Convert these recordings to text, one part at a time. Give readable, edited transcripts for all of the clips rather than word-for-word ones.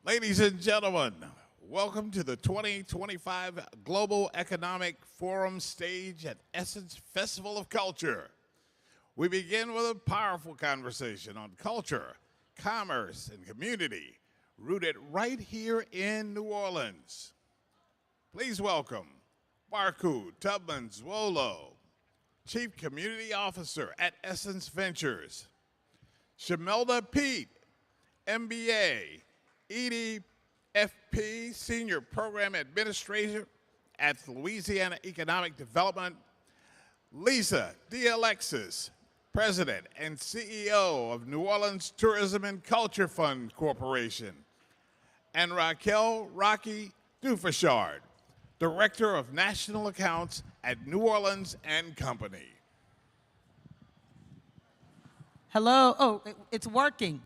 Ladies and gentlemen, welcome to the 2025 Global Economic Forum stage at Essence Festival of Culture. We begin with a powerful conversation on culture, commerce, and community, rooted right here in New Orleans. Please welcome Barku Tubman Zwolo, Chief Community Officer at Essence Ventures, Shamelda Pete, MBA, EDFP, Senior Program Administrator at Louisiana Economic Development, Lisa D'Alexis, President and CEO of New Orleans Tourism and Culture Fund Corporation, and Raquel Rocky Dufachard, Director of National Accounts at New Orleans and Company. Hello. Oh, it's working.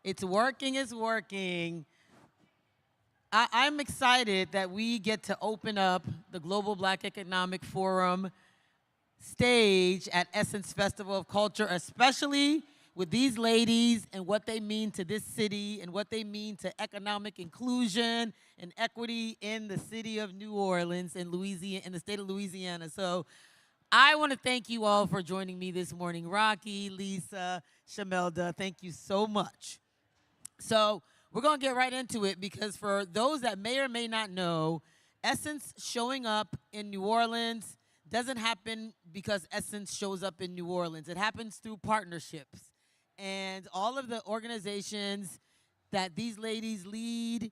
It's working. I'm excited that we get to open up the Global Black Economic Forum stage at Essence Festival of Culture, especially with these ladies and what they mean to this city and what they mean to economic inclusion and equity in the city of New Orleans and Louisiana, in the state of Louisiana. So I want to thank you all for joining me this morning. Rocky, Lisa, Shamelda, thank you so much. So we're going to get right into it because for those that may or may not know, Essence showing up in New Orleans doesn't happen because Essence shows up in New Orleans. It happens through partnerships. And all of the organizations that these ladies lead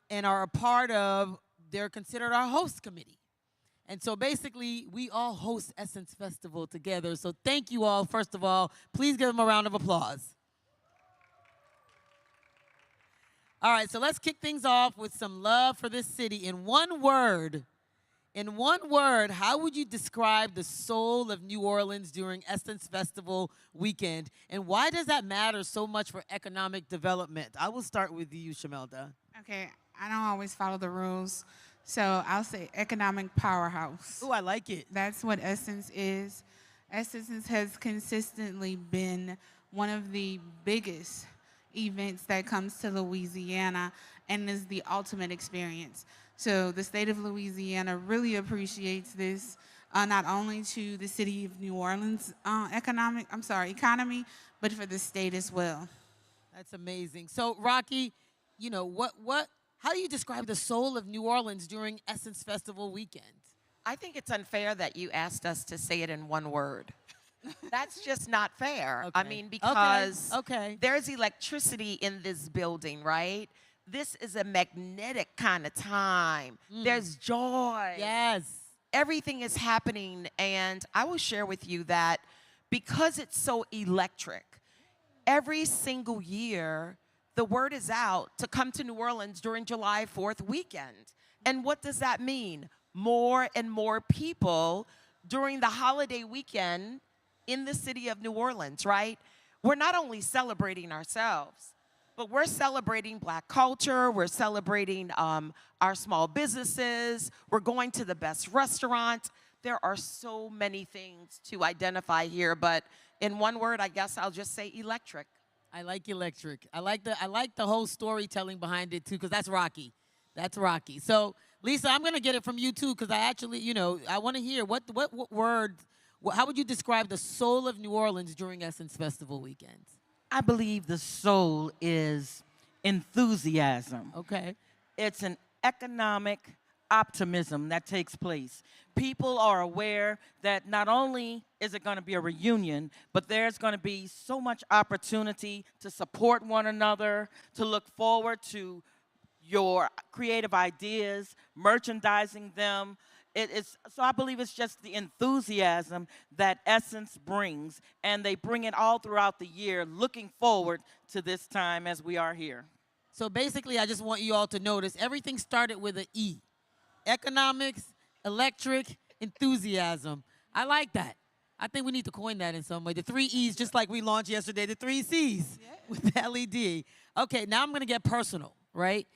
and are a part of, they're considered our host committee. And so basically, we all host Essence Festival together. So thank you all, first of all. Please give them a round of applause. All right, so let's kick things off with some love for this city. In one word, how would you describe the soul of New Orleans during Essence Festival weekend? And why does that matter so much for economic development? I will start with you, Shamelda. Okay, I don't always follow the rules, so I'll say economic powerhouse. Oh, I like it. That's what Essence is. Essence has consistently been one of the biggest events that comes to Louisiana and is the ultimate experience. So the state of Louisiana really appreciates this, not only to the city of New Orleans economy, but for the state as well. That's amazing. So Rocky, you know, how do you describe the soul of New Orleans during Essence Festival weekend? I think it's unfair that you asked us to say it in one word. That's just not fair. Okay. I mean, because okay. there's electricity in this building, right? This is a magnetic kind of time. There's joy. Yes. Everything is happening, and I will share with you that because it's so electric, every single year, the word is out to come to New Orleans during July 4th weekend. And what does that mean? More and more people during the holiday weekend in the city of New Orleans, right? We're not only celebrating ourselves, but we're celebrating Black culture, we're celebrating our small businesses, we're going to the best restaurant. There are so many things to identify here, but in one word, I guess I'll just say electric. I like electric. I like the whole storytelling behind it too, because that's Rocky. That's Rocky. So Lisa, I'm gonna get it from you too, because I actually, I want to hear what word. How would you describe the soul of New Orleans during Essence Festival weekend? I believe the soul is enthusiasm. Okay. It's an economic optimism that takes place. People are aware that not only is it going to be a reunion, but there's going to be so much opportunity to support one another, to look forward to your creative ideas, merchandising them. So I believe it's just the enthusiasm that Essence brings, and they bring it all throughout the year, looking forward to this time as we are here. So basically, I just want you all to notice everything started with an E. Economics, electric, enthusiasm. I like that. I think we need to coin that in some way. The 3 E's, just like we launched yesterday, the 3 C's with LED. Okay, now I'm going to get personal, right?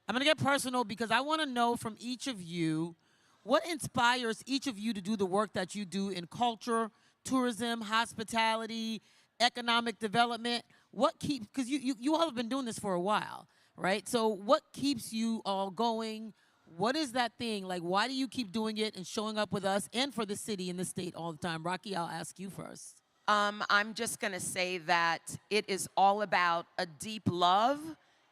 I'm going to get personal because I want to know from each of you what inspires each of you to do the work that you do in culture, tourism, hospitality, economic development? What keeps, because you all have been doing this for a while, right? So what keeps you all going? What is that thing? Like, why do you keep doing it and showing up with us and for the city and the state all the time? Rocky, I'll ask you first. I'm just going to say that it is all about a deep love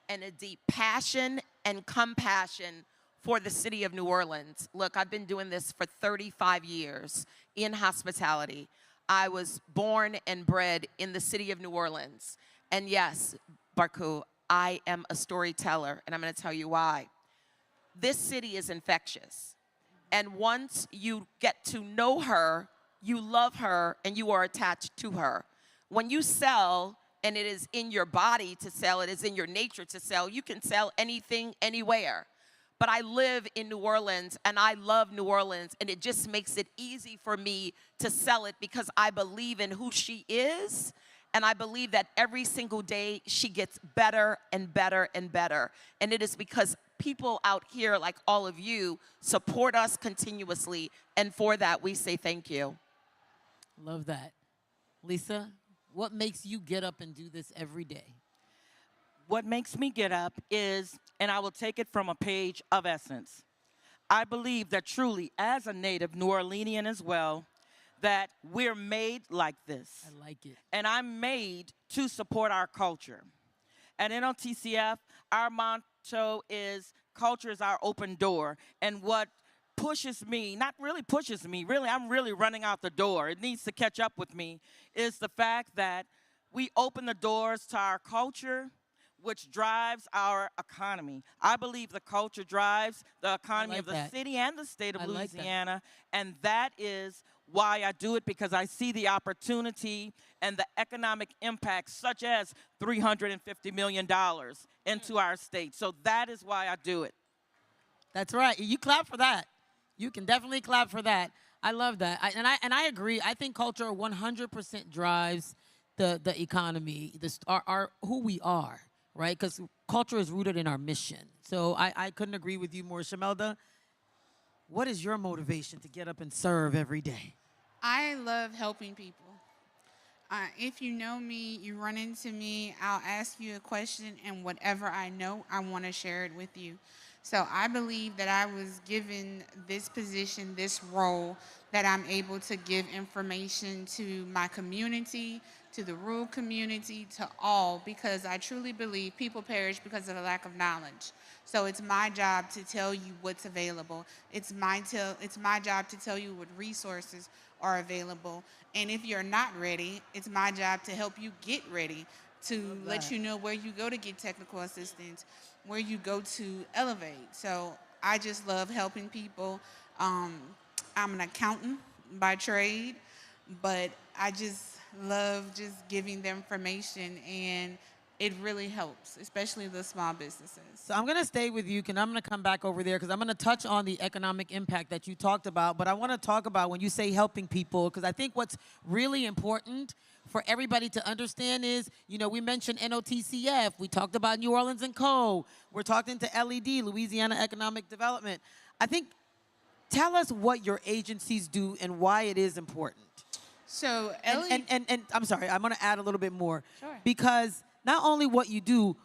and a deep passion and compassion for the city of New Orleans. Look, I've been doing this for 35 years in hospitality. I was born and bred in the city of New Orleans. And yes, Barku, I am a storyteller, and I'm going to tell you why. This city is infectious. And once you get to know her, you love her, and you are attached to her. When you sell, and it is in your body to sell, it is in your nature to sell, you can sell anything, anywhere. But I live in New Orleans, and I love New Orleans, and it just makes it easy for me to sell it because I believe in who she is, and I believe that every single day she gets better and better and better. And it is because people out here, like all of you, support us continuously, and for that, we say thank you. Love that. Lisa, what makes you get up and do this every day? What makes me get up is, and I will take it from a page of Essence. I believe that truly, as a native New Orleanian as well, that we're made like this. I like it. And I'm made to support our culture. At NOTCF, our motto is culture is our open door. And what pushes me, not really pushes me, really, I'm really running out the door. It needs to catch up with me, is the fact that we open the doors to our culture, which drives our economy. I believe the culture drives the economy like of the that. city and the state of I like that. Louisiana, and that is why I do it, because I see the opportunity and the economic impact, such as $350 million into our state. So that is why I do it. That's right. You clap for that. You can definitely clap for that. I love that. And I agree. I think culture 100% drives the economy, our who we are, right? Because culture is rooted in our mission. So I couldn't agree with you more. Shamelda, what is your motivation to get up and serve every day? I love helping people. If you know me, you run into me, I'll ask you a question, and whatever I know, I want to share it with you. So I believe that I was given this position, this role, that I'm able to give information to my community, to the rural community, to all, because I truly believe people perish because of a lack of knowledge. So it's my job to tell you what's available. It's my job to tell you what resources are available. And if you're not ready, it's my job to help you get ready, to let you know where you go to get technical assistance, where you go to elevate. So I just love helping people. I'm an accountant by trade, but I just love just giving them information, and it really helps, especially the small businesses. So I'm going to stay with you, and I'm going to come back over there because I'm going to touch on the economic impact that you talked about. But I want to talk about when you say helping people, because I think what's really important for everybody to understand is, you know, we mentioned NOTCF. We talked about New Orleans & Co. We're talking to LED, Louisiana Economic Development. I think, tell us what your agencies do and why it is important. So, And I'm sorry, I'm going to add a little bit more. Sure. Because not only what you do,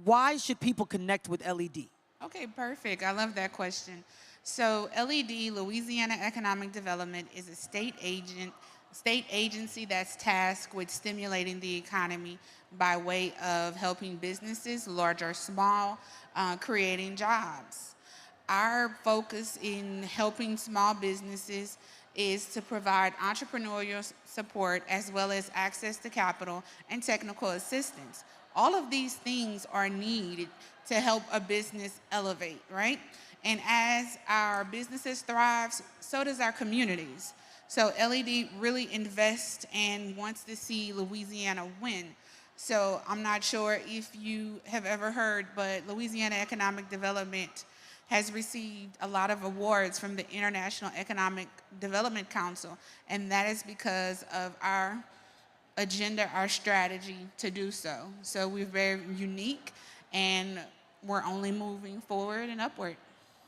why should people connect with LED? Okay, perfect. I love that question. So LED, Louisiana Economic Development, is a state agency that's tasked with stimulating the economy by way of helping businesses, large or small, creating jobs. Our focus in helping small businesses is to provide entrepreneurial support as well as access to capital and technical assistance. All of these things are needed to help a business elevate, right? And as our businesses thrive, so does our communities. So LED really invests and wants to see Louisiana win. So I'm not sure if you have ever heard, but Louisiana Economic Development has received a lot of awards from the International Economic Development Council, and that is because of our agenda, our strategy to do so. So we're very unique, and we're only moving forward and upward.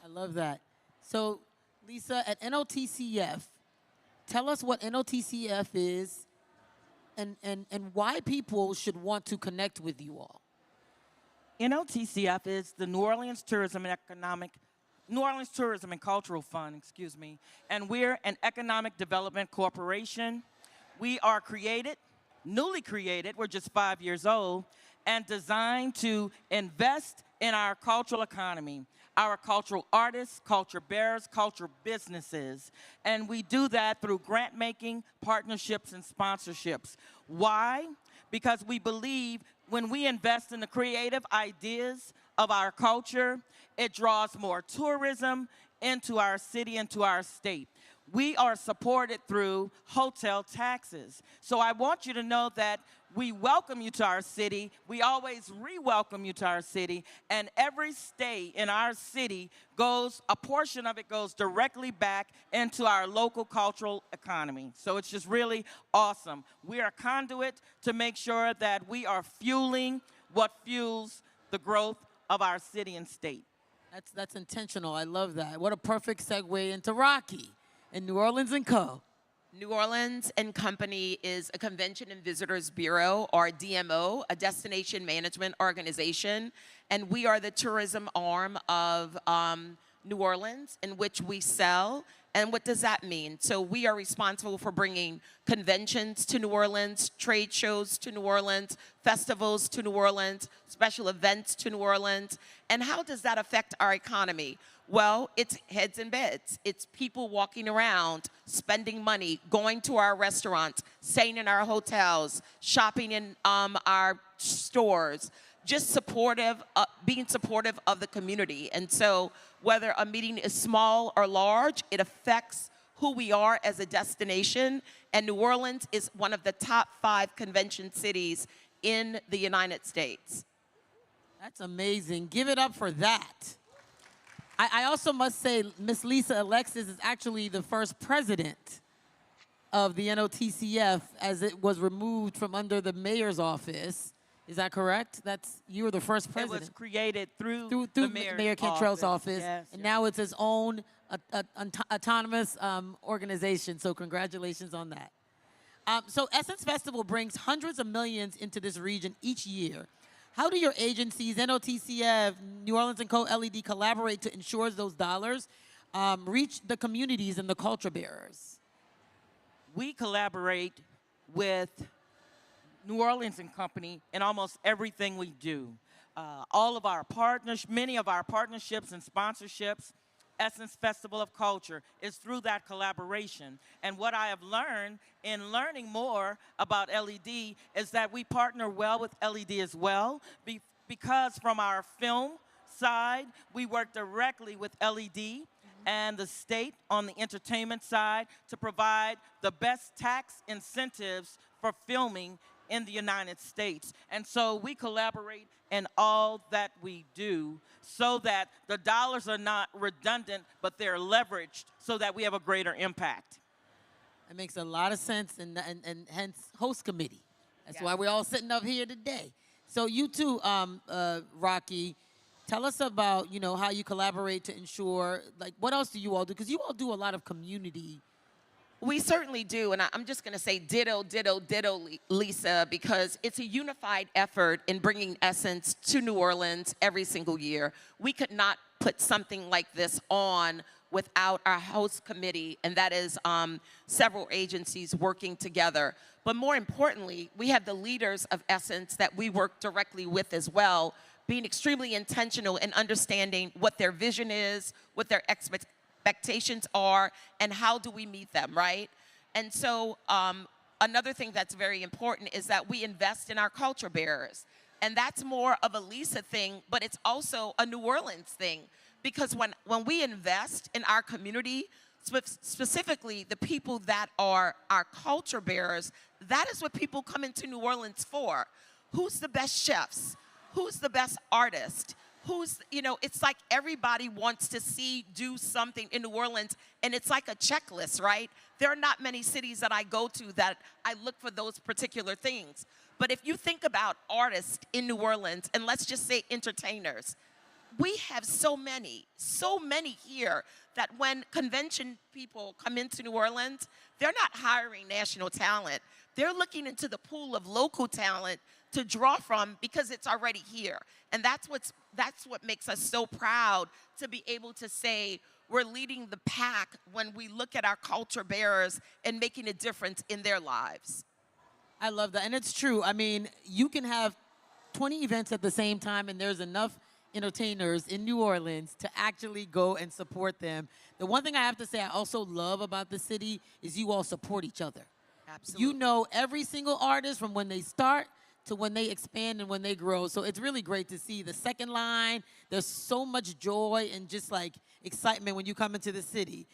I love that. So, Lisa, at NOTCF, tell us what NOTCF is and why people should want to connect with you all. NOTCF is the New Orleans Tourism and Cultural Fund, excuse me, and we're an economic development corporation. We are newly created, we're just 5 years old, and designed to invest in our cultural economy, our cultural artists, culture bearers, culture businesses. And we do that through grant making, partnerships, and sponsorships. Why? Because we believe when we invest in the creative ideas of our culture, it draws more tourism into our city, into our state. We are supported through hotel taxes. So I want you to know that we welcome you to our city. We always re-welcome you to our city. And every stay in our city a portion of it goes directly back into our local cultural economy. So it's just really awesome. We are a conduit to make sure that we are fueling what fuels the growth of our city and state. That's intentional. I love that. What a perfect segue into Rocky and New Orleans & Co. New Orleans and Company is a Convention and Visitors Bureau, or DMO, a destination management organization, and we are the tourism arm of New Orleans, in which we sell. And what does that mean? So we are responsible for bringing conventions to New Orleans, trade shows to New Orleans, festivals to New Orleans, special events to New Orleans. And how does that affect our economy? Well, it's heads and beds. It's people walking around, spending money, going to our restaurants, staying in our hotels, shopping in our stores, just being supportive of the community. And so whether a meeting is small or large, it affects who we are as a destination. And New Orleans is one of the top 5 convention cities in the United States. That's amazing. Give it up for that. I also must say, Miss Lisa Alexis is actually the first president of the NOTCF, as it was removed from under the mayor's office. Is that correct? You were the first president. It was created through Mayor Cantrell's office, yes, and now it's its own autonomous organization. So congratulations on that. So Essence Festival brings hundreds of millions into this region each year. How do your agencies, NOTCF, New Orleans & Co., LED, collaborate to ensure those dollars reach the communities and the culture bearers? We collaborate with New Orleans & Company in almost everything we do. Many of our partnerships and sponsorships, Essence Festival of Culture, is through that collaboration. And what I have learned in learning more about LED is that we partner well with LED as well, because from our film side, we work directly with LED and the state on the entertainment side to provide the best tax incentives for filming in the United States. And so we collaborate in all that we do so that the dollars are not redundant, but they're leveraged so that we have a greater impact. It makes a lot of sense, and hence host committee. That's why we're all sitting up here today. So you too, Rocky, tell us about how you collaborate to ensure, what else do you all do? Because you all do a lot of community. We certainly do, and I'm just going to say ditto, ditto, ditto, Lisa, because it's a unified effort in bringing Essence to New Orleans every single year. We could not put something like this on without our host committee, and that is several agencies working together. But more importantly, we have the leaders of Essence that we work directly with as well, being extremely intentional in understanding what their vision is, what their expectations are, and how do we meet them, right? And so another thing that's very important is that we invest in our culture bearers. And that's more of a Lisa thing, but it's also a New Orleans thing. Because when we invest in our community, specifically the people that are our culture bearers, that is what people come into New Orleans for. Who's the best chefs? Who's the best artist? It's like everybody wants to do something in New Orleans, and it's like a checklist, right? There are not many cities that I go to that I look for those particular things. But if you think about artists in New Orleans, and let's just say entertainers, we have so many here that when convention people come into New Orleans, they're not hiring national talent. They're looking into the pool of local talent to draw from because it's already here. And that's what makes us so proud to be able to say we're leading the pack when we look at our culture bearers and making a difference in their lives. I love that. And it's true. I mean, you can have 20 events at the same time, and there's enough entertainers in New Orleans to actually go and support them. The one thing I have to say I also love about the city is you all support each other. Absolutely. You know every single artist from when they start to when they expand and when they grow. So it's really great to see the second line. There's so much joy and just like excitement when you come into the city.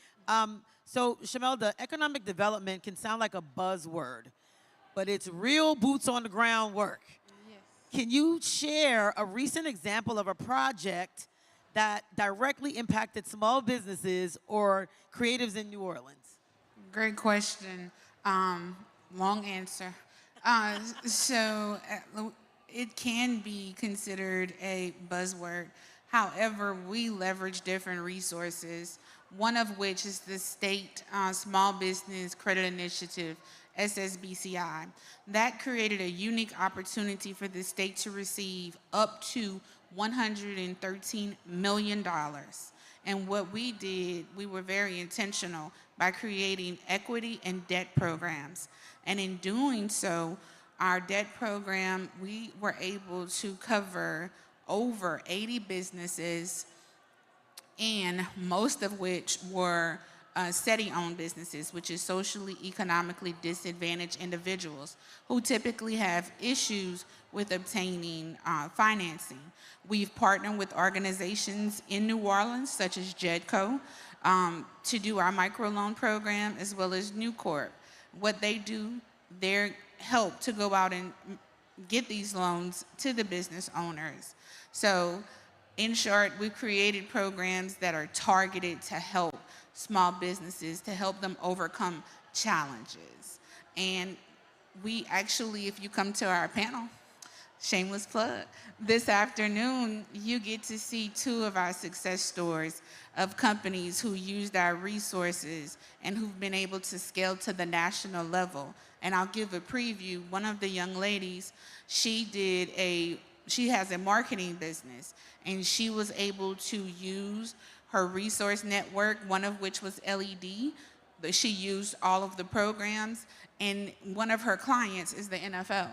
So Shamelda, economic development can sound like a buzzword, but it's real boots on the ground work. Can you share a recent example of a project that directly impacted small businesses or creatives in New Orleans? Great question. Long answer. It can be considered a buzzword. However, we leverage different resources, one of which is the state Small Business Credit Initiative, SSBCI. That created a unique opportunity for the state to receive up to $113 million. And what we did, we were very intentional by creating equity and debt programs. And in doing so, our debt program, we were able to cover over 80 businesses, and most of which were SETI-owned businesses, which is socially, economically disadvantaged individuals who typically have issues with obtaining financing. We've partnered with organizations in New Orleans, such as JEDCO, to do our microloan program, as well as Newcorp. What they do, they help to go out and get these loans to the business owners. So, in short, we've created programs that are targeted to help small businesses, to help them overcome challenges. And we actually, if you come to our panel, shameless plug, this afternoon, you get to see 2 of our success stories of companies who used our resources and who've been able to scale to the national level. And I'll give a preview. One of the young ladies, she has a marketing business, and she was able to use her resource network, one of which was LED, but she used all of the programs, and one of her clients is the NFL.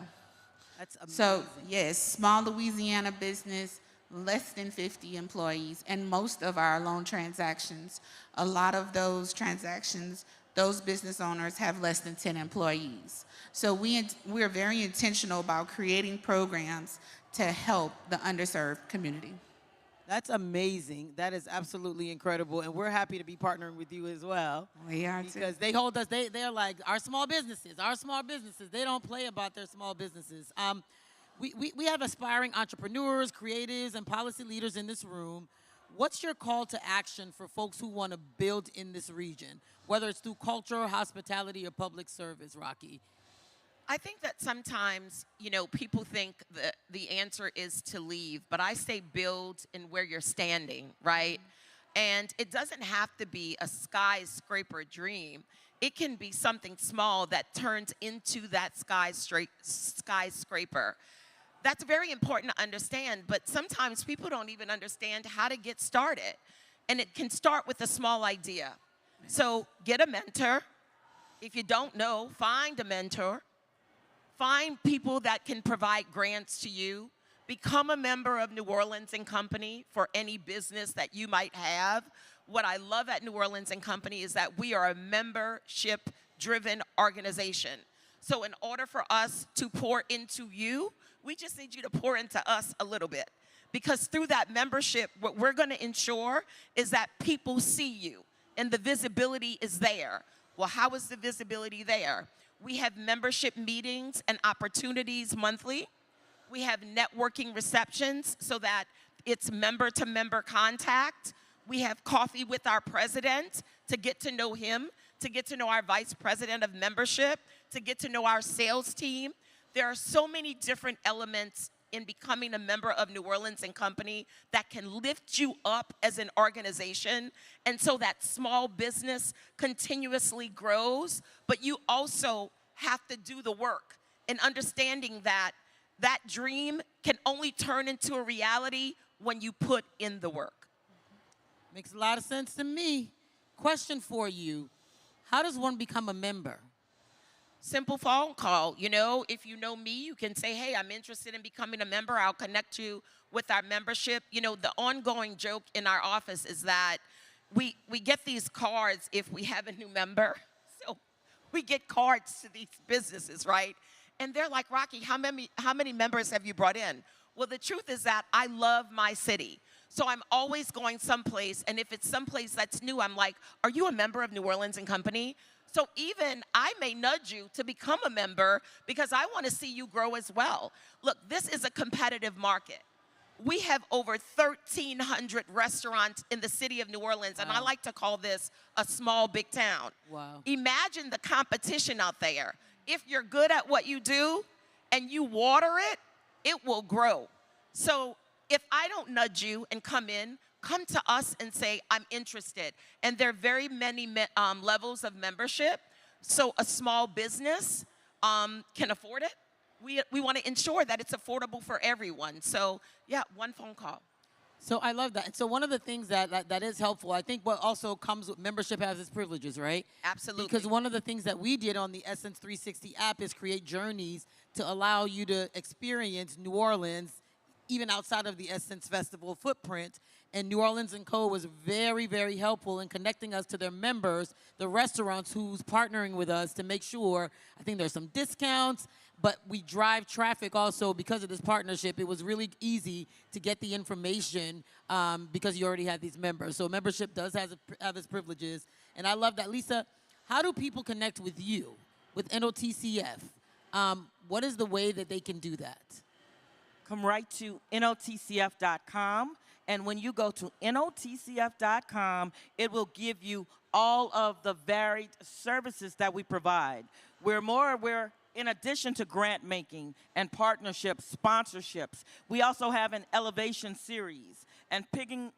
That's amazing. So yes, small Louisiana business, less than 50 employees, and most of our loan transactions, a lot of those transactions, those business owners have less than 10 employees. So we're very intentional about creating programs to help the underserved community. That's amazing. That is absolutely incredible. And we're happy to be partnering with you as well. We are too. Because they hold us, they're like, our small businesses, they don't play about their small businesses. We have aspiring entrepreneurs, creatives, and policy leaders in this room. What's your call to action for folks who want to build in this region, whether it's through culture, hospitality, or public service, Rocky? I think that sometimes, people think that the answer is to leave, but I say build in where you're standing, right? And it doesn't have to be a skyscraper dream. It can be something small that turns into that skyscraper. That's very important to understand, but sometimes people don't even understand how to get started. And it can start with a small idea. So get a mentor. If you don't know, find a mentor. Find people that can provide grants to you. Become a member of New Orleans & Company for any business that you might have. What I love at New Orleans & Company is that we are a membership-driven organization. So in order for us to pour into you, we just need you to pour into us a little bit. Because through that membership, what we're going to ensure is that people see you and the visibility is there. Well, how is the visibility there? We have membership meetings and opportunities monthly. We have networking receptions so that it's member-to-member contact. We have coffee with our president to get to know him, to get to know our vice president of membership, to get to know our sales team. There are so many different elements in becoming a member of New Orleans & Company that can lift you up as an organization, and so that small business continuously grows, but you also have to do the work in understanding that that dream can only turn into a reality when you put in the work. Makes a lot of sense to me. Question for you. How does one become a member? Simple phone call. You know, if you know me, you can say, hey, I'm interested in becoming a member. I'll connect you with our membership. You know, the ongoing joke in our office is that we get these cards if we have a new member. So we get cards to these businesses, right? And they're like, Rocky, how many members have you brought in? Well, the truth is that I love my city. So I'm always going someplace, and if it's someplace that's new, I'm like, are you a member of New Orleans and Company? So even I may nudge you to become a member because I want to see you grow as well. Look, this is a competitive market. We have over 1,300 restaurants in the city of New Orleans, and I like to call this a small, big town. Wow. Imagine the competition out there. If you're good at what you do and you water it, it will grow. So if I don't nudge you and come to us and say, I'm interested. And there are very many levels of membership, so a small business can afford it. We want to ensure that it's affordable for everyone. So yeah, one phone call. So I love that. And so one of the things that is helpful, I think what also comes with membership has its privileges, right? Absolutely. Because one of the things that we did on the Essence 360 app is create journeys to allow you to experience New Orleans even outside of the Essence Festival footprint. And New Orleans & Co. was very, very helpful in connecting us to their members, the restaurants who's partnering with us to make sure, I think there's some discounts, but we drive traffic also because of this partnership. It was really easy to get the information because you already had these members. So membership does have its privileges. And I love that. Lisa, how do people connect with you, with NOTCF? What is the way that they can do that? Come right to NOTCF.com. And when you go to NOTCF.com, it will give you all of the varied services that we provide. We're in addition to grant making and partnerships, sponsorships, we also have an elevation series. And picking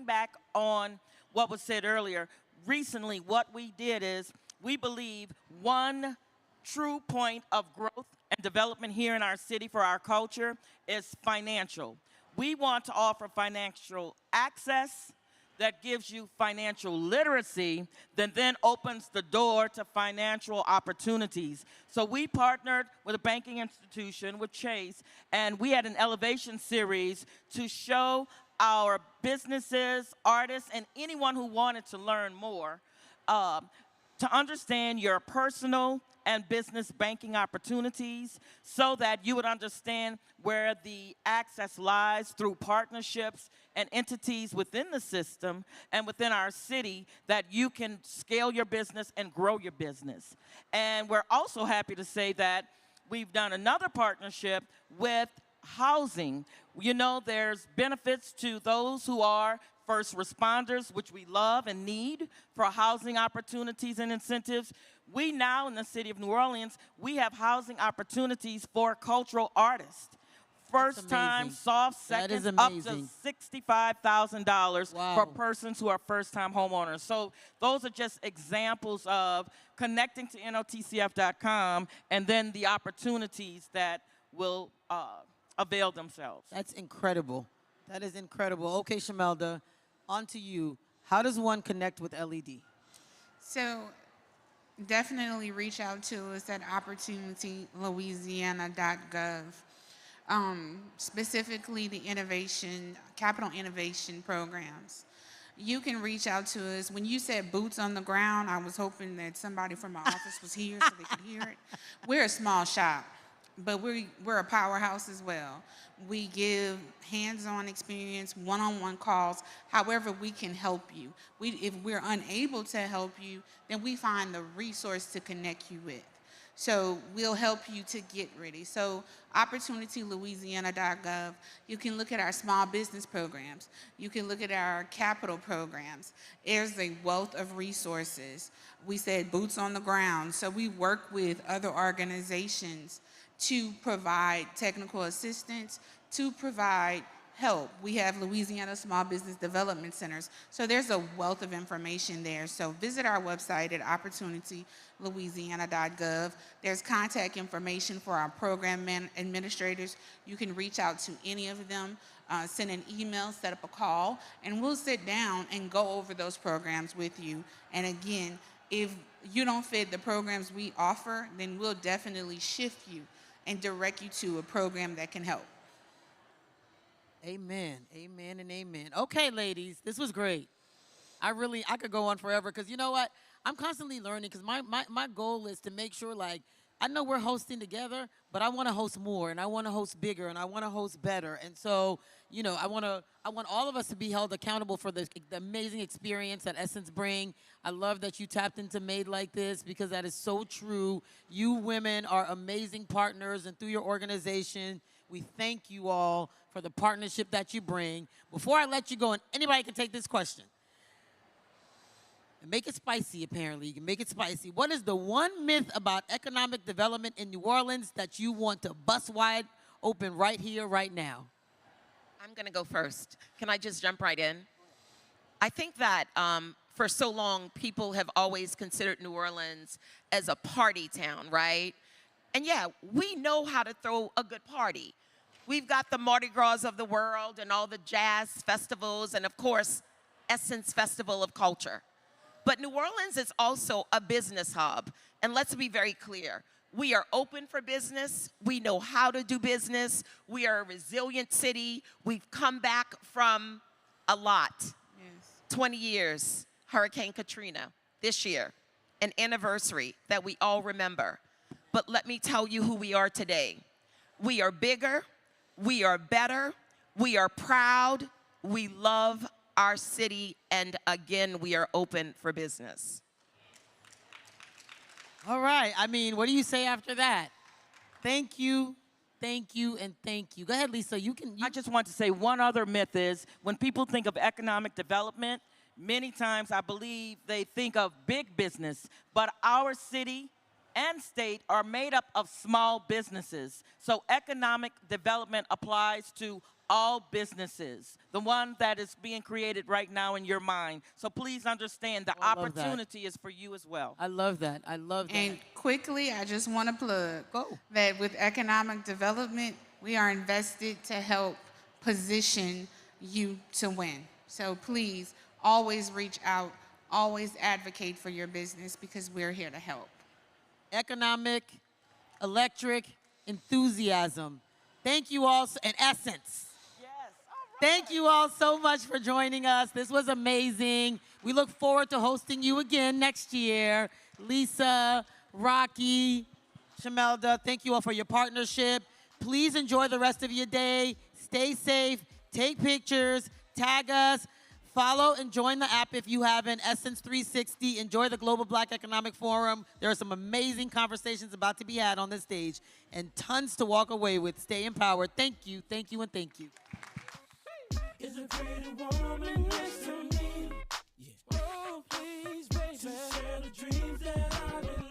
back on what was said earlier, recently what we did is we believe one true point of growth and development here in our city for our culture is financial. We want to offer financial access that gives you financial literacy that then opens the door to financial opportunities. So we partnered with a banking institution, with Chase, and we had an elevation series to show our businesses, artists, and anyone who wanted to learn more to understand your personal and business banking opportunities so that you would understand where the access lies through partnerships and entities within the system and within our city that you can scale your business and grow your business. And we're also happy to say that we've done another partnership with housing. You know, there's benefits to those who are first responders, which we love and need for housing opportunities and incentives. We now in the city of New Orleans, we have housing opportunities for cultural artists. First time, soft seconds, up to $65,000 for persons who are first-time homeowners. So those are just examples of connecting to NOTCF.com and then the opportunities that will avail themselves. That's incredible. That is incredible. Okay, Shamelda, on to you. How does one connect with LED? So definitely reach out to us at opportunitylouisiana.gov. Specifically the capital innovation programs. You can reach out to us. When you said boots on the ground, I was hoping that somebody from my office was here so they could hear it. We're a small shop, but we're a powerhouse as well. We give hands-on experience, one-on-one calls, however we can help you. If we're unable to help you, then we find the resource to connect you with. So we'll help you to get ready. So opportunitylouisiana.gov, you can look at our small business programs. You can look at our capital programs. There's a wealth of resources. We said boots on the ground. So we work with other organizations to provide technical assistance, to provide help. We have Louisiana Small Business Development Centers. So there's a wealth of information there. So visit our website at opportunitylouisiana.gov. There's contact information for our program administrators. You can reach out to any of them, send an email, set up a call, and we'll sit down and go over those programs with you. And again, if you don't fit the programs we offer, then we'll definitely shift you and direct you to a program that can help. Amen, amen, and amen. Okay, ladies, this was great. I could go on forever because you know what? I'm constantly learning because my goal is to make sure, like, I know we're hosting together, but I want to host more and I want to host bigger and I want to host better. And so, you know, I want all of us to be held accountable for the amazing experience that Essence bring. I love that you tapped into Made Like This because that is so true. You women are amazing partners, and through your organization, we thank you all for the partnership that you bring. Before I let you go, and anybody can take this question. And make it spicy, apparently. You can make it spicy. What is the one myth about economic development in New Orleans that you want to bust wide open right here, right now? I'm going to go first. Can I just jump right in? I think that for so long, people have always considered New Orleans as a party town, right? And yeah, we know how to throw a good party. We've got the Mardi Gras of the world and all the jazz festivals and, of course, Essence Festival of Culture. But New Orleans is also a business hub. And let's be very clear. We are open for business. We know how to do business. We are a resilient city. We've come back from a lot. Yes. 20 years, Hurricane Katrina, this year, an anniversary that we all remember. But let me tell you who we are today. We are bigger. We are better. We are proud. We love our city, and again, we are open for business. All right. I mean, what do you say after that? Thank you, and thank you. Go ahead, Lisa. I just want to say one other myth is when people think of economic development, many times I believe they think of big business, but our city and state are made up of small businesses. So economic development applies to all businesses, the one that is being created right now in your mind. So please understand the opportunity is for you as well. I love that. I love that. And quickly, I just want to plug Go. that with economic development, we are invested to help position you to win. So please, always reach out, always advocate for your business because we're here to help. Economic, electric, enthusiasm. Thank you all, and Essence. Thank you all so much for joining us. This was amazing. We look forward to hosting you again next year. Lisa, Rocky, Shamelda, thank you all for your partnership. Please enjoy the rest of your day. Stay safe. Take pictures. Tag us. Follow and join the app if you haven't. Essence 360. Enjoy the Global Black Economic Forum. There are some amazing conversations about to be had on this stage and tons to walk away with. Stay empowered. Thank you, and thank you. Is a pretty woman next to me? Yeah. Oh, please, baby. To share the dreams that I believe.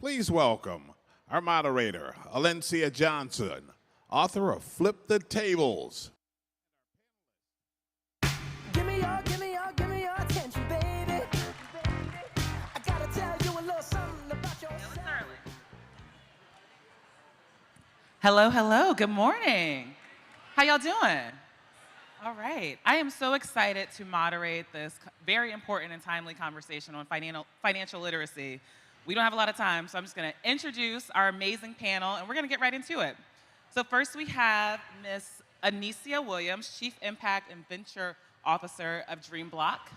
Please welcome our moderator, Alencia Johnson, author of Flip the Tables. Give me your attention, baby. I gotta tell you a little something about yourself. Hello, hello. Good morning. How y'all doing? All right. I am so excited to moderate this very important and timely conversation on financial literacy. We don't have a lot of time, so I'm just going to introduce our amazing panel, and we're going to get right into it. So first we have Ms. Anicia Williams, Chief Impact and Venture Officer of Dream Block.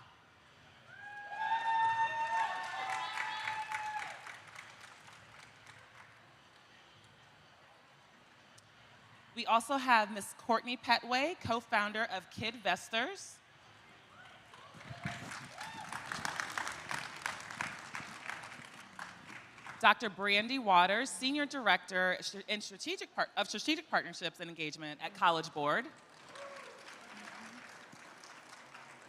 We also have Ms. Courtney Petway, co-founder of Kidvestors. Dr. Brandy Waters, Senior Director in Strategic Partnerships and Engagement at College Board.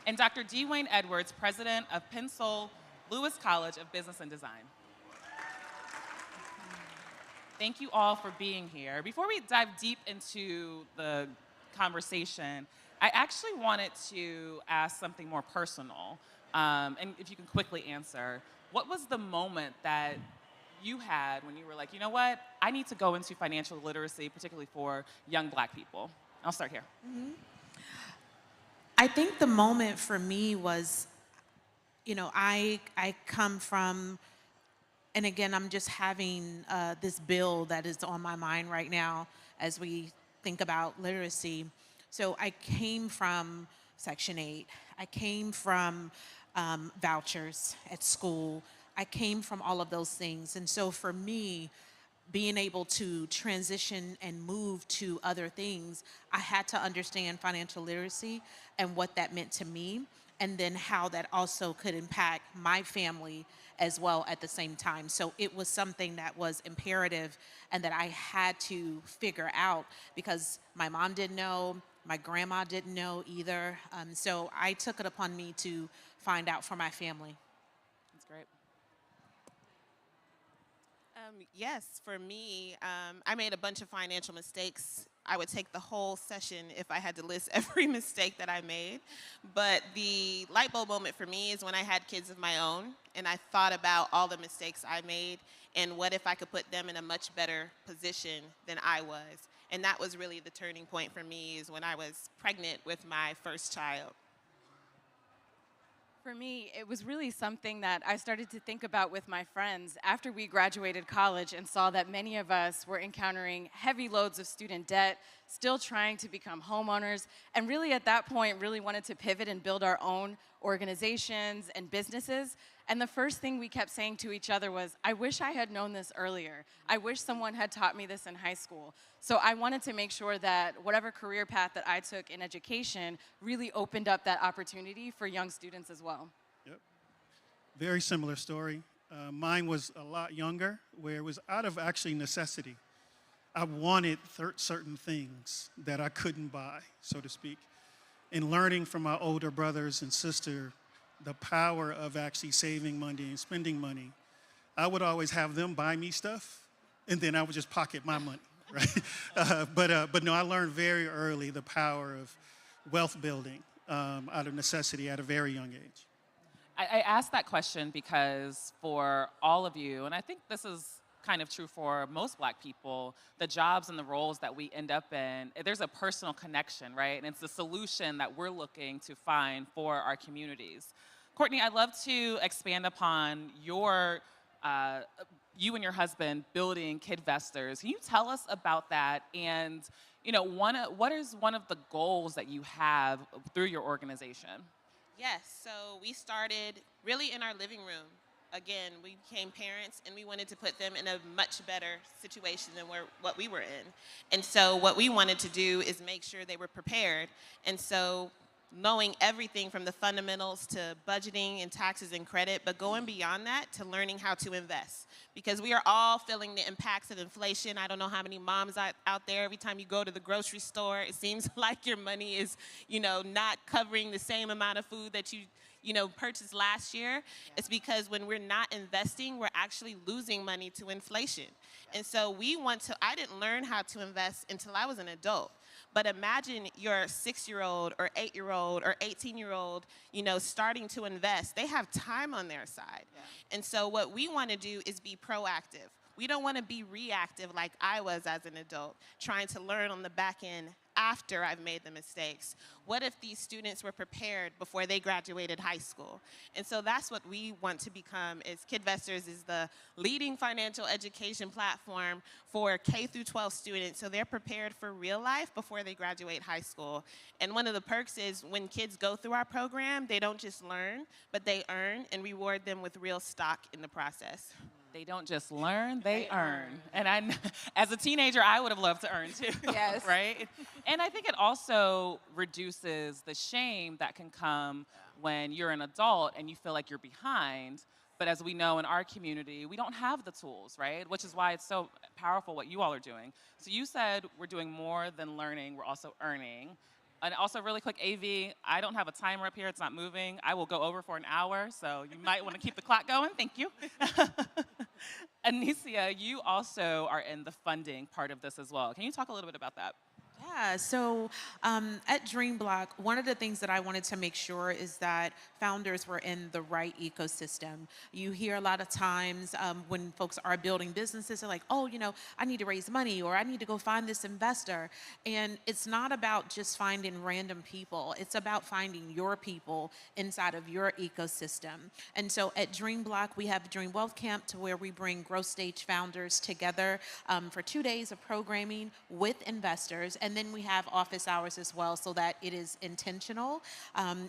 And Dr. Dwayne Edwards, President of Pensole Lewis College of Business and Design. Thank you all for being here. Before we dive deep into the conversation, I actually wanted to ask something more personal, and if you can quickly answer. What was the moment that you had when you were like, you know what, I need to go into financial literacy, particularly for young Black people? I'll start here. I think the moment for me was, I come from, and again, I'm just having this bill that is on my mind right now as we think about literacy. So I came from Section 8. I came from vouchers at school. I came from all of those things. And so for me, being able to transition and move to other things, I had to understand financial literacy and what that meant to me, and then how that also could impact my family as well at the same time. So it was something that was imperative and that I had to figure out because my mom didn't know, my grandma didn't know either. So I took it upon me to find out for my family. That's great. Yes, for me, I made a bunch of financial mistakes. I would take the whole session if I had to list every mistake that I made. But the light bulb moment for me is when I had kids of my own and I thought about all the mistakes I made and what if I could put them in a much better position than I was. And that was really the turning point for me, is when I was pregnant with my first child. For me, it was really something that I started to think about with my friends after we graduated college and saw that many of us were encountering heavy loads of student debt, still trying to become homeowners, and really at that point really wanted to pivot and build our own organizations and businesses. And the first thing we kept saying to each other was, I wish I had known this earlier. I wish someone had taught me this in high school. So I wanted to make sure that whatever career path that I took in education really opened up that opportunity for young students as well. Yep. Very similar story. Mine was a lot younger, where it was out of actually necessity. I wanted certain things that I couldn't buy, so to speak. And learning from my older brothers and sister the power of actually saving money and spending money, I would always have them buy me stuff, and then I would just pocket my money, right? But no, I learned very early the power of wealth building out of necessity at a very young age. I asked that question because for all of you, and I think this is kind of true for most Black people, the jobs and the roles that we end up in, there's a personal connection, right? And it's the solution that we're looking to find for our communities. Courtney, I'd love to expand upon your, you and your husband building Kidvestors. Can you tell us about that? And what is one of the goals that you have through your organization? Yes, so we started really in our living room. Again, we became parents and we wanted to put them in a much better situation than what we were in. And so what we wanted to do is make sure they were prepared. And so knowing everything from the fundamentals to budgeting and taxes and credit, but going beyond that to learning how to invest. Because we are all feeling the impacts of inflation. I don't know how many moms out there, every time you go to the grocery store, it seems like your money is, not covering the same amount of food that you purchased last year, it's because when we're not investing, we're actually losing money to inflation. And so I didn't learn how to invest until I was an adult. But imagine your 6-year-old or 8-year-old or 18-year-old, starting to invest. They have time on their side. Yeah. And so what we want to do is be proactive. We don't want to be reactive like I was as an adult, trying to learn on the back end after I've made the mistakes. What if these students were prepared before they graduated high school? And so that's what we want to become. KidVestors is the leading financial education platform for K through 12 students, so they're prepared for real life before they graduate high school. And one of the perks is when kids go through our program, they don't just learn, but they earn and reward them with real stock in the process. They don't just learn, they earn. And as a teenager, I would have loved to earn too. Yes. Right? And I think it also reduces the shame that can come when you're an adult and you feel like you're behind. But as we know in our community, we don't have the tools, right? Which is why it's so powerful what you all are doing. So you said we're doing more than learning, we're also earning. And also really quick, AV, I don't have a timer up here, it's not moving. I will go over for an hour, so you might want to keep the clock going, thank you. Anicia, you also are in the funding part of this as well. Can you talk a little bit about that? Yeah, so at DreamBlock, one of the things that I wanted to make sure is that founders were in the right ecosystem. You hear a lot of times when folks are building businesses, they're like, oh, I need to raise money or I need to go find this investor. And it's not about just finding random people. It's about finding your people inside of your ecosystem. And so at DreamBlock, we have Dream Wealth Camp to where we bring growth stage founders together for 2 days of programming with investors. And then we have office hours as well so that it is intentional.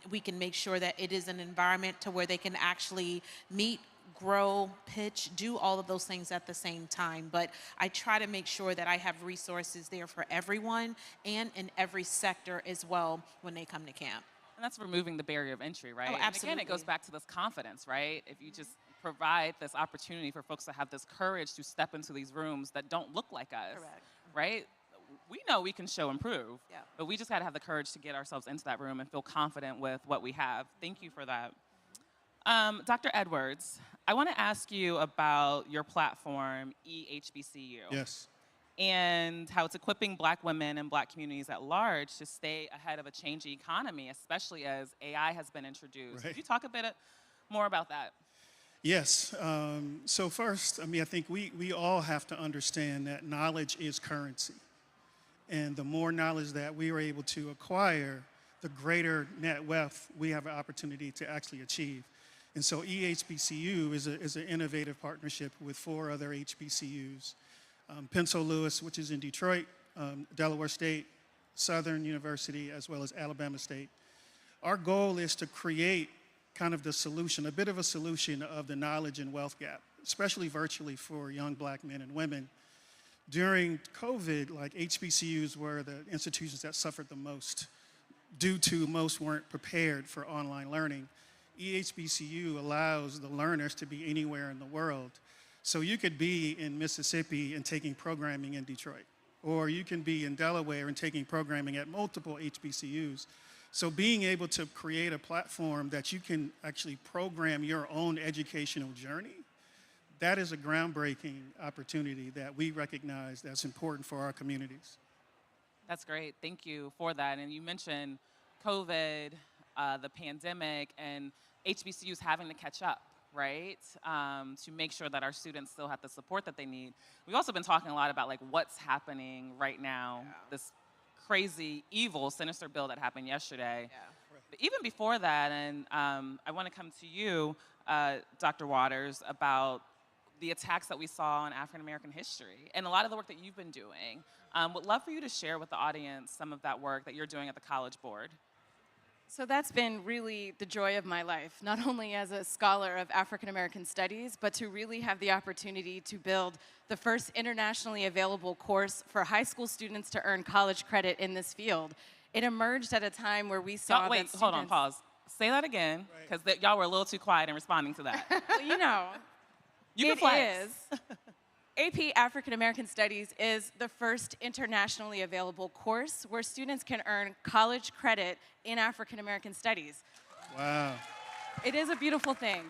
We can make sure that it is an environment to where they can actually meet, grow, pitch, do all of those things at the same time. But I try to make sure that I have resources there for everyone and in every sector as well when they come to camp. And that's removing the barrier of entry, right? Oh, absolutely. And again, it goes back to this confidence, right? If you just provide this opportunity for folks to have this courage to step into these rooms that don't look like us, Correct. right? We know we can show improve, Yeah. but we just got to have the courage to get ourselves into that room and feel confident with what we have. Thank you for that. Dr. Edwards, I want to ask you about your platform, eHBCU. Yes. And how it's equipping Black women and Black communities at large to stay ahead of a changing economy, especially as AI has been introduced. Right. Could you talk a bit more about that? Yes. So first, I think we all have to understand that knowledge is currency. And the more knowledge that we are able to acquire, the greater net wealth we have an opportunity to actually achieve. And so eHBCU is an innovative partnership with 4 other HBCUs. Pencil Lewis, which is in Detroit, Delaware State, Southern University, as well as Alabama State. Our goal is to create kind of the solution, a bit of a solution of the knowledge and wealth gap, especially virtually for young Black men and women. During COVID, HBCUs were the institutions that suffered the most due to most weren't prepared for online learning. eHBCU allows the learners to be anywhere in the world. So you could be in Mississippi and taking programming in Detroit, or you can be in Delaware and taking programming at multiple HBCUs. So being able to create a platform that you can actually program your own educational journey, that is a groundbreaking opportunity that we recognize that's important for our communities. That's great. Thank you for that. And you mentioned COVID, the pandemic, and HBCUs having to catch up, right? To make sure that our students still have the support that they need. We've also been talking a lot about what's happening right now, this crazy, evil, sinister bill that happened yesterday. Yeah. But even before that, and I want to come to you, Dr. Waters, about the attacks that we saw on African American history and a lot of the work that you've been doing. Would love for you to share with the audience some of that work that you're doing at the College Board. So that's been really the joy of my life, not only as a scholar of African American studies, but to really have the opportunity to build the first internationally available course for high school students to earn college credit in this field. It emerged at a time where we saw No, wait, that hold on, pause. Say that again, because y'all were a little too quiet in responding to that. Well, You can flex. AP African American Studies is the first internationally available course where students can earn college credit in African American Studies. Wow. It is a beautiful thing.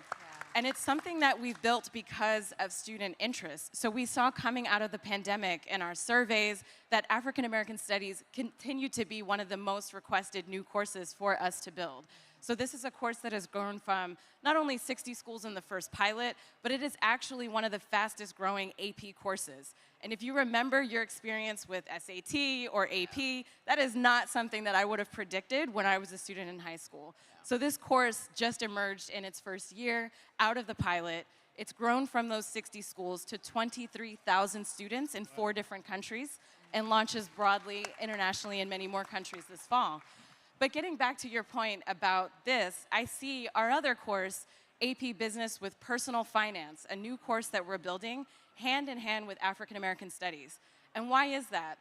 And it's something that we've built because of student interest. So we saw coming out of the pandemic in our surveys that African American studies continue to be one of the most requested new courses for us to build. So this is a course that has grown from not only 60 schools in the first pilot, but it is actually one of the fastest growing AP courses. And if you remember your experience with SAT or AP, that is not something that I would have predicted when I was a student in high school. So this course just emerged in its first year out of the pilot. It's grown from those 60 schools to 23,000 students in 4 different countries and launches broadly internationally in many more countries this fall. But getting back to your point about this, I see our other course, AP Business with Personal Finance, a new course that we're building hand in hand with African American Studies. And why is that?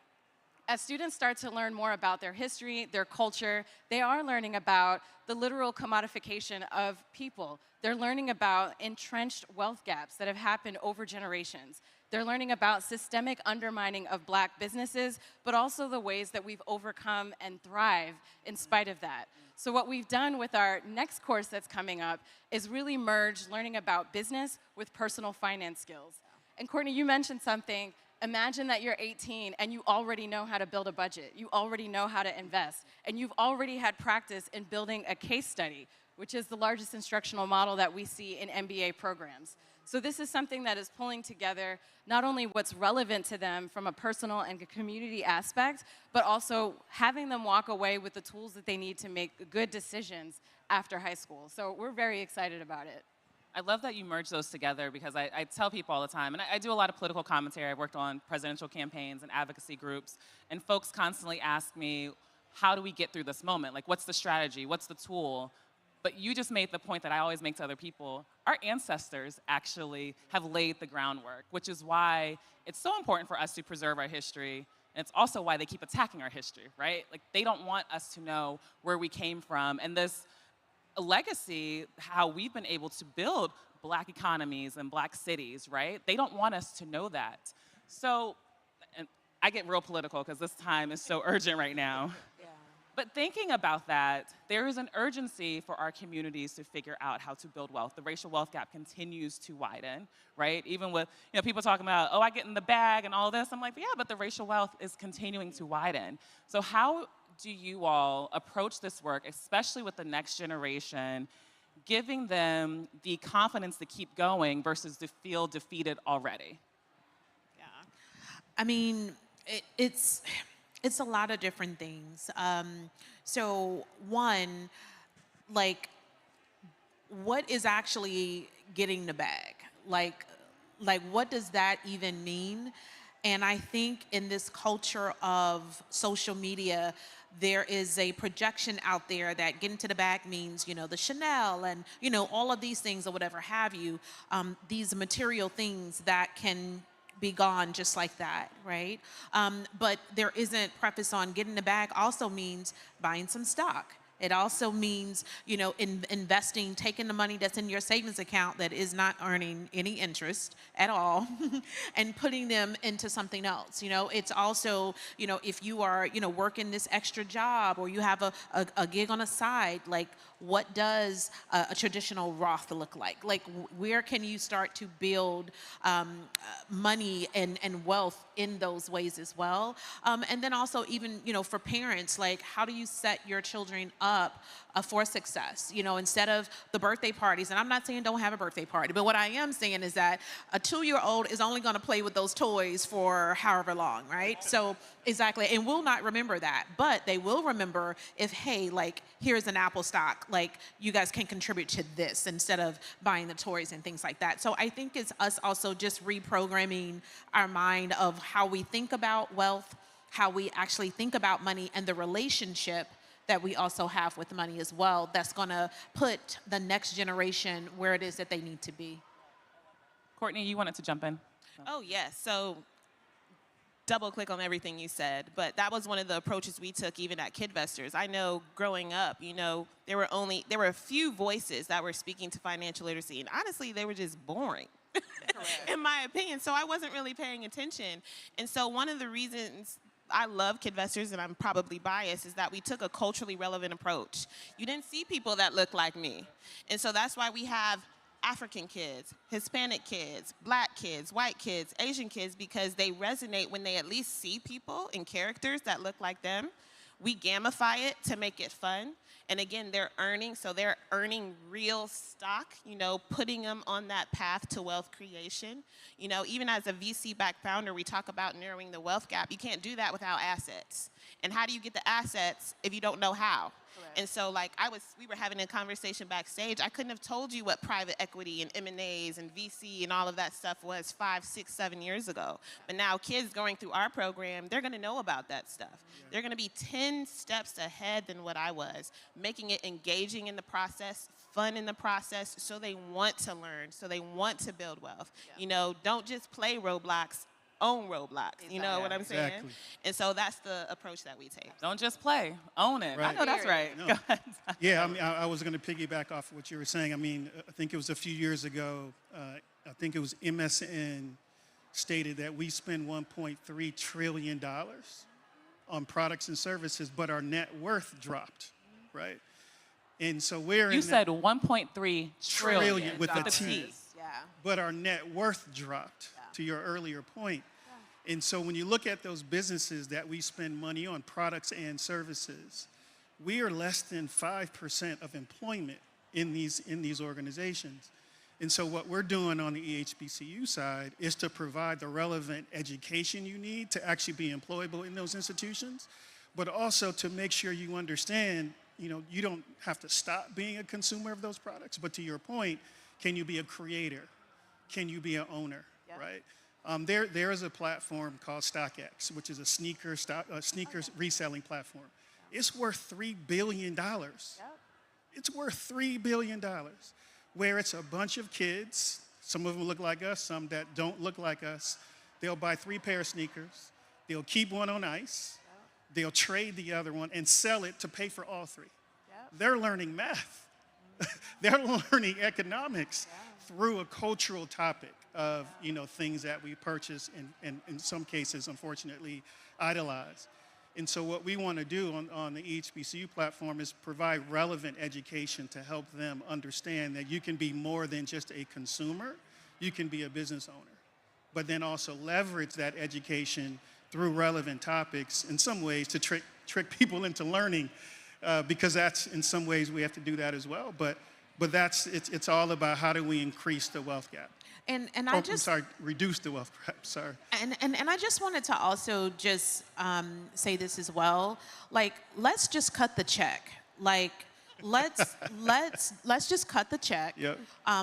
As students start to learn more about their history, their culture, they are learning about the literal commodification of people. They're learning about entrenched wealth gaps that have happened over generations. They're learning about systemic undermining of Black businesses, but also the ways that we've overcome and thrive in spite of that. So what we've done with our next course that's coming up is really merge learning about business with personal finance skills. And Courtney, you mentioned something. Imagine that you're 18 and you already know how to build a budget. You already know how to invest. And you've already had practice in building a case study, which is the largest instructional model that we see in MBA programs. So this is something that is pulling together not only what's relevant to them from a personal and a community aspect, but also having them walk away with the tools that they need to make good decisions after high school. So we're very excited about it. I love that you merge those together because I tell people all the time, and I do a lot of political commentary. I've worked on presidential campaigns and advocacy groups, and folks constantly ask me, how do we get through this moment? Like, what's the strategy? What's the tool? But you just made the point that I always make to other people. Our ancestors actually have laid the groundwork, which is why it's so important for us to preserve our history. And it's also why they keep attacking our history, right? Like, they don't want us to know where we came from. And this legacy, how we've been able to build Black economies and Black cities, right? They don't want us to know that. So, and I get real political because this time is so urgent right now. Yeah. But thinking about that, there is an urgency for our communities to figure out how to build wealth. The racial wealth gap continues to widen, right? Even with people talking about, oh, I get in the bag and all this. I'm like, yeah, but the racial wealth is continuing to widen. So how do you all approach this work, especially with the next generation, giving them the confidence to keep going versus to feel defeated already? Yeah, I mean, it's a lot of different things. So one, like, what is actually getting the bag? Like what does that even mean? And I think in this culture of social media, there is a projection out there that getting to the bag means, the Chanel and, all of these things or whatever have you, these material things that can be gone just like that, right? But there isn't preface on getting the bag also means buying some stock. It also means, investing, taking the money that's in your savings account that is not earning any interest at all and putting them into something else. It's also, if you are, working this extra job or you have a gig on the side, like, what does a traditional Roth look like? Like, where can you start to build money and wealth in those ways as well? And then also even, for parents, like, how do you set your children up for success? Instead of the birthday parties, and I'm not saying don't have a birthday party, but what I am saying is that a 2-year-old is only gonna play with those toys for however long, right? So, exactly, and will not remember that, but they will remember if, hey, like, here's an Apple stock, like, you guys can contribute to this instead of buying the toys and things like that. So I think it's us also just reprogramming our mind of how we think about wealth, how we actually think about money, and the relationship that we also have with money as well, that's gonna put the next generation where it is that they need to be. Courtney, you wanted to jump in. Oh, yes. So double click on everything you said, but that was one of the approaches we took even at Kidvestors. I know growing up, there were a few voices that were speaking to financial literacy, and honestly, they were just boring. In my opinion, so I wasn't really paying attention. And so one of the reasons I love Kidvestors, and I'm probably biased, is that we took a culturally relevant approach. You didn't see people that look like me. And so that's why we have African kids, Hispanic kids, black kids, white kids, Asian kids, because they resonate when they at least see people and characters that look like them. We gamify it to make it fun. And again, they're earning real stock, you know, putting them on that path to wealth creation. You know, even as a VC-backed founder, we talk about narrowing the wealth gap. You can't do that without assets. And how do you get the assets if you don't know how? Correct. And so, like, we were having a conversation backstage. I couldn't have told you what private equity and M&As and VC and all of that stuff was 5, 6, 7 years ago. But now kids going through our program, they're gonna know about that stuff. Yeah. They're gonna be 10 steps ahead than what I was, making it engaging in the process, fun in the process, so they want to learn, so they want to build wealth. Yeah. You know, don't just play Roblox, own Roblox. Exactly. You know what I'm saying? Exactly. And so that's the approach that we take. Don't just play, own it. Right. I know that's right. No. Go ahead. Yeah, I mean, I was going to piggyback off what you were saying. I mean, I think it was a few years ago, I think it was MSN stated that we spend $1.3 trillion on products and services, but our net worth dropped, right? And so we're You said 1.3 trillion with a T. Yeah. But our net worth dropped, to your earlier point. And so when you look at those businesses that we spend money on, products and services, we are less than 5% of employment in these organizations. And so what we're doing on the EHBCU side is to provide the relevant education you need to actually be employable in those institutions, but also to make sure you understand, you know, you don't have to stop being a consumer of those products, but to your point, can you be a creator? Can you be an owner, right? There is a platform called StockX, which is a sneakers reselling platform. It's worth $3 billion. It's worth $3 billion, where it's a bunch of kids, some of them look like us, some that don't look like us. They'll buy 3 pair of sneakers. They'll keep one on ice. They'll trade the other one and sell it to pay for all 3. They're learning math. They're learning economics through a cultural topic of, you know, things that we purchase and in some cases, unfortunately, idolize. And so what we want to do on the EHBCU platform is provide relevant education to help them understand that you can be more than just a consumer, you can be a business owner, but then also leverage that education through relevant topics in some ways to trick people into learning, because that's, in some ways, we have to do that as well. But it's all about how do we increase the wealth gap. And reduce the wealth gap, sorry. And I just wanted to also just say this as well. Like, let's just cut the check. Like, let's just cut the check. Yep.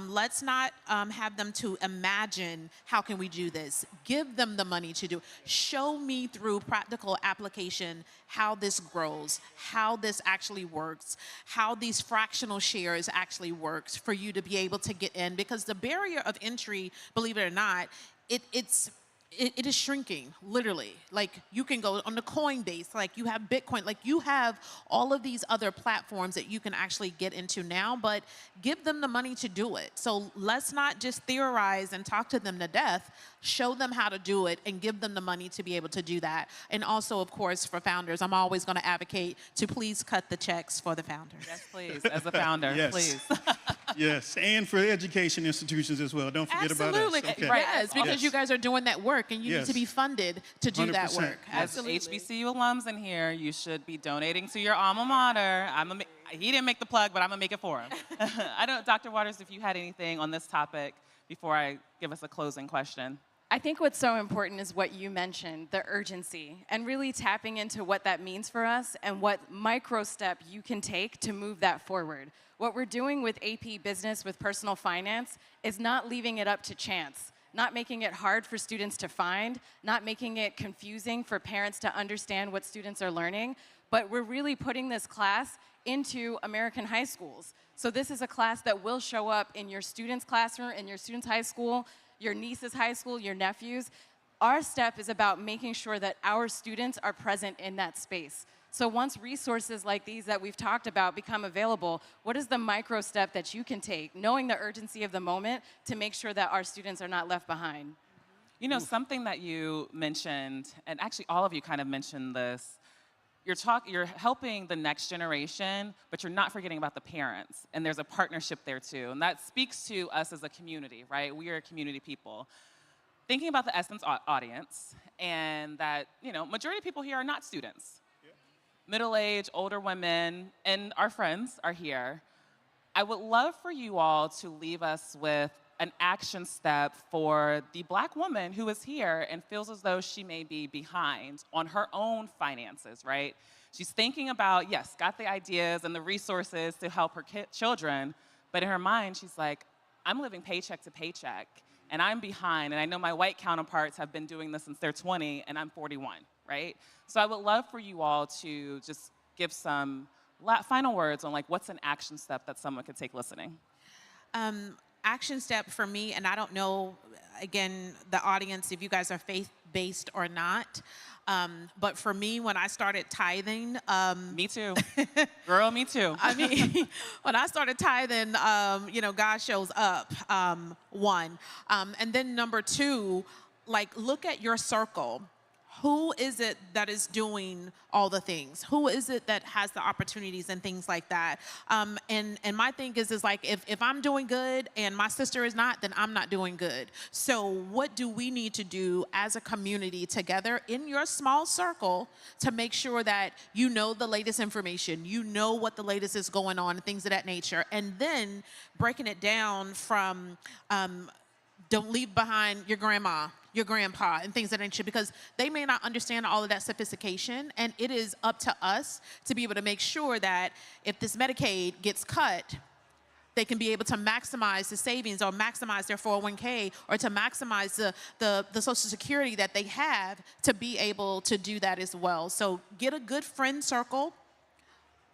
Let's not have them to imagine how can we do this. Give them the money to do. Show me through practical application how this grows, how this actually works, how these fractional shares actually works for you to be able to get in. Because the barrier of entry, believe it or not, it is shrinking, literally. Like, you can go on the Coinbase, like you have Bitcoin, like you have all of these other platforms that you can actually get into now, but give them the money to do it. So let's not just theorize and talk to them to death. Show them how to do it and give them the money to be able to do that. And also, of course, for founders, I'm always going to advocate to please cut the checks for the founders. Yes, please, as a founder, Yes. please. Yes, and for education institutions as well. Don't forget about us. Absolutely. Okay. Right. Yes, because Yes. you guys are doing that work and you need Yes. to be funded to do that 100%. work. As Absolutely. HBCU alums in here, you should be donating to your alma mater. He didn't make the plug, but I'm gonna make it for him. I don't, Dr. Waters, if you had anything on this topic before I give us a closing question. I think what's so important is what you mentioned, the urgency, and really tapping into what that means for us and what micro step you can take to move that forward. What we're doing with AP Business with personal finance is not leaving it up to chance, not making it hard for students to find, not making it confusing for parents to understand what students are learning, but we're really putting this class into American high schools. So this is a class that will show up in your student's classroom, in your student's high school, your niece's high school, your nephew's. Our step is about making sure that our students are present in that space. So once resources like these that we've talked about become available, what is the micro step that you can take, knowing the urgency of the moment, to make sure that our students are not left behind? You know, something that you mentioned, and actually all of you kind of mentioned this, you're helping the next generation, but you're not forgetting about the parents. And there's a partnership there too. And that speaks to us as a community, right? We are community people. Thinking about the Essence audience, and that, you know, majority of people here are not students. Middle-aged, older women, and our friends are here. I would love for you all to leave us with an action step for the Black woman who is here and feels as though she may be behind on her own finances, right? She's thinking about, yes, got the ideas and the resources to help her children, but in her mind, she's like, I'm living paycheck to paycheck, and I'm behind, and I know my white counterparts have been doing this since they're 20, and I'm 41, right? So I would love for you all to just give some final words on, like, what's an action step that someone could take listening? Action step for me, and I don't know, again, the audience, if you guys are faith-based or not, but for me, when I started tithing... me too. Girl, me too. I mean, when I started tithing, you know, God shows up, one. And then number two, like, look at your circle. Who is it that is doing all the things? Who is it that has the opportunities and things like that? And my thing is like, if I'm doing good and my sister is not, then I'm not doing good. So what do we need to do as a community together in your small circle to make sure that you know the latest information, you know what the latest is going on, and things of that nature, and then breaking it down from don't leave behind your grandma, your grandpa, and things of that nature, because they may not understand all of that sophistication, and it is up to us to be able to make sure that if this Medicaid gets cut, they can be able to maximize the savings or maximize their 401k or to maximize the Social Security that they have to be able to do that as well. So get a good friend circle,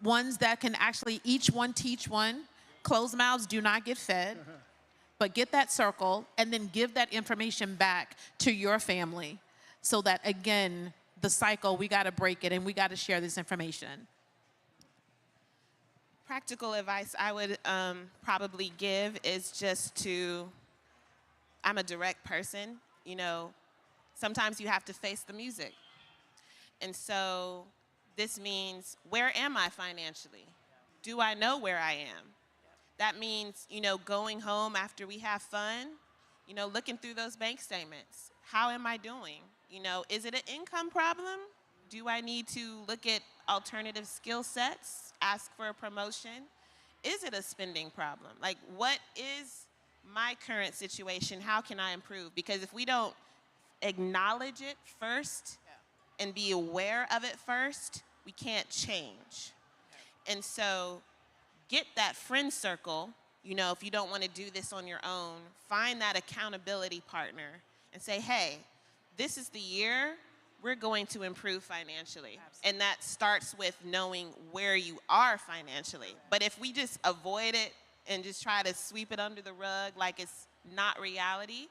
ones that can actually each one teach one. Closed mouths do not get fed. But get that circle and then give that information back to your family so that, again, the cycle, we got to break it and we got to share this information. Practical advice I would probably give is just to, I'm a direct person, you know, sometimes you have to face the music. And so this means, where am I financially? Do I know where I am? That means, you know, going home after we have fun, you know, looking through those bank statements. How am I doing? You know, is it an income problem? Do I need to look at alternative skill sets, ask for a promotion? Is it a spending problem? Like, what is my current situation? How can I improve? Because if we don't acknowledge it first and be aware of it first, we can't change. And so get that friend circle. You know, if you don't want to do this on your own, find that accountability partner and say, hey, this is the year we're going to improve financially. Absolutely. And that starts with knowing where you are financially. But if we just avoid it and just try to sweep it under the rug like it's not reality,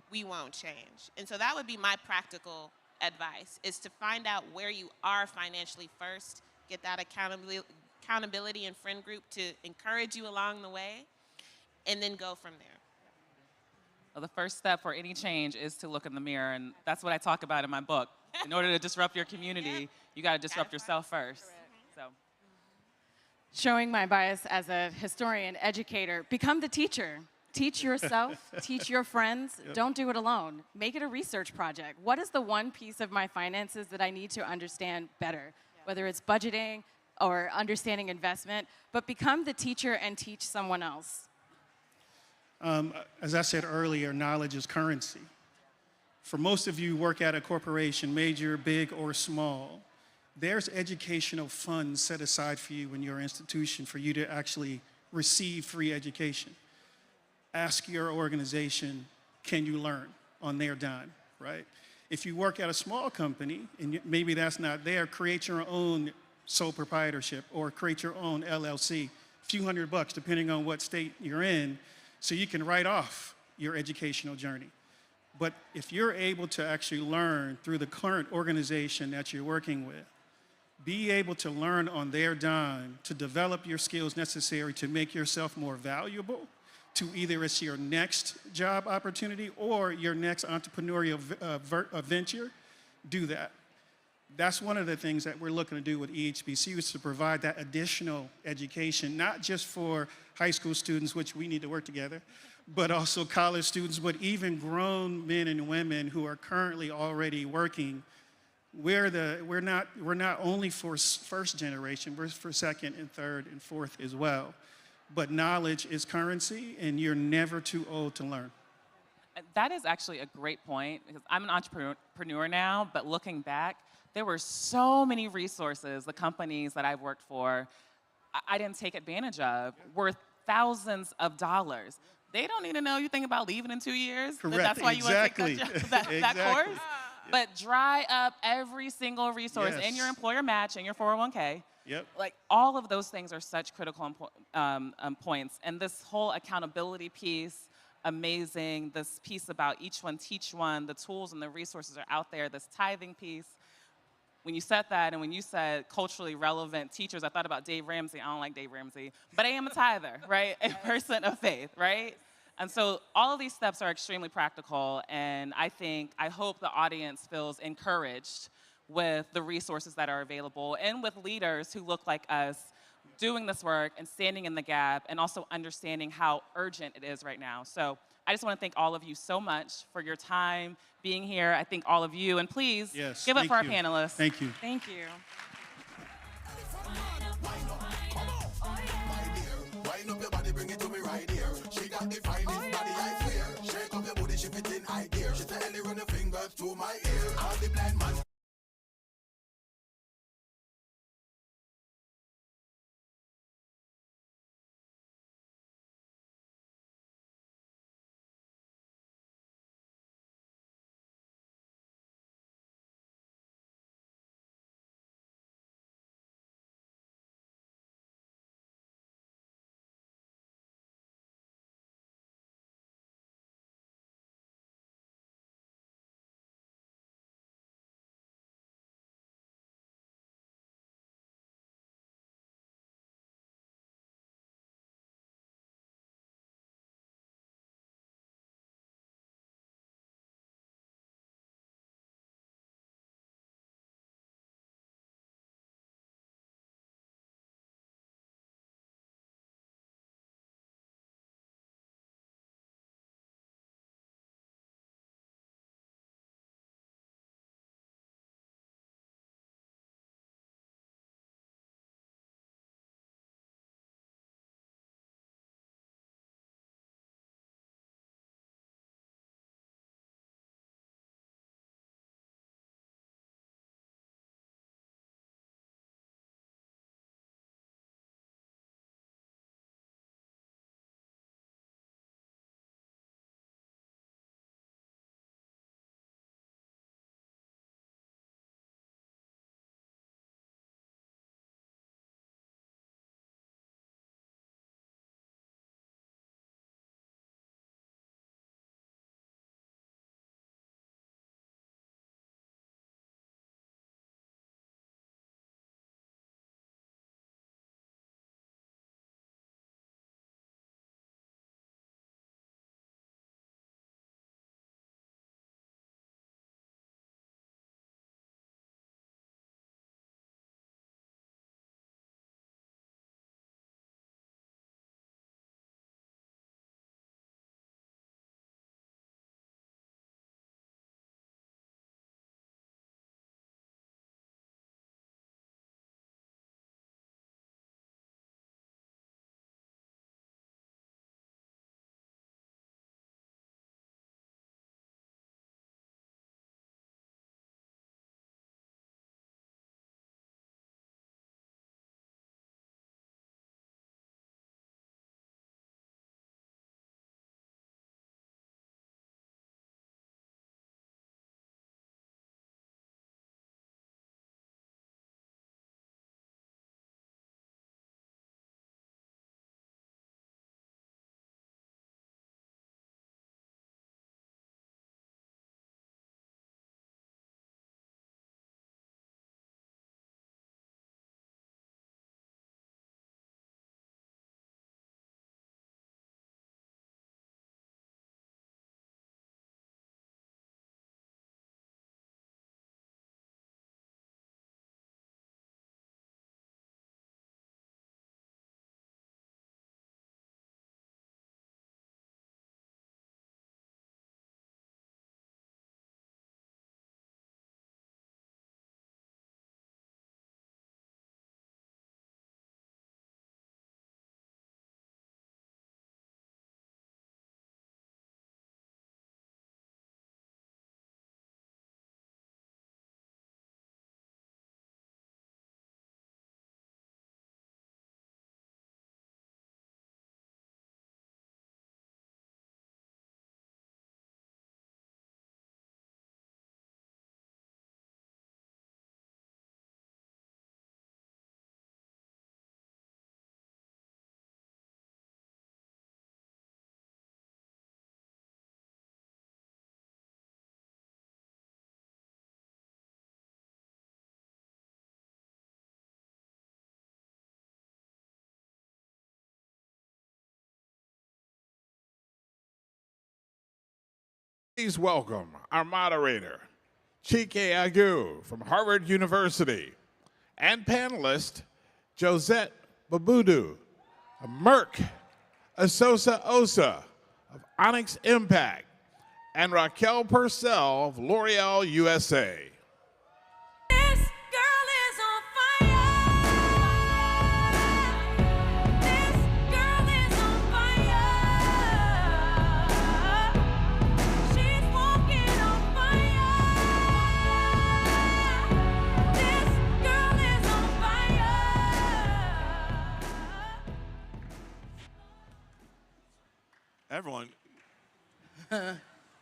we won't change. And so that would be my practical advice, is to find out where you are financially first, get that accountability and friend group to encourage you along the way, and then go from there. Well, the first step for any change is to look in the mirror, and that's what I talk about in my book. In order to disrupt your community, you got to disrupt yourself first. So, Showing my bias as a historian, educator, become the teacher. Teach yourself, teach your friends. Don't do it alone. Make it a research project. What is the one piece of my finances that I need to understand better? Whether it's budgeting or understanding investment, but become the teacher and teach someone else. As I said earlier, knowledge is currency. For most of you who work at a corporation, major, big, or small, there's educational funds set aside for you in your institution for you to actually receive free education. Ask your organization, can you learn on their dime, right? If you work at a small company, and maybe that's not there, create your own sole proprietorship or create your own LLC, a few $100 depending on what state you're in, so you can write off your educational journey. But if you're able to actually learn through the current organization that you're working with, be able to learn on their dime to develop your skills necessary to make yourself more valuable, to either it's your next job opportunity or your next entrepreneurial venture, do that. That's one of the things that we're looking to do with EHBC is to provide that additional education, not just for high school students, which we need to work together, but also college students, but even grown men and women who are currently already working. We're not only for first generation, we're for second and third and fourth as well. But knowledge is currency, and you're never too old to learn. That is actually a great point because I'm an entrepreneur now, but looking back, there were so many resources, the companies that I've worked for, I didn't take advantage of, worth thousands of dollars. They don't need to know you think about leaving in 2 years. Correct. That's why you want to take that Exactly. course. But dry up every single resource Yes. in your employer match and your 401k. Yep. Like all of those things are such critical points. And this whole accountability piece, amazing. This piece about each one teach one, the tools and the resources are out there. This tithing piece. When you said that and when you said culturally relevant teachers, I thought about Dave Ramsey. I don't like Dave Ramsey, but I am a tither, right? A person of faith, right? And so all of these steps are extremely practical, and I hope the audience feels encouraged with the resources that are available and with leaders who look like us doing this work and standing in the gap and also understanding how urgent it is right now. So I just want to thank all of you so much for your time being here. I thank all of you, and please give it for our panelists. Thank you. Thank you. Wind up your body, bring it to me right here. She got the finest body, I swear. Shake up your booty, shift it in high gear. She tell you run your fingers to my ear. All the blind man Please welcome our moderator, Chike Agu from Harvard University, and panelist, Josette Babudu of Merck, Asosa Osa of Onyx Impact, and Raquel Purcell of L'Oreal USA.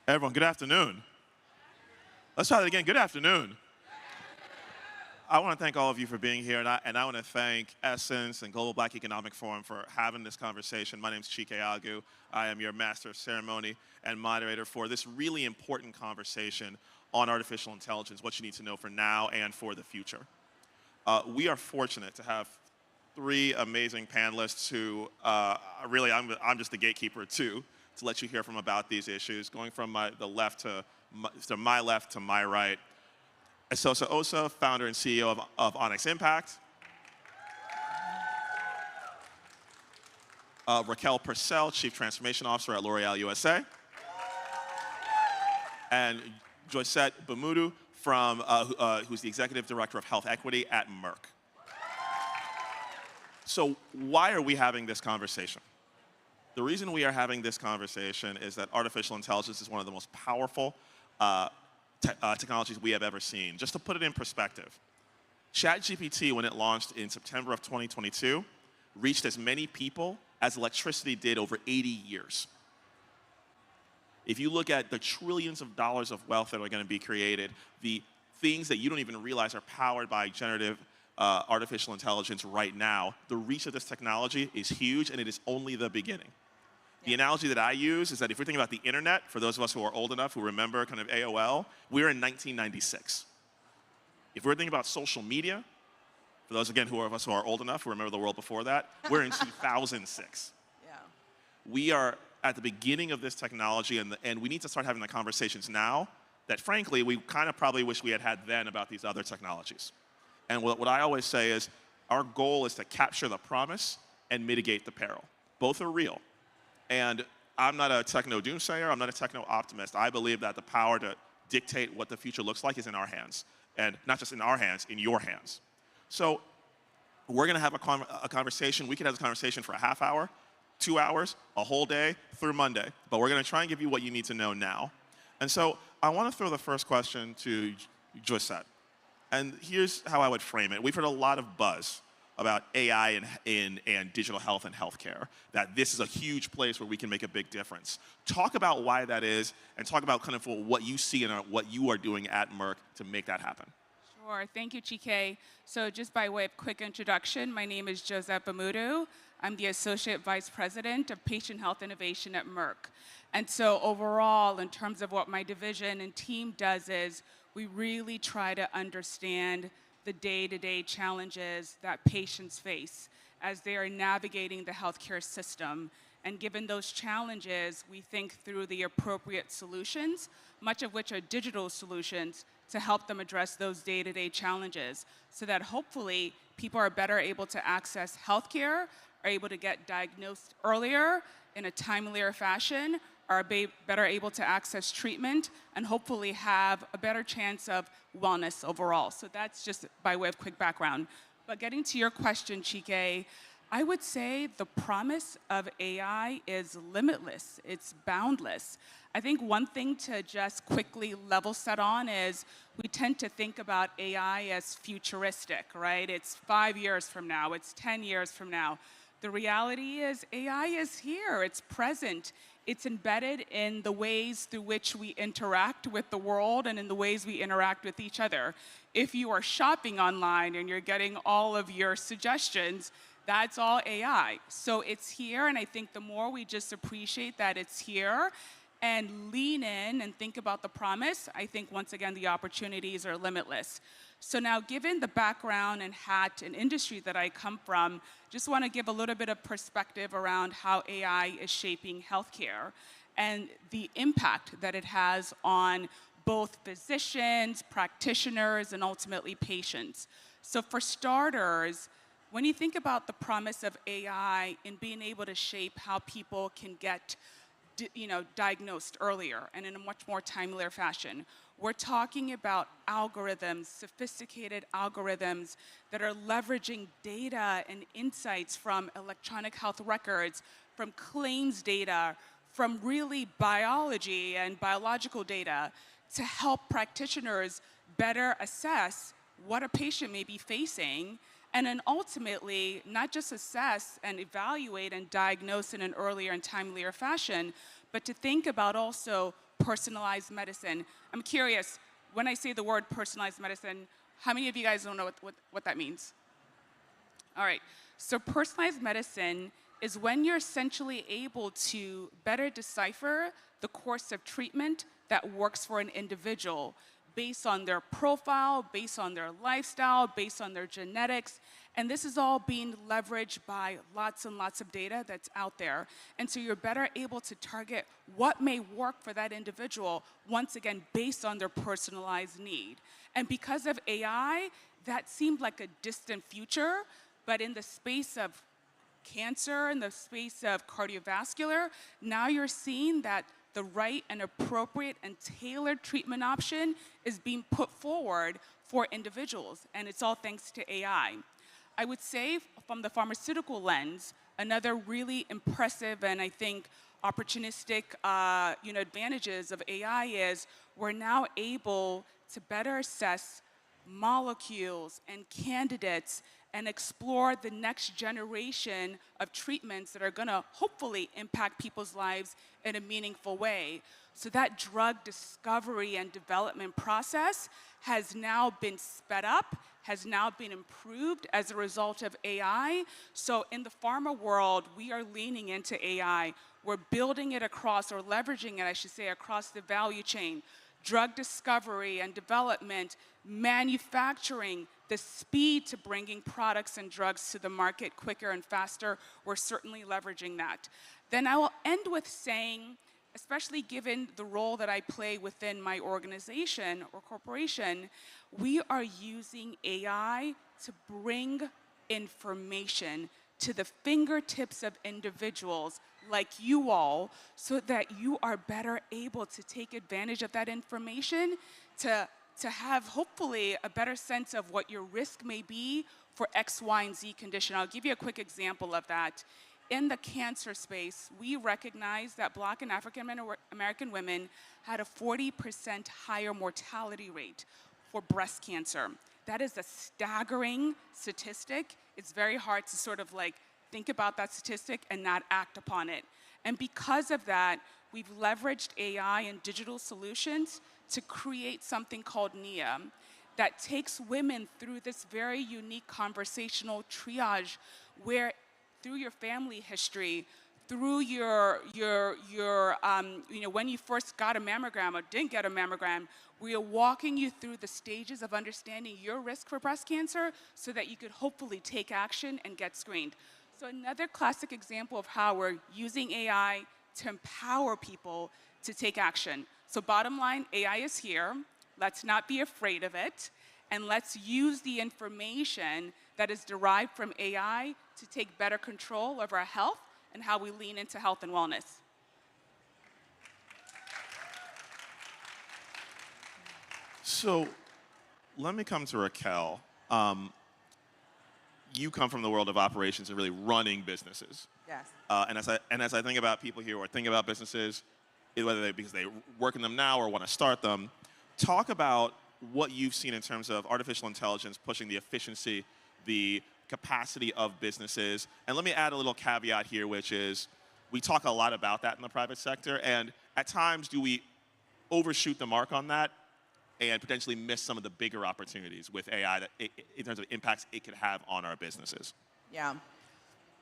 Everyone, good afternoon. Let's try that again. Good afternoon. I want to thank all of you for being here, and I want to thank Essence and Global Black Economic Forum for having this conversation. My name is Chike Agu. I am your Master of Ceremony and moderator for this really important conversation on artificial intelligence, what you need to know for now and for the future. We are fortunate to have three amazing panelists who really, I'm just the gatekeeper too, to let you hear from about these issues, going from my left to my right. Asosa Osa, founder and CEO of Onyx Impact. Raquel Purcell, Chief Transformation Officer at L'Oreal USA. And Josette Bamudu, who's the Executive Director of Health Equity at Merck. So why are we having this conversation? The reason we are having this conversation is that artificial intelligence is one of the most powerful technologies we have ever seen. Just to put it in perspective, ChatGPT, when it launched in September of 2022, reached as many people as electricity did over 80 years. If you look at the trillions of dollars of wealth that are going to be created, the things that you don't even realize are powered by generative artificial intelligence right now, the reach of this technology is huge, and it is only the beginning. The analogy that I use is that if we're thinking about the internet, for those of us who are old enough who remember kind of AOL, we're in 1996. If we're thinking about social media, for those again of us who are old enough who remember the world before that, we're in 2006. Yeah. We are at the beginning of this technology, and we need to start having the conversations now that frankly we kind of probably wish we had then about these other technologies. And what I always say is our goal is to capture the promise and mitigate the peril. Both are real. And I'm not a techno doomsayer, I'm not a techno optimist. I believe that the power to dictate what the future looks like is in our hands. And not just in our hands, in your hands. So we're gonna have a conversation. We could have this conversation for a half hour, 2 hours, a whole day, through Monday. But we're gonna try and give you what you need to know now. And so I wanna throw the first question to Josette. And here's how I would frame it. We've heard a lot of buzz about AI and digital health and healthcare, that this is a huge place where we can make a big difference. Talk about why that is, and talk about kind of what you see and what you are doing at Merck to make that happen. Sure, thank you, Chike. So just by way of quick introduction, my name is Josette Bamudu. I'm the Associate Vice President of Patient Health Innovation at Merck. And so overall, in terms of what my division and team does is, we really try to understand the day-to-day challenges that patients face as they are navigating the healthcare system. And given those challenges, we think through the appropriate solutions, much of which are digital solutions, to help them address those day-to-day challenges so that hopefully people are better able to access healthcare, are able to get diagnosed earlier in a timelier fashion, are better able to access treatment, and hopefully have a better chance of wellness overall. So that's just by way of quick background. But getting to your question, Chike, I would say the promise of AI is limitless. It's boundless. I think one thing to just quickly level set on is we tend to think about AI as futuristic, right? It's 5 years from now, it's 10 years from now. The reality is AI is here, it's present. It's embedded in the ways through which we interact with the world and in the ways we interact with each other. If you are shopping online and you're getting all of your suggestions, that's all AI. So it's here, and I think the more we just appreciate that it's here and lean in and think about the promise, I think once again the opportunities are limitless. So now, given the background and hat and industry that I come from, just want to give a little bit of perspective around how AI is shaping healthcare. and the impact that it has on both physicians, practitioners, and ultimately patients. So for starters, when you think about the promise of AI in being able to shape how people can get diagnosed earlier and in a much more timelier fashion, we're talking about algorithms, sophisticated algorithms that are leveraging data and insights from electronic health records, from claims data, from really biology and biological data to help practitioners better assess what a patient may be facing, and then ultimately not just assess and evaluate and diagnose in an earlier and timelier fashion, but to think about also personalized medicine. I'm curious, when I say the word personalized medicine, how many of you guys don't know what that means? All right, so personalized medicine is when you're essentially able to better decipher the course of treatment that works for an individual based on their profile, based on their lifestyle, based on their genetics. And this is all being leveraged by lots and lots of data that's out there. And so you're better able to target what may work for that individual, once again, based on their personalized need. And because of AI, that seemed like a distant future, but in the space of cancer, in the space of cardiovascular, now you're seeing that the right and appropriate and tailored treatment option is being put forward for individuals, and it's all thanks to AI. I would say from the pharmaceutical lens, another really impressive and I think opportunistic advantages of AI is we're now able to better assess molecules and candidates and explore the next generation of treatments that are gonna hopefully impact people's lives in a meaningful way. So that drug discovery and development process has now been sped up, has now been improved as a result of AI. So in the pharma world, we are leaning into AI. We're building it across, or leveraging it, I should say, across the value chain. Drug discovery and development, manufacturing, the speed to bringing products and drugs to the market quicker and faster, we're certainly leveraging that. Then I will end with saying, especially given the role that I play within my organization or corporation, we are using AI to bring information to the fingertips of individuals like you all, so that you are better able to take advantage of that information to have hopefully a better sense of what your risk may be for X, Y, and Z condition. I'll give you a quick example of that. In the cancer space, we recognize that Black and African American women had a 40% higher mortality rate for breast cancer. That is a staggering statistic. It's very hard to sort of like think about that statistic and not act upon it. And because of that, we've leveraged AI and digital solutions to create something called NIA that takes women through this very unique conversational triage where through your family history, through when you first got a mammogram or didn't get a mammogram, we are walking you through the stages of understanding your risk for breast cancer so that you could hopefully take action and get screened. So another classic example of how we're using AI to empower people to take action. So bottom line, AI is here. Let's not be afraid of it. And let's use the information that is derived from AI to take better control of our health and how we lean into health and wellness. So let me come to Raquel. You come from the world of operations and really running businesses. Yes. And as I think about people here who are thinking about businesses, whether because they work in them now or want to start them, talk about what you've seen in terms of artificial intelligence pushing the efficiency, the capacity of businesses. And let me add a little caveat here, which is we talk a lot about that in the private sector, and at times do we overshoot the mark on that and potentially miss some of the bigger opportunities with AI that in terms of impacts it could have on our businesses? Yeah.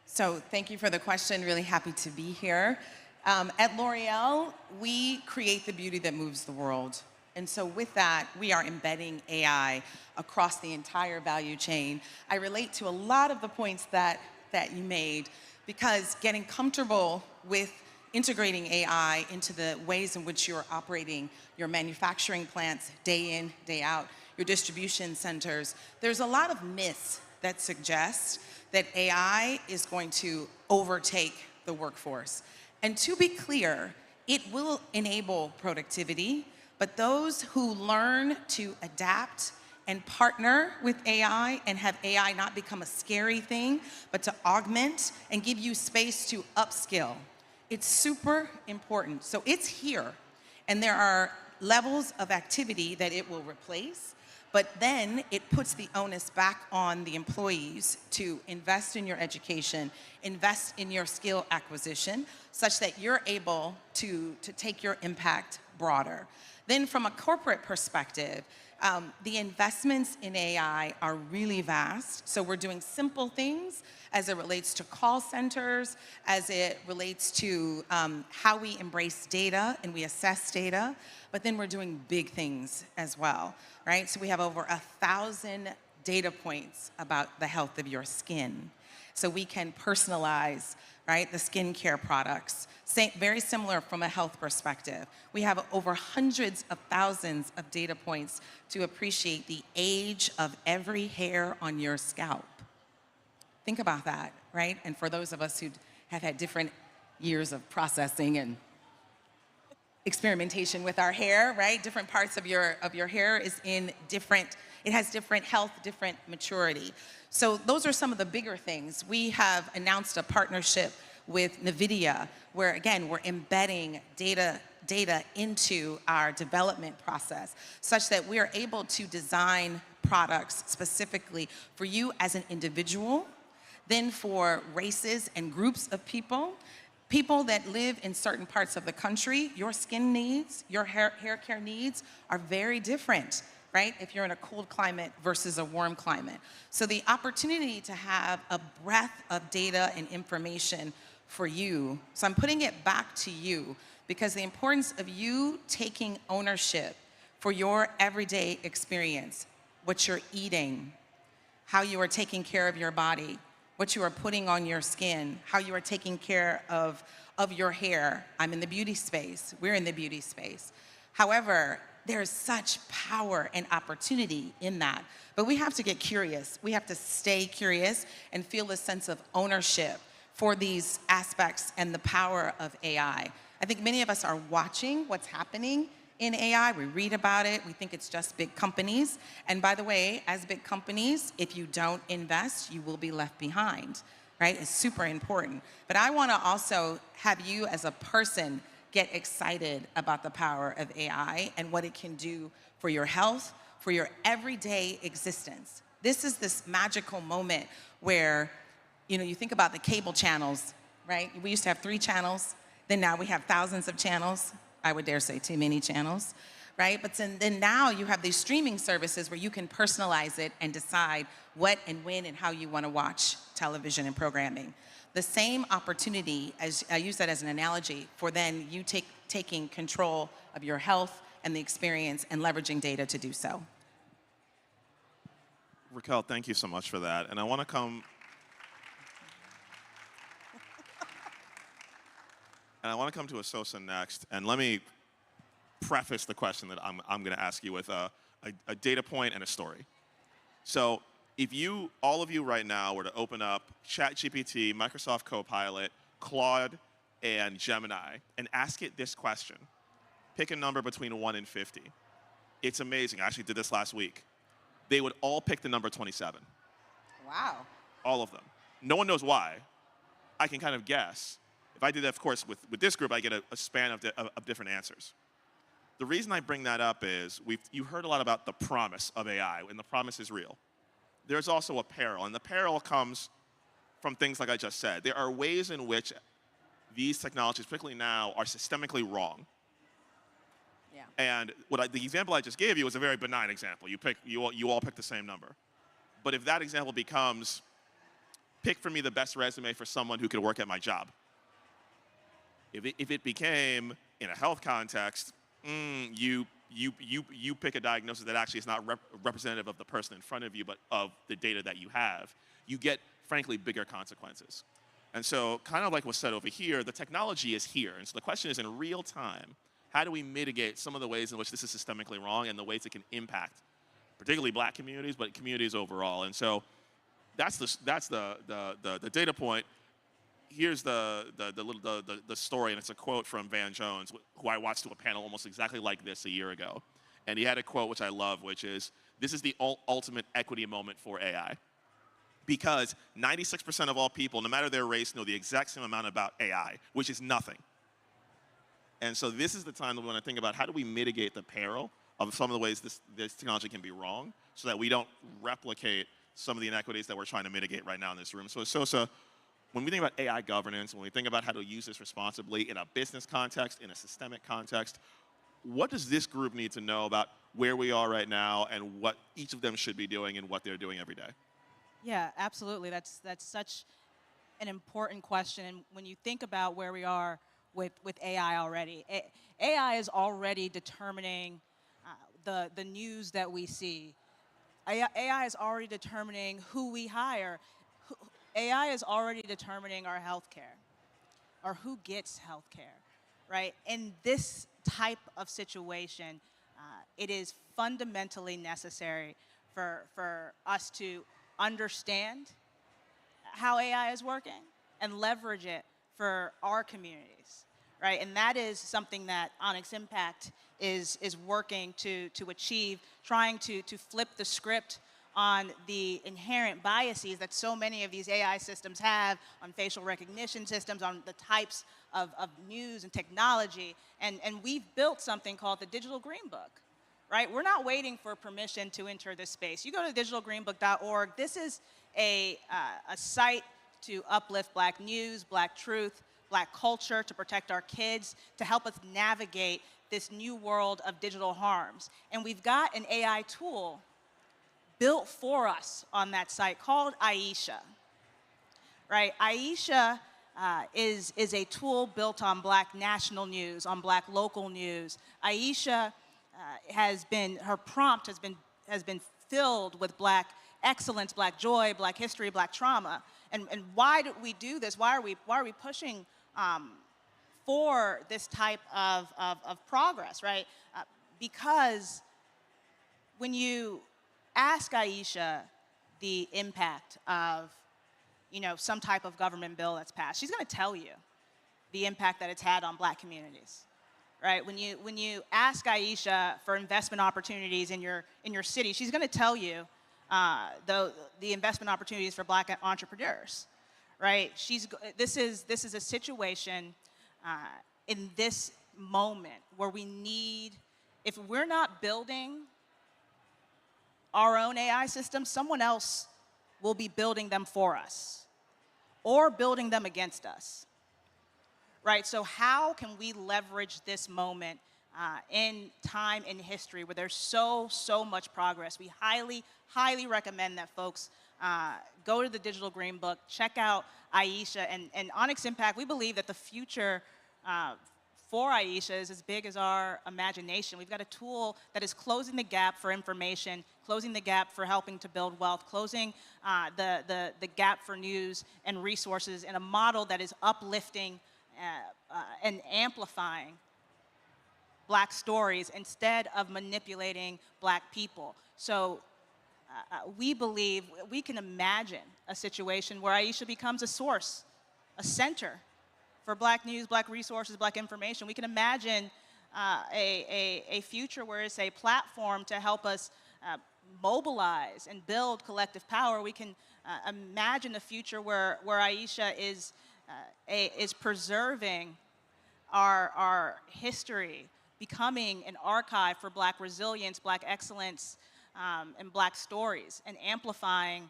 So thank you for the question. Really happy to be here. At L'Oreal, we create the beauty that moves the world. And so with that, we are embedding AI across the entire value chain. I relate to a lot of the points that you made, because getting comfortable with integrating AI into the ways in which you're operating your manufacturing plants day in, day out, your distribution centers. There's a lot of myths that suggest that AI is going to overtake the workforce. And to be clear, it will enable productivity, but those who learn to adapt and partner with AI and have AI not become a scary thing, but to augment and give you space to upskill. It's super important. So it's here, and there are levels of activity that it will replace, but then it puts the onus back on the employees to invest in your education, invest in your skill acquisition, such that you're able to take your impact broader. Then from a corporate perspective, the investments in AI are really vast. So we're doing simple things as it relates to call centers, as it relates to how we embrace data and we assess data, but then we're doing big things as well, right? So we have over 1,000 data points about the health of your skin. So we can personalize, right, the skincare products. Very similar from a health perspective. We have over hundreds of thousands of data points to appreciate the age of every hair on your scalp. Think about that, right? And for those of us who have had different years of processing and experimentation with our hair, right? Different parts of your hair is in different, it has different health, different maturity. So those are some of the bigger things. We have announced a partnership with NVIDIA, where again, we're embedding data into our development process, such that we are able to design products specifically for you as an individual, then for races and groups of people, people that live in certain parts of the country. Your skin needs, your hair care needs are very different, right? If you're in a cold climate versus a warm climate. So the opportunity to have a breadth of data and information for you. So I'm putting it back to you because the importance of you taking ownership for your everyday experience, what you're eating, how you are taking care of your body, what you are putting on your skin, how you are taking care of your hair. I'm in the beauty space. We're in the beauty space. However, there's such power and opportunity in that. But we have to get curious. We have to stay curious and feel a sense of ownership for these aspects and the power of AI. I think many of us are watching what's happening in AI. We read about it. We think it's just big companies. And by the way, as big companies, if you don't invest, you will be left behind, right? It's super important. But I want to also have you as a person get excited about the power of AI and what it can do for your health, for your everyday existence. This is this magical moment where, you know, you think about the cable channels, right? We used to have 3 channels, then now we have thousands of channels. I would dare say too many channels, right? But then now you have these streaming services where you can personalize it and decide what and when and how you want to watch television and programming. The same opportunity, as I use that as an analogy, for then you taking control of your health and the experience and leveraging data to do so. Raquel, thank you so much for that. And I want to come to Asosa next. And let me preface the question that I'm going to ask you with a data point and a story. So if all of you right now were to open up ChatGPT, Microsoft Copilot, Claude, and Gemini, and ask it this question, pick a number between 1 and 50. It's amazing. I actually did this last week. They would all pick the number 27. Wow. All of them. No one knows why. I can kind of guess. If I did that, of course, with this group, I get a span of different answers. The reason I bring that up is you heard a lot about the promise of AI, and the promise is real. There's also a peril, and the peril comes from things like I just said. There are ways in which these technologies, particularly now, are systemically wrong. Yeah. And the example I just gave you was a very benign example. You all picked the same number. But if that example becomes, pick for me the best resume for someone who could work at my job. If it became, in a health context, you pick a diagnosis that actually is not representative of the person in front of you, but of the data that you have, you get, frankly, bigger consequences. And so kind of like was said over here, the technology is here. And so the question is, in real time, how do we mitigate some of the ways in which this is systemically wrong and the ways it can impact particularly black communities, but communities overall? And so that's the data point. Here's the story, and it's a quote from Van Jones, who I watched to a panel almost exactly like this a year ago. And he had a quote which I love, which is, "This is the ultimate equity moment for AI." Because 96% of all people, no matter their race, know the exact same amount about AI, which is nothing. And so this is the time that we want to think about how do we mitigate the peril of some of the ways this technology can be wrong so that we don't replicate some of the inequities that we're trying to mitigate right now in this room. So Sosa, when we think about AI governance, when we think about how to use this responsibly in a business context, in a systemic context, what does this group need to know about where we are right now and what each of them should be doing and what they're doing every day? Yeah, absolutely. That's such an important question. And when you think about where we are with AI already, AI is already determining the news that we see. AI is already determining who we hire. AI is already determining our healthcare or who gets healthcare, right? In this type of situation, it is fundamentally necessary for us to understand how AI is working and leverage it for our communities, right? And that is something that Onyx Impact is working to achieve, trying to flip the script on the inherent biases that so many of these AI systems have on facial recognition systems, on the types of news and technology. And we've built something called the Digital Green Book, right? We're not waiting for permission to enter this space. You go to digitalgreenbook.org. This is a site to uplift Black news, Black truth, Black culture, to protect our kids, to help us navigate this new world of digital harms. And we've got an AI tool built for us on that site called Aisha, right? Aisha is a tool built on Black national news, on Black local news. Aisha her prompt has been filled with Black excellence, Black joy, Black history, Black trauma. And why do we do this? Why are we pushing for this type of progress, right? Because when you ask Aisha the impact of, some type of government bill that's passed, she's going to tell you the impact that it's had on Black communities, right? When you ask Aisha for investment opportunities in your city, she's going to tell you the investment opportunities for Black entrepreneurs, right? This is a situation in this moment where we need, if we're not building our own AI systems, someone else will be building them for us or building them against us, right? So how can we leverage this moment in time in history where there's so much progress? We highly recommend that folks go to the Digital Green Book, check out Aisha, and Onyx Impact. We believe that the future for Aisha is as big as our imagination. We've got a tool that is closing the gap for information, closing the gap for helping to build wealth, closing the gap for news and resources in a model that is uplifting and amplifying Black stories instead of manipulating Black people. So we believe we can imagine a situation where Aisha becomes a source, a center for Black news, Black resources, Black information. We can imagine a future where it's a platform to help us mobilize and build collective power. We can imagine a future where Aisha is preserving our history, becoming an archive for Black resilience, Black excellence, and Black stories, and amplifying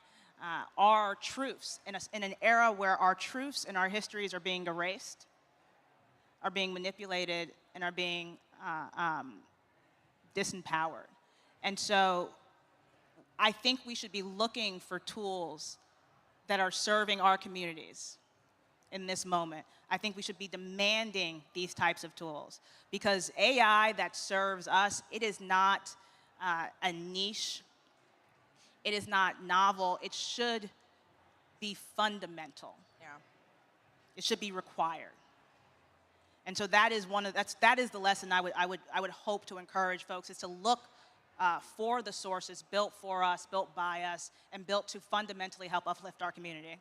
our truths in an era where our truths and our histories are being erased, are being manipulated, and are being disempowered. And so I think we should be looking for tools that are serving our communities in this moment. I think we should be demanding these types of tools, because AI that serves us, it is not a niche. It is not novel. It should be fundamental. Yeah. It should be required. And so that is that is the lesson I would hope to encourage folks, is to look for the sources built for us, built by us, and built to fundamentally help uplift our community.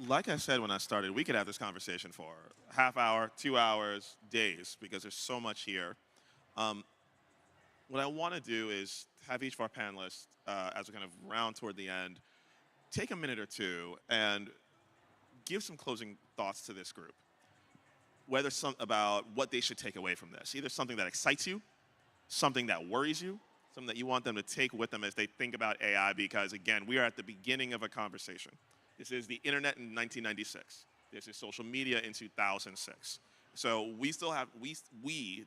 Like I said when I started, we could have this conversation for a half hour, 2 hours, days, because there's so much here. What I want to do is have each of our panelists, as we kind of round toward the end, take a minute or two and give some closing thoughts to this group. Whether about what they should take away from this. Either something that excites you, something that worries you, something that you want them to take with them as they think about AI, because again, we are at the beginning of a conversation. This is the internet in 1996. This is social media in 2006. So we still have,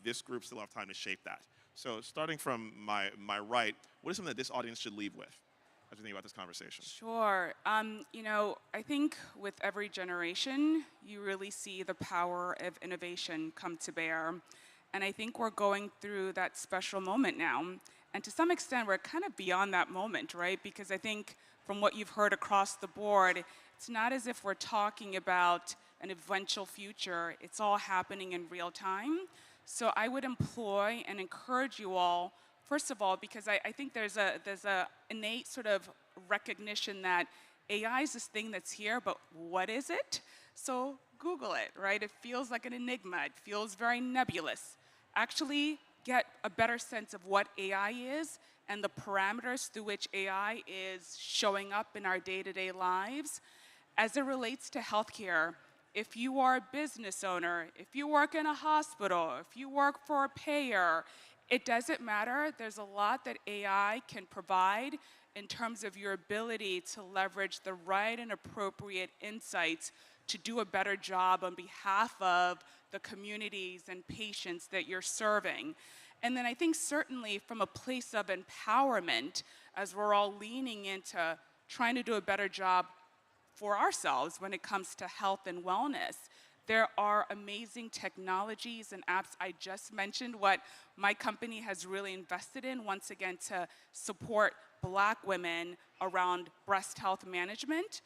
this group still have time to shape that. So starting from my right, what is something that this audience should leave with as we think about this conversation? Sure. You know, I think with every generation, you really see the power of innovation come to bear. And I think we're going through that special moment now. And to some extent, we're kind of beyond that moment, right? Because I think from what you've heard across the board, it's not as if we're talking about an eventual future. It's all happening in real time. So I would employ and encourage you all, first of all, because I think there's a innate sort of recognition that AI is this thing that's here, but what is it? So Google it, right? It feels like an enigma. It feels very nebulous. Actually get a better sense of what AI is and the parameters through which AI is showing up in our day-to-day lives. As it relates to healthcare, if you are a business owner, if you work in a hospital, if you work for a payer, it doesn't matter. There's a lot that AI can provide in terms of your ability to leverage the right and appropriate insights to do a better job on behalf of the communities and patients that you're serving. And then I think certainly from a place of empowerment, as we're all leaning into trying to do a better job for ourselves when it comes to health and wellness, there are amazing technologies and apps. I just mentioned what my company has really invested in, once again, to support Black women around breast health management.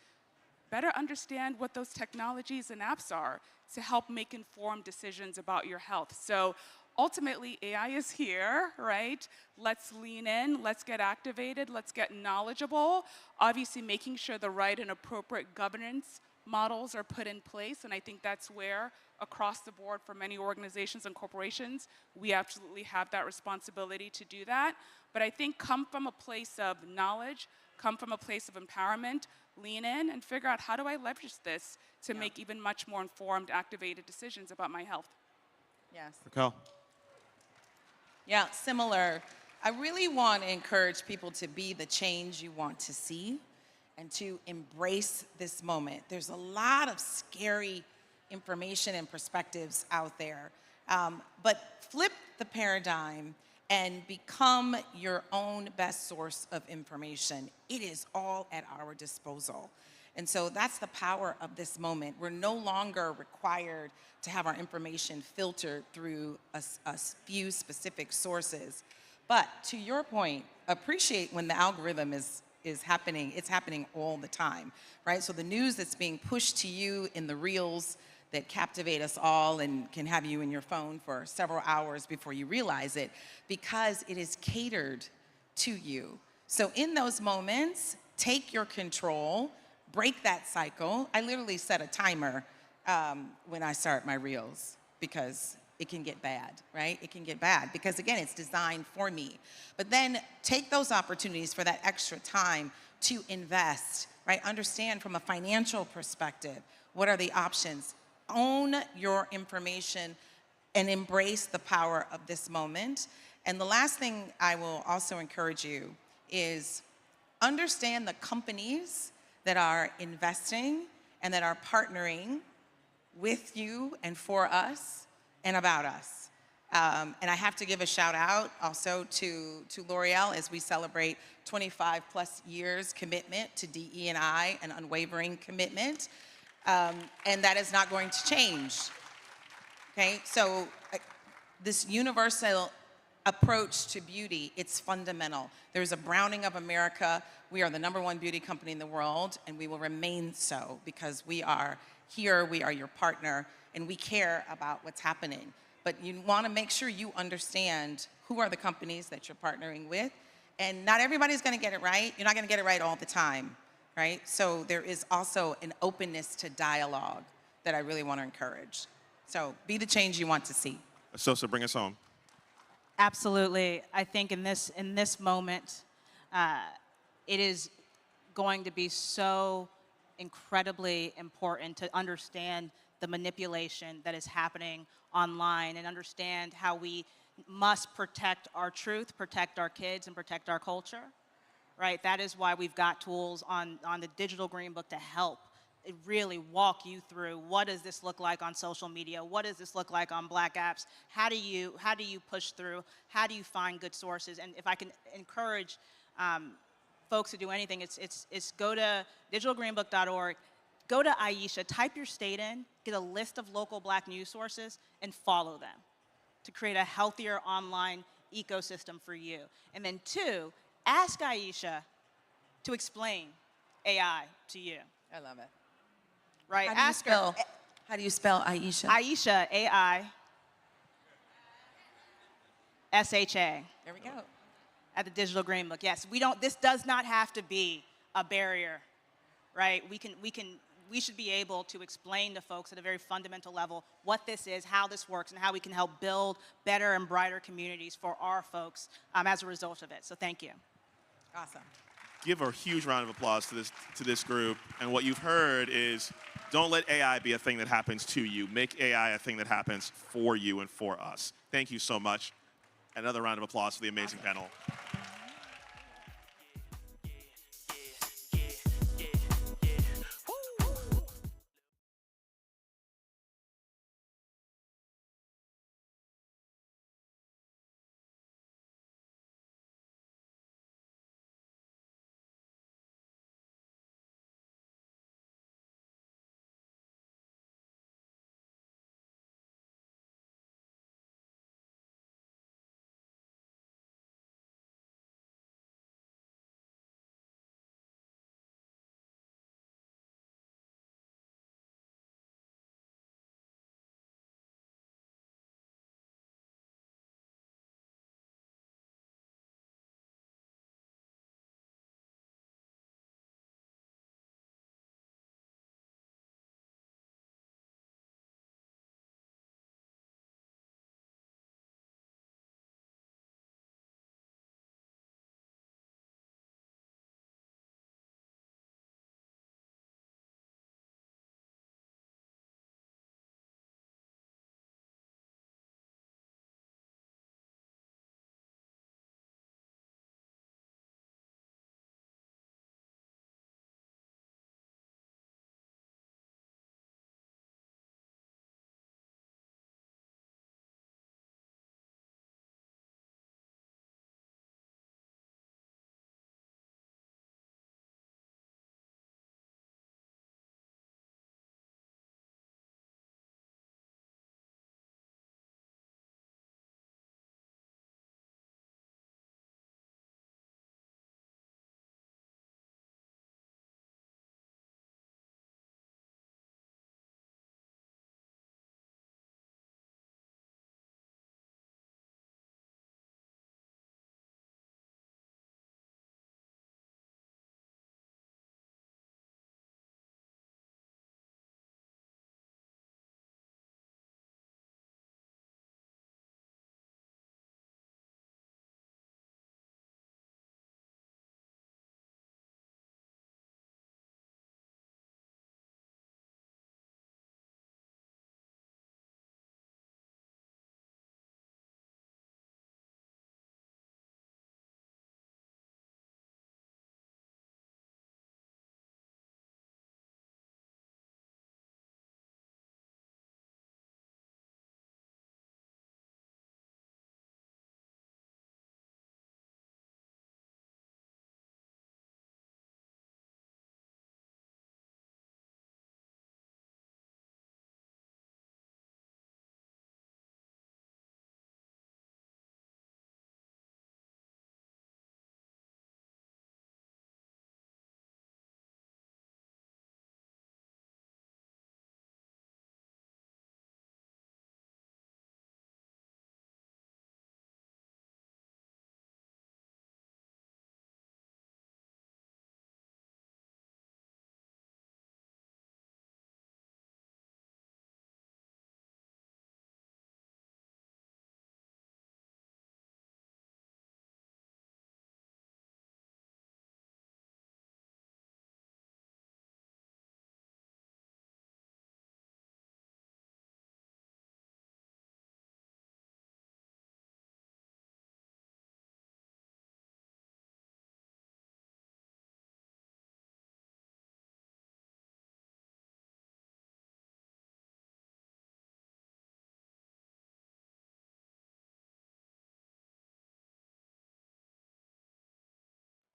Better understand what those technologies and apps are to help make informed decisions about your health. So ultimately, AI is here, right? Let's lean in, let's get activated, let's get knowledgeable. Obviously, making sure the right and appropriate governance models are put in place, and I think that's where, across the board for many organizations and corporations, we absolutely have that responsibility to do that. But I think come from a place of knowledge, come from a place of empowerment, lean in and figure out, how do I leverage this to make even much more informed, activated decisions about my health? Yes. Raquel. Yeah, similar. I really want to encourage people to be the change you want to see and to embrace this moment. There's a lot of scary information and perspectives out there, but flip the paradigm and become your own best source of information. It is all at our disposal. And so that's the power of this moment. We're no longer required to have our information filtered through a few specific sources. But to your point, appreciate when the algorithm is happening. It's happening all the time, right? So the news that's being pushed to you in the reels that captivate us all and can have you in your phone for several hours before you realize it, because it is catered to you. So in those moments, take your control, break that cycle. I literally set a timer when I start my reels, because it can get bad, right? It can get bad because, again, it's designed for me. But then take those opportunities for that extra time to invest, right? Understand from a financial perspective, what are the options? Own your information and embrace the power of this moment. And the last thing I will also encourage you is understand the companies that are investing and that are partnering with you and for us and about us. And I have to give a shout out also to L'Oreal as we celebrate 25 plus years commitment to DE&I, an unwavering commitment. And that is not going to change. Okay, so this universal approach to beauty, it's fundamental. There's a browning of America. We are the #1 beauty company in the world, and we will remain so because we are here, we are your partner, and we care about what's happening. But you want to make sure you understand who are the companies that you're partnering with, and not everybody's going to get it right. You're not going to get it right all the time, right? So there is also an openness to dialogue that I really want to encourage. So be the change you want to see. Sosa, bring us home. Absolutely. I think in this moment, it is going to be so incredibly important to understand the manipulation that is happening online and understand how we must protect our truth, protect our kids, and protect our culture, right? That is why we've got tools on the Digital Green Book to help really walk you through what does this look like on social media, what does this look like on Black apps, how do you push through, how do you find good sources, and if I can encourage folks to do anything, it's go to digitalgreenbook.org, go to Aisha, type your state in, get a list of local Black news sources, and follow them to create a healthier online ecosystem for you. And then 2, ask Aisha to explain AI to you. I love it. Right? How do you Ask spell, her. how do you spell Aisha? Aisha, A-I-S-H-A. There we go. At the Digital Green Book. Yes, this does not have to be a barrier, right? We should be able to explain to folks at a very fundamental level what this is, how this works, and how we can help build better and brighter communities for our folks as a result of it. So thank you. Awesome. Give a huge round of applause to this group. And what you've heard is, don't let AI be a thing that happens to you. Make AI a thing that happens for you and for us. Thank you so much. Another round of applause for the amazing panel.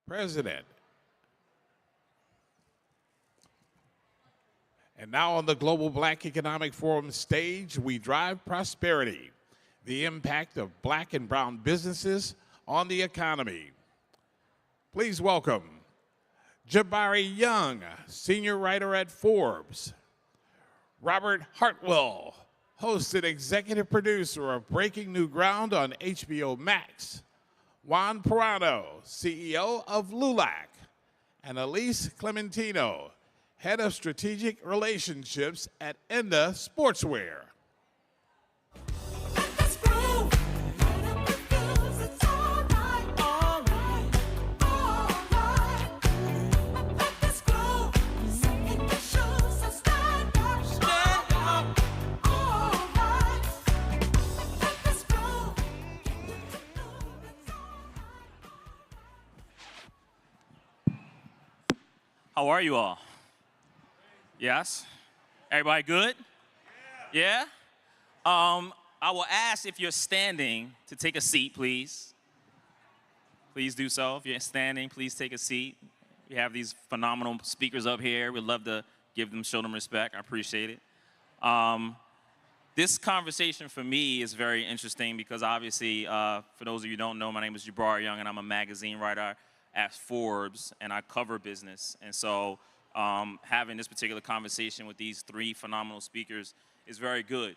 President. And now on the Global Black Economic Forum stage, we drive prosperity, the impact of black and brown businesses on the economy. Please welcome Jabari Young, senior writer at Forbes, Robert Hartwell, host and executive producer of Breaking New Ground on HBO Max, Juan Perano, CEO of LULAC, and Elise Clementino, head of strategic relationships at Enda Sportswear. How are you all? Yes? Everybody good? Yeah? I will ask if you're standing to take a seat, please. Please do so. If you're standing, please take a seat. We have these phenomenal speakers up here. We'd love to show them respect. I appreciate it. This conversation for me is very interesting because obviously, for those of you who don't know, my name is Jabari Young and I'm a magazine writer at Forbes, and I cover business. And so having this particular conversation with these three phenomenal speakers is very good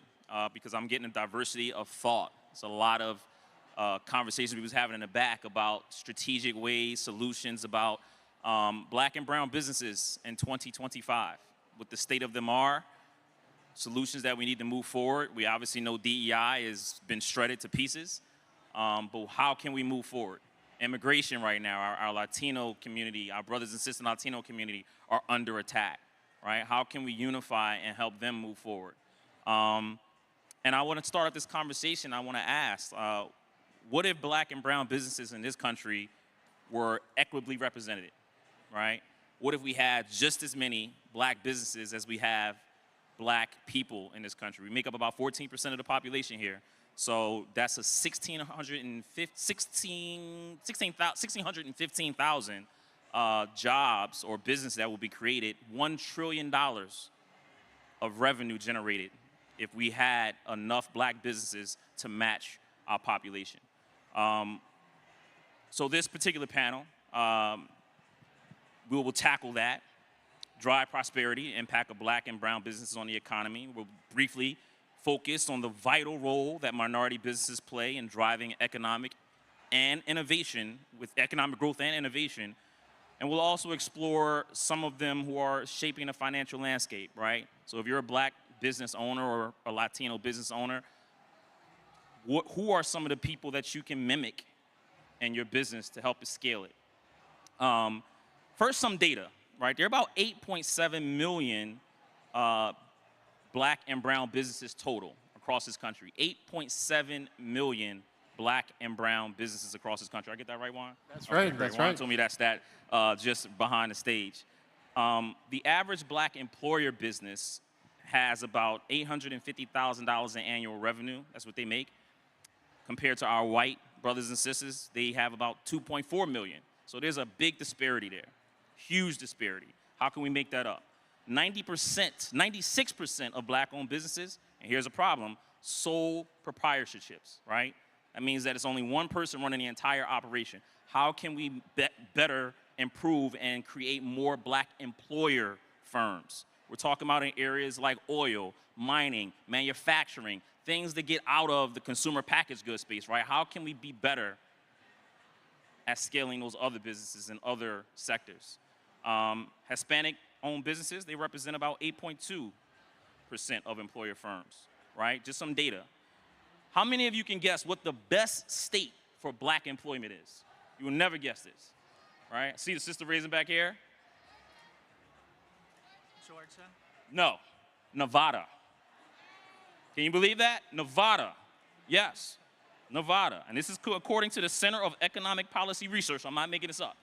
because I'm getting a diversity of thought. It's a lot of conversations we was having in the back about strategic ways, solutions about black and brown businesses in 2025. What the state of them are, solutions that we need to move forward. We obviously know DEI has been shredded to pieces, but how can we move forward? Immigration right now, our Latino community, our brothers and sisters in the Latino community are under attack, right? How can we unify and help them move forward? And I want to start up this conversation. I want to ask, what if black and brown businesses in this country were equitably represented, right? What if we had just as many black businesses as we have black people in this country? We make up about 14% of the population here. So that's a 1,615,000 jobs or business that will be created, $1 trillion of revenue generated if we had enough black businesses to match our population. So this particular panel, we will tackle that, drive prosperity, impact of black and brown businesses on the economy. We'll briefly focus on the vital role that minority businesses play in driving economic and innovation, with economic growth and innovation. And we'll also explore some of them who are shaping the financial landscape, right? So if you're a black business owner or a Latino business owner, who are some of the people that you can mimic in your business to help it scale it? First, some data, right? There are about 8.7 million black and brown businesses total across this country. 8.7 million black and brown businesses across this country. I get that right, Juan? That's right, great. that's Juan right. told me that stat just behind the stage. The average black employer business has about $850,000 in annual revenue. That's what they make. Compared to our white brothers and sisters, they have about 2.4 million. So there's a big disparity there, huge disparity. How can we make that up? 96% of black-owned businesses, and here's a problem, sole proprietorships, right? That means that it's only one person running the entire operation. How can we better improve and create more black employer firms? We're talking about in areas like oil, mining, manufacturing, things that get out of the consumer packaged goods space, right? How can we be better at scaling those other businesses in other sectors? Hispanic-owned businesses, they represent about 8.2% of employer firms, right? Just some data. How many of you can guess what the best state for black employment is? You will never guess this, right? See the sister raising back here? Georgia? No, Nevada. Can you believe that? Nevada, yes, Nevada. And this is according to the Center of Economic Policy Research. I'm not making this up.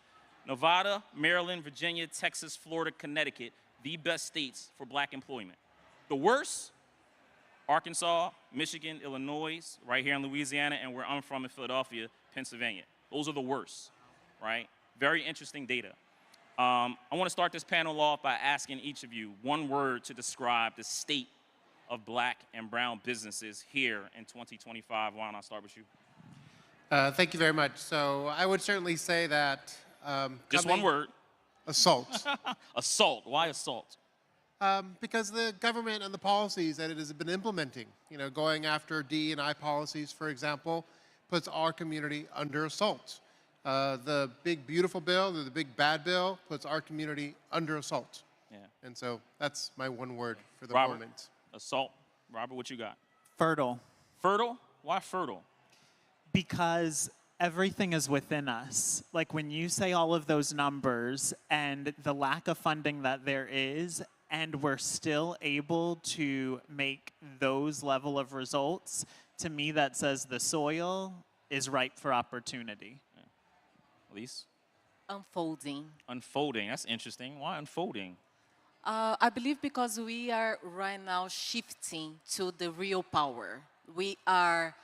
Nevada, Maryland, Virginia, Texas, Florida, Connecticut, the best states for black employment. The worst, Arkansas, Michigan, Illinois, right here in Louisiana, and where I'm from in Philadelphia, Pennsylvania. Those are the worst, right? Very interesting data. I want to start this panel off by asking each of you one word to describe the state of black and brown businesses here in 2025. Why don't I start with you? Thank you very much. So I would certainly say that just one word. Assault. Assault. Why assault? Because the government and the policies that it has been implementing, going after D&I policies, for example, puts our community under assault. The big beautiful bill, the big bad bill, puts our community under assault. Yeah. And so that's my one word for the Robert, moment. Assault. Robert, what you got? Fertile. Fertile? Why fertile? Because everything is within us. Like when you say all of those numbers and the lack of funding that there is, and we're still able to make those level of results, to me that says the soil is ripe for opportunity. Yeah. Elise? Unfolding. Unfolding. That's interesting. Why unfolding? I believe because we are right now shifting to the real power. We are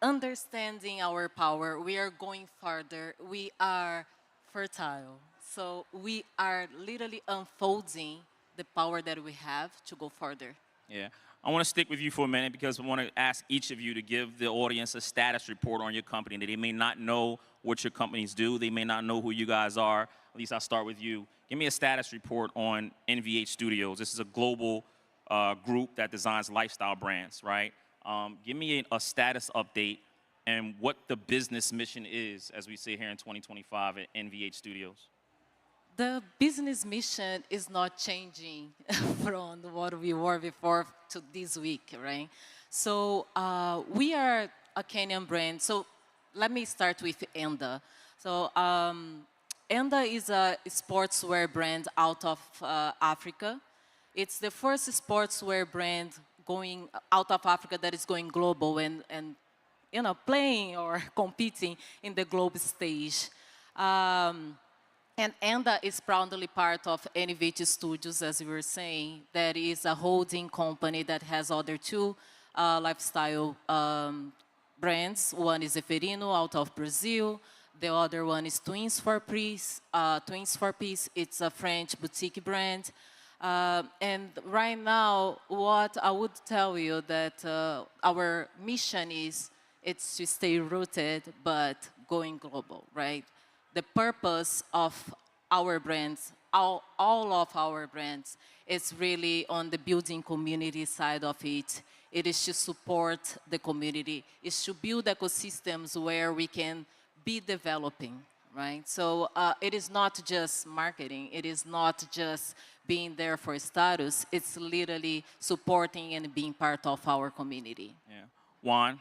understanding our power. We are going further. We are fertile. So we are literally unfolding the power that we have to go further. Yeah. I want to stick with you for a minute because I want to ask each of you to give the audience a status report on your company. They may not know what your companies do. They may not know who you guys are. At least I'll start with you. Give me a status report on NVH Studios. This is a global group that designs lifestyle brands, right? Give me a status update and what the business mission is as we sit here in 2025 at NVH Studios. The business mission is not changing from what we were before to this week, right? So we are a Kenyan brand. So let me start with Enda. So Enda is a sportswear brand out of Africa. It's the first sportswear brand going out of Africa that is going global and playing or competing in the global stage. And Enda is proudly part of NVH Studios, as we were saying. That is a holding company that has other two lifestyle brands. One is Eferino out of Brazil. The other one is Twins for Peace. It's a French boutique brand. And right now, what I would tell you that our mission is, it's to stay rooted, but going global, right? The purpose of our brands, all of our brands, is really on the building community side of it. It is to support the community. It's to build ecosystems where we can be developing, right? So it is not just marketing. It is not just being there for status. It's literally supporting and being part of our community. Yeah. Juan,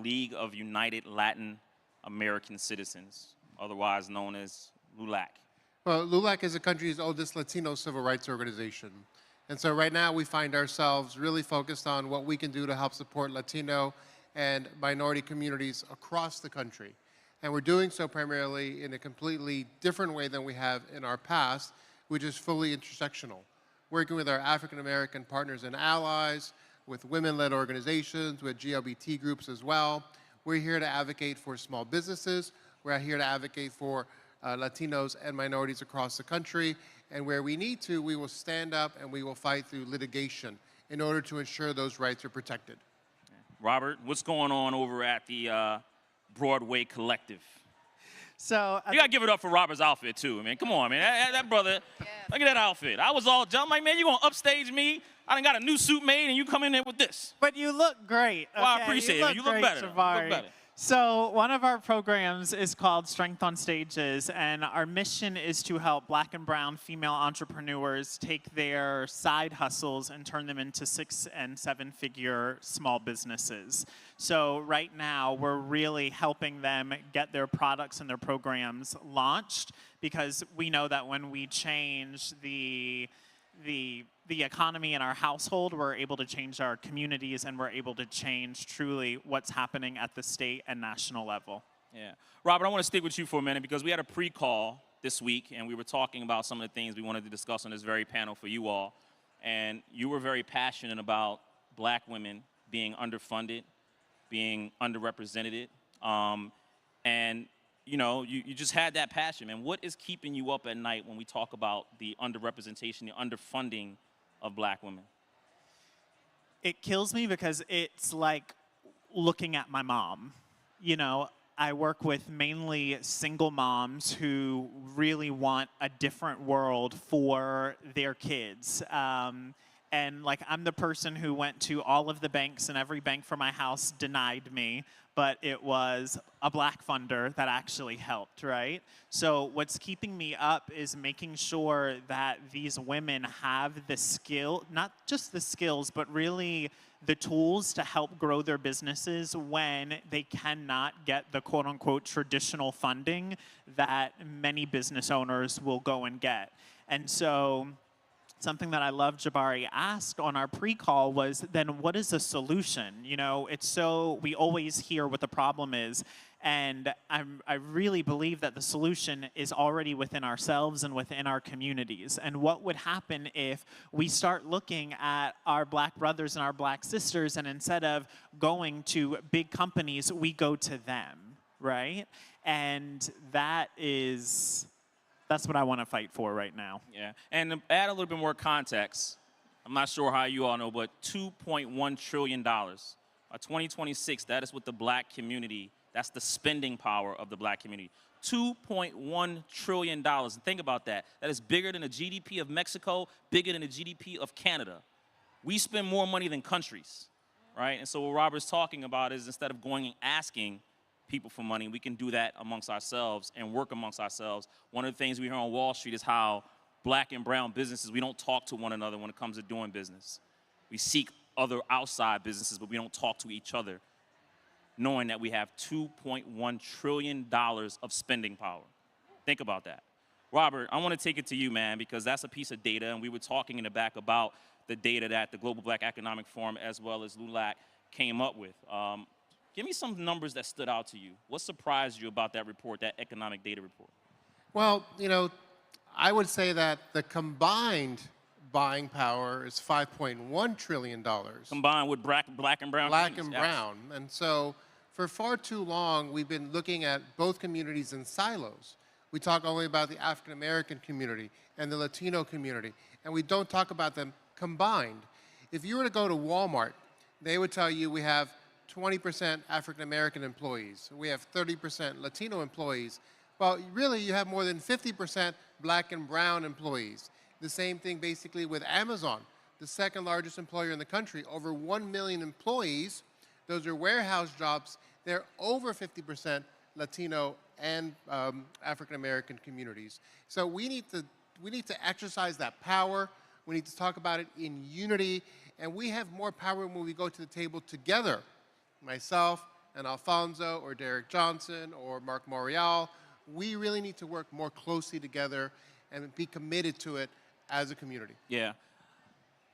League of United Latin American Citizens, otherwise known as LULAC. Well, LULAC is the country's oldest Latino civil rights organization. And so right now we find ourselves really focused on what we can do to help support Latino and minority communities across the country. And we're doing so primarily in a completely different way than we have in our past, which is fully intersectional. Working with our African American partners and allies, with women-led organizations, with GLBT groups as well. We're here to advocate for small businesses. We're here to advocate for Latinos and minorities across the country. And where we need to, we will stand up and we will fight through litigation in order to ensure those rights are protected. Robert, what's going on over at the Broadway Collective? So you gotta give it up for Robert's outfit too, man. Come on, man. That brother, look at that outfit. I was all jumping, like, man, you gonna upstage me? I done got a new suit made and you come in there with this. But you look great. Well, I appreciate it. You look great, better. You Jabari. look better. So one of our programs is called Strength on Stages, and our mission is to help Black and brown female entrepreneurs take their side hustles and turn them into 6- and 7-figure small businesses. So right now, we're really helping them get their products and their programs launched, because we know that when we change the economy in our household, we're able to change our communities, and we're able to change truly what's happening at the state and national level. Yeah. Robert, I want to stick with you for a minute because we had a pre-call this week, and we were talking about some of the things we wanted to discuss on this very panel for you all. And you were very passionate about Black women being underfunded, being underrepresented. And you know, you just had that passion, man. What is keeping you up at night when we talk about the underrepresentation, the underfunding of black women? It kills me because it's like looking at my mom. You know, I work with mainly single moms who really want a different world for their kids. And like, I'm the person who went to all of the banks, and every bank for my house denied me, but it was a black funder that actually helped, right? So what's keeping me up is making sure that these women have the skill, not just the skills, but really the tools to help grow their businesses when they cannot get the quote unquote traditional funding that many business owners will go and get. And so something that I love Jabari asked on our pre-call was, then what is the solution? You know, it's so, we always hear what the problem is, and I really believe that the solution is already within ourselves and within our communities. And what would happen if we start looking at our black brothers and our black sisters, and instead of going to big companies, we go to them, right? And that's what I want to fight for right now. Yeah, and to add a little bit more context, I'm not sure how you all know, but $2.1 trillion. By 2026, that is what the black community, that's the spending power of the black community. $2.1 trillion. And think about that. That is bigger than the GDP of Mexico, bigger than the GDP of Canada. We spend more money than countries, right? And so what Robert's talking about is, instead of going and asking people for money, we can do that amongst ourselves and work amongst ourselves. One of the things we hear on Wall Street is how black and brown businesses, we don't talk to one another when it comes to doing business. We seek other outside businesses, but we don't talk to each other, knowing that we have $2.1 trillion of spending power. Think about that. Robert, I want to take it to you, man, because that's a piece of data, and we were talking in the back about the data that the Global Black Economic Forum as well as LULAC came up with. Give me some numbers that stood out to you. What surprised you about that report, that economic data report? Well, you know, I would say that the combined buying power is $5.1 trillion. Combined with black and brown Black communities, and yes. brown. And so for far too long, we've been looking at both communities in silos. We talk only about the African American community and the Latino community, and we don't talk about them combined. If you were to go to Walmart, they would tell you we have 20% African American employees. We have 30% Latino employees. Well, really, you have more than 50% black and brown employees. The same thing basically with Amazon, the second largest employer in the country, over 1 million employees. Those are warehouse jobs. They're over 50% Latino and African American communities. So we need to exercise that power. We need to talk about it in unity, and we have more power when we go to the table together. Myself and Alfonso or Derek Johnson or Mark Morial, we really need to work more closely together and be committed to it as a community. Yeah.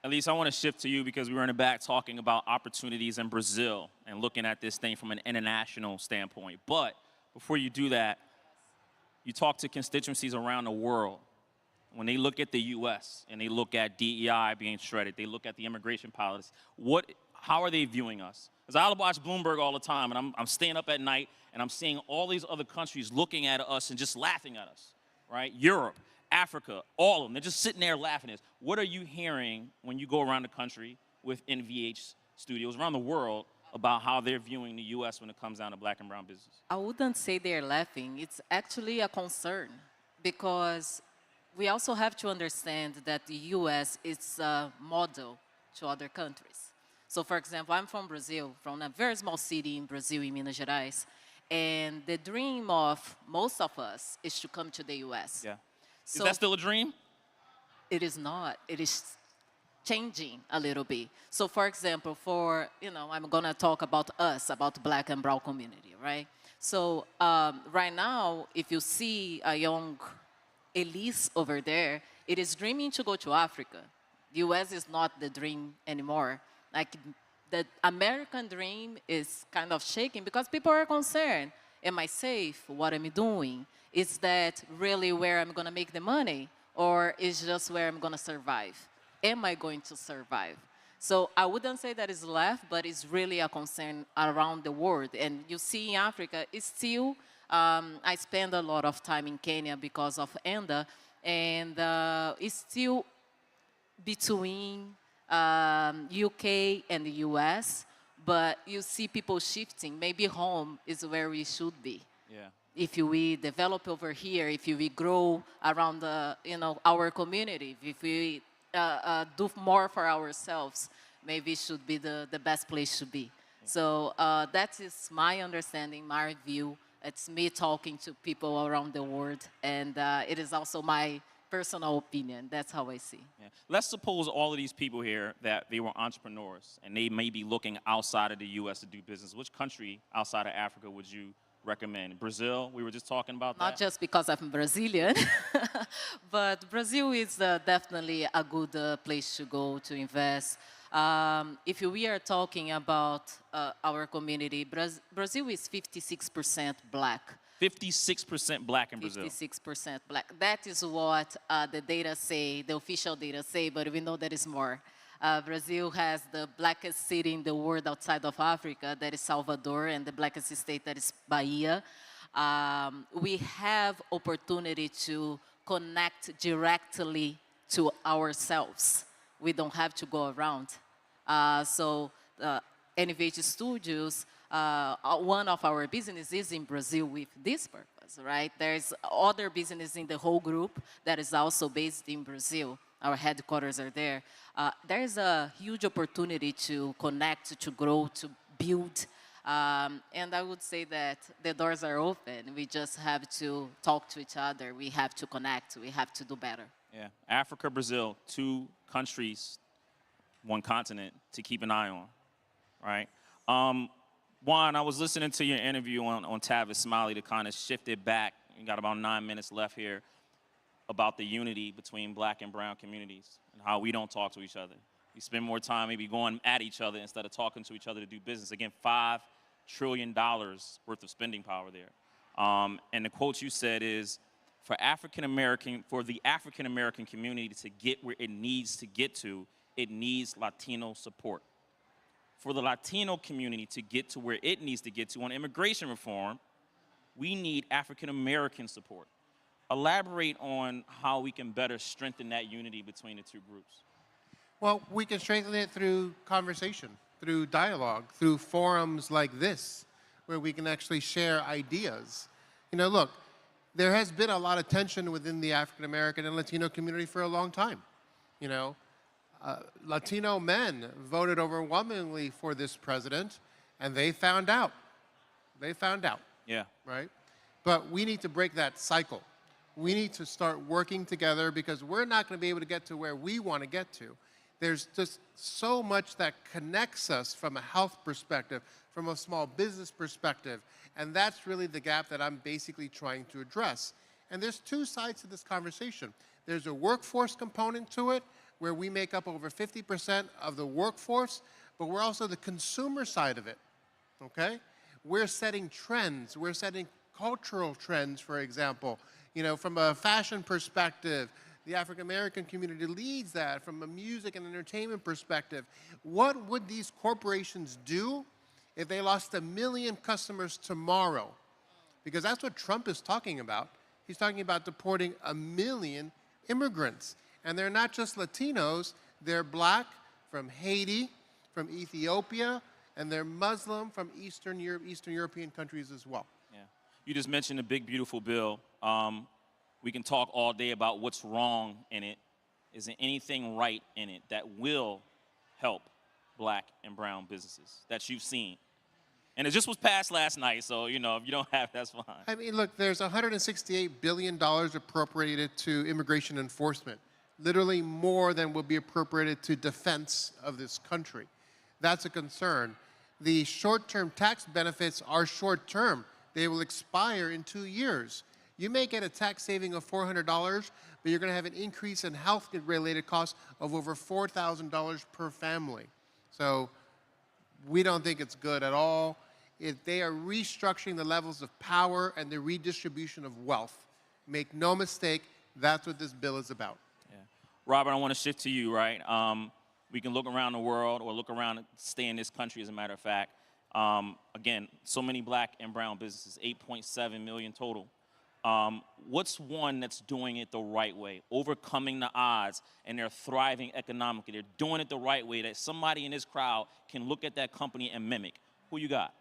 Elise, I want to shift to you because we were in the back talking about opportunities in Brazil and looking at this thing from an international standpoint. But before you do that, you talk to constituencies around the world. When they look at the U.S. and they look at DEI being shredded, they look at the immigration policy, how are they viewing us? Because I watch Bloomberg all the time, and I'm staying up at night, and I'm seeing all these other countries looking at us and just laughing at us, right? Europe, Africa, all of them. They're just sitting there laughing at us. What are you hearing when you go around the country with NVH studios around the world about how they're viewing the U.S. when it comes down to black and brown business? I wouldn't say they're laughing. It's actually a concern, because we also have to understand that the U.S. is a model to other countries. So, for example, I'm from Brazil, from a very small city in Brazil, in Minas Gerais, and the dream of most of us is to come to the U.S. Yeah. So is that still a dream? It is not. It is changing a little bit. So, for example, I'm going to talk about us, about black and brown community, right? So, right now, if you see a young Elise over there, it is dreaming to go to Africa. The U.S. is not the dream anymore. Like, the American dream is kind of shaking because people are concerned. Am I safe? What am I doing? Is that really where I'm going to make the money? Or is just where I'm going to survive? Am I going to survive? So I wouldn't say that is left, but it's really a concern around the world. And you see in Africa, it's still I spend a lot of time in Kenya because of ENDA, and it's still between UK and the US, but you see people shifting. Maybe home is where we should be. Yeah. If we develop over here, if we grow around our community, if we do more for ourselves, maybe it should be the best place to be. So that is my understanding, my view. It's me talking to people around the world, and it is also my personal opinion. That's how I see. Yeah. Let's suppose all of these people here that they were entrepreneurs and they may be looking outside of the U.S. to do business. Which country outside of Africa would you recommend? Brazil? We were just talking about that. Not just because I'm Brazilian, but Brazil is definitely a good place to go to invest. If we are talking about our community, Brazil is 56% black. 56% black in Brazil. 56% black. That is what the data say, the official data say, but we know there is more. Brazil has the blackest city in the world outside of Africa, that is Salvador, and the blackest state, that is Bahia. We have opportunity to connect directly to ourselves. We don't have to go around. So NVH Studios, one of our businesses is in Brazil with this purpose, right? There's other business in the whole group that is also based in Brazil. Our headquarters are there. There's a huge opportunity to connect, to grow, to build. And I would say that the doors are open. We just have to talk to each other. We have to connect. We have to do better. Yeah. Africa, Brazil, 2 countries, 1 continent to keep an eye on, right? Juan, I was listening to your interview on Tavis Smiley to kind of shift it back. You got about 9 minutes left here about the unity between black and brown communities and how we don't talk to each other. We spend more time maybe going at each other instead of talking to each other to do business. Again, $5 trillion worth of spending power there. And the quote you said is, for the African American community to get where it needs to get to, it needs Latino support. For the Latino community to get to where it needs to get to on immigration reform, we need African American support. Elaborate on how we can better strengthen that unity between the 2 groups. Well, we can strengthen it through conversation, through dialogue, through forums like this, where we can actually share ideas. You know, look, there has been a lot of tension within the African American and Latino community for a long time. You know, Latino men voted overwhelmingly for this president, and they found out. They found out. Yeah. Right? But we need to break that cycle. We need to start working together because we're not going to be able to get to where we want to get to. There's just so much that connects us from a health perspective, from a small business perspective, and that's really the gap that I'm basically trying to address. And there's 2 sides to this conversation. There's a workforce component to it, where we make up over 50% of the workforce, but we're also the consumer side of it, okay? We're setting trends. We're setting cultural trends, for example. You know, from a fashion perspective, the African American community leads that. From a music and entertainment perspective, what would these corporations do if they lost 1 million customers tomorrow? Because that's what Trump is talking about. He's talking about deporting 1 million immigrants. And they're not just Latinos, they're black from Haiti, from Ethiopia, and they're Muslim from Eastern European countries as well. Yeah. You just mentioned the big, beautiful bill. We can talk all day about what's wrong in it. Is there anything right in it that will help black and brown businesses that you've seen? And it just was passed last night, so, you know, if you don't have, that's fine. I mean, look, there's $168 billion appropriated to immigration enforcement, literally more than will be appropriated to defense of this country. That's a concern. The short-term tax benefits are short-term. They will expire in 2 years. You may get a tax saving of $400, but you're going to have an increase in health-related costs of over $4,000 per family. So we don't think it's good at all. If they are restructuring the levels of power and the redistribution of wealth. Make no mistake, that's what this bill is about. Yeah. Robert, I want to shift to you, right? We can look around the world or look around and stay in this country, as a matter of fact. Again, so many black and brown businesses, 8.7 million total. What's one that's doing it the right way, overcoming the odds, and they're thriving economically? They're doing it the right way that somebody in this crowd can look at that company and mimic. Who you got?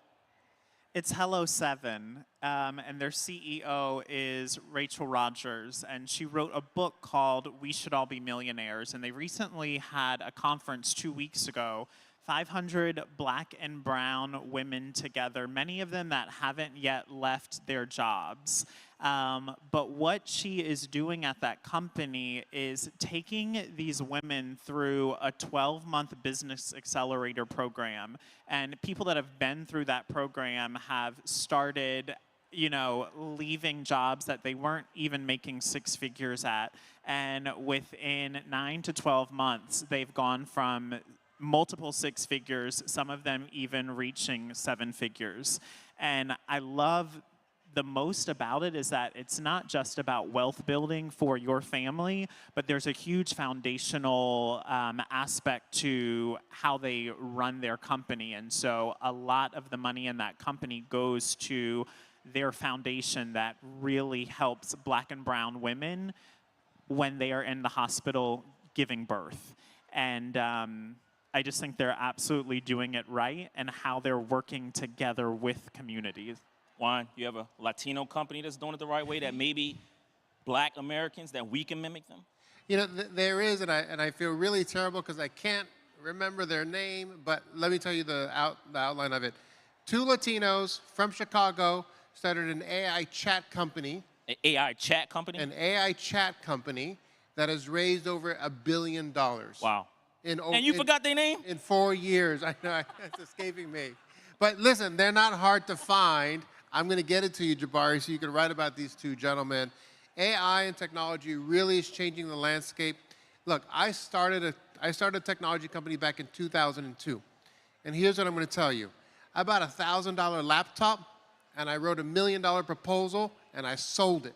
It's Hello 7, and their CEO is Rachel Rogers, and she wrote a book called We Should All Be Millionaires, and they recently had a conference 2 weeks ago, 500 black and brown women together, many of them that haven't yet left their jobs. But what she is doing at that company is taking these women through a 12-month business accelerator program. And people that have been through that program have started, you know, leaving jobs that they weren't even making 6 figures at. And within 9 to 12 months, they've gone from multiple 6 figures, some of them even reaching 7 figures. And I love the most about it is that it's not just about wealth building for your family, but there's a huge foundational aspect to how they run their company. And so a lot of the money in that company goes to their foundation that really helps black and brown women when they are in the hospital giving birth. And I just think they're absolutely doing it right and how they're working together with communities. Juan, you have a Latino company that's doing it the right way that maybe black Americans, that we can mimic them? You know, there is, and I feel really terrible because I can't remember their name, but let me tell you the outline of it. 2 Latinos from Chicago started an AI chat company. An AI chat company? An AI chat company that has raised over $1 billion. Wow. And you forgot their name? In 4 years. I know, it's escaping me. But listen, they're not hard to find. I'm going to get it to you, Jabari, so you can write about these 2 gentlemen. AI and technology really is changing the landscape. Look, I started a technology company back in 2002. And here's what I'm going to tell you. I bought a $1,000 laptop, and I wrote $1 million proposal, and I sold it.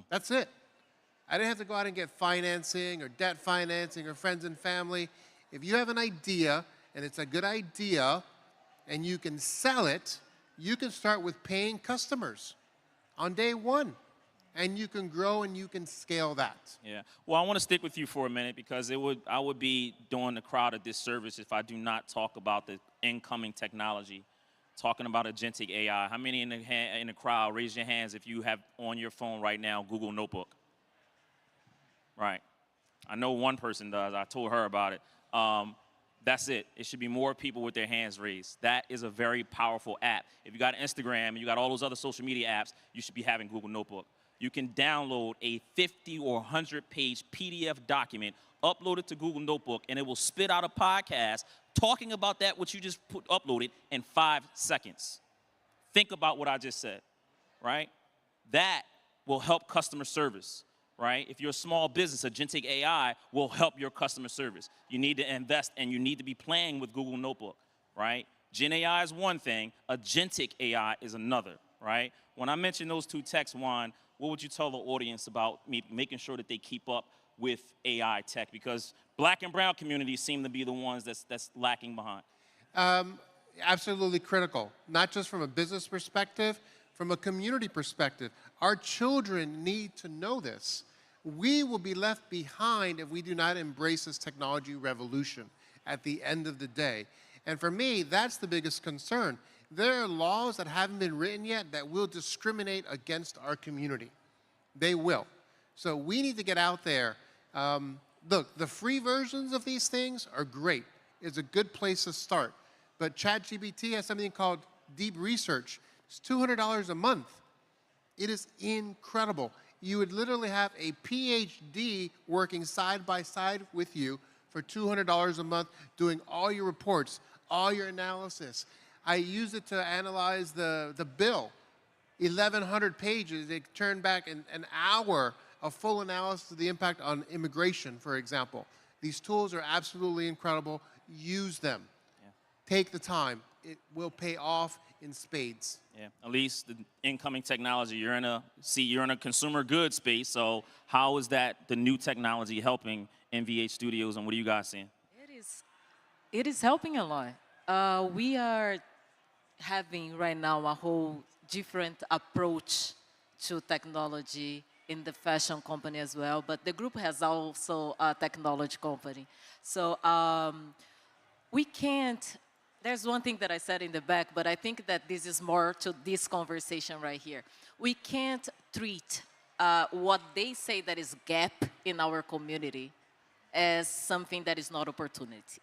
That's it. I didn't have to go out and get financing or debt financing or friends and family. If you have an idea, and it's a good idea, and you can sell it, you can start with paying customers on day 1. And you can grow and you can scale that. Yeah. Well, I want to stick with you for a minute because I would be doing the crowd a disservice if I do not talk about the incoming technology, talking about agentic AI. How many in the crowd, raise your hands if you have on your phone right now Google Notebook? Right. I know one person does. I told her about it. That's it. It should be more people with their hands raised. That is a very powerful app. If you got Instagram and you got all those other social media apps, you should be having Google Notebook. You can download a 50 or 100-page PDF document, upload it to Google Notebook, and it will spit out a podcast talking about that what you just uploaded in 5 seconds. Think about what I just said, right? That will help customer service. Right? If you're a small business, agentic AI will help your customer service. You need to invest and you need to be playing with Google Notebook, right? Gen AI is one thing, agentic AI is another, right? When I mention those 2 techs, Juan, what would you tell the audience about making sure that they keep up with AI tech? Because black and brown communities seem to be the ones that's lacking behind. Absolutely critical, not just from a business perspective, from a community perspective. Our children need to know this. We will be left behind if we do not embrace this technology revolution at the end of the day. And for me, that's the biggest concern. There are laws that haven't been written yet that will discriminate against our community. They will. So we need to get out there. Look, the free versions of these things are great. It's a good place to start. But ChatGPT has something called deep research. It's $200 a month. It is incredible. You would literally have a PhD working side by side with you for $200 a month, doing all your reports, all your analysis. I use it to analyze the bill. 1,100 pages. They turn back an hour of full analysis of the impact on immigration, for example. These tools are absolutely incredible. Use them. Yeah. Take the time. It will pay off in spades. Yeah, at least the incoming technology, you're in a consumer goods space, so how is that the new technology helping NVH Studios, and what are you guys seeing? It is helping a lot. We are having right now a whole different approach to technology in the fashion company as well, but the group has also a technology company. So we can't, there's one thing that I said in the back, but I think that this is more to this conversation right here. We can't treat what they say that is gap in our community as something that is not opportunity.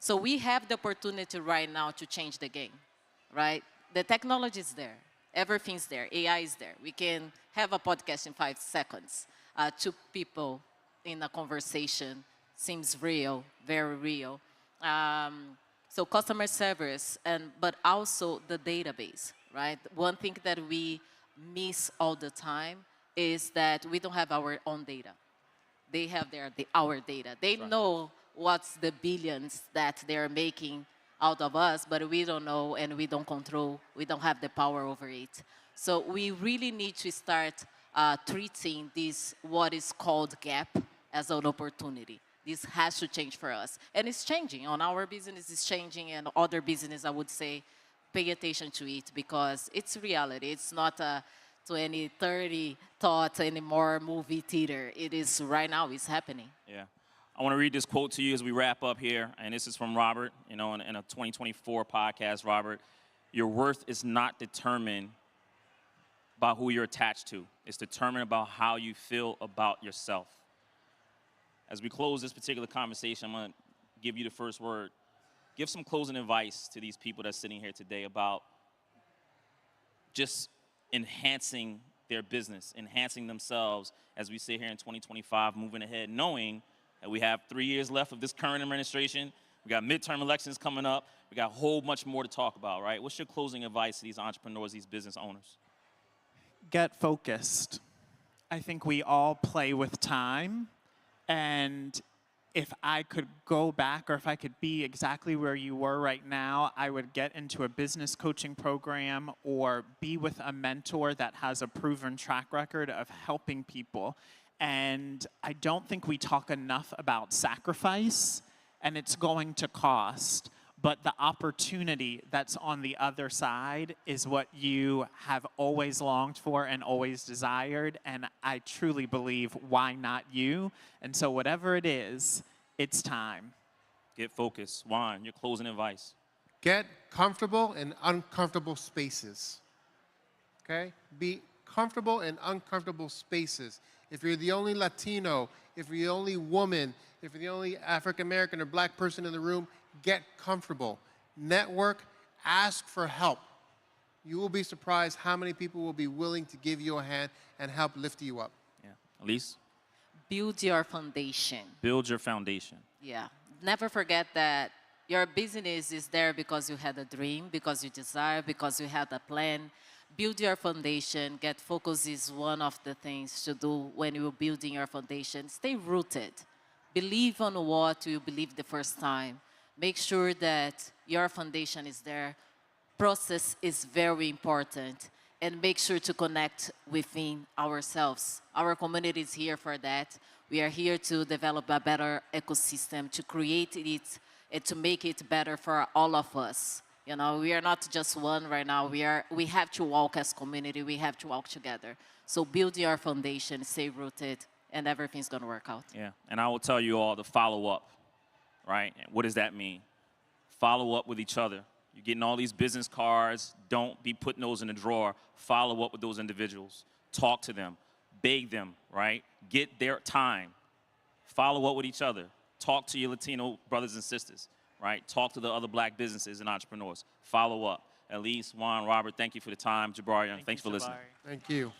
So we have the opportunity right now to change the game, right? The technology is there. Everything's there. AI is there. We can have a podcast in 5 seconds. Two people in a conversation seems real, very real. So customer service, but also the database, right? One thing that we miss all the time is that we don't have our own data. They have our data. They know what's the billions that they're making out of us, but we don't know and we don't control, we don't have the power over it. So we really need to start treating this, what is called gap, as an opportunity. This has to change for us. And it's changing. On our business, it's changing, and other business, I would say, pay attention to it because it's reality. It's not a 2030 thought anymore, movie theater. It is right now, it's happening. Yeah. I want to read this quote to you as we wrap up here, and this is from Robert, in a 2024 podcast, Robert. Your worth is not determined by who you're attached to. It's determined about how you feel about yourself. As we close this particular conversation, I'm going to give you the first word. Give some closing advice to these people that's sitting here today about just enhancing their business, enhancing themselves as we sit here in 2025, moving ahead, knowing that we have 3 years left of this current administration. We got midterm elections coming up. We got a whole much more to talk about, right? What's your closing advice to these entrepreneurs, these business owners? Get focused. I think we all play with time, and if I could go back or if I could be exactly where you were right now, I would get into a business coaching program or be with a mentor that has a proven track record of helping people. And I don't think we talk enough about sacrifice, and it's going to cost. But the opportunity that's on the other side is what you have always longed for and always desired. And I truly believe, why not you? And so whatever it is, it's time. Get focused. Juan, your closing advice. Get comfortable in uncomfortable spaces. Okay? Be comfortable in uncomfortable spaces. If you're the only Latino, if you're the only woman, if you're the only African American or black person in the room, get comfortable. Network, ask for help. You will be surprised how many people will be willing to give you a hand and help lift you up. Yeah. Elise? Build your foundation. Build your foundation. Yeah. Never forget that your business is there because you had a dream, because you desire, because you had a plan. Build your foundation. Get focused is one of the things to do when you're building your foundation. Stay rooted. Believe on what you believed the first time. Make sure that your foundation is there. Process is very important. And make sure to connect within ourselves. Our community is here for that. We are here to develop a better ecosystem, to create it, and to make it better for all of us. You know, we are not just one right now. We have to walk as community. We have to walk together. So build your foundation, stay rooted, and everything's going to work out. Yeah, and I will tell you all the follow-up, right? And what does that mean? Follow up with each other. You're getting all these business cards. Don't be putting those in the drawer. Follow up with those individuals. Talk to them. Beg them, right? Get their time. Follow up with each other. Talk to your Latino brothers and sisters, right? Talk to the other black businesses and entrepreneurs. Follow up. Elise, Juan, Robert, thank you for the time. Jabari, thanks for listening. Thank you.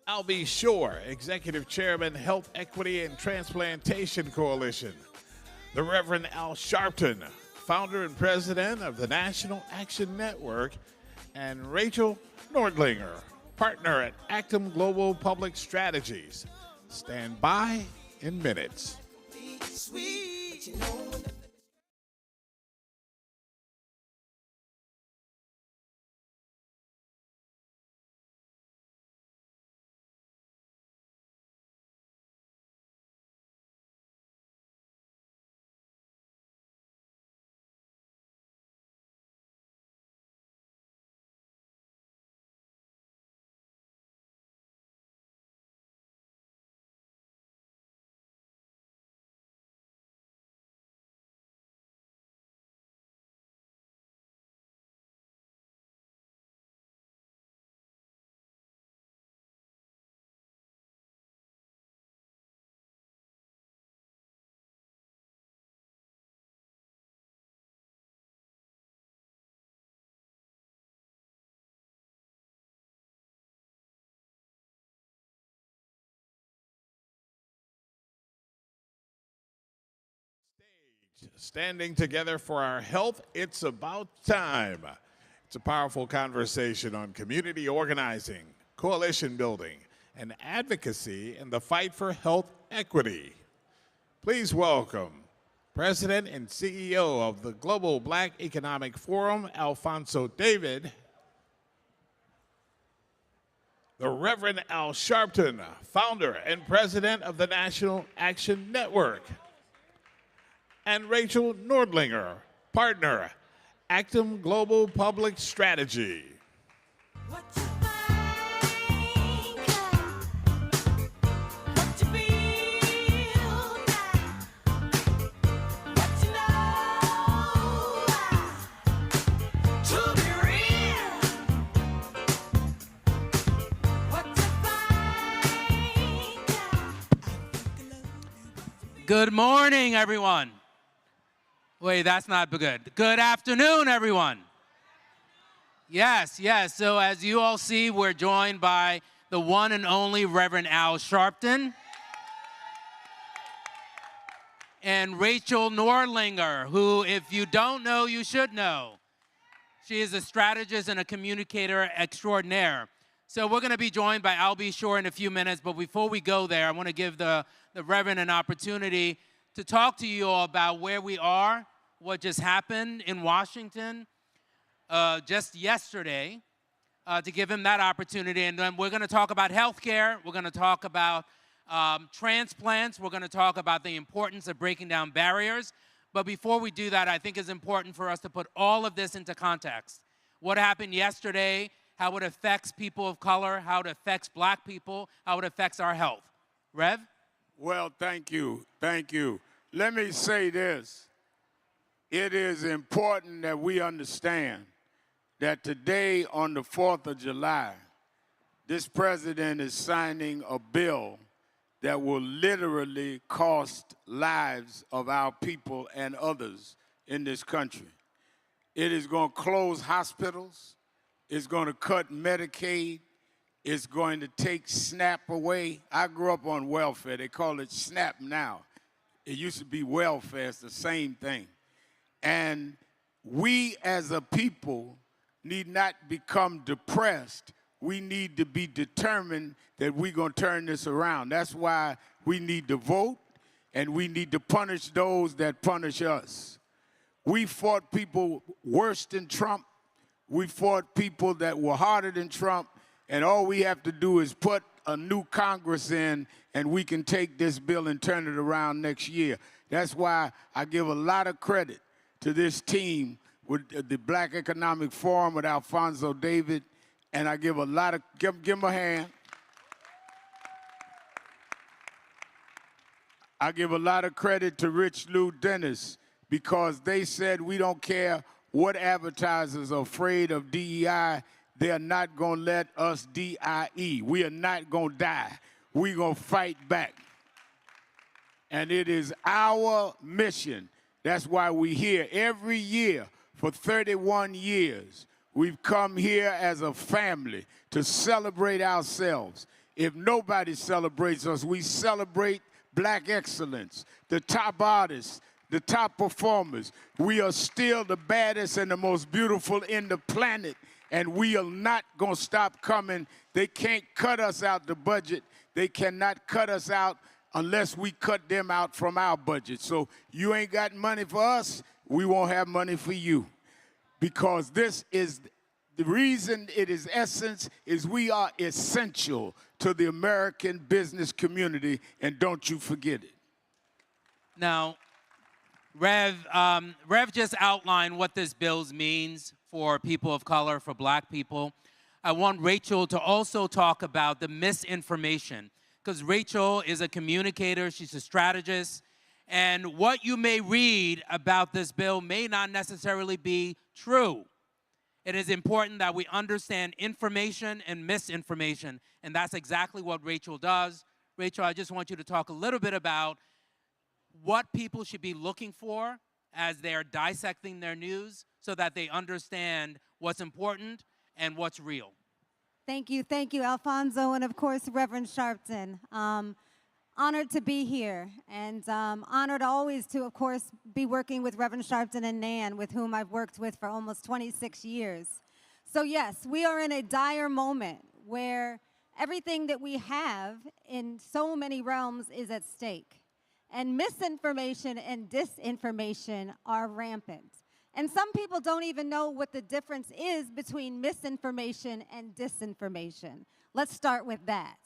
Albie Shore, Executive Chairman, Health Equity and Transplantation Coalition. The Reverend Al Sharpton, Founder and President of the National Action Network. And Rachel Nordlinger, Partner at Actum Global Public Strategies. Stand by in minutes. Standing together for our health, it's about time. It's a powerful conversation on community organizing, coalition building, and advocacy in the fight for health equity. Please welcome President and CEO of the Global Black Economic Forum, Alfonso David, the Reverend Al Sharpton, Founder and President of the National Action Network, and Rachel Nordlinger, Partner, Actum Global Public Strategy. Good morning, everyone. Wait, that's not good. Good afternoon, everyone. Yes. So as you all see, we're joined by the one and only Reverend Al Sharpton and Rachel Nordlinger, who, if you don't know, you should know. She is a strategist and a communicator extraordinaire. So we're going to be joined by Albie Shore in a few minutes, but before we go there, I want to give the Reverend an opportunity to talk to you all about where we are, what just happened in Washington just yesterday, to give him that opportunity. And then we're going to talk about healthcare. We're going to talk about transplants. We're going to talk about the importance of breaking down barriers. But before we do that, I think it's important for us to put all of this into context. What happened yesterday, how it affects people of color, how it affects black people, how it affects our health. Rev? Well, thank you. Let me say this. It is important that we understand that today, on the 4th of July, this president is signing a bill that will literally cost lives of our people and others in this country. It is going to close hospitals. It's going to cut Medicaid. It's going to take SNAP away. I grew up on welfare. They call it SNAP now. It used to be welfare. It's the same thing. And we as a people need not become depressed. We need to be determined that we're going to turn this around. That's why we need to vote, and we need to punish those that punish us. We fought people worse than Trump. We fought people that were harder than Trump. And all we have to do is put a new Congress in, and we can take this bill and turn it around next year. That's why I give a lot of credit to this team with the Black Economic Forum with Alfonso David, and I give a lot of, give him a hand. I give a lot of credit to Rich Lou Dennis, because they said we don't care what advertisers are afraid of DEI, they're not going to let us DIE. We are not going to die. We're going to fight back. And it is our mission. That's why we're here every year for 31 years. We've come here as a family to celebrate ourselves. if nobody celebrates us. We celebrate black excellence, the top artists, the top performers. We are still the baddest and the most beautiful in the planet, and we are not going to stop coming. They can't cut us out the budget. They cannot cut us out unless we cut them out from our budget. So you ain't got money for us, we won't have money for you. Because this is the reason it is Essence is we are essential to the American business community, and don't you forget it. Now, Rev just outlined what this bill means for people of color, for black people. I want Rachel to also talk about the misinformation, because Rachel is a communicator, she's a strategist, and what you may read about this bill may not necessarily be true. It is important that we understand information and misinformation, and that's exactly what Rachel does. Rachel, I just want you to talk a little bit about what people should be looking for as they're dissecting their news so that they understand what's important and what's real. Thank you, Alfonso, and of course, Reverend Sharpton. Honored to be here, and honored always to, of course, be working with Reverend Sharpton and Nan, with whom I've worked with for almost 26 years. So yes, we are in a dire moment where everything that we have in so many realms is at stake. And misinformation and disinformation are rampant. And some people don't even know what the difference is between misinformation and disinformation. Let's start with that.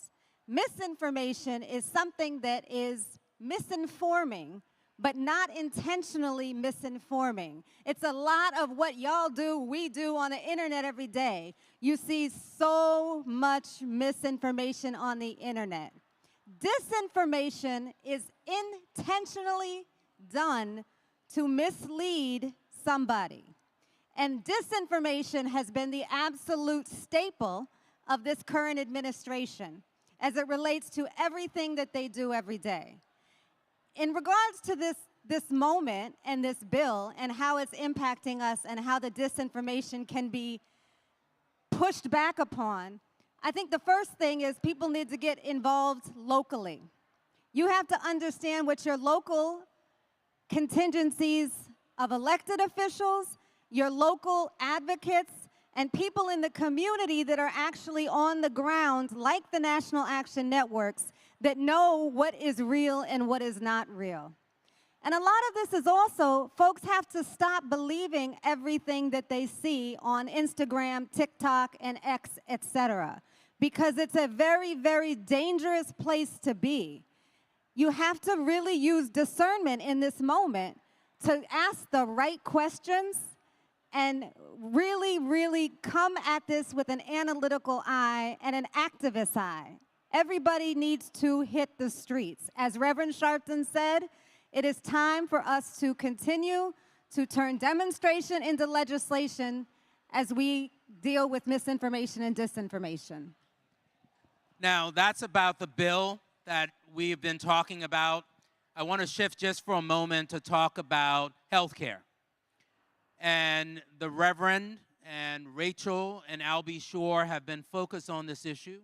Misinformation is something that is misinforming, but not intentionally misinforming. It's a lot of what y'all do, we do on the internet every day. You see so much misinformation on the internet. Disinformation is intentionally done to mislead somebody. And disinformation has been the absolute staple of this current administration as it relates to everything that they do every day. In regards to this moment and this bill and how it's impacting us and how the disinformation can be pushed back upon, I think the first thing is people need to get involved locally. You have to understand what your local contingencies of elected officials, your local advocates, and people in the community that are actually on the ground, like the National Action Networks, that know what is real and what is not real. And a lot of this is also, folks have to stop believing everything that they see on Instagram, TikTok, and X, etc., because it's a very, very dangerous place to be. You have to really use discernment in this moment to ask the right questions and really, really come at this with an analytical eye and an activist eye. Everybody needs to hit the streets. As Reverend Sharpton said, it is time for us to continue to turn demonstration into legislation as we deal with misinformation and disinformation. Now, that's about the bill that we've been talking about. I want to shift just for a moment to talk about health care. And the Reverend and Rachel and Albie Shore have been focused on this issue.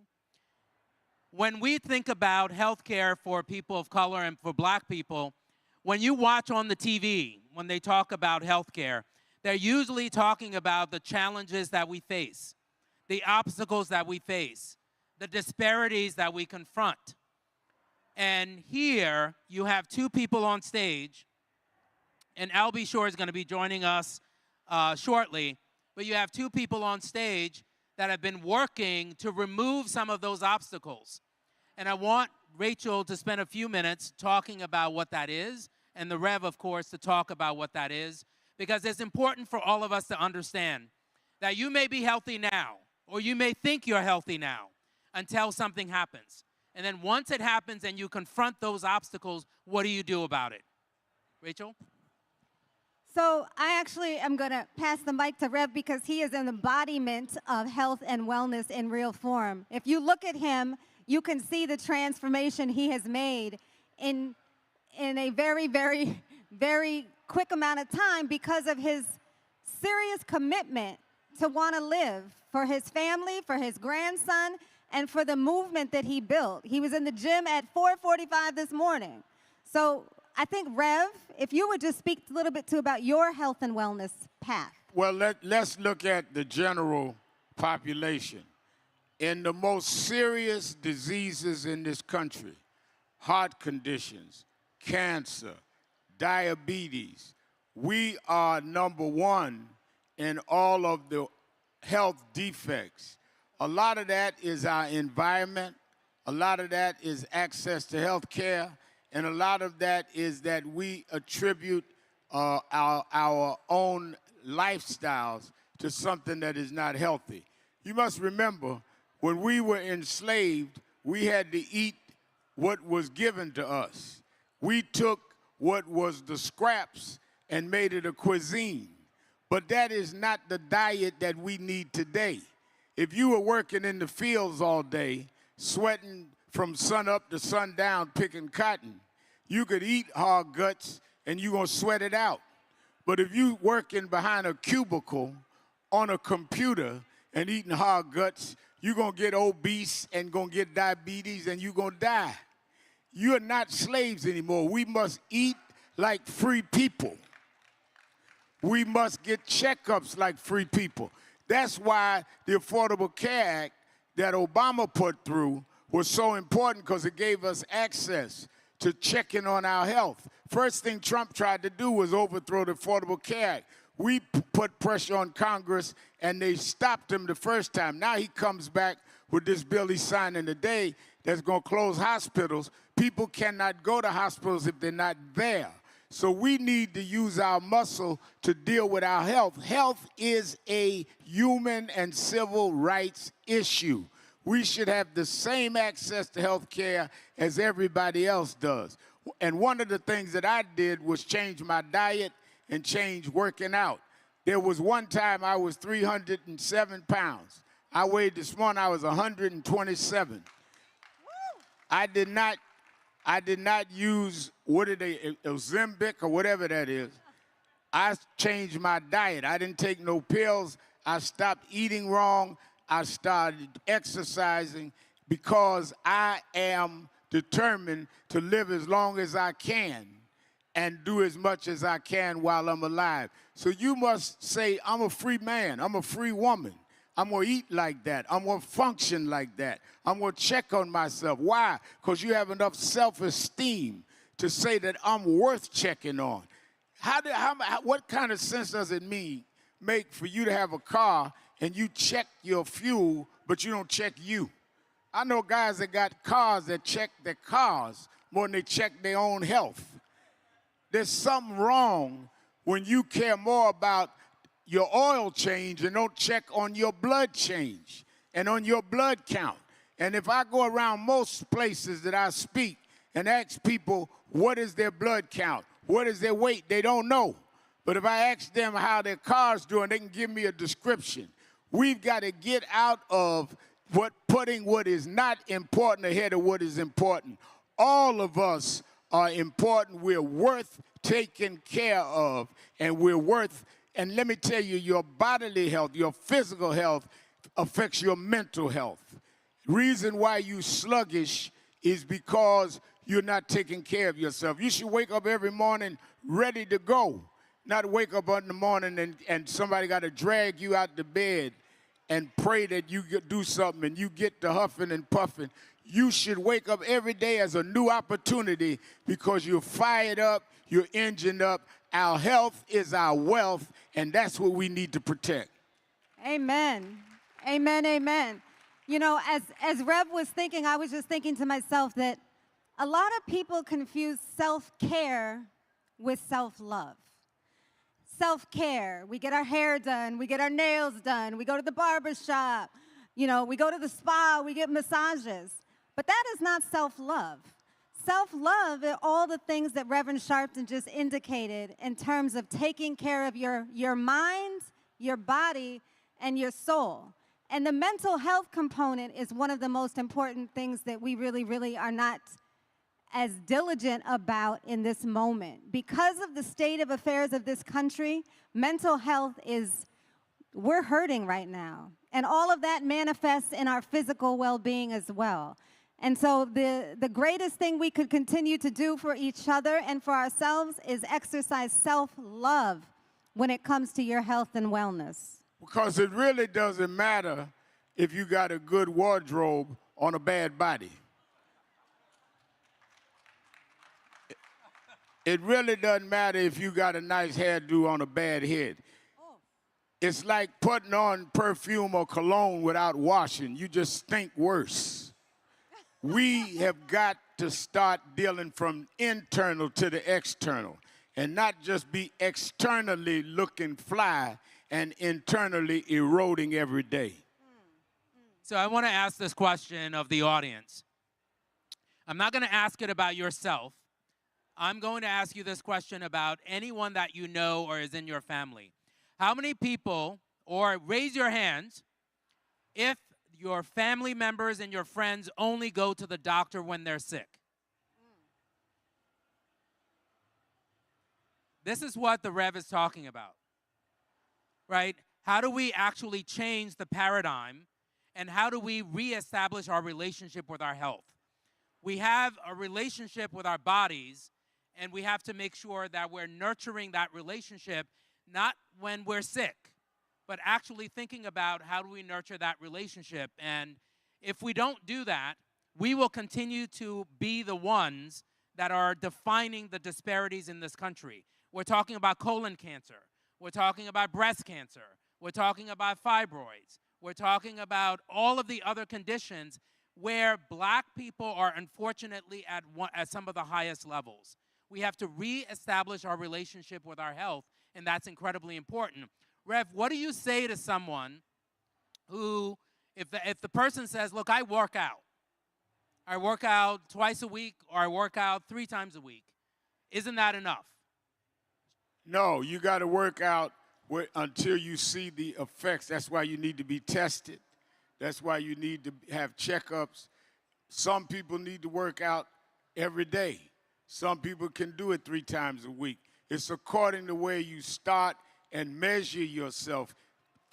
When we think about health care for people of color and for black people, when you watch on the TV, when they talk about health care, they're usually talking about the challenges that we face, the obstacles that we face, the disparities that we confront. And here you have two people on stage, and Albie Shore is going to be joining us shortly, but you have two people on stage that have been working to remove some of those obstacles. And I want Rachel to spend a few minutes talking about what that is, and the Rev, of course, to talk about what that is, because it's important for all of us to understand that you may be healthy now, or you may think you're healthy now, until something happens. And then once it happens and you confront those obstacles, what do you do about it? Rachel? So I actually am going to pass the mic to Rev because he is an embodiment of health and wellness in real form. If you look at him, you can see the transformation he has made in a very, very, very quick amount of time because of his serious commitment to want to live for his family, for his grandson, and for the movement that he built. He was in the gym at 4:45 this morning. So I think, Rev, if you would just speak a little bit too about your health and wellness path. Well, let's look at the general population. In the most serious diseases in this country, heart conditions, cancer, diabetes, we are #1 in all of the health defects. A lot of that is our environment. A lot of that is access to health care. And a lot of that is that we attribute our own lifestyles to something that is not healthy. You must remember, when we were enslaved, we had to eat what was given to us. We took what was the scraps and made it a cuisine. But that is not the diet that we need today. If you were working in the fields all day, sweating from sun up to sundown picking cotton, you could eat hard guts and you're going to sweat it out. But if you working behind a cubicle on a computer and eating hard guts, you're going to get obese and going to get diabetes and you're going to die. You're not slaves anymore. We must eat like free people. We must get checkups like free people. That's why the Affordable Care Act that Obama put through was so important, because it gave us access to checking on our health. First thing Trump tried to do was overthrow the Affordable Care Act. We put pressure on Congress, and they stopped him the first time. Now he comes back with this bill he's signing today that's going to close hospitals. People cannot go to hospitals if they're not there. So we need to use our muscle to deal with our health. Health is a human and civil rights issue. We should have the same access to health care as everybody else does. And one of the things that I did was change my diet and change working out. There was one time I was 307 pounds. I weighed this morning, I was 127. I did not use, Ozempic or whatever that is. I changed my diet. I didn't take no pills. I stopped eating wrong. I started exercising because I am determined to live as long as I can and do as much as I can while I'm alive. So you must say, I'm a free man. I'm a free woman. I'm going to eat like that. I'm going to function like that. I'm going to check on myself. Why? Because you have enough self-esteem to say that I'm worth checking on. What kind of sense does it make for you to have a car and you check your fuel, but you don't check you? I know guys that got cars that check their cars more than they check their own health. There's something wrong when you care more about your oil change and don't check on your blood change and on your blood count. And if I go around most places that I speak and ask people what is their blood count, what is their weight, they don't know. But if I ask them how their car's doing, they can give me a description. We've got to get out of putting what is not important ahead of what is important. All of us are important. We're worth taking care of, and we're worth. And let me tell you, your bodily health, your physical health affects your mental health. Reason why you sluggish is because you're not taking care of yourself. You should wake up every morning ready to go, not wake up in the morning and somebody got to drag you out the bed and pray that you do something and you get to huffing and puffing. You should wake up every day as a new opportunity because you're fired up, you're engined up. Our health is our wealth, and that's what we need to protect. Amen. Amen, amen. You know, as Rev was thinking, I was just thinking to myself that a lot of people confuse self-care with self-love. Self-care, we get our hair done, we get our nails done, we go to the barber shop, you know, we go to the spa, we get massages. But that is not self-love. Self-love are all the things that Reverend Sharpton just indicated in terms of taking care of your mind, your body, and your soul. And the mental health component is one of the most important things that we really, really are not as diligent about in this moment. Because of the state of affairs of this country, mental health we're hurting right now. And all of that manifests in our physical well-being as well. And so the greatest thing we could continue to do for each other and for ourselves is exercise self-love when it comes to your health and wellness. Because it really doesn't matter if you got a good wardrobe on a bad body. It really doesn't matter if you got a nice hairdo on a bad head. It's like putting on perfume or cologne without washing. You just stink worse. We have got to start dealing from internal to the external and not just be externally looking fly and internally eroding every day. So I want to ask this question of the audience. I'm not going to ask it about yourself. I'm going to ask you this question about anyone that you know or is in your family. How many people, or raise your hands, if your family members and your friends only go to the doctor when they're sick? This is what the Rev is talking about, right? How do we actually change the paradigm, and how do we reestablish our relationship with our health? We have a relationship with our bodies, and we have to make sure that we're nurturing that relationship, not when we're sick, but actually thinking about how do we nurture that relationship. And if we don't do that, we will continue to be the ones that are defining the disparities in this country. We're talking about colon cancer. We're talking about breast cancer. We're talking about fibroids. We're talking about all of the other conditions where black people are unfortunately at some of the highest levels. We have to reestablish our relationship with our health, and that's incredibly important. Rev, what do you say to someone who, if the person says, look, I work out twice a week, or I work out 3 times a week, isn't that enough? No, you got to work out until you see the effects. That's why you need to be tested. That's why you need to have checkups. Some people need to work out every day. Some people can do it 3 times a week. It's according to where you start and measure yourself.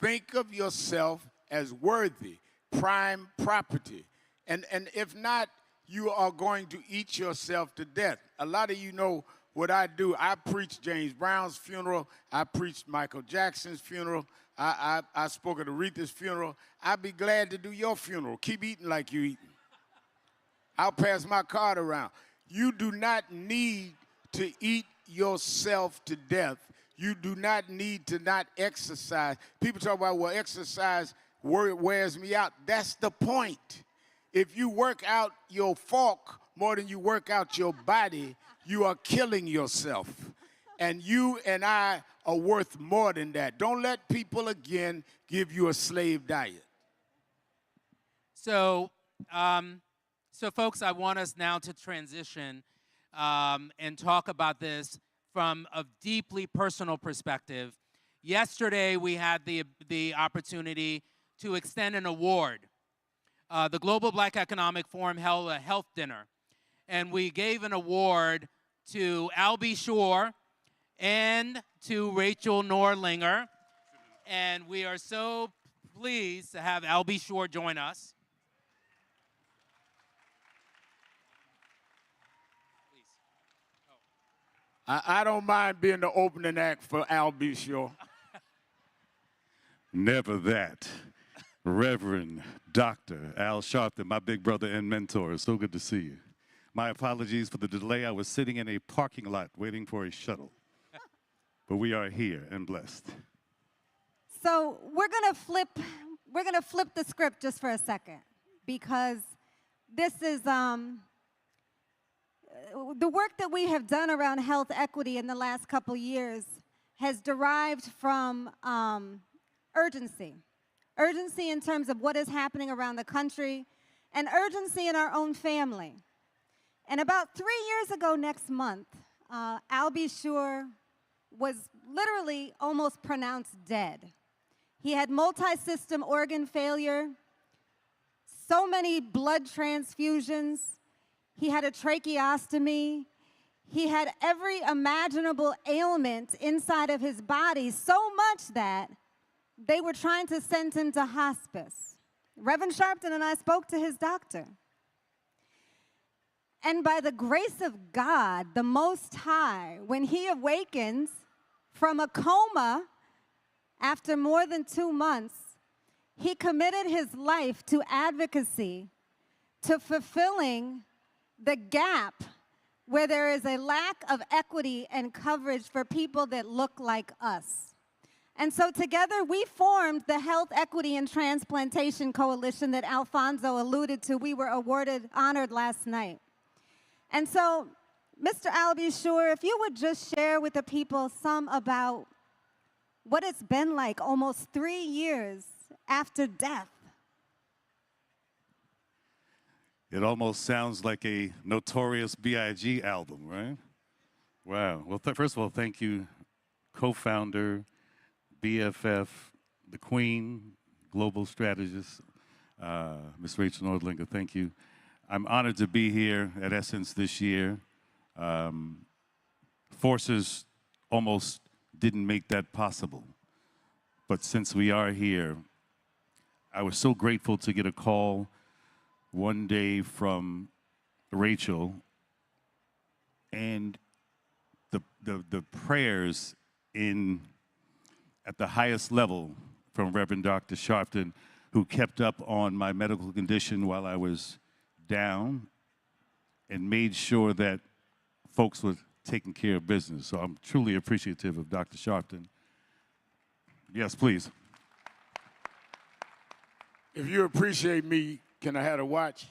Think of yourself as worthy, prime property. And if not, you are going to eat yourself to death. A lot of you know what I do. I preached James Brown's funeral. I preached Michael Jackson's funeral. I spoke at Aretha's funeral. I'd be glad to do your funeral. Keep eating like you eating. I'll pass my card around. You do not need to eat yourself to death. You do not need to not exercise. People talk about, well, exercise wears me out. That's the point. If you work out your fork more than you work out your body, you are killing yourself. And you and I are worth more than that. Don't let people, again, give you a slave diet. So, folks, I want us now to transition and talk about this from a deeply personal perspective. Yesterday, we had the opportunity to extend an award. The Global Black Economic Forum held a health dinner, and we gave an award to Albie Shore and to Rachel Norlinger. And we are so pleased to have Albie Shore join us. I don't mind being the opening act for Albie Shore. Never that. Reverend Dr. Al Sharpton, my big brother and mentor. So good to see you. My apologies for the delay. I was sitting in a parking lot waiting for a shuttle. But we are here and blessed. So we're gonna flip the script just for a second, because this is the work that we have done around health equity in the last couple years has derived from urgency. Urgency in terms of what is happening around the country, and urgency in our own family. And about 3 years ago next month, Albie Shore was literally almost pronounced dead. He had multi-system organ failure, so many blood transfusions. He had a tracheostomy. He had every imaginable ailment inside of his body, so much that they were trying to send him to hospice. Reverend Sharpton and I spoke to his doctor. And by the grace of God, the Most High, when he awakens from a coma after more than 2 months, he committed his life to advocacy, to fulfilling the gap where there is a lack of equity and coverage for people that look like us. And so together we formed the Health Equity and Transplantation Coalition that Alfonso alluded to. We were honored last night. And so, Mr. Albie, if you would just share with the people some about what it's been like almost 3 years after death. It almost sounds like a Notorious B.I.G. album, right? Wow. Well, first of all, thank you, co-founder, BFF, the Queen, global strategist, Ms. Rachel Nordlinger. Thank you. I'm honored to be here at Essence this year. Forces almost didn't make that possible. But since we are here, I was so grateful to get a call one day from Rachel, and the prayers at the highest level from Reverend Dr. Sharpton, who kept up on my medical condition while I was down and made sure that folks were taking care of business. So I'm truly appreciative of Dr. Sharpton. Yes, please. If you appreciate me, can I have a watch?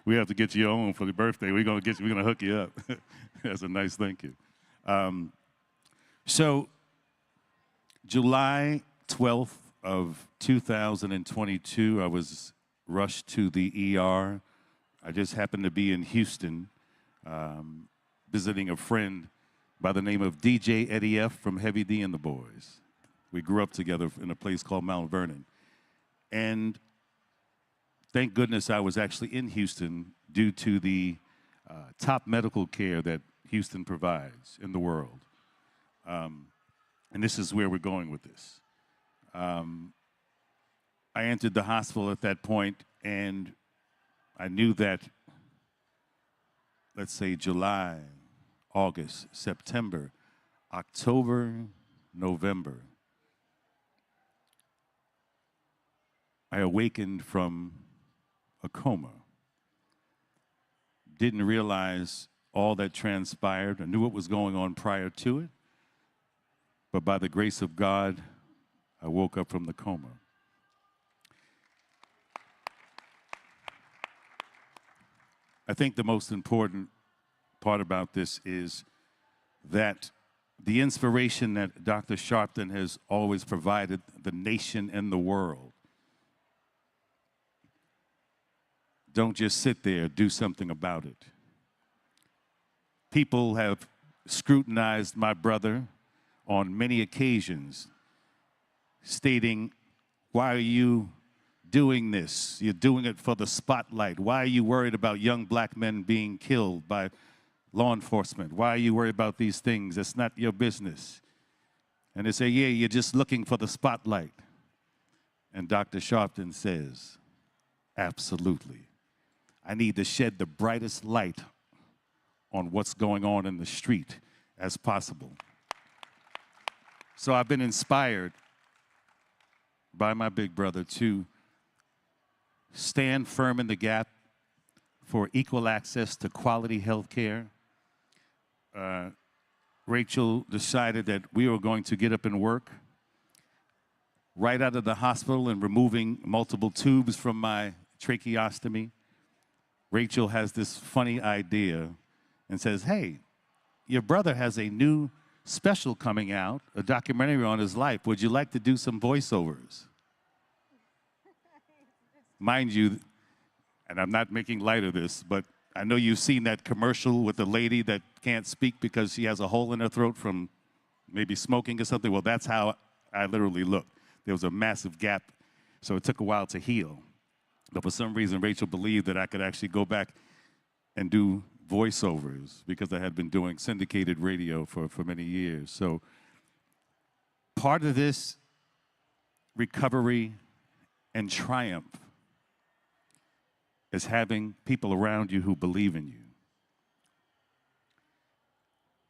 We have to get you your own for the birthday. We're gonna hook you up. That's a nice thank you. So July 12th of 2022, I was rushed to the ER. I just happened to be in Houston, visiting a friend by the name of DJ Eddie F. from Heavy D and the Boys. We grew up together in a place called Mount Vernon. And thank goodness I was actually in Houston due to the top medical care that Houston provides in the world. And this is where we're going with this. I entered the hospital at that point, and I knew that, let's say, July, August, September, October, November, I awakened from a coma. Didn't realize all that transpired. I knew what was going on prior to it, but by the grace of God, I woke up from the coma. I think the most important part about this is that the inspiration that Dr. Sharpton has always provided the nation and the world. Don't just sit there, do something about it. People have scrutinized my brother on many occasions, stating, why are you doing this? You're doing it for the spotlight. Why are you worried about young black men being killed by law enforcement? Why are you worried about these things? It's not your business. And they say, yeah, you're just looking for the spotlight. And Dr. Sharpton says, absolutely. I need to shed the brightest light on what's going on in the street as possible. So I've been inspired by my big brother to stand firm in the gap for equal access to quality health care. Rachel decided that we were going to get up and work right out of the hospital and removing multiple tubes from my tracheostomy. Rachel has this funny idea and says, hey, your brother has a new special coming out, a documentary on his life. Would you like to do some voiceovers? Mind you, and I'm not making light of this, but I know you've seen that commercial with the lady that can't speak because she has a hole in her throat from maybe smoking or something. Well, that's how I literally looked. There was a massive gap, so it took a while to heal. But for some reason, Rachel believed that I could actually go back and do voiceovers because I had been doing syndicated radio for many years. So part of this recovery and triumph is having people around you who believe in you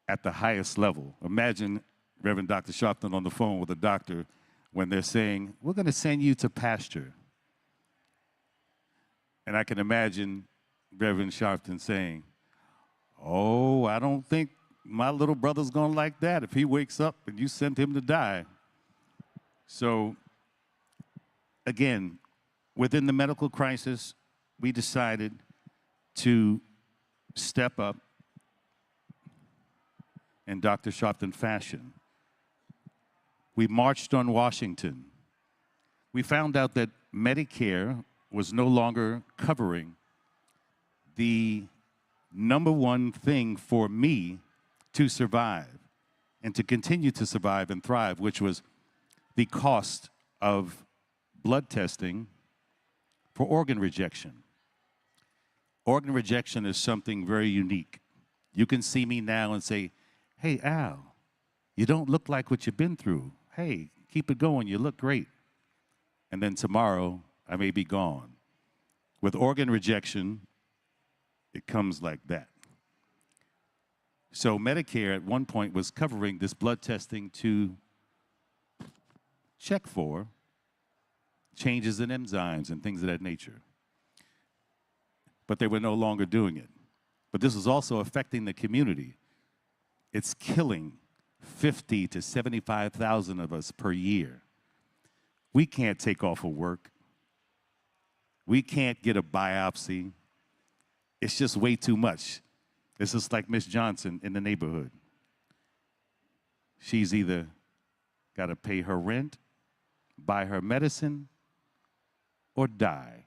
at the highest level. Imagine Reverend Dr. Sharpton on the phone with a doctor when they're saying, we're going to send you to pasture. And I can imagine Reverend Sharpton saying, oh, I don't think my little brother's going to like that if he wakes up and you send him to die. So, again, within the medical crisis, we decided to step up in Dr. Sharpton fashion. We marched on Washington. We found out that Medicare was no longer covering the number one thing for me to survive and to continue to survive and thrive, which was the cost of blood testing for organ rejection. Organ rejection is something very unique. You can see me now and say, hey, Al, you don't look like what you've been through. Hey, keep it going, you look great. And then tomorrow, I may be gone. With organ rejection, it comes like that. So Medicare at one point was covering this blood testing to check for changes in enzymes and things of that nature. But they were no longer doing it. But this was also affecting the community. It's killing 50 to 75,000 of us per year. We can't take off of work. We can't get a biopsy. It's just way too much. It's just like Miss Johnson in the neighborhood. She's either got to pay her rent, buy her medicine, or die.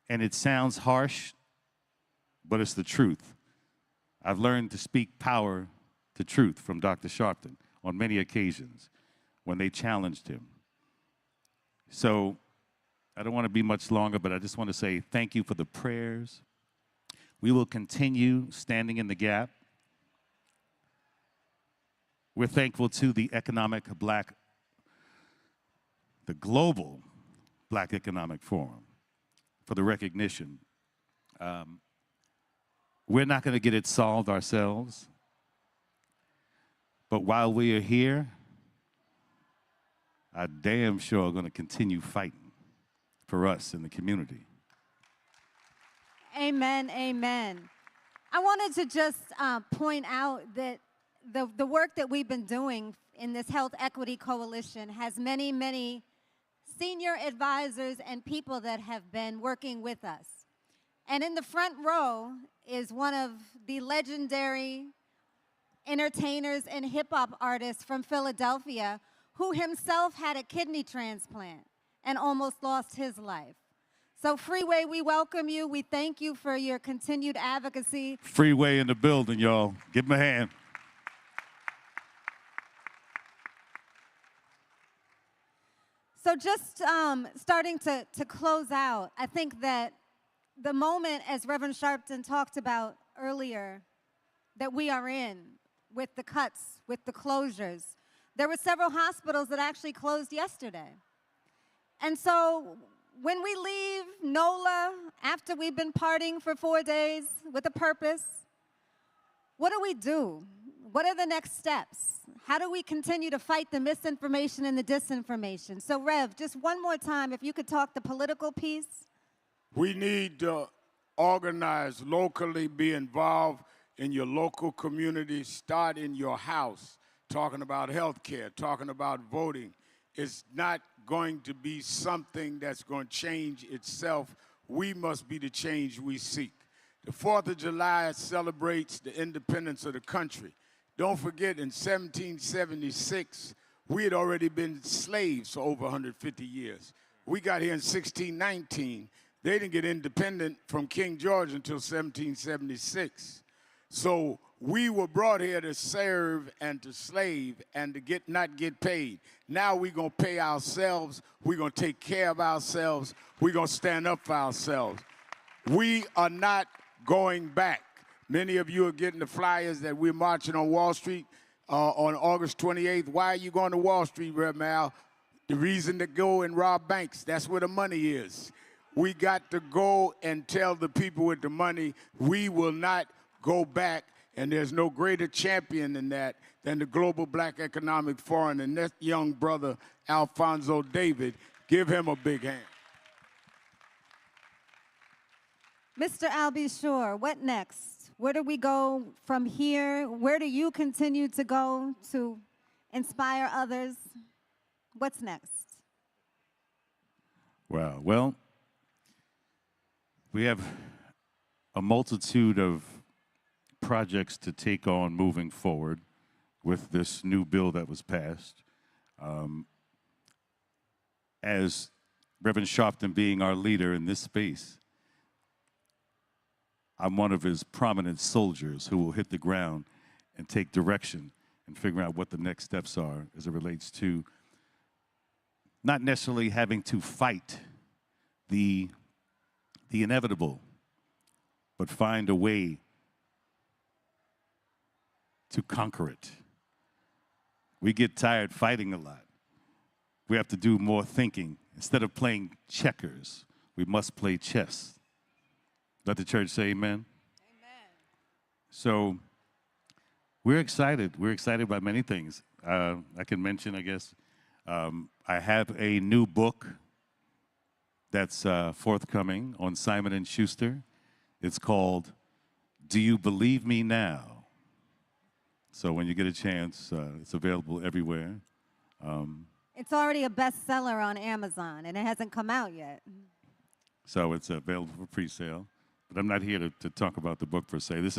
And it sounds harsh, but it's the truth. I've learned to speak power to truth from Dr. Sharpton on many occasions when they challenged him. So I don't want to be much longer, but I just want to say thank you for the prayers. We will continue standing in the gap. We're thankful to the Global Black Economic Forum for the recognition. We're not going to get it solved ourselves, but while we are here, I damn sure are going to continue fighting for us in the community. Amen, amen. I wanted to just point out that the work that we've been doing in this Health Equity Coalition has many, many senior advisors and people that have been working with us. And in the front row is one of the legendary entertainers and hip-hop artists from Philadelphia who himself had a kidney transplant and almost lost his life. So Freeway, we welcome you. We thank you for your continued advocacy. Freeway in the building, y'all. Give him a hand. So just starting to close out, I think that the moment, as Reverend Sharpton talked about earlier, that we are in with the cuts, with the closures, there were several hospitals that actually closed yesterday. And so when we leave NOLA after we've been partying for 4 days with a purpose, what do? What are the next steps? How do we continue to fight the misinformation and the disinformation? So Rev, just one more time, if you could talk the political piece. We need to organize locally, be involved in your local community, start in your house, talking about health care, talking about voting. It's not going to be something that's going to change itself. We must be the change we seek. The 4th of July celebrates the independence of the country. Don't forget, in 1776, we had already been slaves for over 150 years. We got here in 1619. They didn't get independent from King George until 1776. So we were brought here to serve and to slave and to not get paid. Now we're going to pay ourselves. We're going to take care of ourselves. We're going to stand up for ourselves. We are not going back. Many of you are getting the flyers that we're marching on Wall Street. on August 28th. Why are you going to Wall Street, Rev. Al? The reason to go and rob banks, that's where the money is. We got to go and tell the people with the money, we will not go back, and there's no greater champion than that than the Global Black Economic Forum, and that young brother, Alfonso David. Give him a big hand. Mr. Albie Shore, what next? Where do we go from here? Where do you continue to go to inspire others? What's next? Wow. Well, we have a multitude of projects to take on moving forward with this new bill that was passed. As Reverend Sharpton being our leader in this space, I'm one of his prominent soldiers who will hit the ground and take direction and figure out what the next steps are as it relates to not necessarily having to fight the inevitable, but find a way to conquer it. We get tired fighting a lot. We have to do more thinking. Instead of playing checkers, we must play chess. Let the church say amen. Amen. So we're excited. We're excited by many things. I can mention, I guess, I have a new book that's forthcoming on Simon & Schuster. It's called Do You Believe Me Now? So when you get a chance, it's available everywhere. It's already a bestseller on Amazon, and it hasn't come out yet. So it's available for pre-sale. But I'm not here to talk about the book per se. This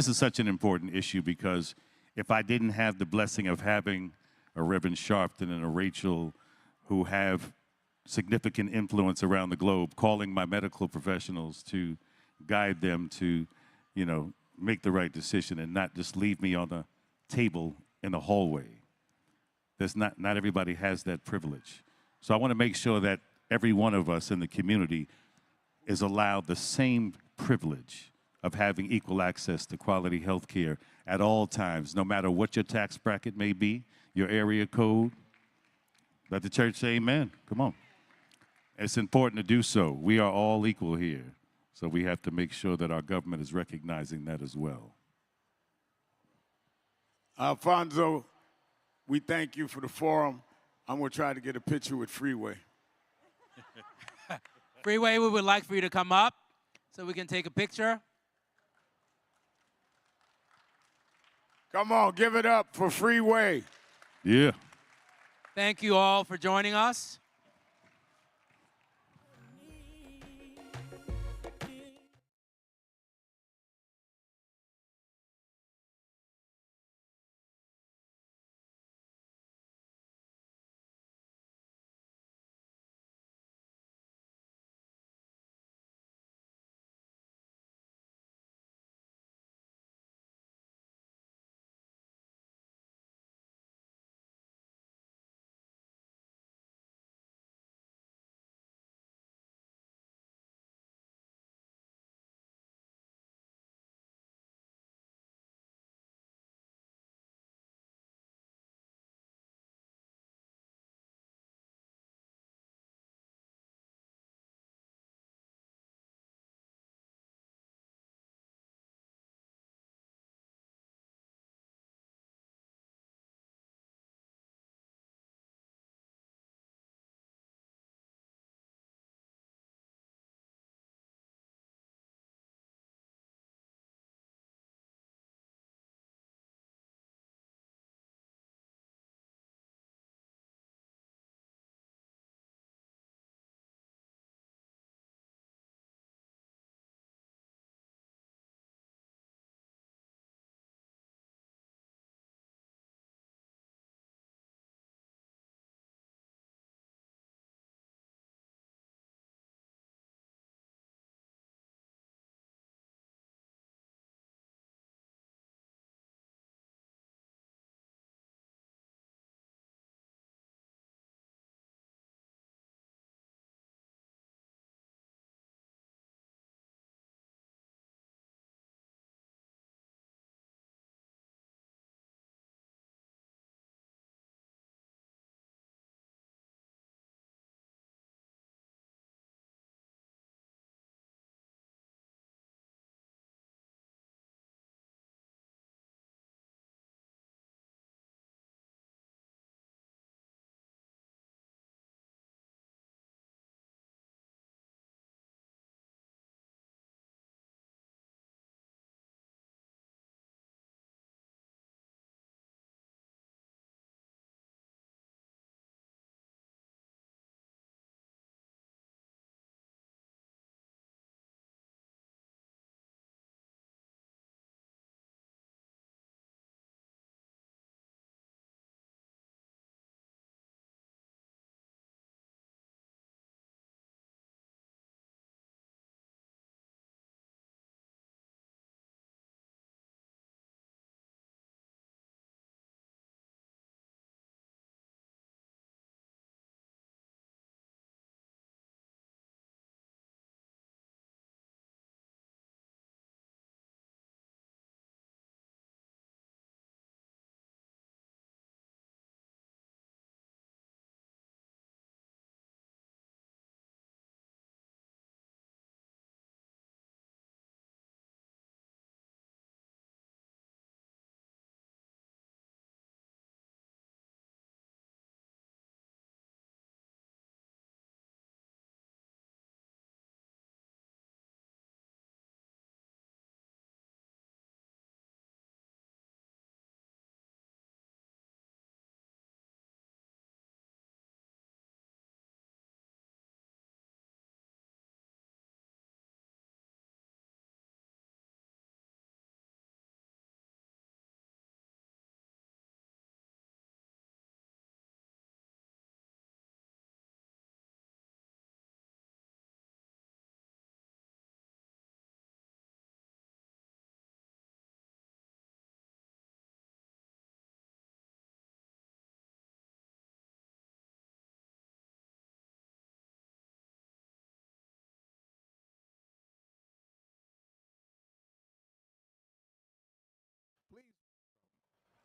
is such an important issue because if I didn't have the blessing of having a Reverend Sharpton and a Rachel who have significant influence around the globe, calling my medical professionals to guide them to, make the right decision and not just leave me on a table in a hallway. There's not everybody has that privilege. So I want to make sure that every one of us in the community is allowed the same privilege of having equal access to quality health care at all times, no matter what your tax bracket may be, your area code. Let the church say amen. Come on. It's important to do so. We are all equal here. So we have to make sure that our government is recognizing that as well. Alfonso, we thank you for the forum. I'm going to try to get a picture with Freeway. Freeway, we would like for you to come up so we can take a picture. Come on, give it up for Freeway. Yeah. Thank you all for joining us.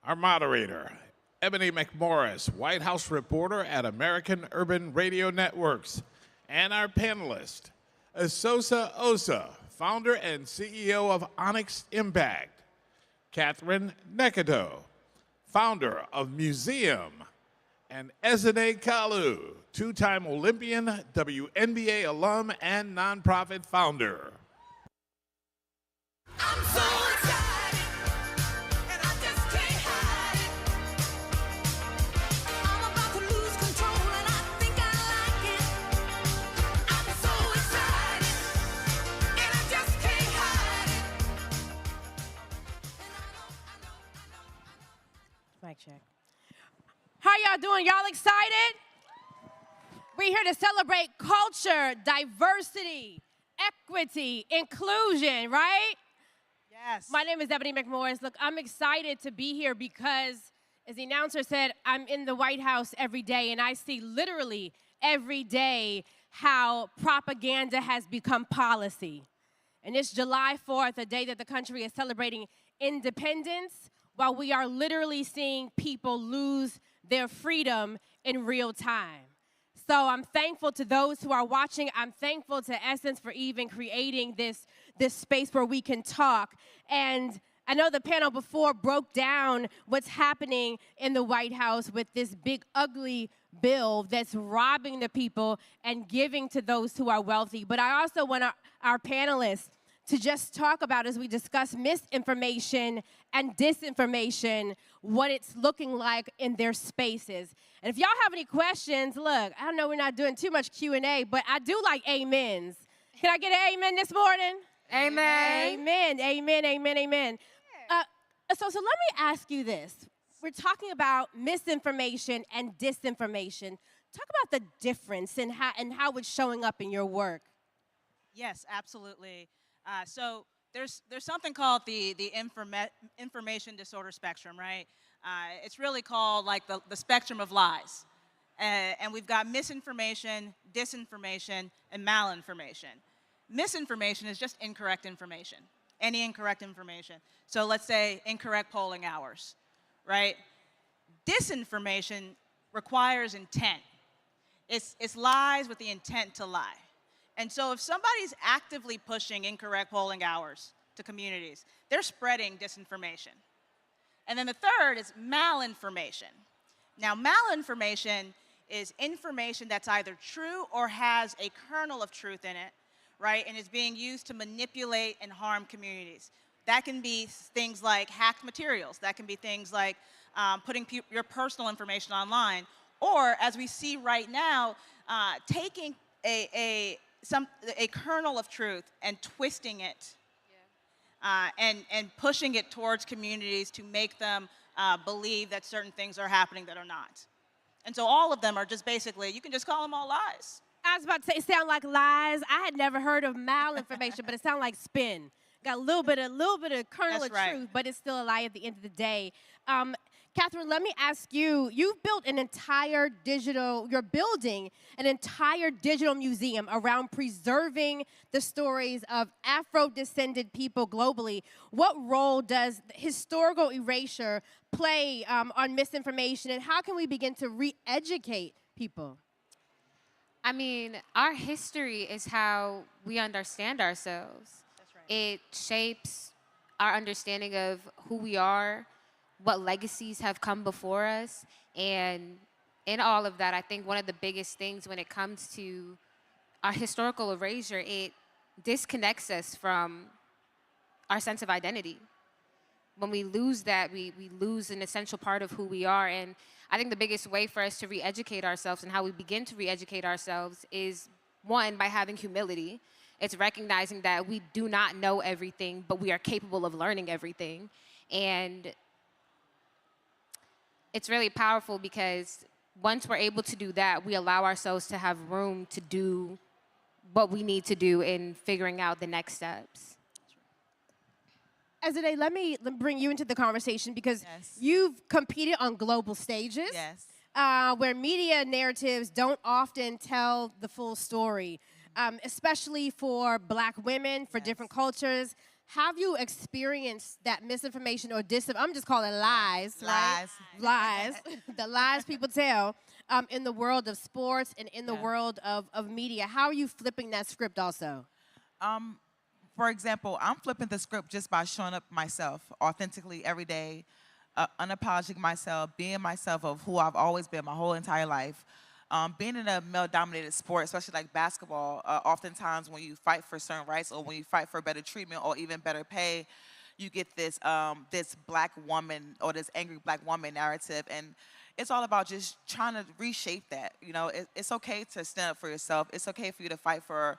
Our moderator, Ebony McMorris, White House reporter at American Urban Radio Networks. And our panelist, Asosa Osa, founder and CEO of Onyx Impact. Catherine Nekato, founder of Museum. And Ezine Kalu, two-time Olympian, WNBA alum, and nonprofit founder. I'm so excited, and I just can't hide it. I'm about to lose control, and I think I like it. I'm so excited, and I just can't hide it. Mic check. How y'all doing? Y'all excited? We're here to celebrate culture, diversity, equity, inclusion, right? Yes. My name is Ebony McMorris. Look, I'm excited to be here because, as the announcer said, I'm in the White House every day, and I see literally every day how propaganda has become policy. And it's July 4th, a day that the country is celebrating independence, while we are literally seeing people lose their freedom in real time. So I'm thankful to those who are watching. I'm thankful to Essence for even creating this space where we can talk. And I know the panel before broke down what's happening in the White House with this big, ugly bill that's robbing the people and giving to those who are wealthy. But I also want our panelists to just talk about, as we discuss misinformation and disinformation, what it's looking like in their spaces. And if y'all have any questions, look, I know we're not doing too much Q&A, but I do like amens. Can I get an amen this morning? Amen. Amen, amen, amen, amen. So let me ask you this. We're talking about misinformation and disinformation. Talk about the difference and how it's showing up in your work. Yes, absolutely. So there's something called the information disorder spectrum, right? It's really called like the spectrum of lies. And we've got misinformation, disinformation, and malinformation. Misinformation is just incorrect information, any incorrect information. So let's say incorrect polling hours, right? Disinformation requires intent. It's lies with the intent to lie. And so if somebody's actively pushing incorrect polling hours to communities, they're spreading disinformation. And then the third is malinformation. Now, malinformation is information that's either true or has a kernel of truth in it, right? And is being used to manipulate and harm communities. That can be things like hacked materials. That can be things like putting your personal information online. Or, as we see right now, taking a kernel of truth and twisting it and pushing it towards communities to make them believe that certain things are happening that are not. And so all of them are just basically, you can just call them all lies. I was about to say, it sound like lies. I had never heard of malinformation, but it sounded like spin. Got a little bit of kernel That's of right. truth, but it's still a lie at the end of the day. Catherine, let me ask you, you've built you're building an entire digital museum around preserving the stories of Afro-descended people globally. What role does historical erasure play on misinformation, and how can we begin to re-educate people? I mean, our history is how we understand ourselves. That's right. It shapes our understanding of who we are, what legacies have come before us, and in all of that, I think one of the biggest things when it comes to our historical erasure, it disconnects us from our sense of identity. When we lose that, we lose an essential part of who we are. And I think the biggest way for us to re-educate ourselves and how we begin to re-educate ourselves is, one, by having humility. It's recognizing that we do not know everything, but we are capable of learning everything. And it's really powerful because once we're able to do that, we allow ourselves to have room to do what we need to do in figuring out the next steps. Ezine, let me bring you into the conversation because you've competed on global stages where media narratives don't often tell the full story, especially for Black women, for different cultures. have you experienced that misinformation or I'm just calling lies, right? Lies. The lies people tell in the world of sports and in the world of media. How are you flipping that script also? For example, I'm flipping the script just by showing up myself authentically every day, unapologetic myself, being myself of who I've always been my whole entire life. Being in a male-dominated sport, especially like basketball, oftentimes when you fight for certain rights or when you fight for better treatment or even better pay, you get this this black woman or this angry black woman narrative, and it's all about just trying to reshape that. You know, it's okay to stand up for yourself. It's okay for you to fight for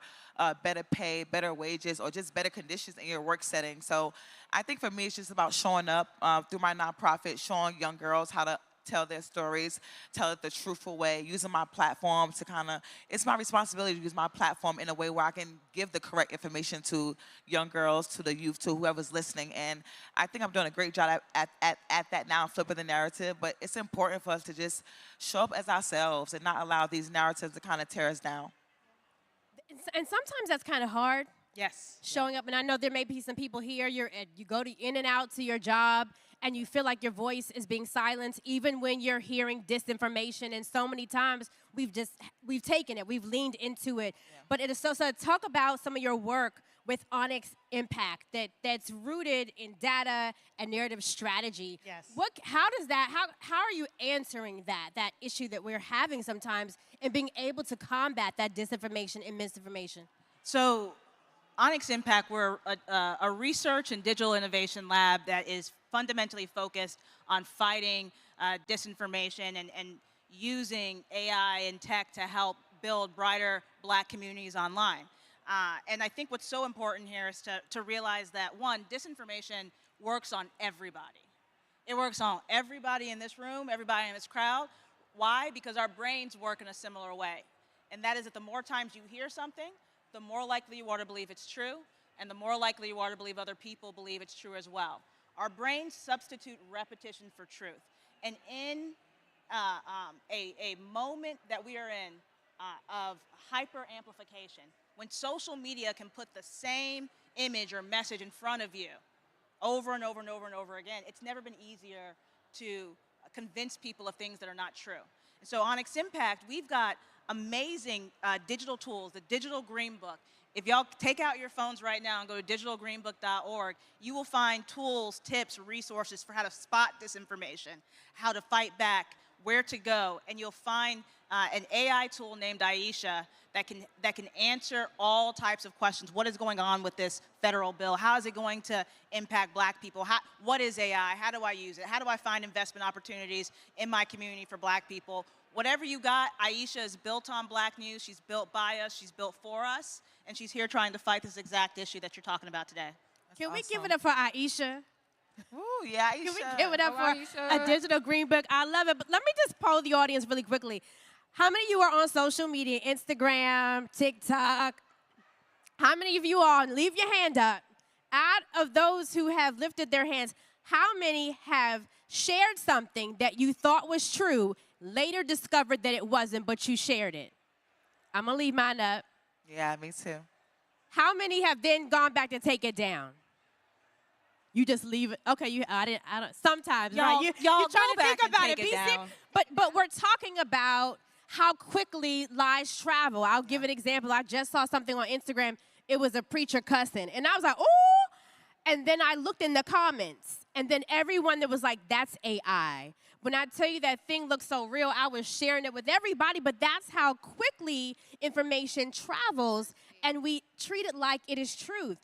better pay, better wages, or just better conditions in your work setting. So I think for me, it's just about showing up through my nonprofit, showing young girls how to tell their stories, tell it the truthful way, using my platform to it's my responsibility to use my platform in a way where I can give the correct information to young girls, to the youth, to whoever's listening. And I think I'm doing a great job at that now, flipping the narrative. But it's important for us to just show up as ourselves and not allow these narratives to kind of tear us down. And sometimes that's kind of hard. Yes. Showing up, and I know there may be some people here, you go in and out to your job, and you feel like your voice is being silenced even when you're hearing disinformation. And so many times we've taken it, we've leaned into it. Yeah. But it is so talk about some of your work with Onyx Impact that's rooted in data and narrative strategy. Yes. How are you answering that issue that we're having sometimes and being able to combat that disinformation and misinformation? So Onyx Impact, we're a research and digital innovation lab that is fundamentally focused on fighting disinformation and using AI and tech to help build brighter black communities online. And I think what's so important here is to realize that, one, disinformation works on everybody. It works on everybody in this room, everybody in this crowd. Why? Because our brains work in a similar way. And that is that the more times you hear something, the more likely you are to believe it's true, and the more likely you are to believe other people believe it's true as well. Our brains substitute repetition for truth. And in a moment that we are in of hyper-amplification, when social media can put the same image or message in front of you over and over and over and over again, it's never been easier to convince people of things that are not true. And so Onyx Impact, we've got amazing digital tools, the Digital Green Book. If y'all take out your phones right now and go to digitalgreenbook.org, you will find tools, tips, resources for how to spot disinformation, how to fight back, where to go, and you'll find an AI tool named Aisha that can answer all types of questions. What is going on with this federal bill? How is it going to impact black people? What is AI? How do I use it? How do I find investment opportunities in my community for black people? Whatever you got, Aisha is built on black news. She's built by us. She's built for us. And she's here trying to fight this exact issue that you're talking about today. Can we give it up for Aisha? Ooh, yeah, Aisha. Can we give it up for a Digital Green Book? I love it. But let me just poll the audience really quickly. How many of you are on social media, Instagram, TikTok? How many of you are? Leave your hand up. Out of those who have lifted their hands, how many have shared something that you thought was true, later discovered that it wasn't, but you shared it? I'm going to leave mine up. Yeah, me too. How many have then gone back to take it down? You just leave it. Okay, I don't. Sometimes, right? You're trying to think about it. But we're talking about how quickly lies travel. I'll give an example. I just saw something on Instagram. It was a preacher cussing, and I was like, "Ooh!" And then I looked in the comments, and then everyone that was like, "That's AI." When I tell you that thing looks so real, I was sharing it with everybody. But that's how quickly information travels, and we treat it like it is truth.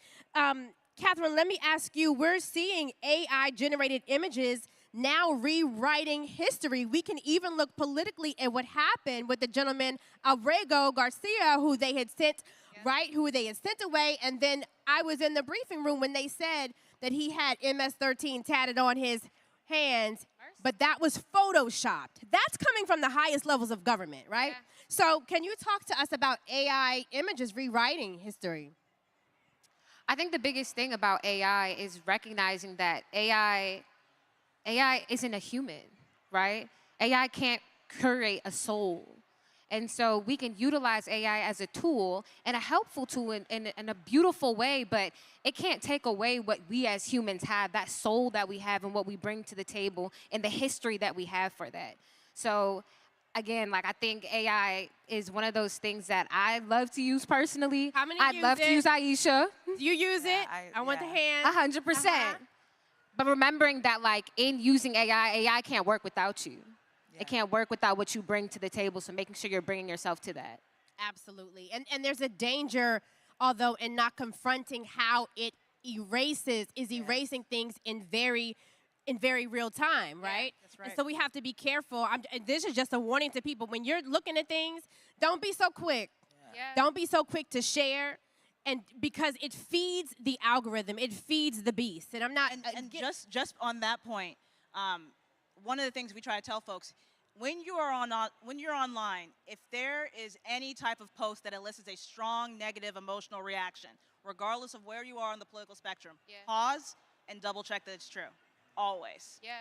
Catherine, let me ask you, we're seeing AI-generated images now rewriting history. We can even look politically at what happened with the gentleman, Abrego Garcia, who they had sent, who they had sent away. And then I was in the briefing room when they said that he had MS-13 tatted on his hands, but that was photoshopped. That's coming from the highest levels of government, right? Yeah. So can you talk to us about AI images rewriting history? I think the biggest thing about AI is recognizing that AI isn't a human, right? AI can't create a soul. And so we can utilize AI as a tool and a helpful tool in a beautiful way, but it can't take away what we as humans have, that soul that we have and what we bring to the table and the history that we have for that. So again, like I think AI is one of those things that I love to use personally. How many I'd use love to it? use Aisha. You use it? I want the hand. 100%. But remembering that like in using AI can't work without you. It can't work without what you bring to the table, so making sure you're bringing yourself to that. Absolutely. And there's a danger, although, in not confronting how it erasing things in very real time, right? That's right. And so we have to be careful. And this is just a warning to people. When you're looking at things, don't be so quick. Don't be so quick to share. And because it feeds the algorithm, it feeds the beast. And I'm not. And just on that point, one of the things we try to tell folks, when you're online, if there is any type of post that elicits a strong negative emotional reaction, regardless of where you are on the political spectrum, pause and double check that it's true. Always. Yeah.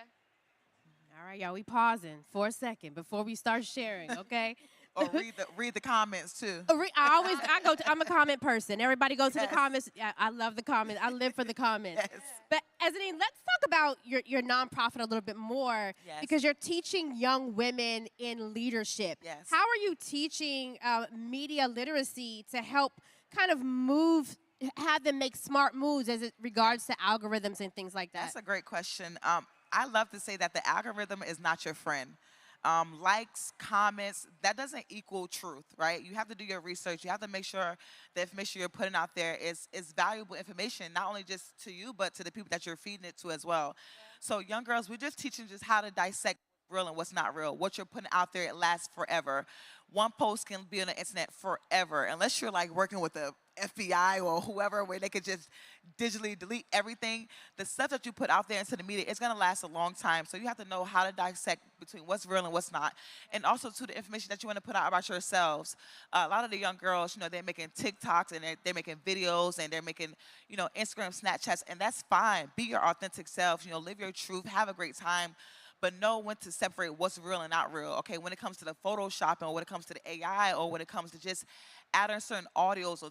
All right, y'all, we pausing for a second before we start sharing, okay? Or read the comments too. I'm a comment person. Everybody go to the comments. I love the comments. I live for the comments. But Ezzanine, let's talk about your nonprofit a little bit more because you're teaching young women in leadership. How are you teaching media literacy to help kind of have them make smart moves as it regards to algorithms and things like that? That's a great question. I love to say that the algorithm is not your friend. Likes, comments, that doesn't equal truth, right? You have to do your research. You have to make sure the information you're putting out there is valuable information, not only just to you, but to the people that you're feeding it to as well. So young girls, we're just teaching just how to dissect what's real and what's not real. What you're putting out there, it lasts forever. One post can be on the internet forever, unless you're like working with the FBI or whoever, where they could just digitally delete everything. The stuff that you put out there into the media, it's gonna last a long time. So you have to know how to dissect between what's real and what's not. And also to the information that you wanna put out about yourselves. A lot of the young girls, they're making TikToks and they're making videos and they're making, Instagram, Snapchats, and that's fine. Be your authentic self, live your truth, have a great time. But know when to separate what's real and not real. Okay, when it comes to the Photoshopping, or when it comes to the AI, or when it comes to just adding certain audios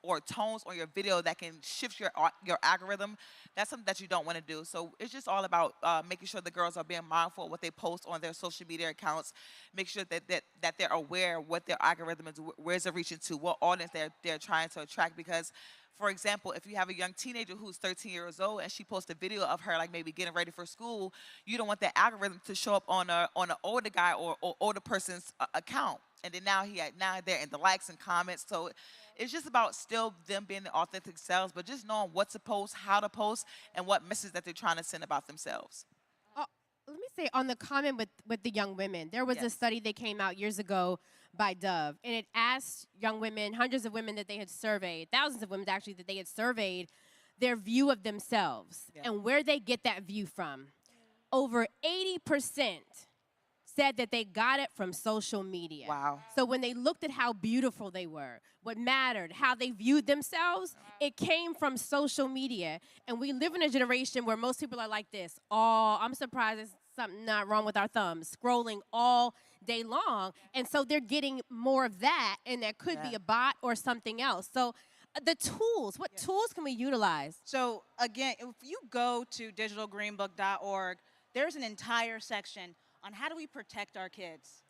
or tones on your video that can shift your algorithm, that's something that you don't want to do. So it's just all about making sure the girls are being mindful of what they post on their social media accounts. Make sure that they're aware of what their algorithm is, where is it reaching to, what audience they're trying to attract. Because, for example, if you have a young teenager who's 13 years old and she posts a video of her like maybe getting ready for school, you don't want that algorithm to show up on an older guy or older person's account. And then now they're in the likes and comments. So it's just about still them being the authentic selves, but just knowing what to post, how to post, and what message that they're trying to send about themselves. Let me say on the comment with the young women, there was a study that came out years ago by Dove, and it asked young women, hundreds of women that they had surveyed, thousands of women actually that they had surveyed, their view of themselves and where they get that view from. Over 80% said that they got it from social media. Wow. So when they looked at how beautiful they were, what mattered, how they viewed themselves, it came from social media. And we live in a generation where most people are like this. Oh, I'm surprised there's something not wrong with our thumbs, scrolling all day long. And so they're getting more of that, and that could be a bot or something else. So the tools, what tools can we utilize? So again, if you go to digitalgreenbook.org, there's an entire section on how do we protect our kids,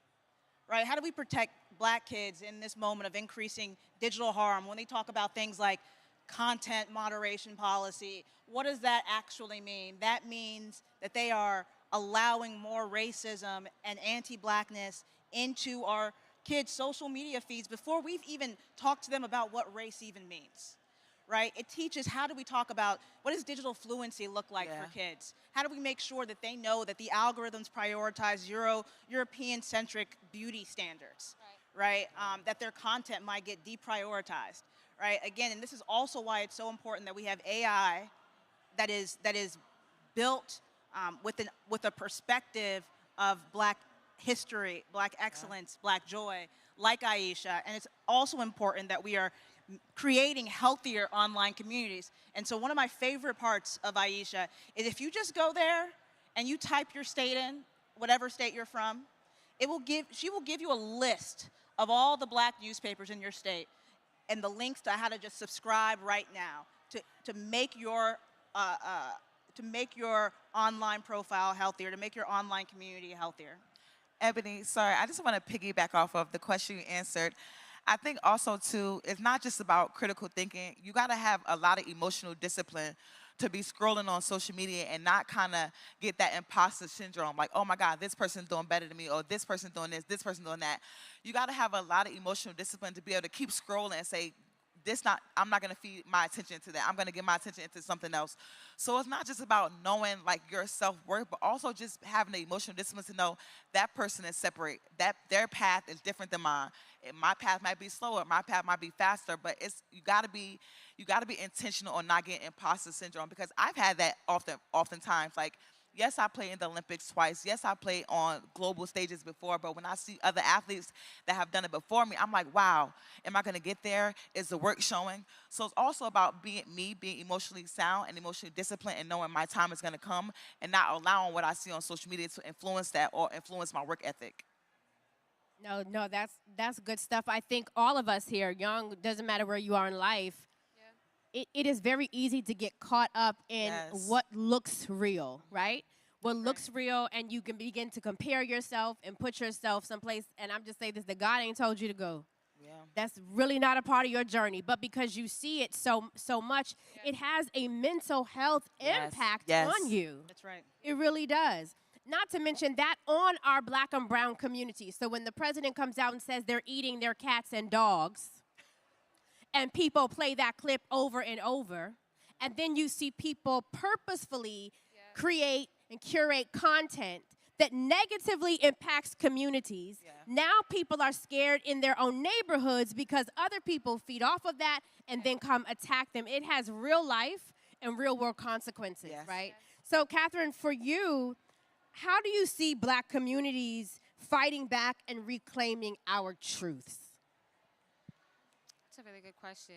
right? How do we protect Black kids in this moment of increasing digital harm? When they talk about things like content moderation policy, what does that actually mean? That means that they are allowing more racism and anti-Blackness into our kids' social media feeds before we've even talked to them about what race even means. Right? It teaches how do we talk about what does digital fluency look like for kids? How do we make sure that they know that the algorithms prioritize European-centric beauty standards, right? That their content might get deprioritized, right? Again, and this is also why it's so important that we have AI that is built with a perspective of Black history, Black excellence, Black joy, like Aisha. And it's also important that we are creating healthier online communities. And so one of my favorite parts of Aisha is if you just go there and you type your state in, whatever state you're from, she will give you a list of all the black newspapers in your state and the links to how to just subscribe right now to make your online profile healthier, to make your online community healthier. Ebony, sorry, I just want to piggyback off of the question you answered. I think also too, it's not just about critical thinking. You got to have a lot of emotional discipline to be scrolling on social media and not kind of get that imposter syndrome, like, oh my God, this person's doing better than me, or this person's doing this person doing that. You got to have a lot of emotional discipline to be able to keep scrolling and say, I'm not gonna feed my attention to that. I'm gonna give my attention into something else. So it's not just about knowing like your self-worth, but also just having the emotional discipline to know that person is separate, that their path is different than mine. And my path might be slower, my path might be faster, but you gotta be intentional on not getting imposter syndrome, because I've had that oftentimes. Like, yes, I played in the Olympics twice. Yes, I played on global stages before, but when I see other athletes that have done it before me, I'm like, wow, am I gonna get there? Is the work showing? So it's also about being emotionally sound and emotionally disciplined and knowing my time is gonna come and not allowing what I see on social media to influence that or influence my work ethic. No, that's good stuff. I think all of us here, young, doesn't matter where you are in life, it is very easy to get caught up in what looks real, right? What looks real, and you can begin to compare yourself and put yourself someplace, and I'm just saying this, that God ain't told you to go. Yeah. That's really not a part of your journey, but because you see it so much, it has a mental health impact on you. That's right. It really does. Not to mention that on our black and brown community. So when the president comes out and says they're eating their cats and dogs, and people play that clip over and over, and then you see people purposefully create and curate content that negatively impacts communities. Now people are scared in their own neighborhoods because other people feed off of that and then come attack them. It has real life and real world consequences, right? So Catherine, for you, how do you see black communities fighting back and reclaiming our truths? That's a really good question.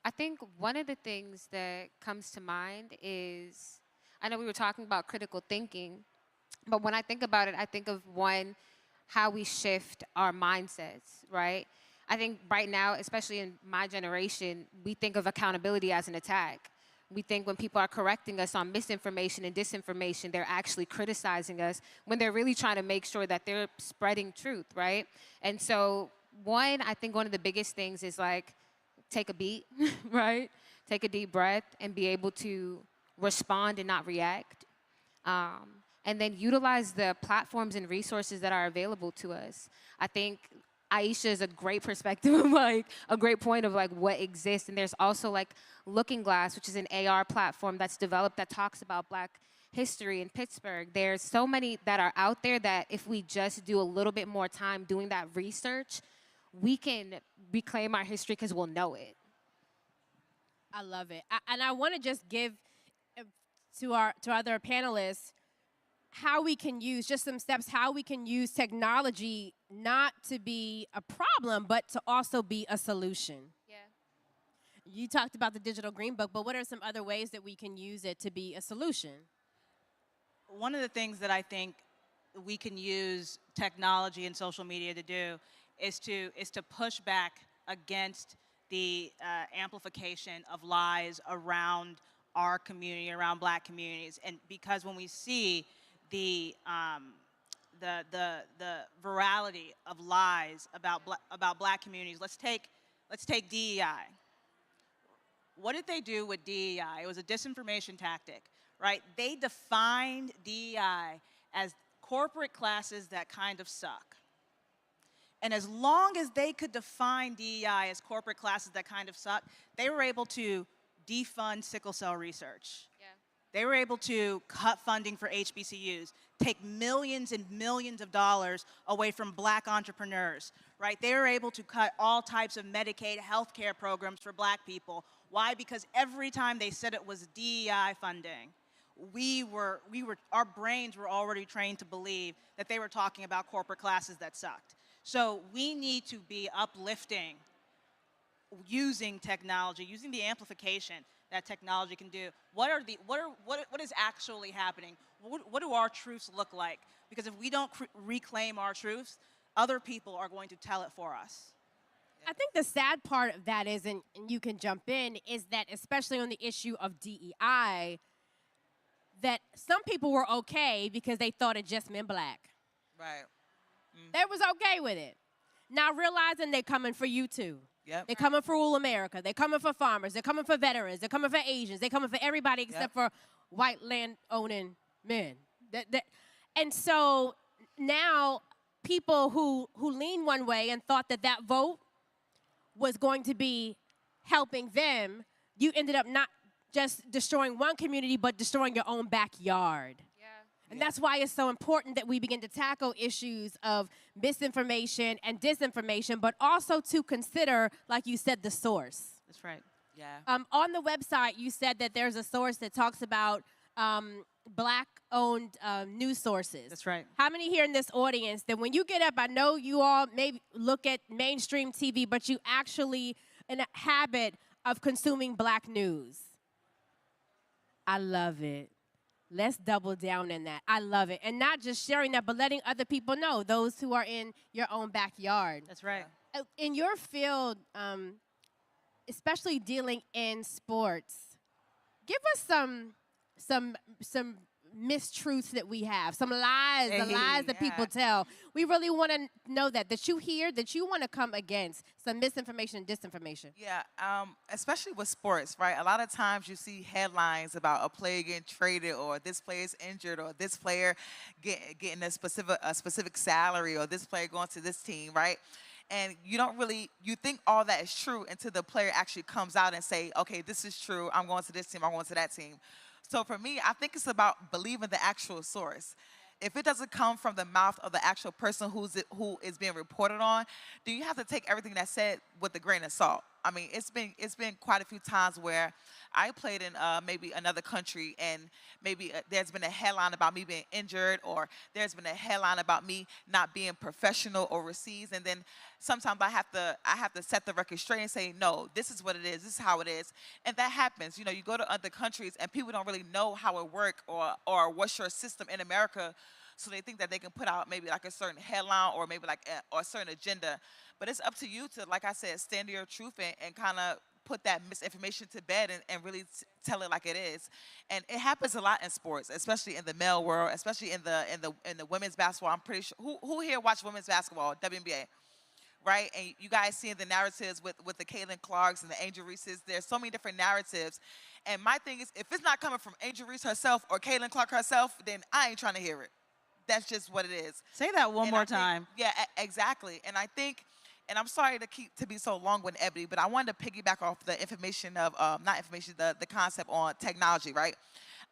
I think one of the things that comes to mind is, I know we were talking about critical thinking, but when I think about it, I think of one, how we shift our mindsets, right? I think right now, especially in my generation, we think of accountability as an attack. We think when people are correcting us on misinformation and disinformation, they're actually criticizing us when they're really trying to make sure that they're spreading truth, right? And so one, I think one of the biggest things is like, take a beat, right? Take a deep breath and be able to respond and not react. And then utilize the platforms and resources that are available to us. I think Aisha is a great perspective of like a great point of like what exists. And there's also like Looking Glass, which is an AR platform that's developed that talks about Black history in Pittsburgh. There's so many that are out there that if we just do a little bit more time doing that research, we can reclaim our history because we'll know it. I love it. And I want to just give to our other panelists how we can use, just some steps, how we can use technology not to be a problem, but to also be a solution. Yeah. You talked about the digital green book, but what are some other ways that we can use it to be a solution? One of the things that I think we can use technology and social media to do is to push back against the amplification of lies around our community, around Black communities. And because when we see the virality of lies about Black communities, let's take DEI. What did they do with DEI? It was a disinformation tactic, right? They defined DEI as corporate classes that kind of suck. And as long as they could define DEI as corporate classes that kind of suck, they were able to defund sickle cell research. Yeah. They were able to cut funding for HBCUs, take millions and millions of dollars away from Black entrepreneurs, right? They were able to cut all types of Medicaid healthcare programs for Black people. Why? Because every time they said it was DEI funding, our brains were already trained to believe that they were talking about corporate classes that sucked. So we need to be uplifting using technology, using the amplification that technology can do. What is actually happening? What do our truths look like? Because if we don't reclaim our truths, other people are going to tell it for us. I think the sad part of that is, and you can jump in, is that especially on the issue of DEI, that some people were okay because they thought it just meant black. Right. They was okay with it. Now realizing they're coming for you too. Yep. They're coming for rural America. They're coming for farmers. They're coming for veterans. They're coming for Asians. They're coming for everybody except for white land-owning men. And so now people who lean one way and thought that that vote was going to be helping them, you ended up not just destroying one community, but destroying your own backyard. And that's why it's so important that we begin to tackle issues of misinformation and disinformation, but also to consider, like you said, the source. That's right. Yeah. On the website, you said that there's a source that talks about black-owned news sources. That's right. How many here in this audience that when you get up, I know you all maybe look at mainstream TV, but you actually in a habit of consuming black news? I love it. Let's double down in that. I love it. And not just sharing that, but letting other people know, those who are in your own backyard. That's right. In your field, especially dealing in sports, give us some mistruths that we have, some lies, the lies that people tell. We really want to know that you hear, that you want to come against some misinformation and disinformation. Yeah, especially with sports, right? A lot of times you see headlines about a player getting traded, or this player is injured, or this player getting a specific salary, or this player going to this team, right? And you think all that is true until the player actually comes out and say, okay, this is true, I'm going to this team, I'm going to that team. So for me, I think it's about believing the actual source. If it doesn't come from the mouth of the actual person who is being reported on, then you have to take everything that's said with a grain of salt. I mean, it's been quite a few times where I played in maybe another country, and maybe there's been a headline about me being injured, or there's been a headline about me not being professional overseas, and then sometimes I have to set the record straight and say, no, this is what it is, this is how it is, and that happens. You know, you go to other countries and people don't really know how it works or what's your system in America, so they think that they can put out maybe like a certain headline or maybe like a certain agenda. But it's up to you to, like I said, stand to your truth and kind of put that misinformation to bed and really tell it like it is. And it happens a lot in sports, especially in the male world, especially in the women's basketball. I'm pretty sure who here watch women's basketball, WNBA, right? And you guys seeing the narratives with the Caitlin Clarks and the Angel Reeses. There's so many different narratives. And my thing is, if it's not coming from Angel Reese herself or Caitlin Clark herself, then I ain't trying to hear it. That's just what it is. Say that one more time. Yeah, exactly. And I think, and I'm sorry to be so long-winded, Ebony, but I wanted to piggyback off the information of, the concept on technology, right?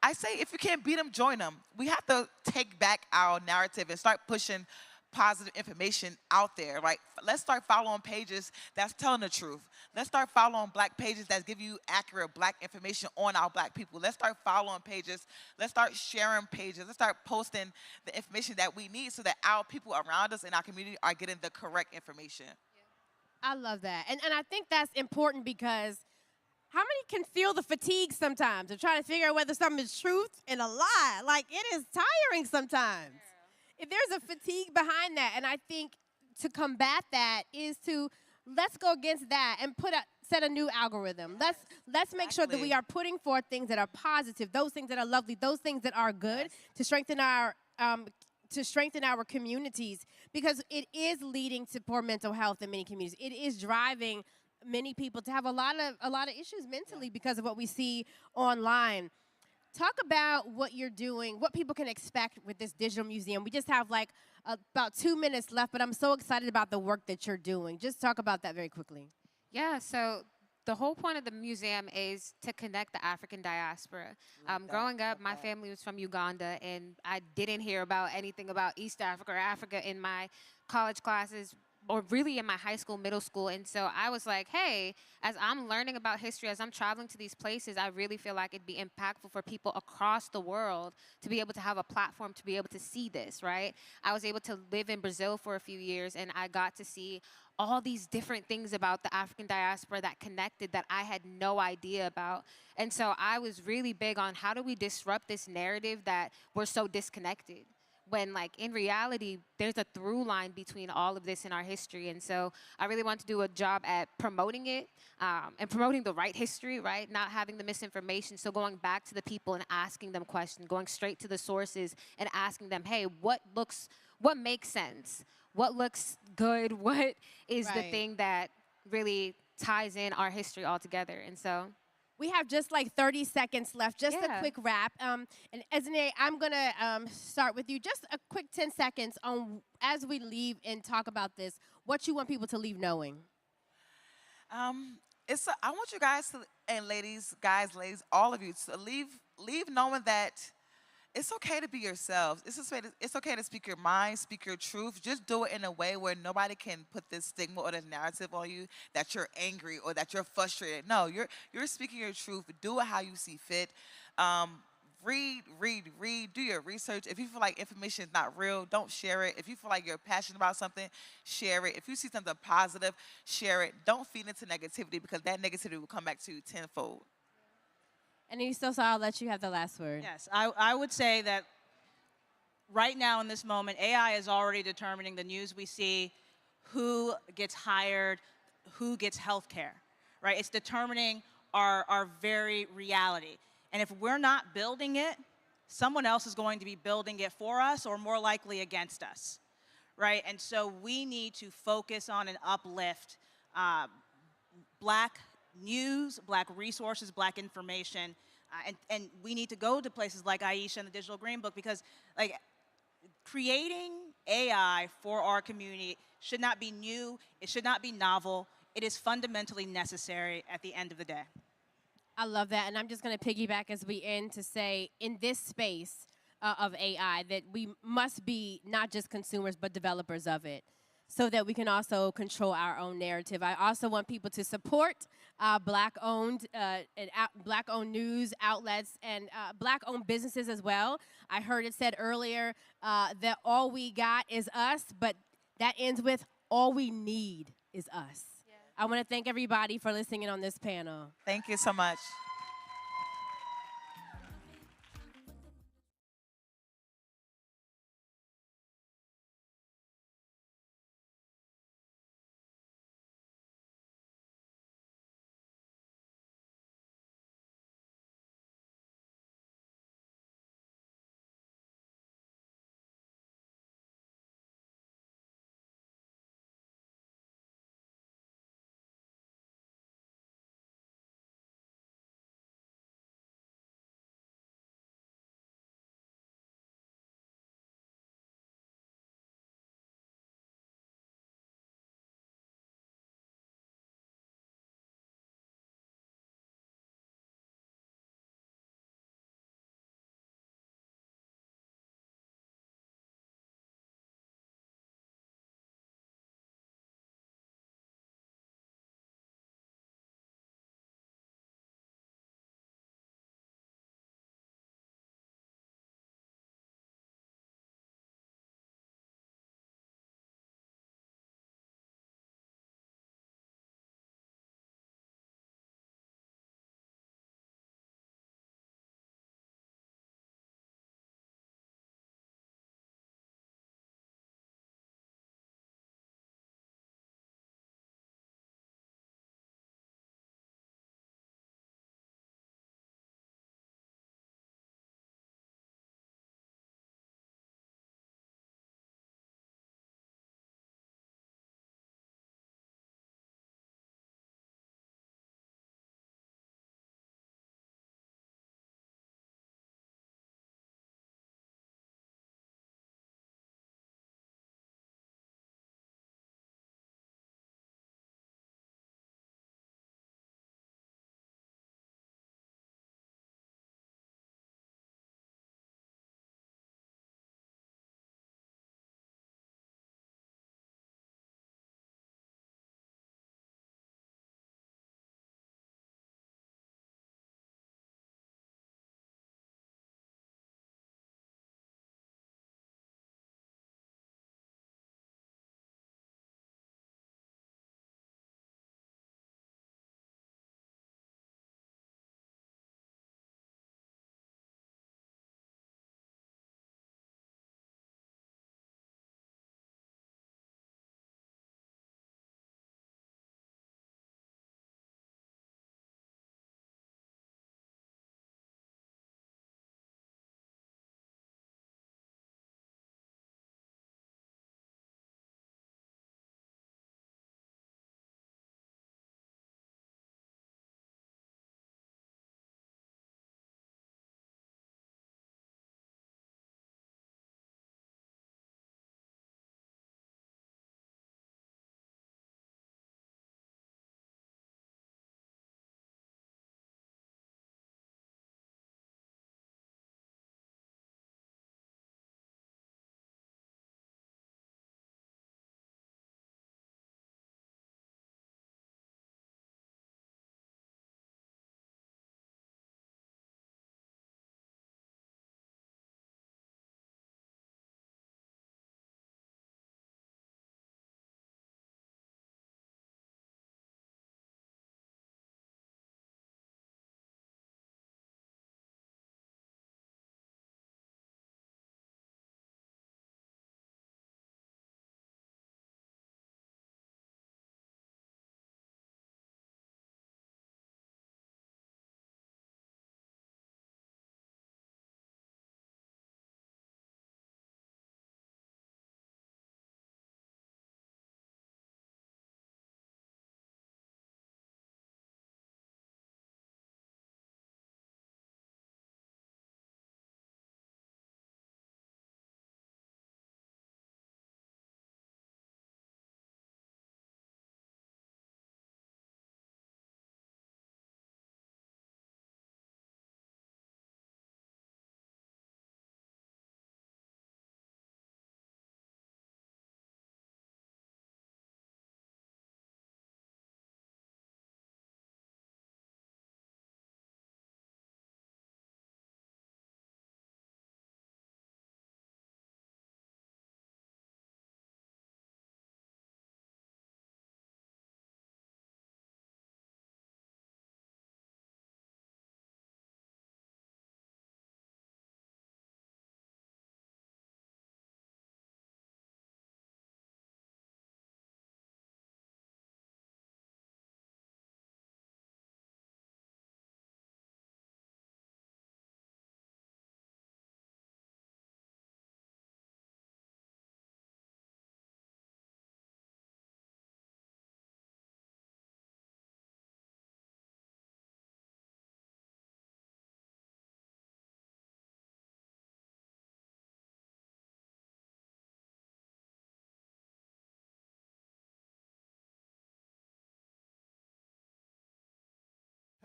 I say if you can't beat them, join them. We have to take back our narrative and start pushing positive information out there, right? Let's start following pages that's telling the truth. Let's start following black pages that give you accurate black information on our black people. Let's start following pages. Let's start sharing pages. Let's start posting the information that we need so that our people around us in our community are getting the correct information. I love that. And I think that's important because how many can feel the fatigue sometimes of trying to figure out whether something is truth and a lie? Like, it is tiring sometimes. If there's a fatigue behind that, and I think to combat that is to let's go against that and set a new algorithm. Let's make sure that we are putting forth things that are positive, those things that are lovely, those things that are good to strengthen our communities, because it is leading to poor mental health in many communities. It is driving many people to have a lot of issues mentally because of what we see online. Talk about what you're doing, what people can expect with this digital museum. We just have like about 2 minutes left, but I'm so excited about the work that you're doing. Just talk about that very quickly. Yeah, so the whole point of the museum is to connect the African diaspora. Growing up, my family was from Uganda, and I didn't hear about anything about East Africa or Africa in my college classes, or really in my high school, middle school. And so I was like, hey, as I'm learning about history, as I'm traveling to these places, I really feel like it'd be impactful for people across the world to be able to have a platform to be able to see this, right? I was able to live in Brazil for a few years, and I got to see all these different things about the African diaspora that connected that I had no idea about. And so I was really big on how do we disrupt this narrative that we're so disconnected. when like in reality there's a through line between all of this in our history. And so I really want to do a job at promoting it, and promoting the right history, right, not having the misinformation. So going back to the people and asking them questions, going straight to the sources and asking them, hey, what makes sense, what looks good, what is the Right. thing that really ties in our history all together. And so We have just like 30 seconds left, just a Yeah. quick wrap. And Esne, I'm going to start with you. Just a quick 10 seconds on, as we leave and talk about this, what you want people to leave knowing. I want you guys to, and ladies, guys, ladies, all of you, to leave knowing that it's okay to be yourselves. It's okay to speak your mind, speak your truth. Just do it in a way where nobody can put this stigma or this narrative on you that you're angry or that you're frustrated. No, you're speaking your truth. Do it how you see fit. Read. Do your research. If you feel like information is not real, don't share it. If you feel like you're passionate about something, share it. If you see something positive, share it. Don't feed into negativity, because that negativity will come back to you tenfold. And Sosa, I'll let you have the last word. Yes, I would say that right now in this moment, AI is already determining the news we see, who gets hired, who gets health care, right? It's determining our very reality. And if we're not building it, someone else is going to be building it for us, or more likely against us, right? And so we need to focus on and uplift Black news, Black resources, Black information, and we need to go to places like Aisha and the Digital Green Book, because like creating AI for our community should not be new, it should not be novel, it is fundamentally necessary at the end of the day. I love that. And I'm just going to piggyback as we end to say, in this space of AI, that we must be not just consumers, but developers of it, so that we can also control our own narrative. I also want people to support Black-owned Black-owned news outlets and Black-owned businesses as well. I heard it said earlier that all we got is us, but that ends with all we need is us. I want to thank everybody for listening in on this panel. Thank you so much.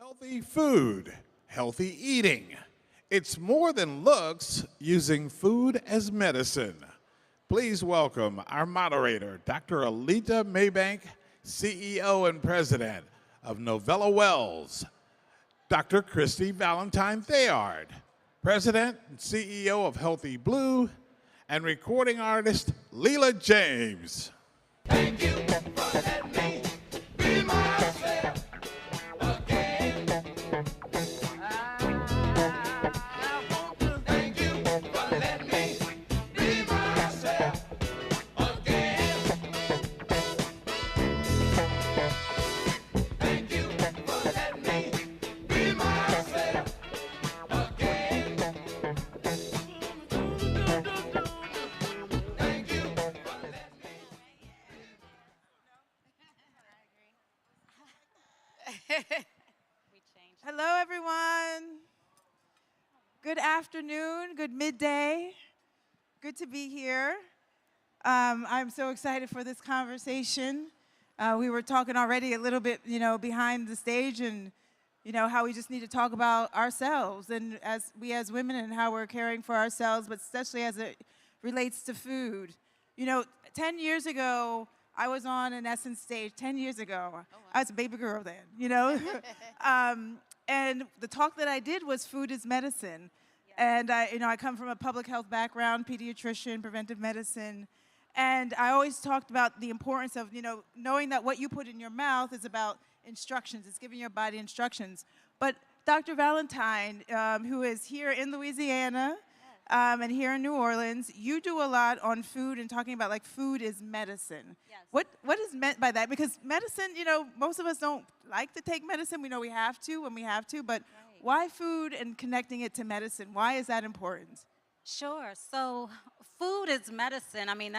Healthy food, healthy eating. It's more than looks, using food as medicine. Please welcome our moderator, Dr. Alita Maybank, CEO and President of Novella Wells, Dr. Christy Valentine Thayard, President and CEO of Healthy Blue, and recording artist Leela James. Thank you for letting me be myself again. I want to thank you for letting me be myself again. Thank you for letting me be myself again. Thank you for letting me. Hello, everyone. Good afternoon, good midday. Good to be here. I'm so excited for this conversation. We were talking already a little bit, behind the stage and, how we just need to talk about ourselves and as women and how we're caring for ourselves, but especially as it relates to food. 10 years ago, I was on an Essence stage 10 years ago. I was a baby girl then, and the talk that I did was food is medicine. And I come from a public health background, pediatrician, preventive medicine. And I always talked about the importance of, knowing that what you put in your mouth is about instructions. It's giving your body instructions. But Dr. Valentine, who is here in Louisiana, and here in New Orleans, you do a lot on food and talking about like food is medicine. Yes. What is meant by that? Because medicine, most of us don't like to take medicine. We know we have to when we have to, but why food and connecting it to medicine? Why is that important? Sure. So food is medicine. I mean,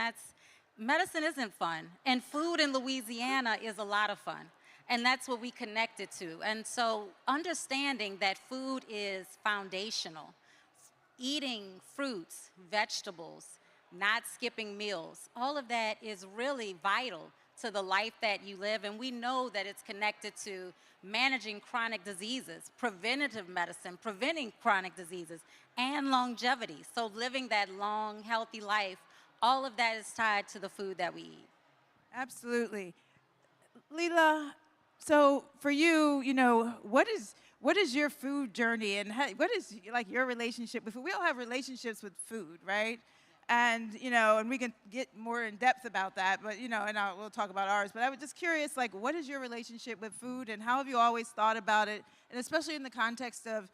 medicine isn't fun. And food in Louisiana is a lot of fun. And that's what we connected to. And so understanding that food is foundational. Eating fruits, vegetables, not skipping meals, all of that is really vital to the life that you live. And we know that it's connected to managing chronic diseases, preventative medicine, preventing chronic diseases, and longevity. So living that long, healthy life, all of that is tied to the food that we eat. Absolutely. Leela, so for you, what is your food journey and what is like your relationship with food? We all have relationships with food, right? And and we can get more in depth about that, but we'll talk about ours. But I was just curious, like, what is your relationship with food, and how have you always thought about it, and especially in the context of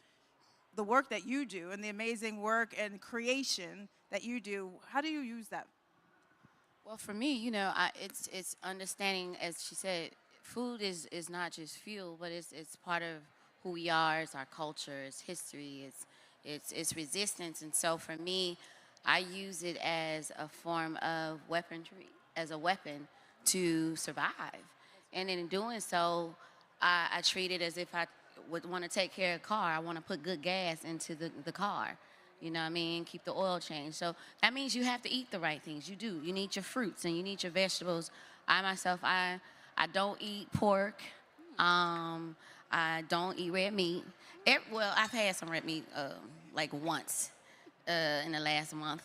the work that you do and the amazing work and creation that you do? How do you use that? Well, for me, it's understanding, as she said, food is not just fuel, but it's part of who we are. It's our culture, it's history, it's resistance. And so for me, I use it as a form of weaponry, as a weapon to survive. And in doing so, I treat it as if I would want to take care of a car. I want to put good gas into the car. You know what I mean? Keep the oil change. So that means you have to eat the right things. You do. You need your fruits and you need your vegetables. I myself, I don't eat pork. I don't eat red meat. Well, I've had some red meat like once in the last month.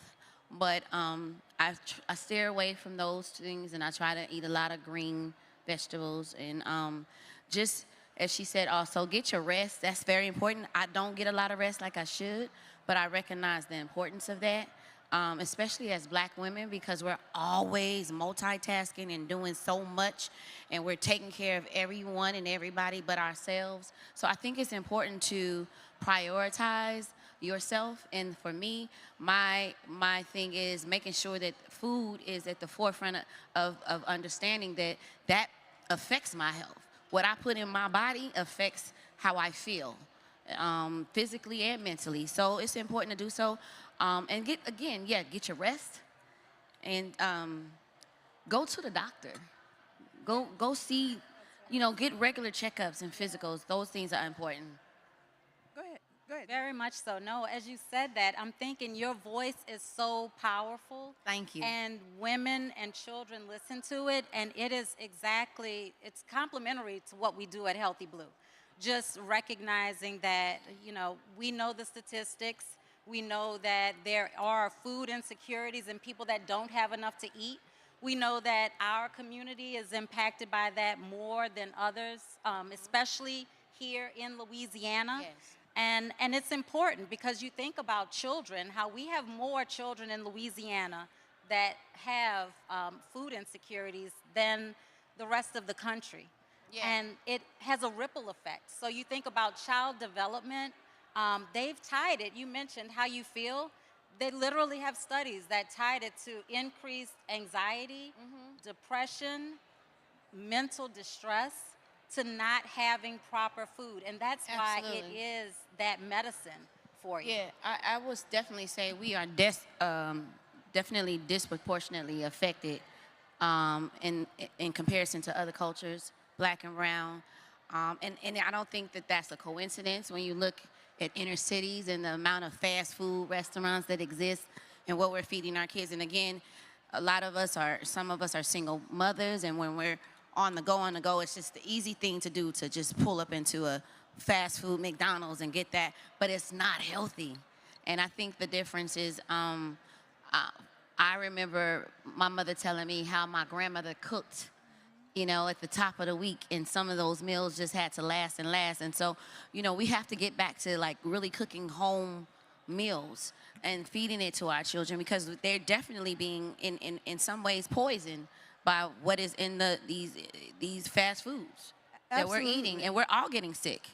But I steer away from those things, and I try to eat a lot of green vegetables. And just as she said, also get your rest. That's very important. I don't get a lot of rest like I should, but I recognize the importance of that, especially as Black women, because we're always multitasking and doing so much, and we're taking care of everyone and everybody but ourselves. So I think it's important to prioritize yourself. And for me, my thing is making sure that food is at the forefront of understanding that affects my health. What I put in my body affects how I feel, physically and mentally. So it's important to do so. And get your rest, and go to the doctor. Go see, get regular checkups and physicals. Those things are important. Go ahead. Very much so. No, as you said that, I'm thinking your voice is so powerful. Thank you. And women and children listen to it, and it's complementary to what we do at Healthy Blue. just recognizing that, we know the statistics. We know that there are food insecurities and people that don't have enough to eat. We know that our community is impacted by that more than others, especially here in Louisiana. Yes. And it's important because you think about children, how we have more children in Louisiana that have food insecurities than the rest of the country. Yeah. And it has a ripple effect. So you think about child development, they've tied it. You mentioned how you feel. They literally have studies that tied it to increased anxiety, depression, mental distress, to not having proper food. And that's why it Absolutely. is that medicine for you. Yeah, I would definitely say we are definitely disproportionately affected in comparison to other cultures, black and brown. And I don't think that that's a coincidence when you look at inner cities and the amount of fast food restaurants that exist and what we're feeding our kids. And again, some of us are single mothers, and when we're on the go, it's just the easy thing to do to just pull up into a fast food McDonald's and get that, but it's not healthy. And I think the difference is, I remember my mother telling me how my grandmother cooked, at the top of the week, and some of those meals just had to last and last. And so, we have to get back to like really cooking home meals and feeding it to our children, because they're definitely being in some ways poisoned by what is in these fast foods that we're eating, and we're all getting sick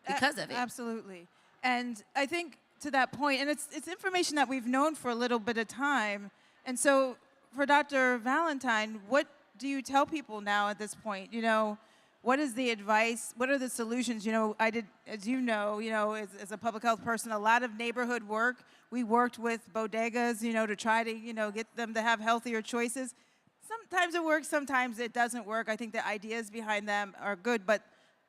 because of it. Absolutely. And I think to that point, and it's information that we've known for a little bit of time. And so for Dr. Valentine, what do you tell people now at this point? What is the advice? What are the solutions? I did, as as a public health person, a lot of neighborhood work. We worked with bodegas, to try to, get them to have healthier choices. Sometimes it works, sometimes it doesn't work. I think the ideas behind them are good, but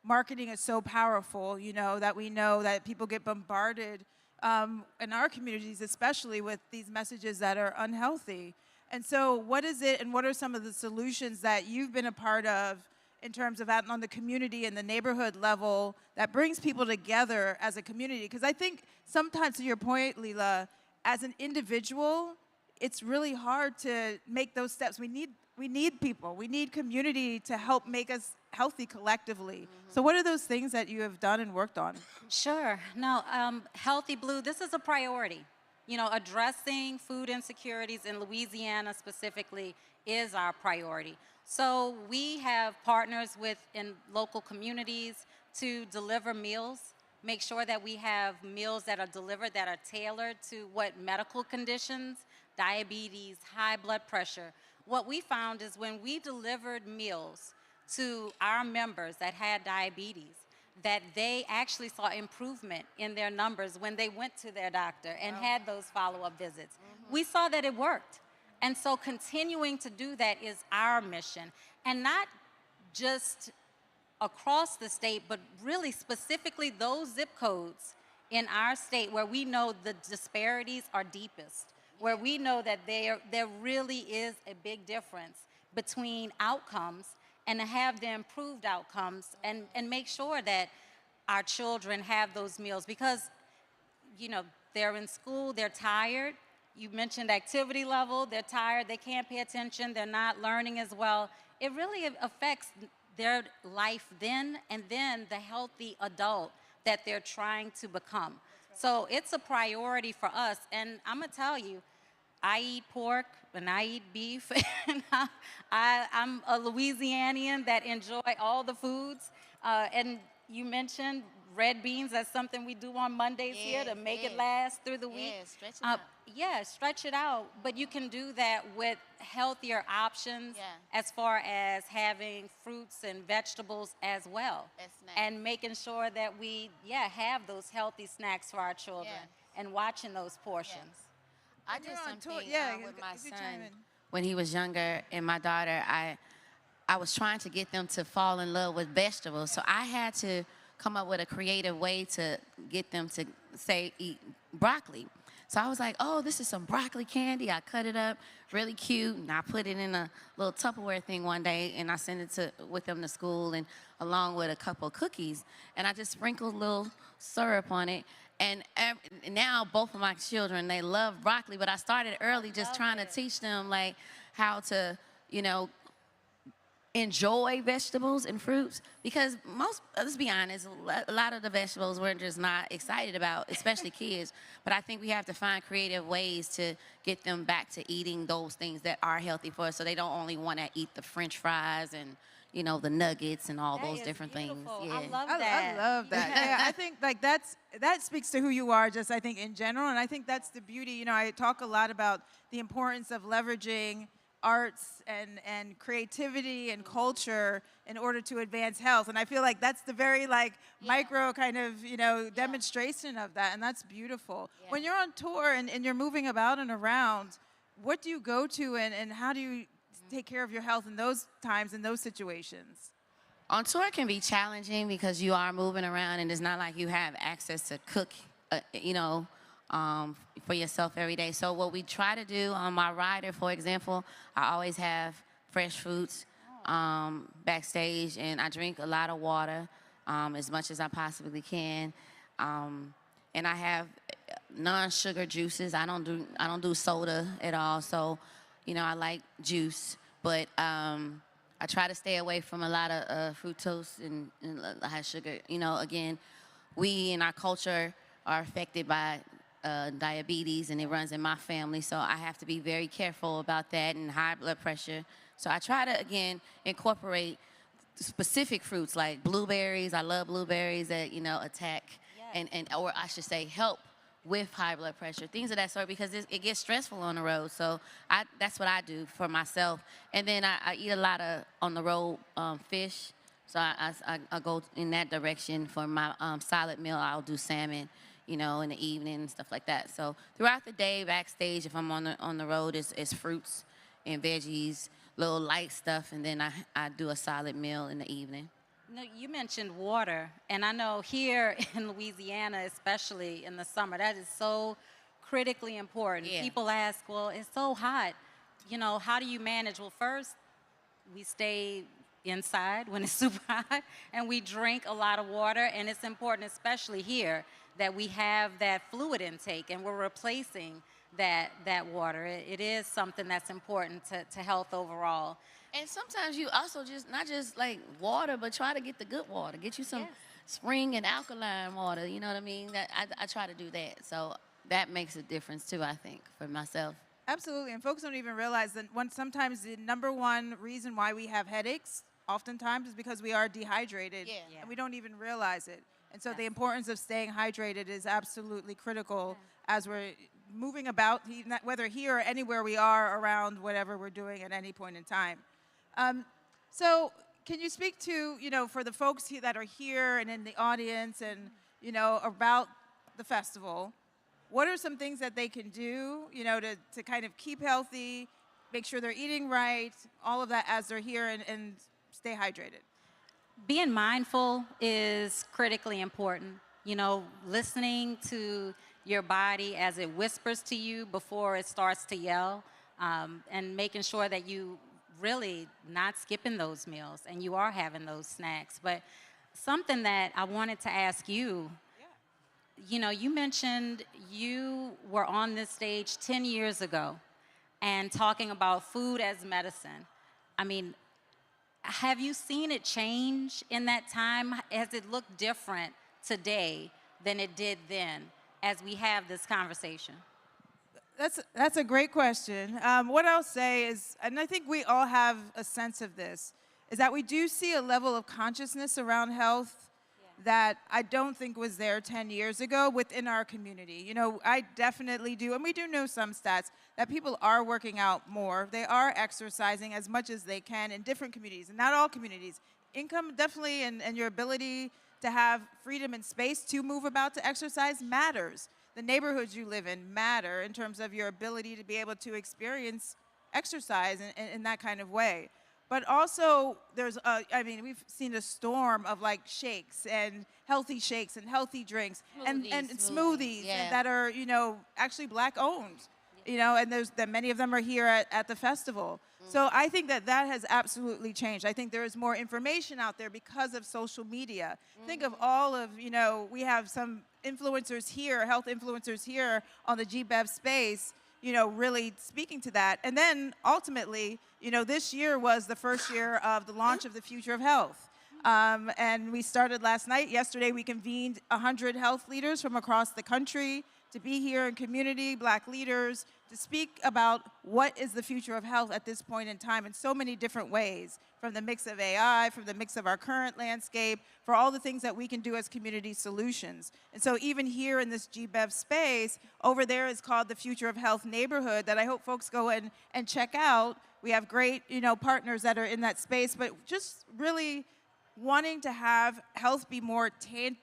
marketing is so powerful, that we know that people get bombarded in our communities, especially with these messages that are unhealthy. And so what is it, and what are some of the solutions that you've been a part of in terms of out on the community and the neighborhood level that brings people together as a community? Because I think sometimes, to your point, Leela, as an individual, it's really hard to make those steps. We need people. We need community to help make us healthy collectively. So what are those things that you have done and worked on? Sure. No, Healthy Blue, this is a priority. Addressing food insecurities in Louisiana specifically is our priority. So we have partners in local communities to deliver meals, make sure that we have meals that are delivered that are tailored to what medical conditions, diabetes, high blood pressure. What we found is when we delivered meals to our members that had diabetes, that they actually saw improvement in their numbers when they went to their doctor and had those follow-up visits. We saw that it worked. And so continuing to do that is our mission. And not just across the state, but really specifically those zip codes in our state where we know the disparities are deepest, where we know that there really is a big difference between outcomes, and to have the improved outcomes and make sure that our children have those meals, because they're in school, they're tired. You mentioned activity level, they're tired, they can't pay attention, they're not learning as well. It really affects their life then, and then the healthy adult that they're trying to become. So it's a priority for us, and I'm gonna tell you, I eat pork and I eat beef, and I'm a Louisianian that enjoy all the foods. And you mentioned red beans. That's something we do on Mondays here to make it last through the week. Stretch it out. Yeah, stretch it out. But you can do that with healthier options as far as having fruits and vegetables as well. And making sure that we, have those healthy snacks for our children and watching those portions. I did something with my if you son chime in. when he was younger, and my daughter. I was trying to get them to fall in love with vegetables, so I had to come up with a creative way to get them to say eat broccoli. So I was like, oh, this is some broccoli candy. I cut it up, really cute, and I put it in a little Tupperware thing one day, and I sent it with them to school, and along with a couple cookies, and I just sprinkled a little syrup on it. And now both of my children, they love broccoli, but I started early just trying to teach them like how to, enjoy vegetables and fruits, because let's be honest, a lot of the vegetables we're just not excited about, especially kids. But I think we have to find creative ways to get them back to eating those things that are healthy for us, so they don't only want to eat the French fries and the nuggets and all those different things. Yeah. I love I that. love that. Yeah, I think like that speaks to who you are, just I think in general, and I think that's the beauty. I talk a lot about the importance of leveraging arts and creativity and culture in order to advance health, and I feel like that's the very micro kind of demonstration of that, and that's beautiful. Yeah. When you're on tour and you're moving about and around, what do you go to and how do you take care of your health in those times, in those situations? On tour can be challenging because you are moving around, and it's not like you have access to cook, for yourself every day. So what we try to do on my rider, for example, I always have fresh fruits backstage, and I drink a lot of water, as much as I possibly can. And I have non-sugar juices. I don't do soda at all. So, I like juice, but I try to stay away from a lot of fructose and high sugar. Again, we in our culture are affected by diabetes, and it runs in my family, so I have to be very careful about that, and high blood pressure. So I try to, again, incorporate specific fruits like blueberries. I love blueberries that, attack or I should say help with high blood pressure, things of that sort, because it gets stressful on the road. So that's what I do for myself. And then I eat a lot of on the road fish. So I go in that direction. For my solid meal, I'll do salmon, in the evening and stuff like that. So throughout the day, backstage, if I'm on the road, it's fruits and veggies, little light stuff, and then I do a solid meal in the evening. No, you mentioned water, and I know here in Louisiana, especially in the summer, that is so critically important. Yeah. People ask, well, it's so hot, how do you manage? Well, first, we stay inside when it's super hot, and we drink a lot of water, and it's important, especially here, that we have that fluid intake, and we're replacing that water. It is something that's important to health overall. And sometimes you also not just like water, but try to get the good water. Get you some spring and alkaline water, you know what I mean? I try to do that. So that makes a difference too, I think, for myself. Absolutely, and folks don't even realize that sometimes the number one reason why we have headaches oftentimes is because we are dehydrated, and we don't even realize it. And so the importance of staying hydrated is absolutely critical as we're moving about, whether here or anywhere we are around whatever we're doing at any point in time. So can you speak to, for the folks that are here and in the audience and, about the festival, what are some things that they can do, to kind of keep healthy, make sure they're eating right, all of that as they're here and stay hydrated? Being mindful is critically important. Listening to your body as it whispers to you before it starts to yell, and making sure that you really not skipping those meals and you are having those snacks. But something that I wanted to ask you, you mentioned you were on this stage 10 years ago and talking about food as medicine. I mean, have you seen it change in that time? Has it looked different today than it did then as we have this conversation? That's a great question. What I'll say is, and I think we all have a sense of this, is that we do see a level of consciousness around health that I don't think was there 10 years ago within our community. I definitely do, and we do know some stats, that people are working out more. They are exercising as much as they can in different communities, and not all communities. Income definitely, and your ability to have freedom and space to move about to exercise matters. The neighborhoods you live in matter in terms of your ability to be able to experience exercise in that kind of way. But also, I mean, we've seen a storm of like shakes and healthy drinks and smoothies yeah. that are, actually Black owned. And that many of them are here at the festival. So I think that has absolutely changed. I think there is more information out there because of social media. Think of all of, we have some influencers here, health influencers here on the GBEF space, really speaking to that. And then ultimately, this year was the first year of the launch of the Future of Health. And we started last night. Yesterday, we convened 100 health leaders from across the country to be here in community, Black leaders, to speak about what is the future of health at this point in time in so many different ways, from the mix of AI, from the mix of our current landscape, for all the things that we can do as community solutions. And so even here in this GBEF space, over there is called the Future of Health Neighborhood that I hope folks go and check out. We have great, partners that are in that space, but just really wanting to have health be more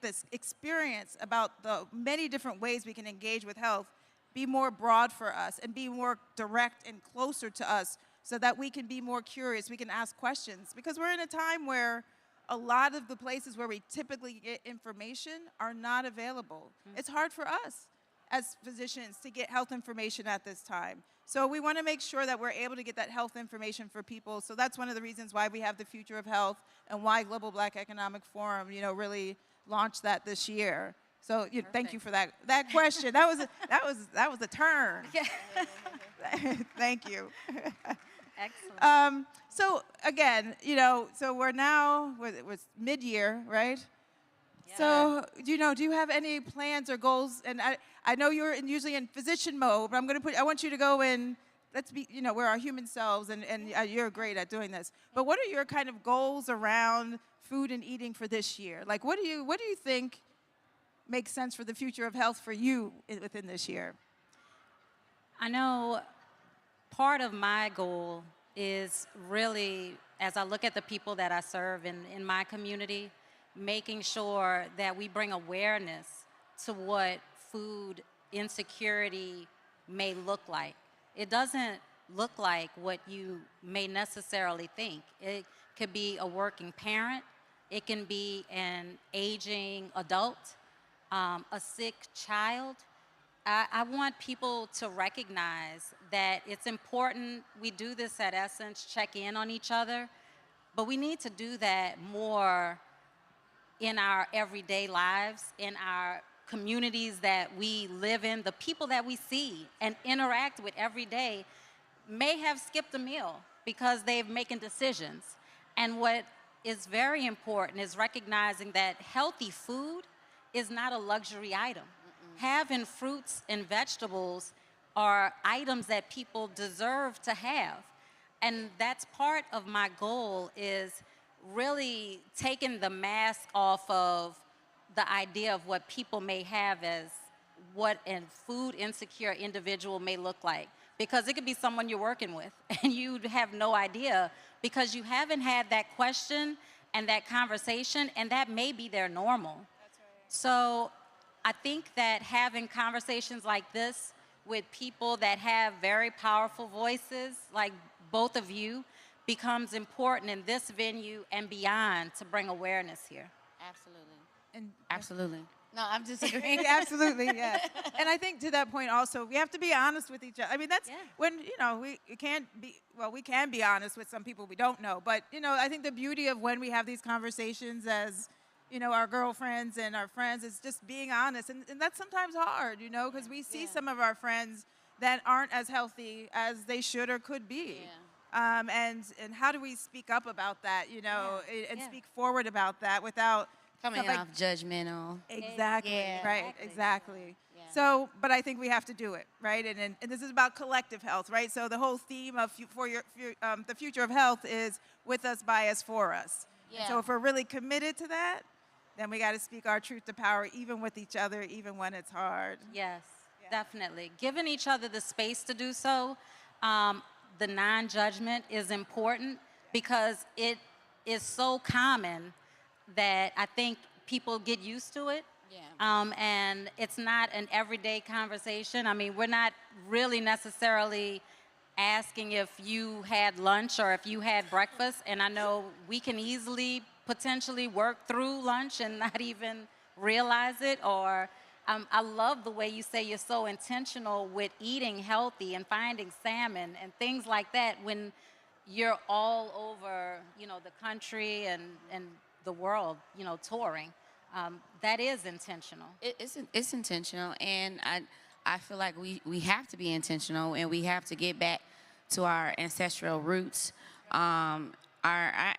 this experience about the many different ways we can engage with health, be more broad for us and be more direct and closer to us so that we can be more curious, we can ask questions. Because we're in a time where a lot of the places where we typically get information are not available. It's hard for us as physicians to get health information at this time. So we want to make sure that we're able to get that health information for people. So that's one of the reasons why we have the Future of Health and why Global Black Economic Forum, really launched that this year. So thank you for that question. That was a turn. Thank you. Excellent. So again, so we're now it was mid-year, right? Yeah. So do you have any plans or goals? And I know you're usually in physician mode, but I want you to go in. Let's be, we're our human selves, and you're great at doing this. But what are your kind of goals around food and eating for this year? Like, what do you think makes sense for the future of health for you within this year? I know part of my goal is really, as I look at the people that I serve in my community, making sure that we bring awareness to what food insecurity may look like. It doesn't look like what you may necessarily think. It could be a working parent, it can be an aging adult, a sick child. I want people to recognize that it's important. We do this at Essence, check in on each other, but we need to do that more in our everyday lives, in our communities that we live in. The people that we see and interact with every day may have skipped a meal because they're making decisions. And what is very important is recognizing that healthy food is not a luxury item. Having fruits and vegetables are items that people deserve to have. And that's part of my goal, is really taking the mask off of the idea of what people may have as what a food insecure individual may look like. Because it could be someone you're working with and you have no idea because you haven't had that question and that conversation, and that may be their normal. That's right. So I think that having conversations like this with people that have very powerful voices, like both of you, becomes important in this venue and beyond to bring awareness here. Absolutely. Absolutely. No, I'm just agreeing. Absolutely, yes. And I think to that point also, we have to be honest with each other. I mean, that's when, we can't be, we can be honest with some people we don't know. But, I think the beauty of when we have these conversations as, our girlfriends and our friends is just being honest. And that's sometimes hard, because we see some of our friends that aren't as healthy as they should or could be. Yeah. And how do we speak up about that, and speak forward about that without coming off judgmental. Exactly. Yeah. Right. Exactly. Yeah. So, but I think we have to do it, right? And this is about collective health, right? So the whole theme of the future of health is with us, by us, for us. Yeah. And so if we're really committed to that, then we got to speak our truth to power, even with each other, even when it's hard. Yes, definitely. Giving each other the space to do so, the non-judgment is important because it is so common that I think people get used to it. Yeah. And it's not an everyday conversation. I mean, we're not really necessarily asking if you had lunch or if you had breakfast. And I know we can easily potentially work through lunch and not even realize it. Or I love the way you say you're so intentional with eating healthy and finding salmon and things like that when you're all over, the country and the world, touring. That is intentional. It's intentional, and I feel like we have to be intentional, and we have to get back to our ancestral roots. Our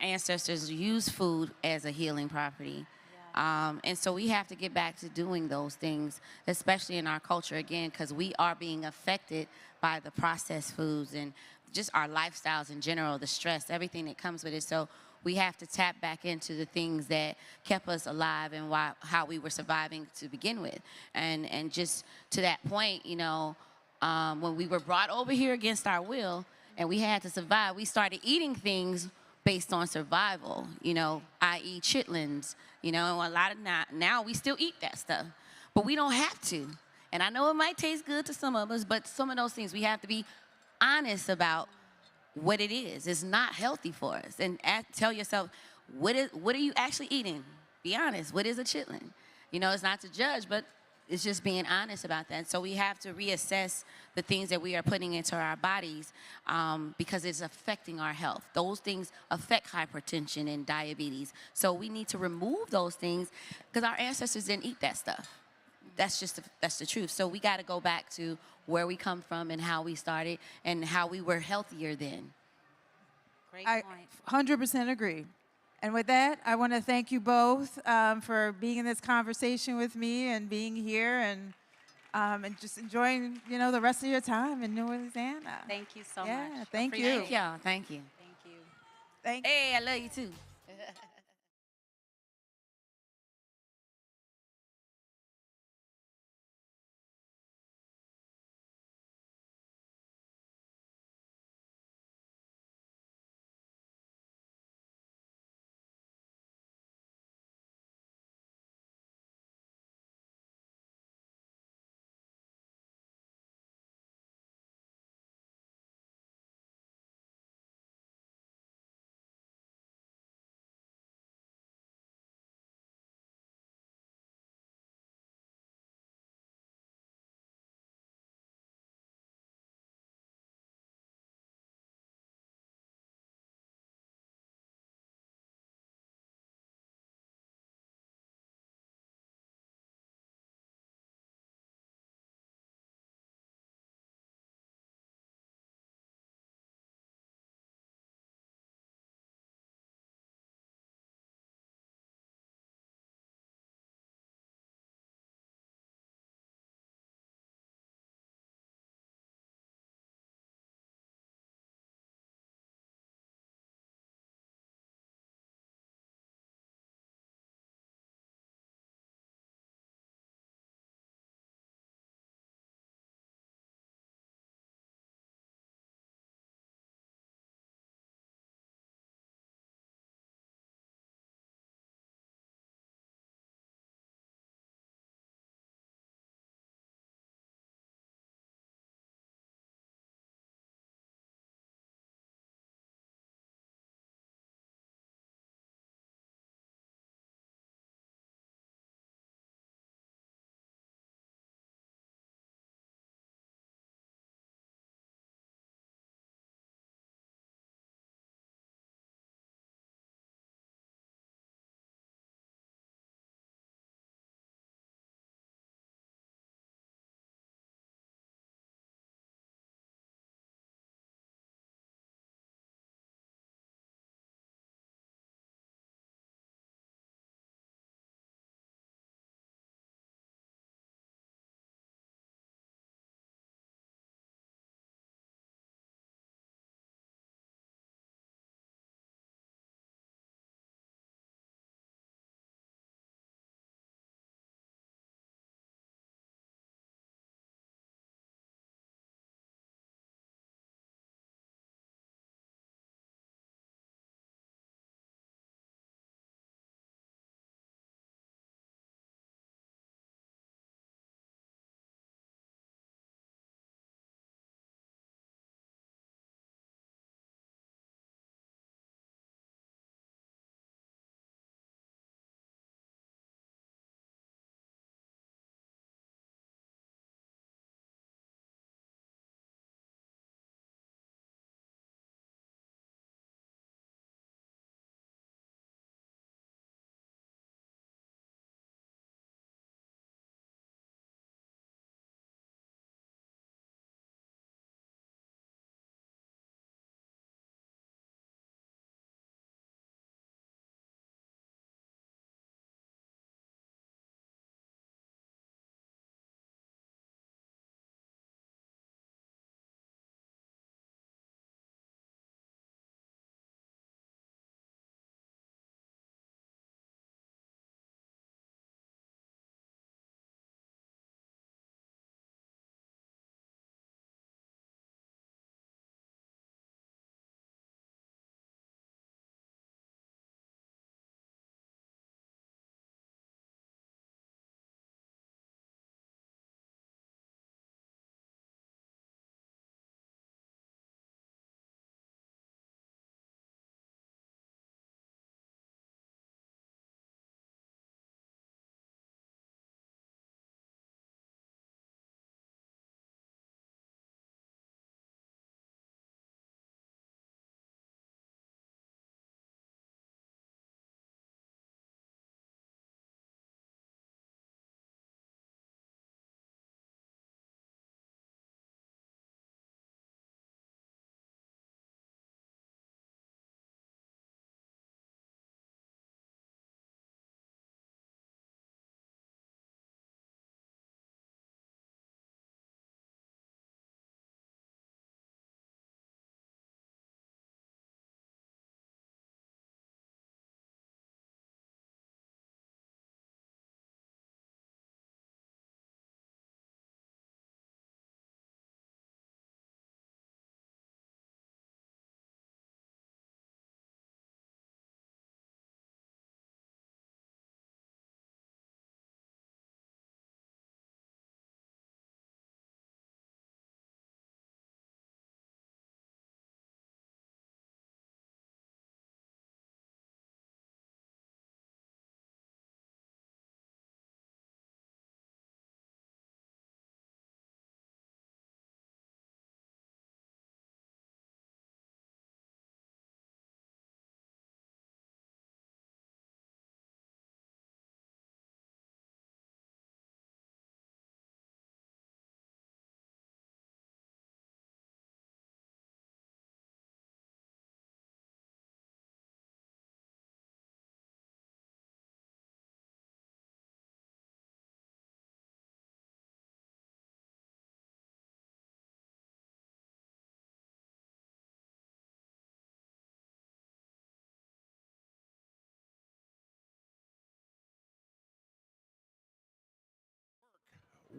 ancestors used food as a healing property. And so we have to get back to doing those things, especially in our culture again, because we are being affected by the processed foods and just our lifestyles in general, the stress, everything that comes with it. So we have to tap back into the things that kept us alive and how we were surviving to begin with. And just to that point, when we were brought over here against our will and we had to survive, we started eating things based on survival, i.e. chitlins, and a lot of now we still eat that stuff, but we don't have to. And I know it might taste good to some of us, but some of those things we have to be honest about what it is. It's not healthy for us. And tell yourself, what are you actually eating? Be honest. What is a chitlin? It's not to judge, but it's just being honest about that. So we have to reassess the things that we are putting into our bodies because it's affecting our health. Those things affect hypertension and diabetes. So we need to remove those things because our ancestors didn't eat that stuff. That's the truth. So we got to go back to where we come from and how we started and how we were healthier then. Great I point. 100% agree. And with that, I want to thank you both for being in this conversation with me and being here and just enjoying, the rest of your time in New Louisiana. Thank you so Yeah, much. thank you. Thank y'all. Thank you. Thank you. Hey, I love you too.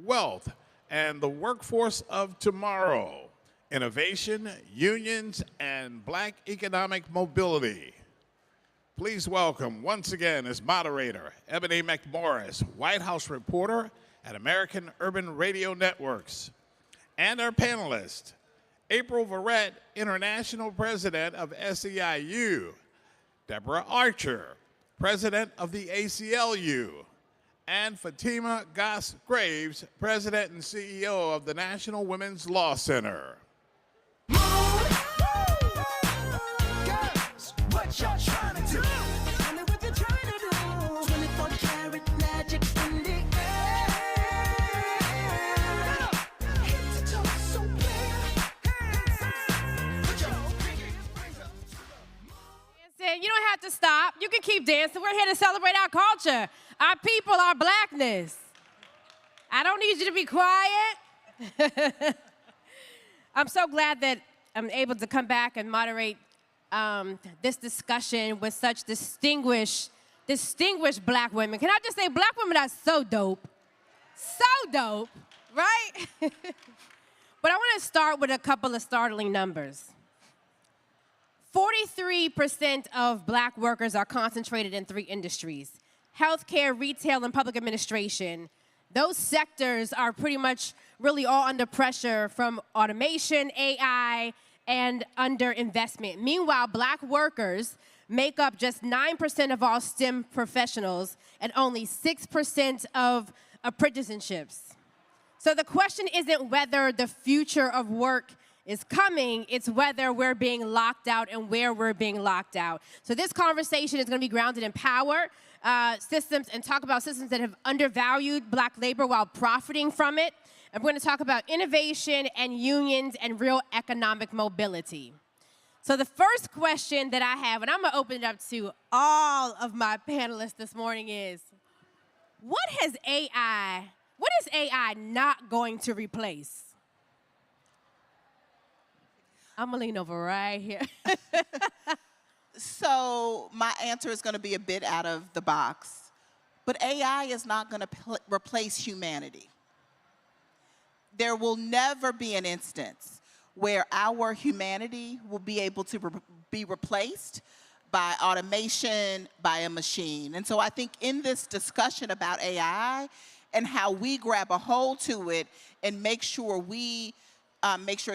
wealth, and the workforce of tomorrow, innovation, unions, and black economic mobility. Please welcome once again as moderator, Ebony McMorris, White House reporter at American Urban Radio Networks, and our panelists, April Verrett, International President of SEIU, Deborah Archer, President of the ACLU, and Fatima Goss Graves, President and CEO of the National Women's Law Center. What y'all trying to do? Tell me what you're trying to do. 24 karat magic in the air. Head to toe so clear. Put your pinky rings up. You don't have to stop. You can keep dancing. We're here to celebrate our culture, our people, our blackness. I don't need you to be quiet. I'm so glad that I'm able to come back and moderate this discussion with such distinguished black women. Can I just say, black women are so dope. So dope, right? But I want to start with a couple of startling numbers. 43% of black workers are concentrated in 3 industries: healthcare, retail, and public administration. Those sectors are pretty much really all under pressure from automation, AI, and underinvestment. Meanwhile, black workers make up just 9% of all STEM professionals and only 6% of apprenticeships. So the question isn't whether the future of work is coming, it's whether we're being locked out and where we're being locked out. So this conversation is gonna be grounded in power, systems, and talk about systems that have undervalued black labor while profiting from it. And we're going to talk about innovation and unions and real economic mobility. So the first question that I have, and I'm going to open it up to all of my panelists this morning, is what is AI not going to replace? I'm going to lean over right here. So my answer is going to be a bit out of the box, but AI is not going to replace humanity. There will never be an instance where our humanity will be able to be replaced by automation, by a machine. And so I think in this discussion about AI and how we grab a hold to it and make sure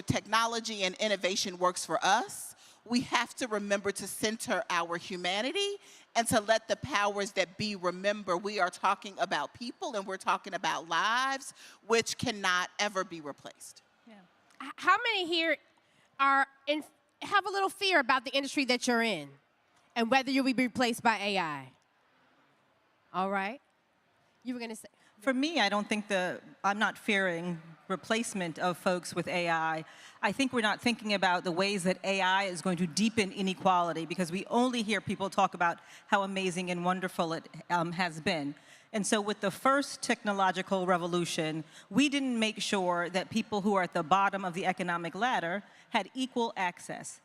technology and innovation works for us, we have to remember to center our humanity and to let the powers that be remember we are talking about people and we're talking about lives, which cannot ever be replaced. Yeah. How many here have a little fear about the industry that you're in and whether you'll be replaced by AI? All right. You were going to say. For me, I don't think I'm not fearing replacement of folks with AI. I think we're not thinking about the ways that AI is going to deepen inequality, because we only hear people talk about how amazing and wonderful it has been. And so with the first technological revolution, we didn't make sure that people who are at the bottom of the economic ladder had equal access.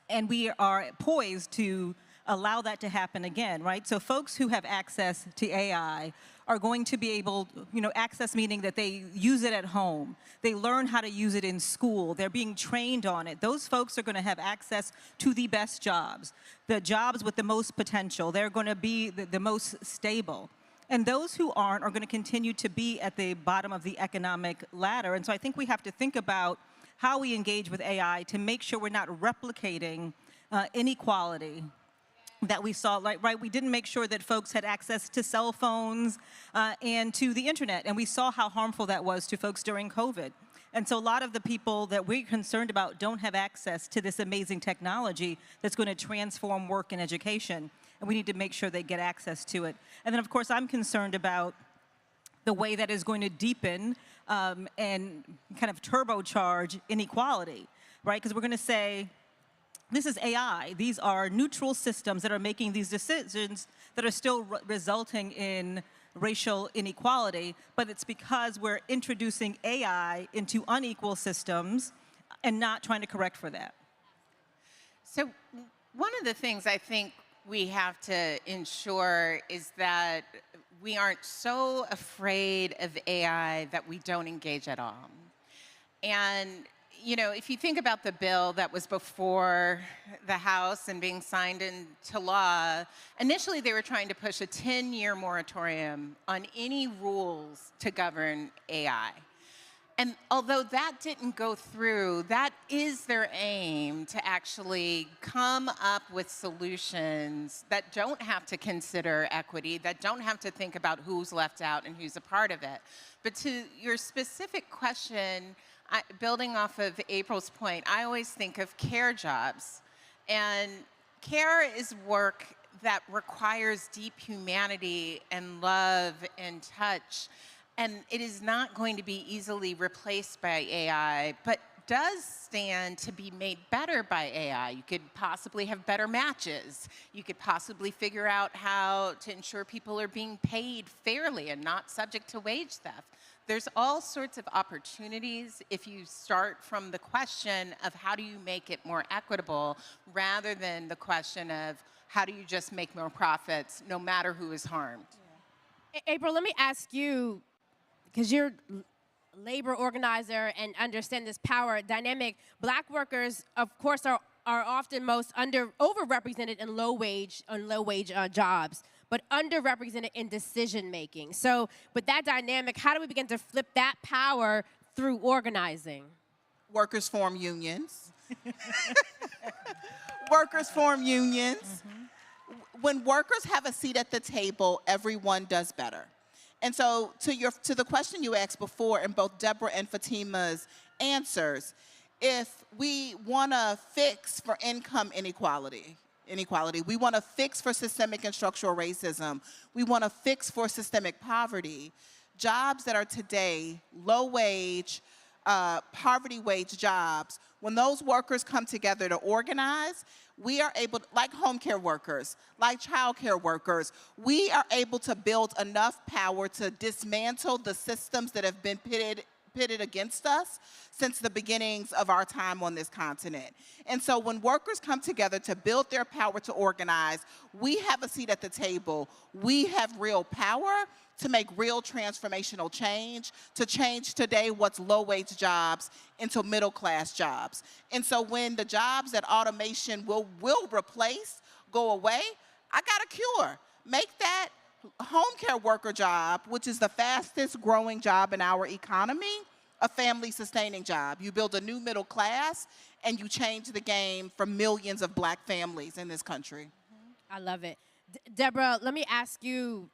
And we are poised to allow that to happen again, right? So folks who have access to AI are going to be able, access meaning that they use it at home. They learn how to use it in school. They're being trained on it. Those folks are going to have access to the best jobs, the jobs with the most potential. They're going to be the most stable. And those who aren't are going to continue to be at the bottom of the economic ladder. And so I think we have to think about how we engage with AI to make sure we're not replicating inequality that we saw, right? We didn't make sure that folks had access to cell phones and to the internet, and we saw how harmful that was to folks during COVID. And so a lot of the people that we're concerned about don't have access to this amazing technology that's going to transform work and education, and we need to make sure they get access to it. And then, of course, I'm concerned about the way that is going to deepen and kind of turbocharge inequality, right? Because we're going to say, this is AI. These are neutral systems that are making these decisions that are still resulting in racial inequality, but it's because we're introducing AI into unequal systems and not trying to correct for that. So one of the things I think we have to ensure is that we aren't so afraid of AI that we don't engage at all. And, you know, if you think about the bill that was before the House and being signed into law, initially they were trying to push a 10-year moratorium on any rules to govern AI. And although that didn't go through, that is their aim, to actually come up with solutions that don't have to consider equity, that don't have to think about who's left out and who's a part of it. But to your specific question, building off of April's point, I always think of care jobs. And care is work that requires deep humanity and love and touch. And it is not going to be easily replaced by AI, but does stand to be made better by AI. You could possibly have better matches. You could possibly figure out how to ensure people are being paid fairly and not subject to wage theft. There's all sorts of opportunities if you start from the question of how do you make it more equitable rather than the question of how do you just make more profits no matter who is harmed. April, let me ask you, because you're labor organizer and understand this power dynamic, Black workers, of course, are often most overrepresented in low wage jobs, but underrepresented in decision making. So with that dynamic, how do we begin to flip that power through organizing? Workers form unions. Workers form unions. When workers have a seat at the table, everyone does better. And so to the question you asked before in both Deborah and Fatima's answers, if we want to fix for income inequality, we want to fix for systemic and structural racism, we want to fix for systemic poverty, jobs that are today low wage, poverty wage jobs, when those workers come together to organize, we are able, like home care workers, like child care workers, we are able to build enough power to dismantle the systems that have been pitted against us since the beginnings of our time on this continent. And so when workers come together to build their power to organize, we have a seat at the table. We have real power to make real transformational change, to change today what's low-wage jobs into middle-class jobs. And so when the jobs that automation will replace go away, I got a cure. Make that home care worker job, which is the fastest growing job in our economy, a family-sustaining job. You build a new middle class, and you change the game for millions of Black families in this country. I love it. Deborah, let me ask you,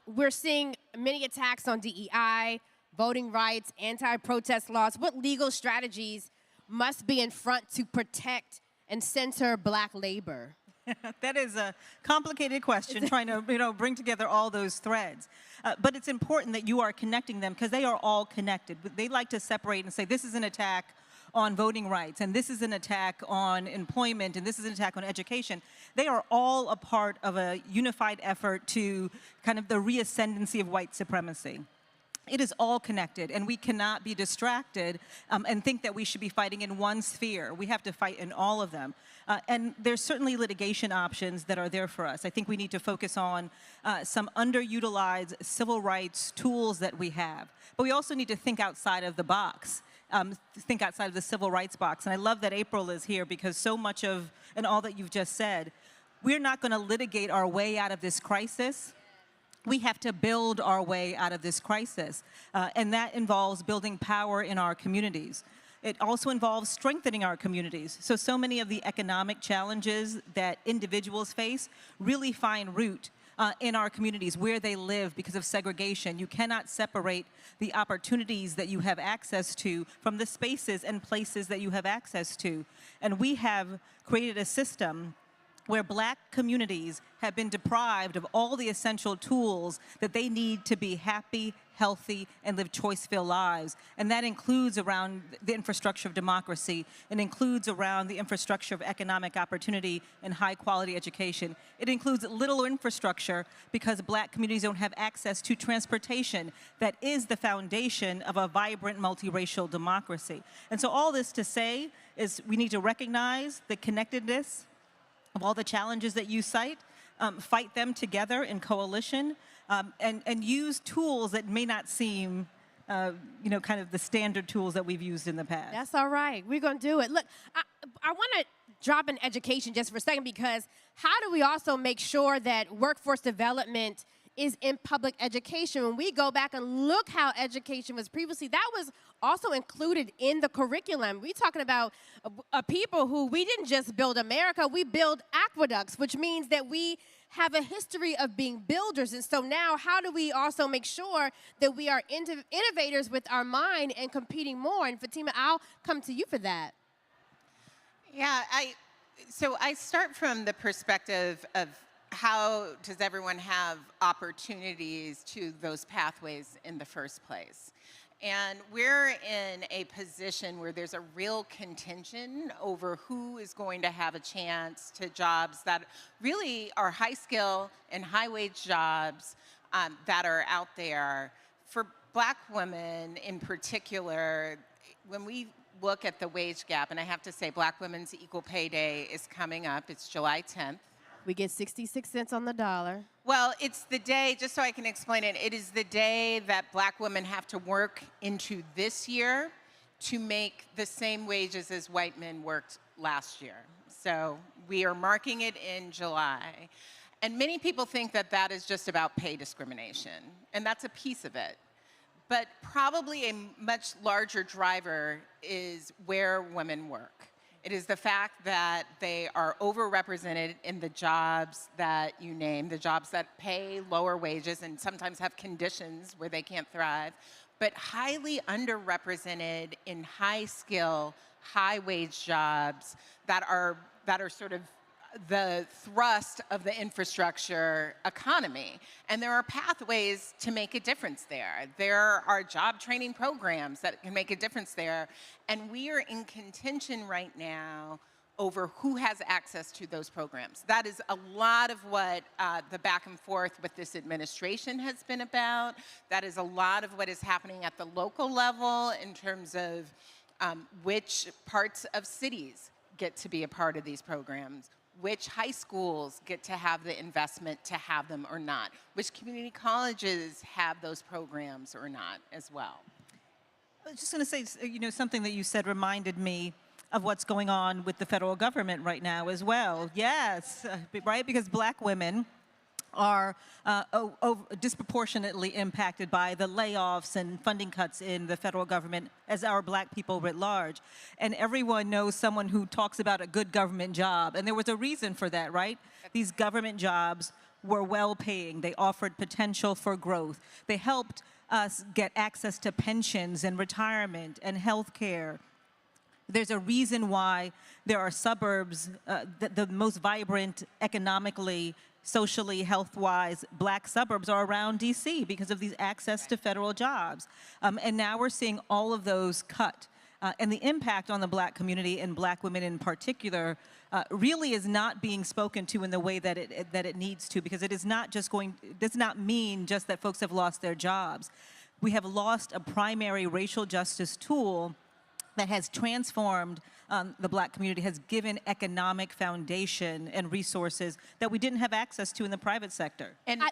we're seeing many attacks on DEI, voting rights, anti-protest laws. What legal strategies must be in front to protect and center Black labor? That is a complicated question, trying to bring together all those threads. But it's important that you are connecting them because they are all connected. They like to separate and say, this is an attack on voting rights, and this is an attack on employment, and this is an attack on education. They are all a part of a unified effort to kind of the reascendancy of white supremacy. It is all connected, and we cannot be distracted and think that we should be fighting in one sphere. We have to fight in all of them. And there's certainly litigation options that are there for us. I think we need to focus on some underutilized civil rights tools that we have. But we also need to think outside of the box, think outside of the civil rights box. And I love that April is here because so much of, and all that you've just said, we're not going to litigate our way out of this crisis. We have to build our way out of this crisis, and that involves building power in our communities. It also involves strengthening our communities. So many of the economic challenges that individuals face really find root in our communities where they live because of segregation. You cannot separate the opportunities that you have access to from the spaces and places that you have access to. And we have created a system where Black communities have been deprived of all the essential tools that they need to be happy, healthy, and live choice-filled lives. And that includes around the infrastructure of democracy. It includes around the infrastructure of economic opportunity and high-quality education. It includes little infrastructure because Black communities don't have access to transportation that is the foundation of a vibrant multiracial democracy. And so all this to say is we need to recognize the connectedness of all the challenges that you cite, fight them together in coalition, and use tools that may not seem, kind of the standard tools that we've used in the past. That's all right. We're going to do it. Look, I want to drop in education just for a second, because how do we also make sure that workforce development is in public education? When we go back and look how education was previously, that was also included in the curriculum. We're talking about people who, we didn't just build America, we build aqueducts, which means that we have a history of being builders. And so now, how do we also make sure that we are innovators with our mind and competing more? And Fatima, I'll come to you for that. Yeah, so I start from the perspective of how does everyone have opportunities to those pathways in the first place? And we're in a position where there's a real contention over who is going to have a chance to jobs that really are high skill and high wage jobs that are out there. For Black women in particular, when we look at the wage gap, and I have to say Black Women's Equal Pay Day is coming up, it's July 10th. We get 66 cents on the dollar. Well, it's the day, just so I can explain it, it is the day that Black women have to work into this year to make the same wages as white men worked last year. So we are marking it in July. And many people think that that is just about pay discrimination, and that's a piece of it. But probably a much larger driver is where women work. It is the fact that they are overrepresented in the jobs that you name, the jobs that pay lower wages and sometimes have conditions where they can't thrive, but highly underrepresented in high skill, high wage jobs that are sort of the thrust of the infrastructure economy. And there are pathways to make a difference there. There are job training programs that can make a difference there. And we are in contention right now over who has access to those programs. That is a lot of what the back and forth with this administration has been about. That is a lot of what is happening at the local level in terms of which parts of cities get to be a part of these programs, which high schools get to have the investment to have them or not, which community colleges have those programs or not as well. I was just going to say, something that you said reminded me of what's going on with the federal government right now as well. Yes, right, because Black women are disproportionately impacted by the layoffs and funding cuts in the federal government as our Black people writ large. And everyone knows someone who talks about a good government job. And there was a reason for that, right? These government jobs were well-paying. They offered potential for growth. They helped us get access to pensions and retirement and health care. There's a reason why there are suburbs, the most vibrant economically, socially, health-wise, Black suburbs are around DC because of these access to federal jobs. And now we're seeing all of those cut. And the impact on the Black community and Black women in particular really is not being spoken to in the way that it needs to, because it is not just does not mean just that folks have lost their jobs. We have lost a primary racial justice tool that has transformed the Black community, has given economic foundation and resources that we didn't have access to in the private sector. And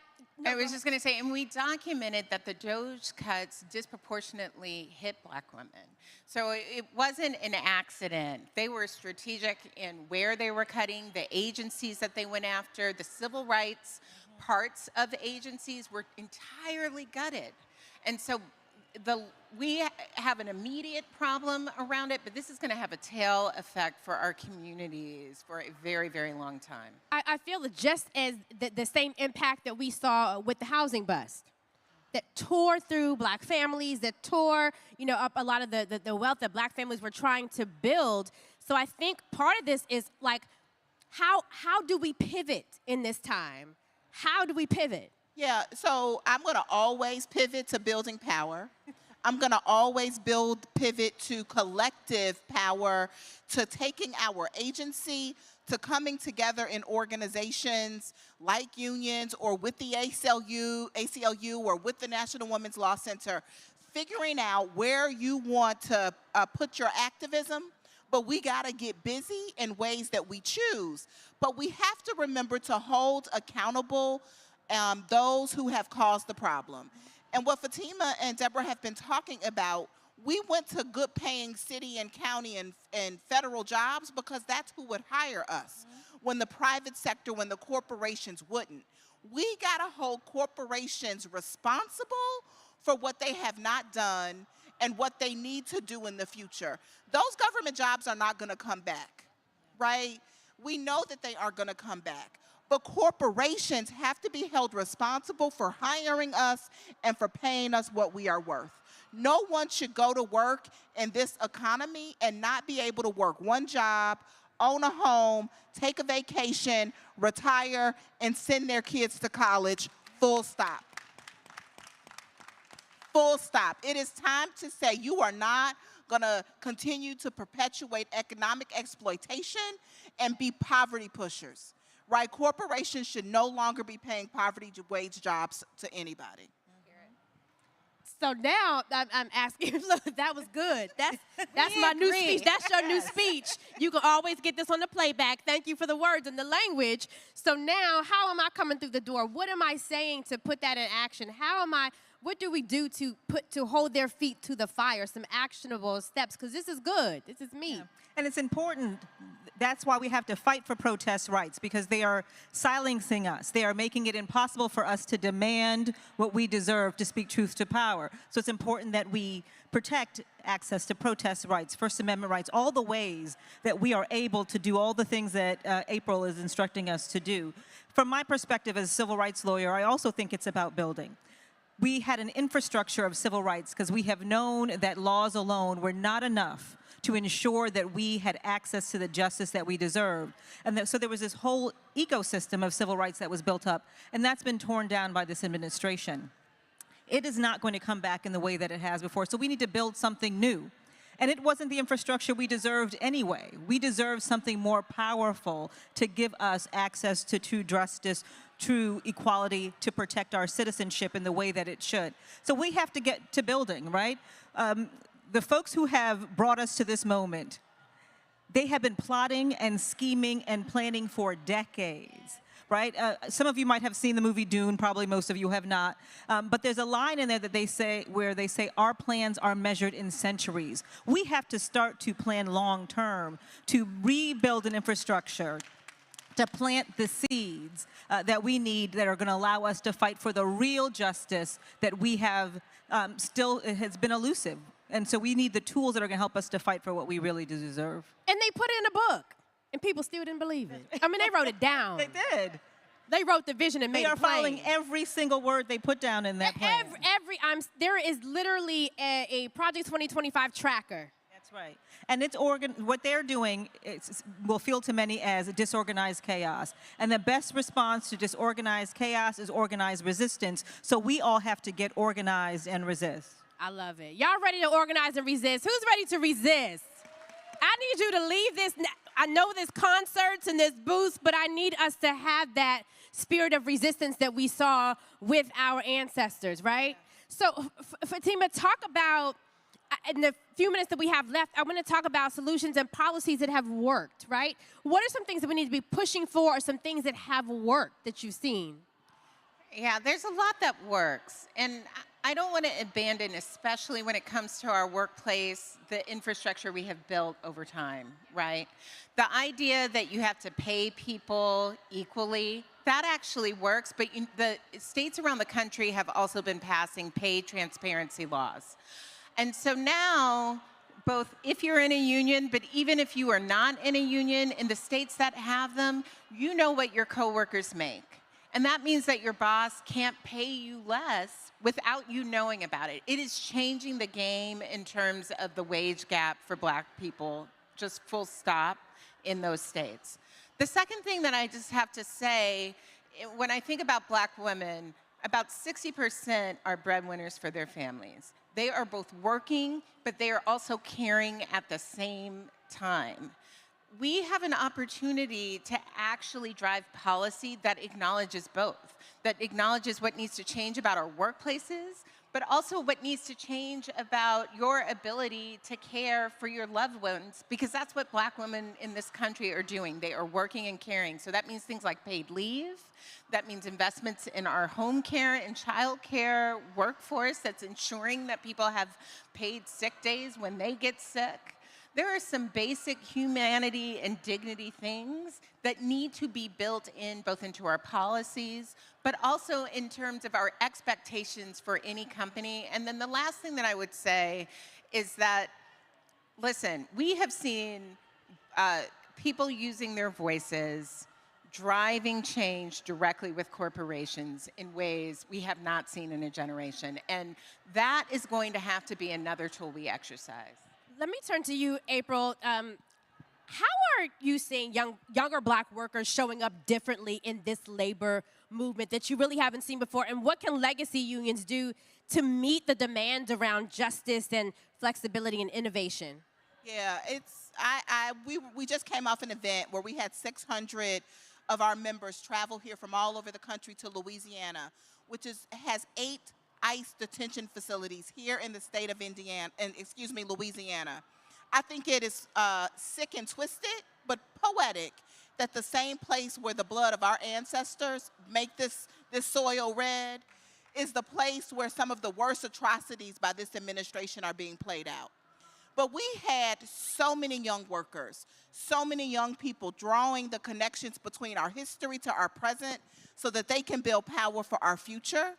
I was just going to say, and we documented that the DOGE cuts disproportionately hit Black women. So it wasn't an accident. They were strategic in where they were cutting, the agencies that they went after, the civil rights parts of agencies were entirely gutted. And so we have an immediate problem around it, but this is going to have a tail effect for our communities for a very, very long time. I feel that just as the same impact that we saw with the housing bust, that tore through Black families, that tore, up a lot of the wealth that Black families were trying to build. So I think part of this is like, how do we pivot in this time? How do we pivot? Yeah, so I'm going to always pivot to building power. I'm going to always pivot to collective power, to taking our agency, to coming together in organizations like unions or with the ACLU or with the National Women's Law Center, figuring out where you want to put your activism, but we got to get busy in ways that we choose. But we have to remember to hold accountable those who have caused the problem. And what Fatima and Deborah have been talking about, we went to good paying city and county and federal jobs because that's who would hire us. When the private sector, when the corporations wouldn't. We gotta hold corporations responsible for what they have not done and what they need to do in the future. Those government jobs are not gonna come back, right? We know that they are gonna come back. But corporations have to be held responsible for hiring us and for paying us what we are worth. No one should go to work in this economy and not be able to work one job, own a home, take a vacation, retire, and send their kids to college, full stop. Full stop. It is time to say you are not gonna continue to perpetuate economic exploitation and be poverty pushers, right? Corporations should no longer be paying poverty wage jobs to anybody. So now I'm asking, look, that was good. That's my new agree. speech. That's your new speech. You can always get this on the playback. Thank you for the words and the language. So now, how am I coming through the door? What am I saying to put that in action? What do we do to hold their feet to the fire? Some actionable steps, because this is good. This is me. Yeah. And it's important. That's why we have to fight for protest rights, because they are silencing us. They are making it impossible for us to demand what we deserve to speak truth to power. So it's important that we protect access to protest rights, First Amendment rights, all the ways that we are able to do all the things that April is instructing us to do. From my perspective as a civil rights lawyer, I also think it's about building. We had an infrastructure of civil rights because we have known that laws alone were not enough to ensure that we had access to the justice that we deserved. And so there was this whole ecosystem of civil rights that was built up, and that's been torn down by this administration. It is not going to come back in the way that it has before, so we need to build something new. And it wasn't the infrastructure we deserved anyway. We deserve something more powerful to give us access to true justice, true equality, to protect our citizenship in the way that it should. So we have to get to building, right? The folks who have brought us to this moment, they have been plotting and scheming and planning for decades, right? Some of you might have seen the movie Dune, probably most of you have not. But there's a line in there that they say, where they say, our plans are measured in centuries. We have to start to plan long term, to rebuild an infrastructure, to plant the seeds that we need that are going to allow us to fight for the real justice that we have still has been elusive. And so we need the tools that are going to help us to fight for what we really deserve. And they put it in a book, and people still didn't believe it. I mean, they wrote it down. They did. They wrote the vision and made it plain. They are following every single word they put down in that plan. There is literally a Project 2025 tracker. That's right. And it's what they're doing will feel to many as disorganized chaos. And the best response to disorganized chaos is organized resistance. So we all have to get organized and resist. I love it. Y'all ready to organize and resist? Who's ready to resist? I need you to leave this. I know there's concerts and there's booths, but I need us to have that spirit of resistance that we saw with our ancestors, right? So, Fatima, talk about, in the few minutes that we have left, I want to talk about solutions and policies that have worked, right? What are some things that we need to be pushing for, or some things that have worked that you've seen? Yeah, there's a lot that works. And I don't want to abandon, especially when it comes to our workplace, the infrastructure we have built over time, right? The idea that you have to pay people equally, that actually works, but the states around the country have also been passing pay transparency laws. And so now, both if you're in a union, but even if you are not in a union, in the states that have them, you know what your coworkers make. And that means that your boss can't pay you less without you knowing about it. It is changing the game in terms of the wage gap for Black people, just full stop, in those states. The second thing that I just have to say, when I think about Black women, about 60% are breadwinners for their families. They are both working, but they are also caring at the same time. We have an opportunity to actually drive policy that acknowledges both, that acknowledges what needs to change about our workplaces, but also what needs to change about your ability to care for your loved ones, because that's what Black women in this country are doing. They are working and caring. So that means things like paid leave. That means investments in our home care and child care workforce that's ensuring that people have paid sick days when they get sick. There are some basic humanity and dignity things that need to be built in both into our policies, but also in terms of our expectations for any company. And then the last thing that I would say is that, listen, we have seen people using their voices driving change directly with corporations in ways we have not seen in a generation. And that is going to have to be another tool we exercise. Let me turn to you, April. How are you seeing younger Black workers showing up differently in this labor movement that you really haven't seen before? And what can legacy unions do to meet the demand around justice and flexibility and innovation? Yeah, we just came off an event where we had 600 of our members travel here from all over the country to Louisiana, which has 8 ICE detention facilities here in the state of Louisiana. I think it is sick and twisted, but poetic, that the same place where the blood of our ancestors make this soil red is the place where some of the worst atrocities by this administration are being played out. But we had so many young workers, so many young people drawing the connections between our history to our present so that they can build power for our future.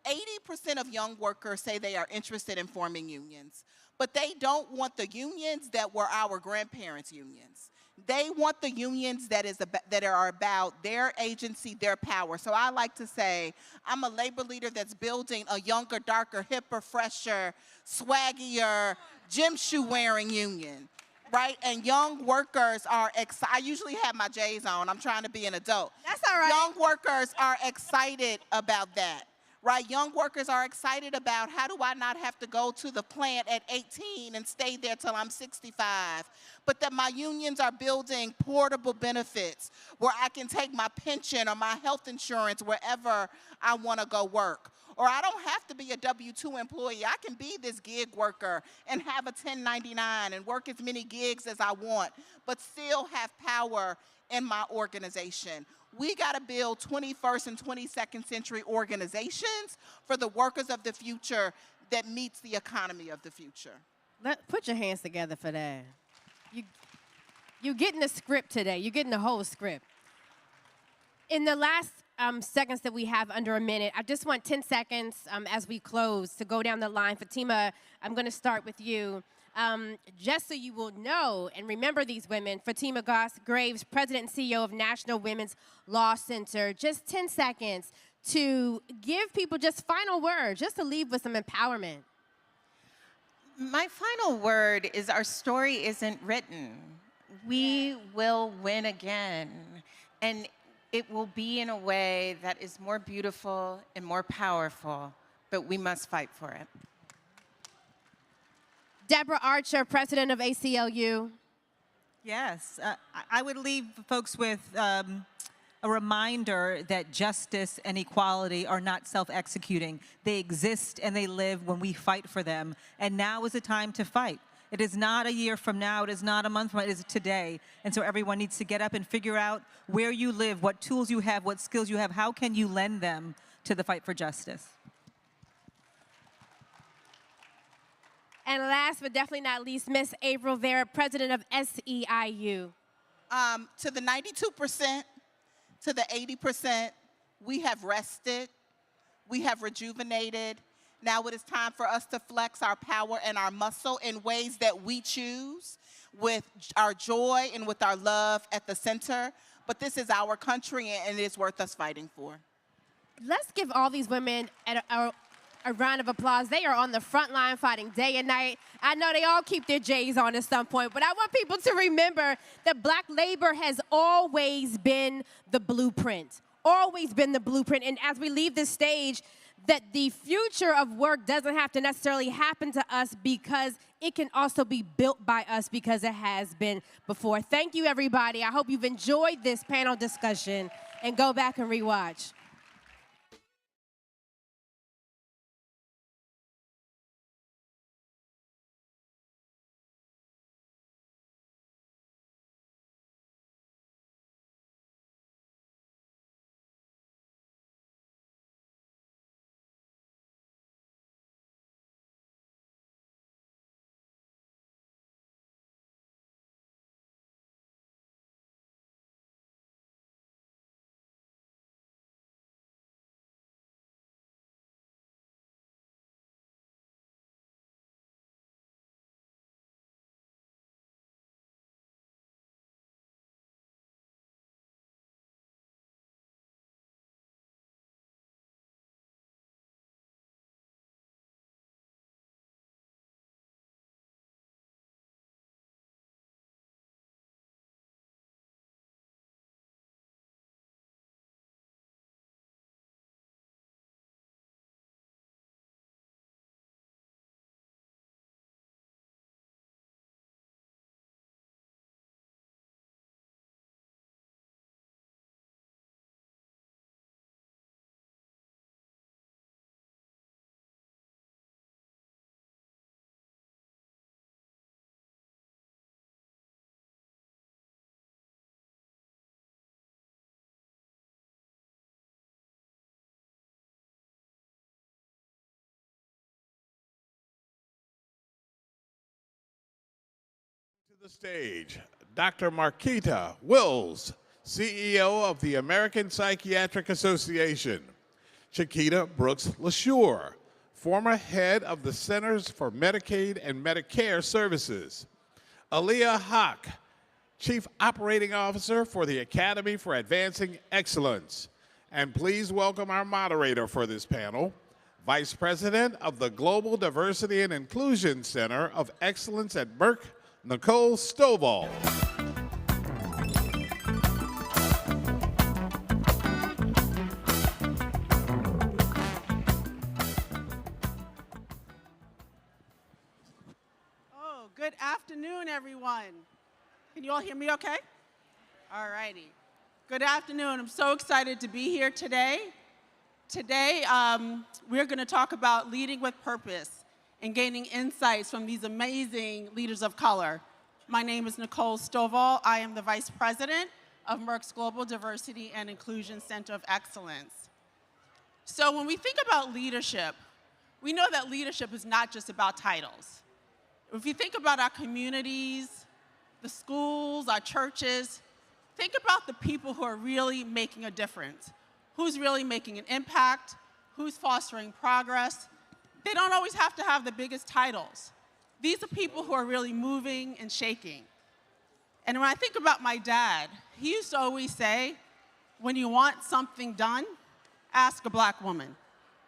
80% of young workers say they are interested in forming unions, but they don't want the unions that were our grandparents' unions. They want the unions that are about their agency, their power. So I like to say, I'm a labor leader that's building a younger, darker, hipper, fresher, swaggier, gym shoe wearing union, right? And young workers are excited. I usually have my J's on. I'm trying to be an adult. That's all right. Young workers are excited about that. Right, young workers are excited about, how do I not have to go to the plant at 18 and stay there till I'm 65? But that my unions are building portable benefits where I can take my pension or my health insurance wherever I want to go work. Or I don't have to be a W-2 employee. I can be this gig worker and have a 1099 and work as many gigs as I want, but still have power in my organization. We got to build 21st and 22nd century organizations for the workers of the future that meets the economy of the future. Put your hands together for that. You're getting the script today. You're getting the whole script. In the last seconds that we have, under a minute, I just want 10 seconds as we close to go down the line. Fatima, I'm going to start with you. Just so you will know and remember these women, Fatima Graves, President and CEO of National Women's Law Center. Just 10 seconds to give people just final words, just to leave with some empowerment. My final word is our story isn't written. We will win again. And it will be in a way that is more beautiful and more powerful, but we must fight for it. Deborah Archer, President of ACLU. Yes, I would leave folks with a reminder that justice and equality are not self-executing. They exist and they live when we fight for them. And now is the time to fight. It is not a year from now. It is not a month from now. It is today. And so everyone needs to get up and figure out where you live, what tools you have, what skills you have. How can you lend them to the fight for justice? And last but definitely not least, Miss April Vera, President of SEIU. To the 92%, to the 80%, we have rested, we have rejuvenated. Now it is time for us to flex our power and our muscle in ways that we choose, with our joy and with our love at the center. But this is our country, and it is worth us fighting for. Let's give all these women a round of applause. They are on the front line fighting day and night. I know they all keep their J's on at some point, but I want people to remember that Black labor has always been the blueprint, always been the blueprint. And as we leave this stage, that the future of work doesn't have to necessarily happen to us, because it can also be built by us, because it has been before. Thank you, everybody. I hope you've enjoyed this panel discussion, and go back and rewatch. The stage, Dr. Marquita Wills, CEO of the American Psychiatric Association. Chiquita Brooks LaSure, former head of the Centers for Medicaid and Medicare Services. Aaliyah Hawk, Chief Operating Officer for the Academy for Advancing Excellence. And please welcome our moderator for this panel, Vice President of the Global Diversity and Inclusion Center of Excellence at Merck, Nicole Stovall. Oh, good afternoon, everyone. Can you all hear me okay? All righty. Good afternoon. I'm so excited to be here today. Today, we're going to talk about leading with purpose and gaining insights from these amazing leaders of color. My name is Nicole Stovall. I am the Vice President of Merck's Global Diversity and Inclusion Center of Excellence. So when we think about leadership, we know that leadership is not just about titles. If you think about our communities, the schools, our churches, think about the people who are really making a difference. Who's really making an impact? Who's fostering progress? They don't always have to have the biggest titles. These are people who are really moving and shaking. And when I think about my dad, he used to always say, when you want something done, ask a black woman.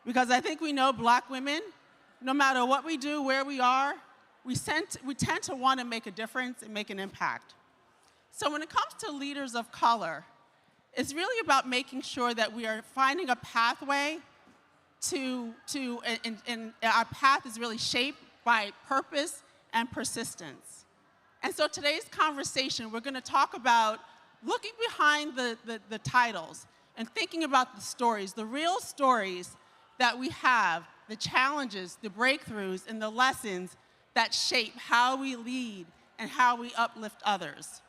Because I think we know black women, no matter what we do, where we are, we tend to want to make a difference and make an impact. So when it comes to leaders of color, it's really about making sure that we are finding a pathway and our path is really shaped by purpose and persistence. And so today's conversation, we're going to talk about looking behind the titles and thinking about the stories, the real stories that we have, the challenges, the breakthroughs, and the lessons that shape how we lead and how we uplift others.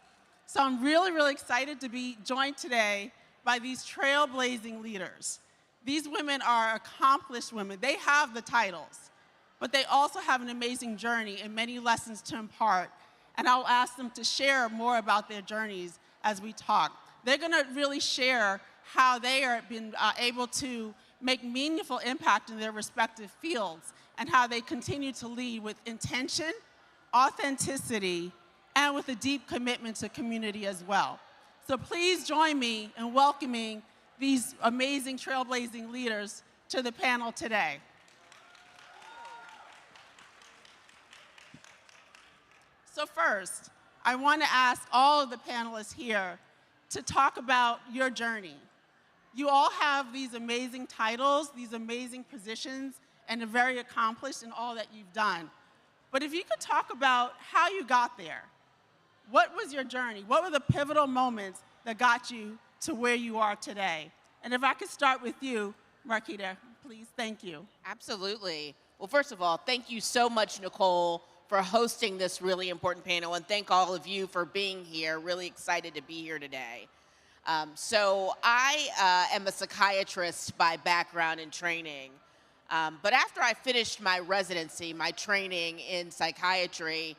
So I'm really, really excited to be joined today by these trailblazing leaders. These women are accomplished women. They have the titles, but they also have an amazing journey and many lessons to impart. And I'll ask them to share more about their journeys as we talk. They're gonna really share how they have been able to make meaningful impact in their respective fields and how they continue to lead with intention, authenticity, and with a deep commitment to community as well. So please join me in welcoming these amazing trailblazing leaders to the panel today. So first, I want to ask all of the panelists here to talk about your journey. You all have these amazing titles, these amazing positions, and are very accomplished in all that you've done. But if you could talk about how you got there, what was your journey? What were the pivotal moments that got you to where you are today? And if I could start with you, Marquita, please, thank you. Absolutely. Well, first of all, thank you so much, Nicole, for hosting this really important panel, and thank all of you for being here. Really excited to be here today. So I am a psychiatrist by background and training, but after I finished my residency, my training in psychiatry,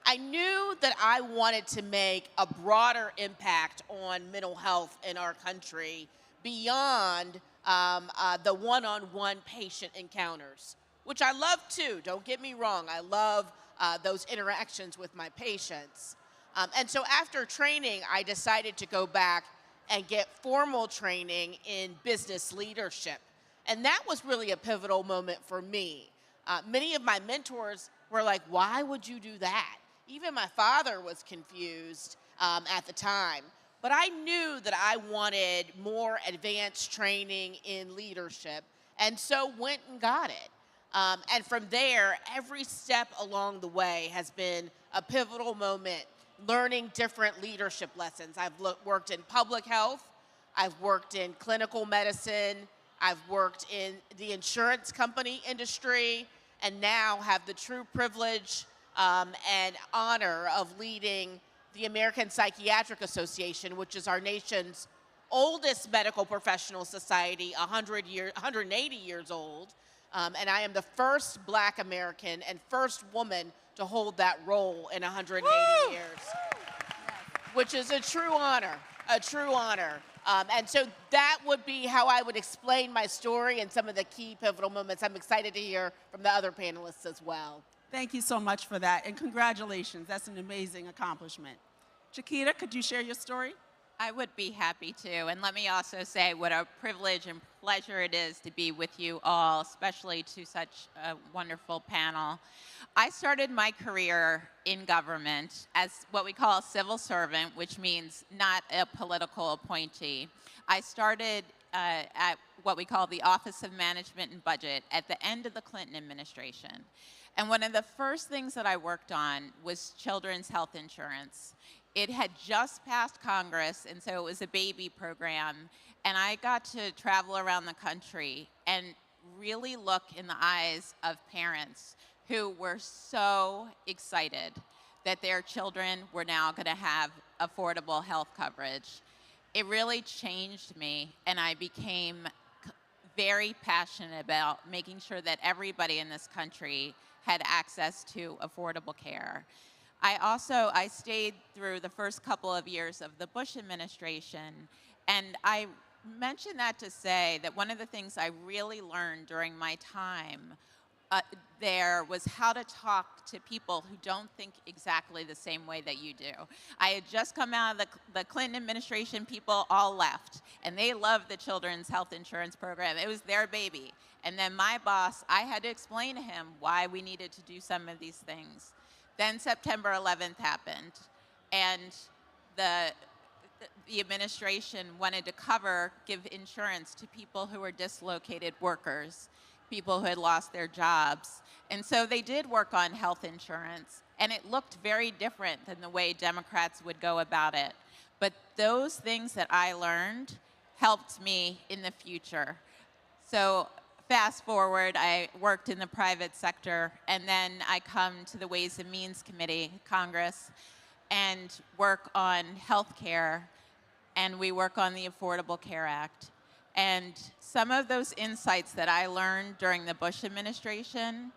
I knew that I wanted to make a broader impact on mental health in our country beyond the one-on-one patient encounters, which I love too, don't get me wrong. I love those interactions with my patients. And so after training, I decided to go back and get formal training in business leadership. And that was really a pivotal moment for me. Many of my mentors were like, why would you do that? Even my father was confused at the time. But I knew that I wanted more advanced training in leadership, and so went and got it. And from there, every step along the way has been a pivotal moment, learning different leadership lessons. I've worked in public health, I've worked in clinical medicine, I've worked in the insurance company industry, and now have the true privilege and honor of leading the American Psychiatric Association, which is our nation's oldest medical professional society, 180 years old, And I am the first Black American and first woman to hold that role in 180 years, which is a true honor, a true honor. And so that would be how I would explain my story and some of the key pivotal moments. I'm excited to hear from the other panelists as well. Thank you so much for that, and congratulations. That's an amazing accomplishment. Chiquita, could you share your story? I would be happy to. And let me also say what a privilege and pleasure it is to be with you all, especially to such a wonderful panel. I started my career in government as what we call a civil servant, which means not a political appointee. I started at what we call the Office of Management and Budget at the end of the Clinton administration. And one of the first things that I worked on was children's health insurance. It had just passed Congress, and so it was a baby program. And I got to travel around the country and really look in the eyes of parents who were so excited that their children were now going to have affordable health coverage. It really changed me, and I became very passionate about making sure that everybody in this country had access to affordable care. I stayed through the first couple of years of the Bush administration, and I mention that to say that one of the things I really learned during my time there was how to talk to people who don't think exactly the same way that you do. I had just come out of the Clinton administration, people all left, and they loved the children's health insurance program. It was their baby. And then my boss, I had to explain to him why we needed to do some of these things. Then September 11th happened, and the administration wanted to give insurance to people who were dislocated workers, people who had lost their jobs. And so they did work on health insurance, and it looked very different than the way Democrats would go about it. But those things that I learned helped me in the future. So fast forward, I worked in the private sector, and then I come to the Ways and Means Committee, Congress, and work on health care, and we work on the Affordable Care Act. And some of those insights that I learned during the Bush administration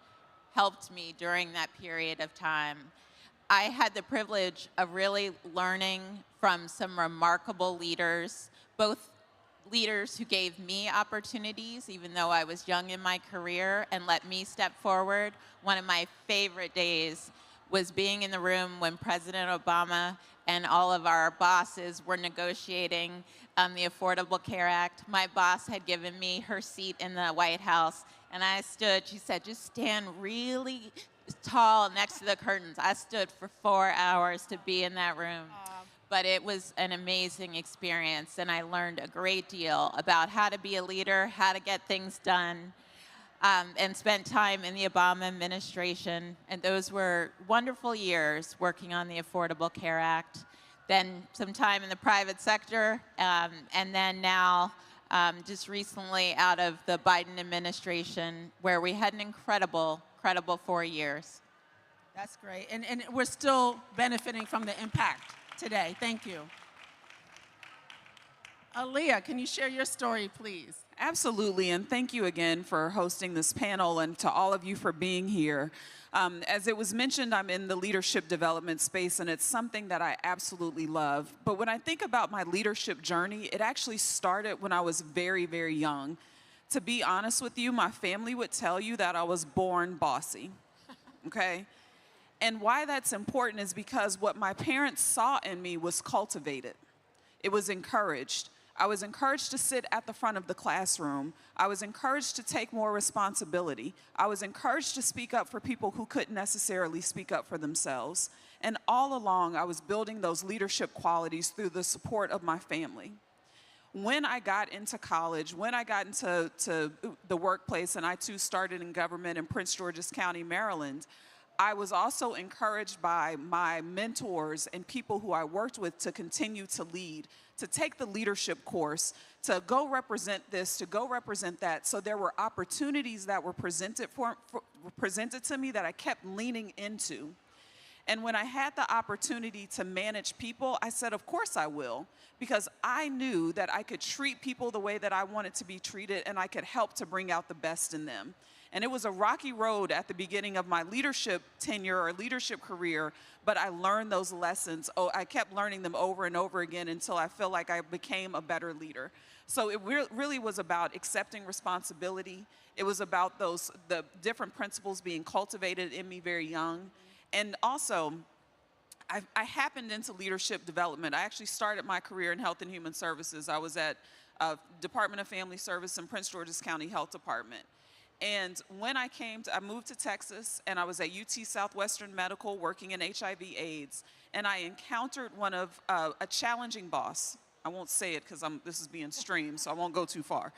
helped me during that period of time. I had the privilege of really learning from some remarkable leaders, both leaders who gave me opportunities, even though I was young in my career, and let me step forward. One of my favorite days was being in the room when President Obama and all of our bosses were negotiating the Affordable Care Act. My boss had given me her seat in the White House, and I stood, she said, just stand really tall next to the curtains. I stood for 4 hours to be in that room. But it was an amazing experience, and I learned a great deal about how to be a leader, how to get things done, and spent time in the Obama administration. And those were wonderful years working on the Affordable Care Act. Then some time in the private sector, and then now just recently out of the Biden administration, where we had an incredible 4 years. That's great. And we're still benefiting from the impact today. Thank you. Aaliyah, can you share your story, please? Absolutely, and thank you again for hosting this panel and to all of you for being here. As it was mentioned, I'm in the leadership development space, and it's something that I absolutely love. But when I think about my leadership journey, it actually started when I was very, very young. To be honest with you, my family would tell you that I was born bossy, okay? And why that's important is because what my parents saw in me was cultivated. It was encouraged. I was encouraged to sit at the front of the classroom. I was encouraged to take more responsibility. I was encouraged to speak up for people who couldn't necessarily speak up for themselves. And all along, I was building those leadership qualities through the support of my family. When I got into college, when I got into the workplace, and I too started in government in Prince George's County, Maryland, I was also encouraged by my mentors and people who I worked with to continue to lead, to take the leadership course, to go represent this, to go represent that. So there were opportunities that were presented to me that I kept leaning into. And when I had the opportunity to manage people, I said, of course I will, because I knew that I could treat people the way that I wanted to be treated, and I could help to bring out the best in them. And it was a rocky road at the beginning of my leadership tenure or leadership career, but I learned those lessons. Oh, I kept learning them over and over again until I feel like I became a better leader. So it really was about accepting responsibility. It was about the different principles being cultivated in me very young. And also, I happened into leadership development. I actually started my career in Health and Human Services. I was at Department of Family Service in Prince George's County Health Department. And when I moved to Texas, and I was at UT Southwestern Medical working in HIV/AIDS, and I encountered a challenging boss. I won't say it because this is being streamed, so I won't go too far.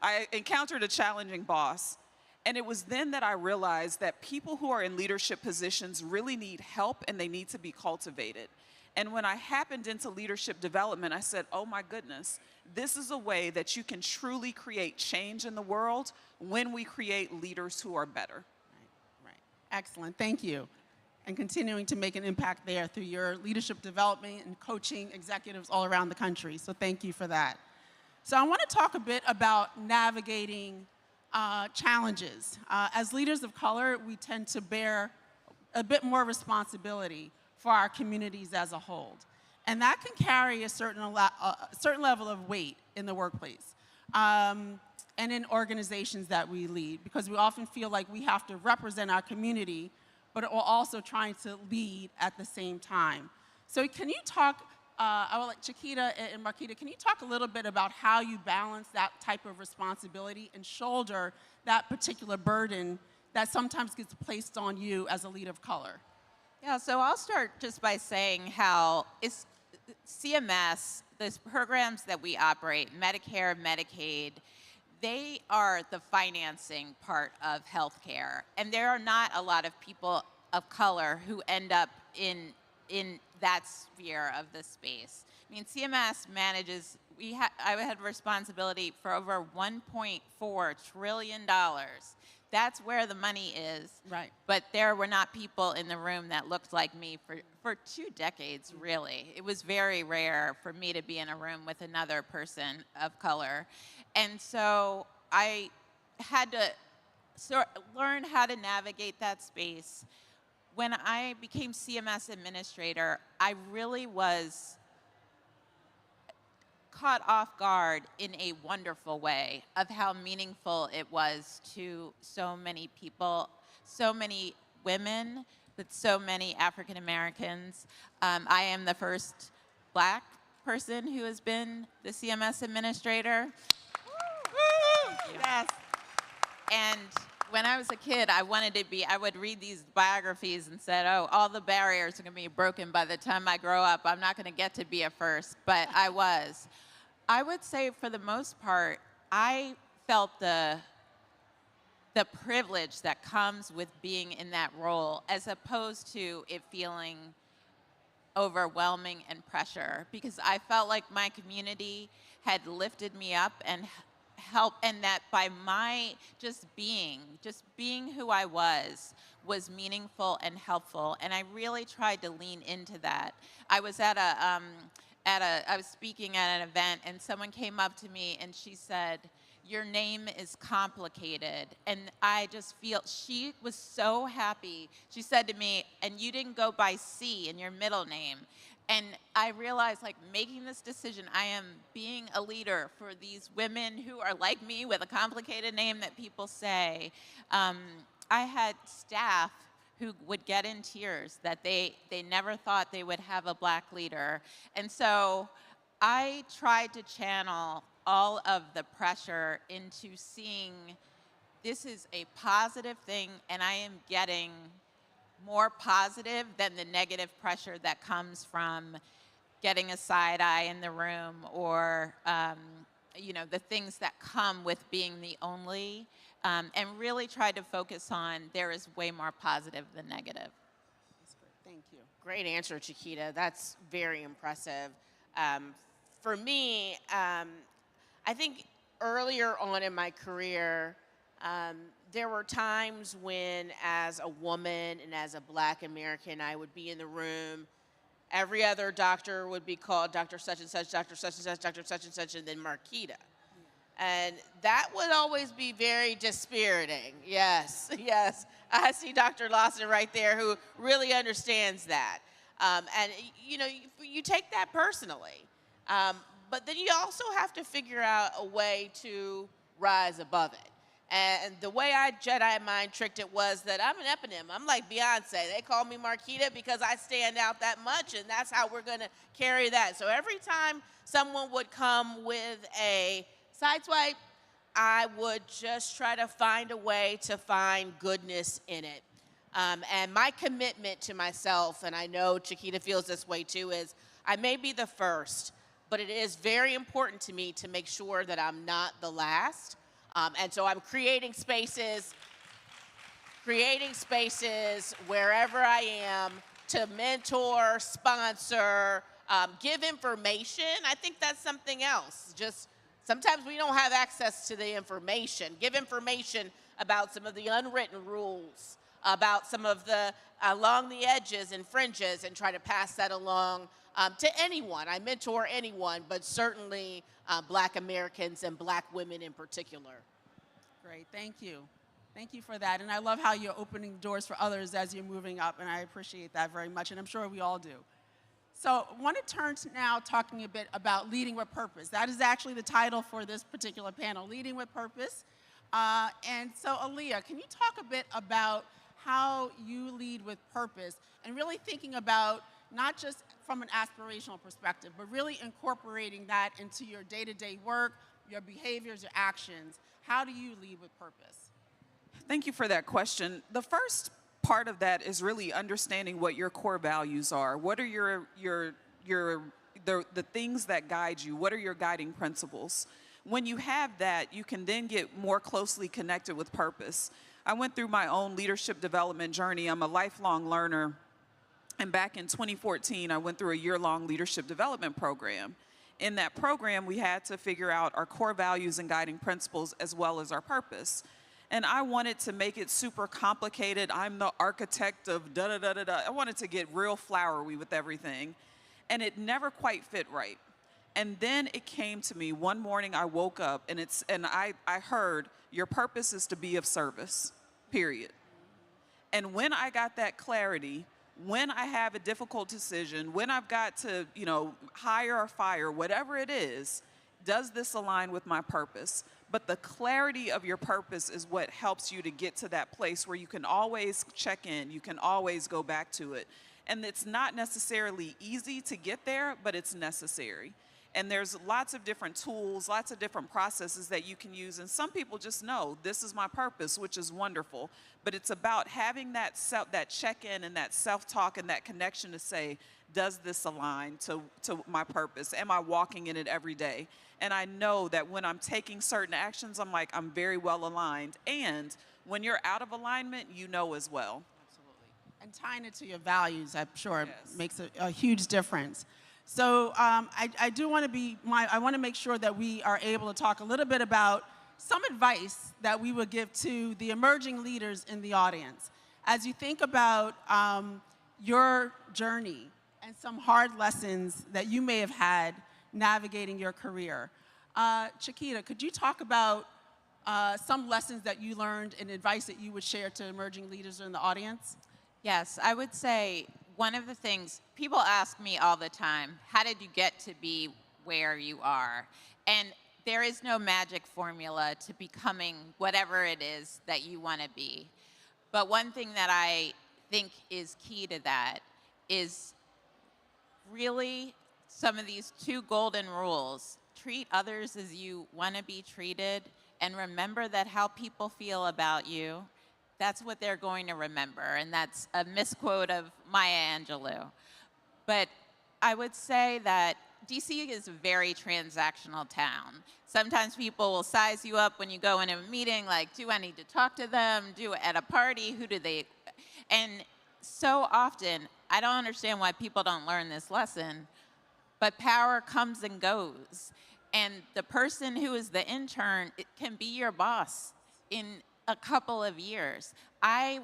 I encountered a challenging boss, and it was then that I realized that people who are in leadership positions really need help and they need to be cultivated. And when I happened into leadership development, I said, oh my goodness, this is a way that you can truly create change in the world when we create leaders who are better. Right. Excellent. Thank you. And continuing to make an impact there through your leadership development and coaching executives all around the country. So thank you for that. So I want to talk a bit about navigating challenges. As leaders of color, we tend to bear a bit more responsibility for our communities as a whole. And that can carry a certain level of weight in the workplace and in organizations that we lead, because we often feel like we have to represent our community, but we're also trying to lead at the same time. So can you talk, I would like Chiquita and Marquita, can you talk a little bit about how you balance that type of responsibility and shoulder that particular burden that sometimes gets placed on you as a leader of color? Yeah, so I'll start just by saying how CMS, the programs that we operate, Medicare, Medicaid, they are the financing part of healthcare. And there are not a lot of people of color who end up in that sphere of the space. I mean, CMS manages, I had responsibility for over $1.4 trillion. That's where the money is. Right. But there were not people in the room that looked like me for 2 decades, really. It was very rare for me to be in a room with another person of color. And so I had to learn how to navigate that space. When I became CMS administrator, I really was caught off guard in a wonderful way of how meaningful it was to so many people, so many women, but so many African Americans. I am the first Black person who has been the CMS administrator. Yes. And when I was a kid, I would read these biographies and said, oh, all the barriers are going to be broken by the time I grow up. I'm not going to get to be a first, but I was. I would say for the most part, I felt the privilege that comes with being in that role as opposed to it feeling overwhelming and pressure, because I felt like my community had lifted me up and helped, and that by my just being who I was meaningful and helpful, and I really tried to lean into that. I was I was speaking at an event, and someone came up to me and she said, your name is complicated. And I just feel, she was so happy. She said to me, and you didn't go by C in your middle name. And I realized, like, making this decision, I am being a leader for these women who are like me with a complicated name that people say. I had staff who would get in tears that they never thought they would have a Black leader. And so I tried to channel all of the pressure into seeing this is a positive thing, and I am getting more positive than the negative pressure that comes from getting a side eye in the room or the things that come with being the only, and really try to focus on there is way more positive than negative. That's great. Thank you. Great answer, Chiquita. That's very impressive. For me, I think earlier on in my career, there were times when, as a woman and as a Black American, I would be in the room. Every other doctor would be called Dr. Such and Such, Dr. Such and Such, Dr. Such and Such, and then Marquita. And that would always be very dispiriting. Yes, yes. I see Dr. Lawson right there who really understands that. And you know, you take that personally. But then you also have to figure out a way to rise above it. And the way I Jedi mind tricked it was that I'm an eponym. I'm like Beyonce. They call me Marquita because I stand out that much, and that's how we're going to carry that. So every time someone would come with a sideswipe, I would just try to find a way to find goodness in it. And my commitment to myself, and I know Chiquita feels this way too, is I may be the first, but it is very important to me to make sure that I'm not the last. And so I'm creating spaces wherever I am to mentor, sponsor, give information. I think that's something else. Just sometimes we don't have access to the information. Give information about some of the unwritten rules, about some of the along the edges and fringes, and try to pass that along to anyone. I mentor anyone, but certainly Black Americans and Black women in particular. Great, thank you. Thank you for that. And I love how you're opening doors for others as you're moving up, and I appreciate that very much, and I'm sure we all do. So I want to turn to now talking a bit about leading with purpose. That is actually the title for this particular panel, Leading with Purpose. And so Aaliyah, can you talk a bit about how you lead with purpose and really thinking about not just from an aspirational perspective, but really incorporating that into your day-to-day work, your behaviors, your actions. How do you lead with purpose? Thank you for that question. The first part of that is really understanding what your core values are. What are the things that guide you? What are your guiding principles? When you have that, you can then get more closely connected with purpose. I went through my own leadership development journey. I'm a lifelong learner. And back in 2014, I went through a year-long leadership development program. In that program, we had to figure out our core values and guiding principles as well as our purpose. And I wanted to make it super complicated. I'm the architect of da-da-da-da-da. I wanted to get real flowery with everything. And it never quite fit right. And then it came to me one morning. I woke up and I heard, your purpose is to be of service, period. And when I got that clarity, when I have a difficult decision, when I've got to, hire or fire, whatever it is, does this align with my purpose? But the clarity of your purpose is what helps you to get to that place where you can always check in, you can always go back to it. And it's not necessarily easy to get there, but it's necessary. And there's lots of different tools, lots of different processes that you can use. And some people just know this is my purpose, which is wonderful. But it's about having that check-in and that self-talk and that connection to say, does this align to my purpose? Am I walking in it every day? And I know that when I'm taking certain actions, I'm very well aligned. And when you're out of alignment, you know as well. Absolutely. And tying it to your values, I'm sure, makes a huge difference. So I want to make sure that we are able to talk a little bit about some advice that we would give to the emerging leaders in the audience. As you think about your journey and some hard lessons that you may have had navigating your career. Chiquita, could you talk about some lessons that you learned and advice that you would share to emerging leaders in the audience? Yes, I would say one of the things people ask me all the time, how did you get to be where you are? And there is no magic formula to becoming whatever it is that you want to be. But one thing that I think is key to that is really some of these 2 golden rules. Treat others as you want to be treated, and remember that how people feel about you, that's what they're going to remember. And that's a misquote of Maya Angelou. But I would say that DC is a very transactional town. Sometimes people will size you up when you go in a meeting, like, do I need to talk to them? Do at a party, who do they? And so often, I don't understand why people don't learn this lesson, but power comes and goes. And the person who is the intern, it can be your boss in a couple of years.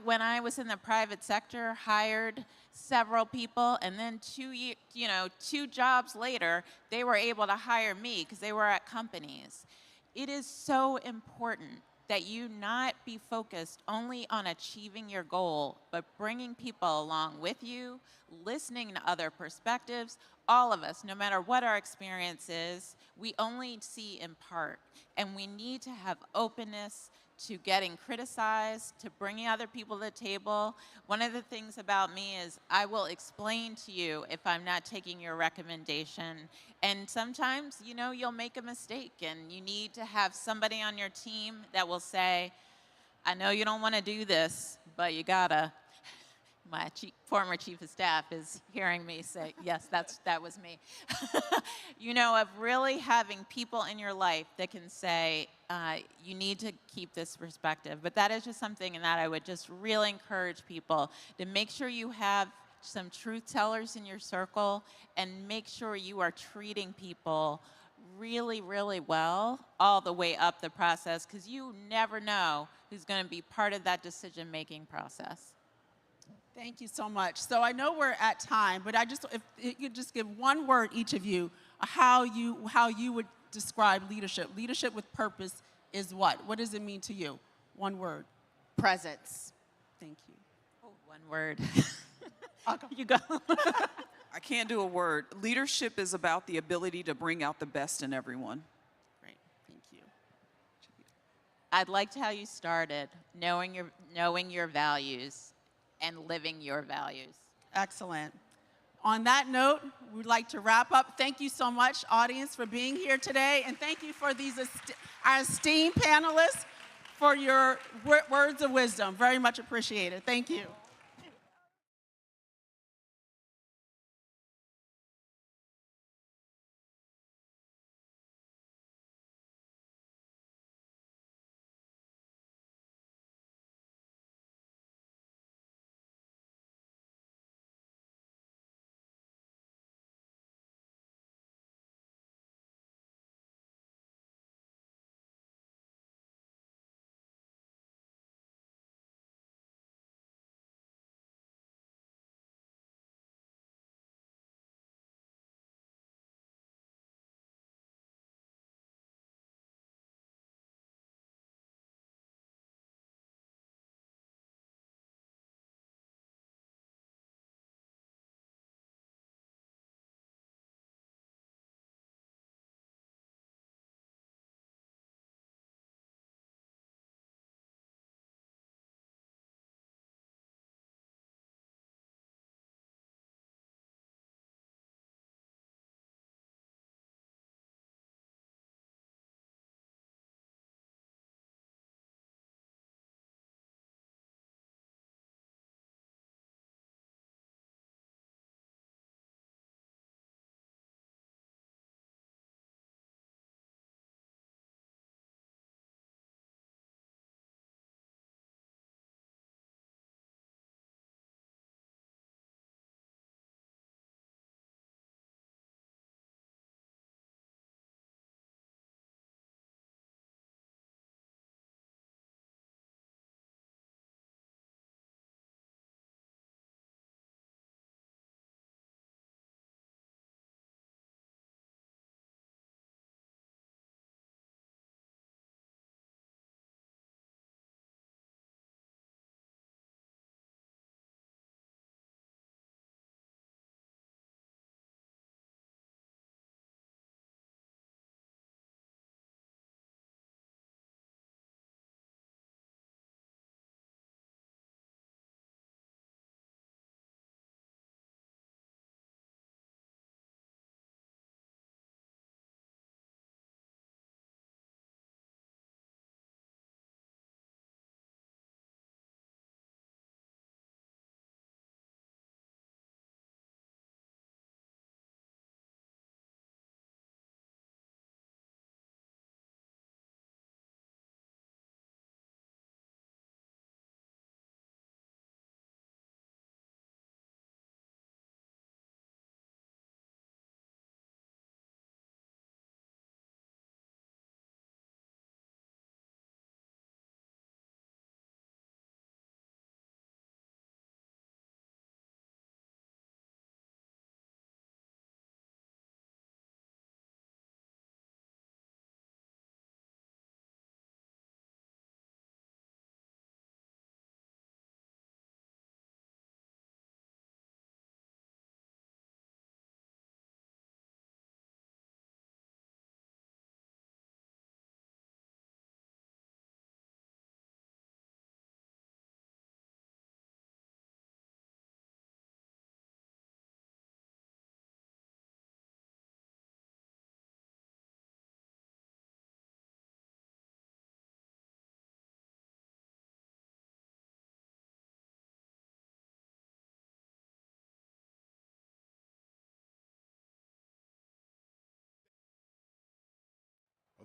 When I was in the private sector, hired several people, and then 2 jobs later, they were able to hire me because they were at companies. it is so important that you not be focused only on achieving your goal, but bringing people along with you, listening to other perspectives. All of us, no matter what our experience is, we only see in part, and we need to have openness to getting criticized, to bringing other people to the table. One of the things about me is I will explain to you if I'm not taking your recommendation. And sometimes, you know, you'll make a mistake and you need to have somebody on your team that will say, I know you don't want to do this, but you gotta. My former chief of staff is hearing me say, yes, that was me. You know, of really having people in your life that can say, you need to keep this perspective. But that is just something that I would just really encourage people to make sure you have some truth tellers in your circle and make sure you are treating people really, really well all the way up the process, because you never know who's going to be part of that decision-making process. Thank you so much. So I know we're at time, but if you could just give one word, each of you, how you would describe leadership. Leadership with purpose is what? What does it mean to you? One word. Presence. Thank you. Oh, one word. You go. I can't do a word. Leadership is about the ability to bring out the best in everyone. Great. Thank you. I'd like how you started, knowing your values and living your values. Excellent. On that note, we'd like to wrap up. Thank you so much, audience, for being here today. And thank you for our esteemed panelists for your words of wisdom. Very much appreciated. Thank you.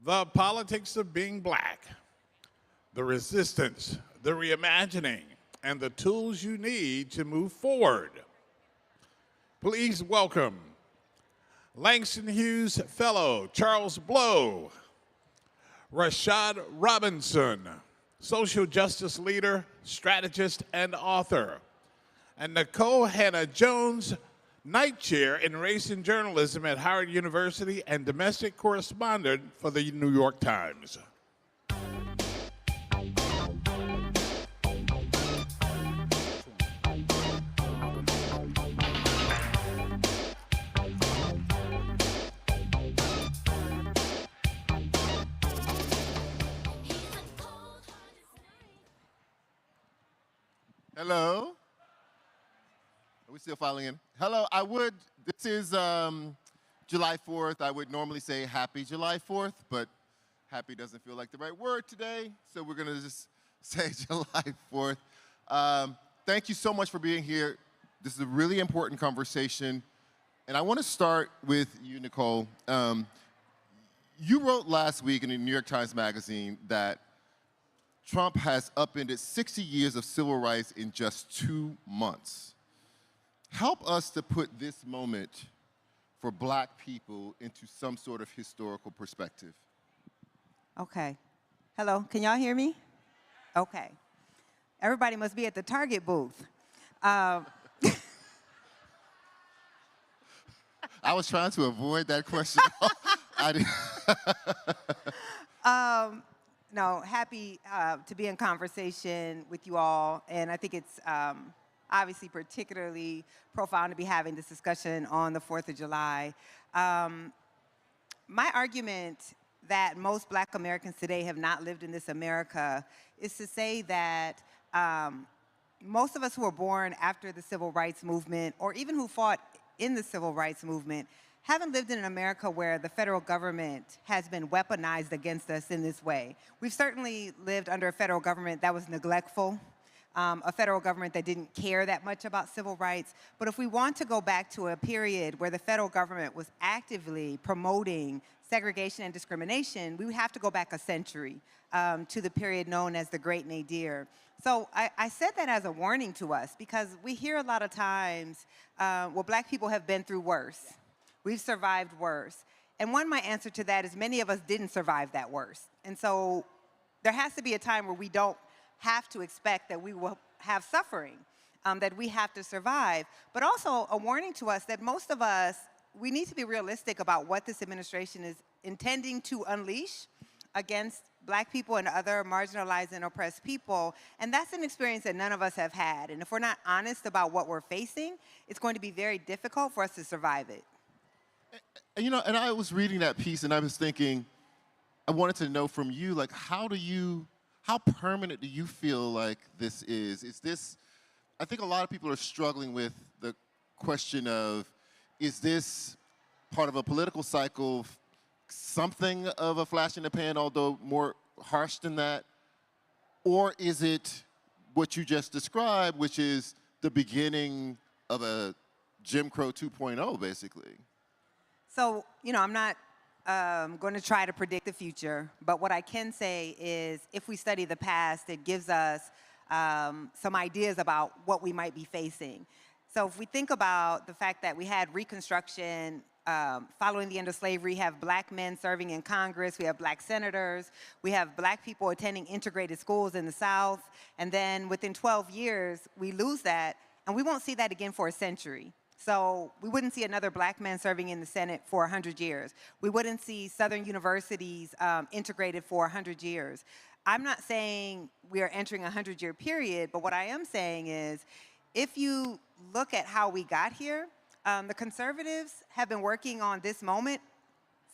The politics of being black, the resistance, the reimagining, and the tools you need to move forward. Please welcome Langston Hughes Fellow Charles Blow, Rashad Robinson, social justice leader, strategist, and author, and Nicole Hannah-Jones, Knight Chair in Race and Journalism at Howard University and domestic correspondent for the New York Times. Hello. Are we still filing in? Hello, this is July 4th. I would normally say happy July 4th, but happy doesn't feel like the right word today, so we're gonna just say July 4th. Thank you so much for being here. This is a really important conversation, and I wanna start with you, Nicole. You wrote last week in the New York Times Magazine that Trump has upended 60 years of civil rights in just 2 months. Help us to put this moment for black people into some sort of historical perspective. Okay. Hello, can y'all hear me? Okay. Everybody must be at the Target booth. I was trying to avoid that question. I didn't. No, happy to be in conversation with you all, and I think it's obviously particularly profound to be having this discussion on the 4th of July. My argument that most black Americans today have not lived in this America is to say that most of us who were born after the Civil Rights Movement, or even who fought in the Civil Rights Movement, haven't lived in an America where the federal government has been weaponized against us in this way. We've certainly lived under a federal government that was neglectful, a federal government that didn't care that much about civil rights. But if we want to go back to a period where the federal government was actively promoting segregation and discrimination, we would have to go back a century to the period known as the Great Nadir. So I said that as a warning to us because we hear a lot of times, well, black people have been through worse. We've survived worse. And my answer to that is many of us didn't survive that worse. And so there has to be a time where we don't have to expect that we will have suffering, that we have to survive. But also a warning to us that most of us, we need to be realistic about what this administration is intending to unleash against black people and other marginalized and oppressed people. And that's an experience that none of us have had. And if we're not honest about what we're facing, it's going to be very difficult for us to survive it. You know, and I was reading that piece and I was thinking, I wanted to know from you, like, how permanent do you feel like this is? Is this, I think a lot of people are struggling with the question of, is this part of a political cycle, something of a flash in the pan, although more harsh than that? Or is it what you just described, which is the beginning of a Jim Crow 2.0, basically? So, you know, I'm not going to try to predict the future, but what I can say is if we study the past, it gives us some ideas about what we might be facing. So if we think about the fact that we had Reconstruction following the end of slavery, have black men serving in Congress, we have black senators, we have black people attending integrated schools in the South, and then within 12 years, we lose that, and we won't see that again for a century. So we wouldn't see another black man serving in the Senate for 100 years. We wouldn't see Southern universities integrated for 100 years. I'm not saying we are entering a 100-year period, but what I am saying is if you look at how we got here, the conservatives have been working on this moment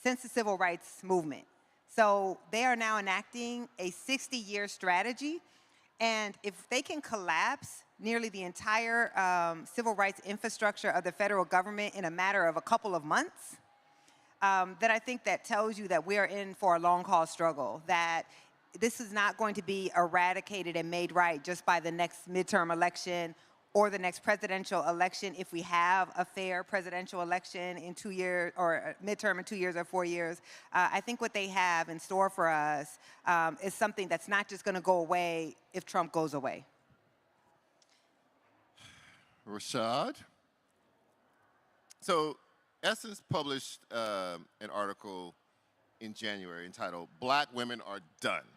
since the Civil Rights Movement. So they are now enacting a 60-year strategy, and if they can collapse nearly the entire civil rights infrastructure of the federal government in a matter of a couple of months, then I think that tells you that we are in for a long-haul struggle, that this is not going to be eradicated and made right just by the next midterm election or the next presidential election, if we have a fair presidential election in 2 years, or a midterm in 2 years or 4 years, I think what they have in store for us is something that's not just going to go away if Trump goes away. Rashad? So Essence published an article in January entitled "Black Women Are Done: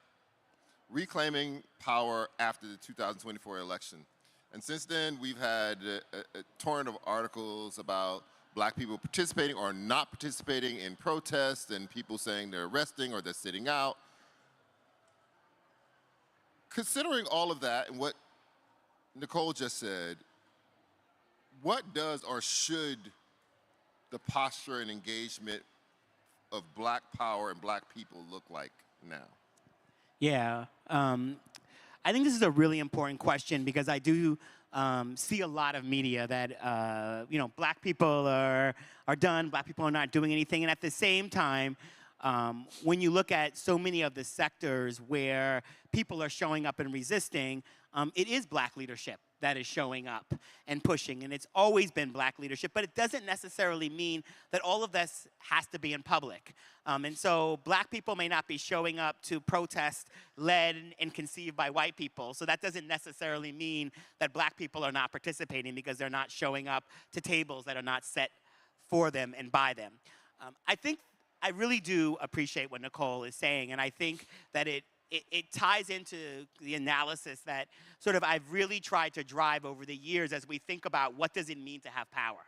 Reclaiming Power After the 2024 Election." And since then, we've had a torrent of articles about black people participating or not participating in protests, and people saying they're resting or they're sitting out. Considering all of that and what Nicole just said, what does or should the posture and engagement of black power and black people look like now? Yeah, I think this is a really important question because I do see a lot of media that, you know, black people are done, black people are not doing anything. And at the same time, when you look at so many of the sectors where people are showing up and resisting, it is black leadership that is showing up and pushing. And it's always been black leadership, but it doesn't necessarily mean that all of this has to be in public. And so black people may not be showing up to protest led and conceived by white people. So that doesn't necessarily mean that black people are not participating because they're not showing up to tables that are not set for them and by them. I really do appreciate what Nicole is saying, and I think that it ties into the analysis that sort of I've really tried to drive over the years as we think about what does it mean to have power?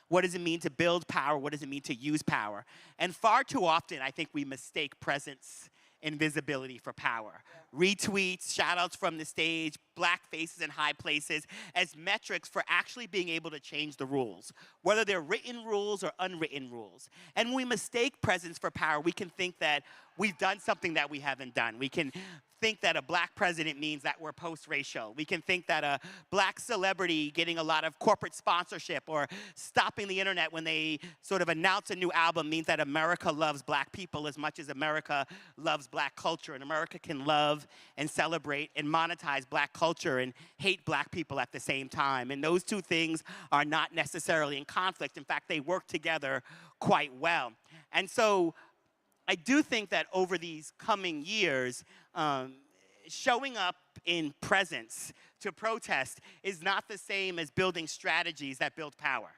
What does it mean to build power? What does it mean to use power? And far too often, I think we mistake presence and visibility for power. Retweets, shout outs from the stage, black faces in high places as metrics for actually being able to change the rules, whether they're written rules or unwritten rules. And when we mistake presence for power, we can think that we've done something that we haven't done. We can think that a black president means that we're post-racial. We can think that a black celebrity getting a lot of corporate sponsorship or stopping the internet when they sort of announce a new album means that America loves black people as much as America loves black culture, and America can love and celebrate and monetize black culture and hate black people at the same time. And those two things are not necessarily in conflict. In fact, they work together quite well. And so I do think that over these coming years, showing up in presence to protest is not the same as building strategies that build power.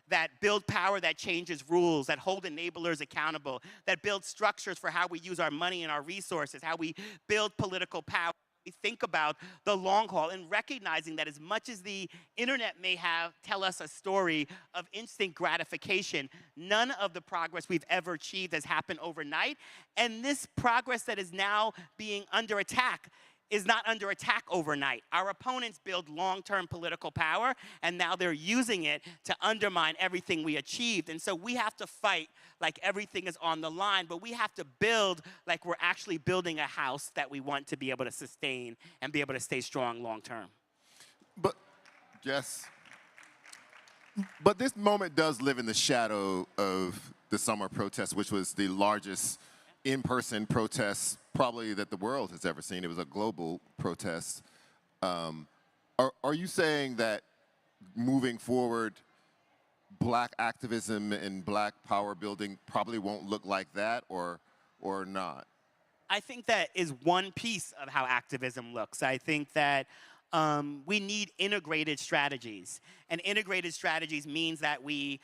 That build power that changes rules, that hold enablers accountable, that build structures for how we use our money and our resources, how we build political power. We think about the long haul and recognizing that as much as the internet may tell us a story of instant gratification, none of the progress we've ever achieved has happened overnight. And this progress that is now being under attack is not under attack overnight. Our opponents build long-term political power, and now they're using it to undermine everything we achieved. And so we have to fight like everything is on the line, but we have to build like we're actually building a house that we want to be able to sustain and be able to stay strong long-term. But, yes. But this moment does live in the shadow of the summer protest, which was the largest in-person protest probably that the world has ever seen. It was a global protest. Are you saying that moving forward, black activism and black power building probably won't look like that, or not? I think that is one piece of how activism looks. I think that we need integrated strategies. And integrated strategies means that we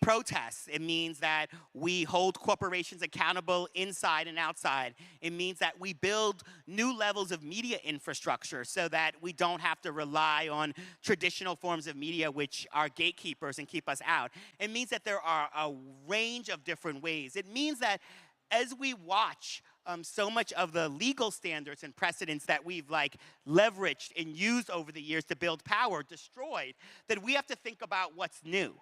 protest. It means that we hold corporations accountable inside and outside. It means that we build new levels of media infrastructure so that we don't have to rely on traditional forms of media which are gatekeepers and keep us out. It means that there are a range of different ways. It means that as we watch so much of the legal standards and precedents that we've leveraged and used over the years to build power destroyed, that we have to think about what's new.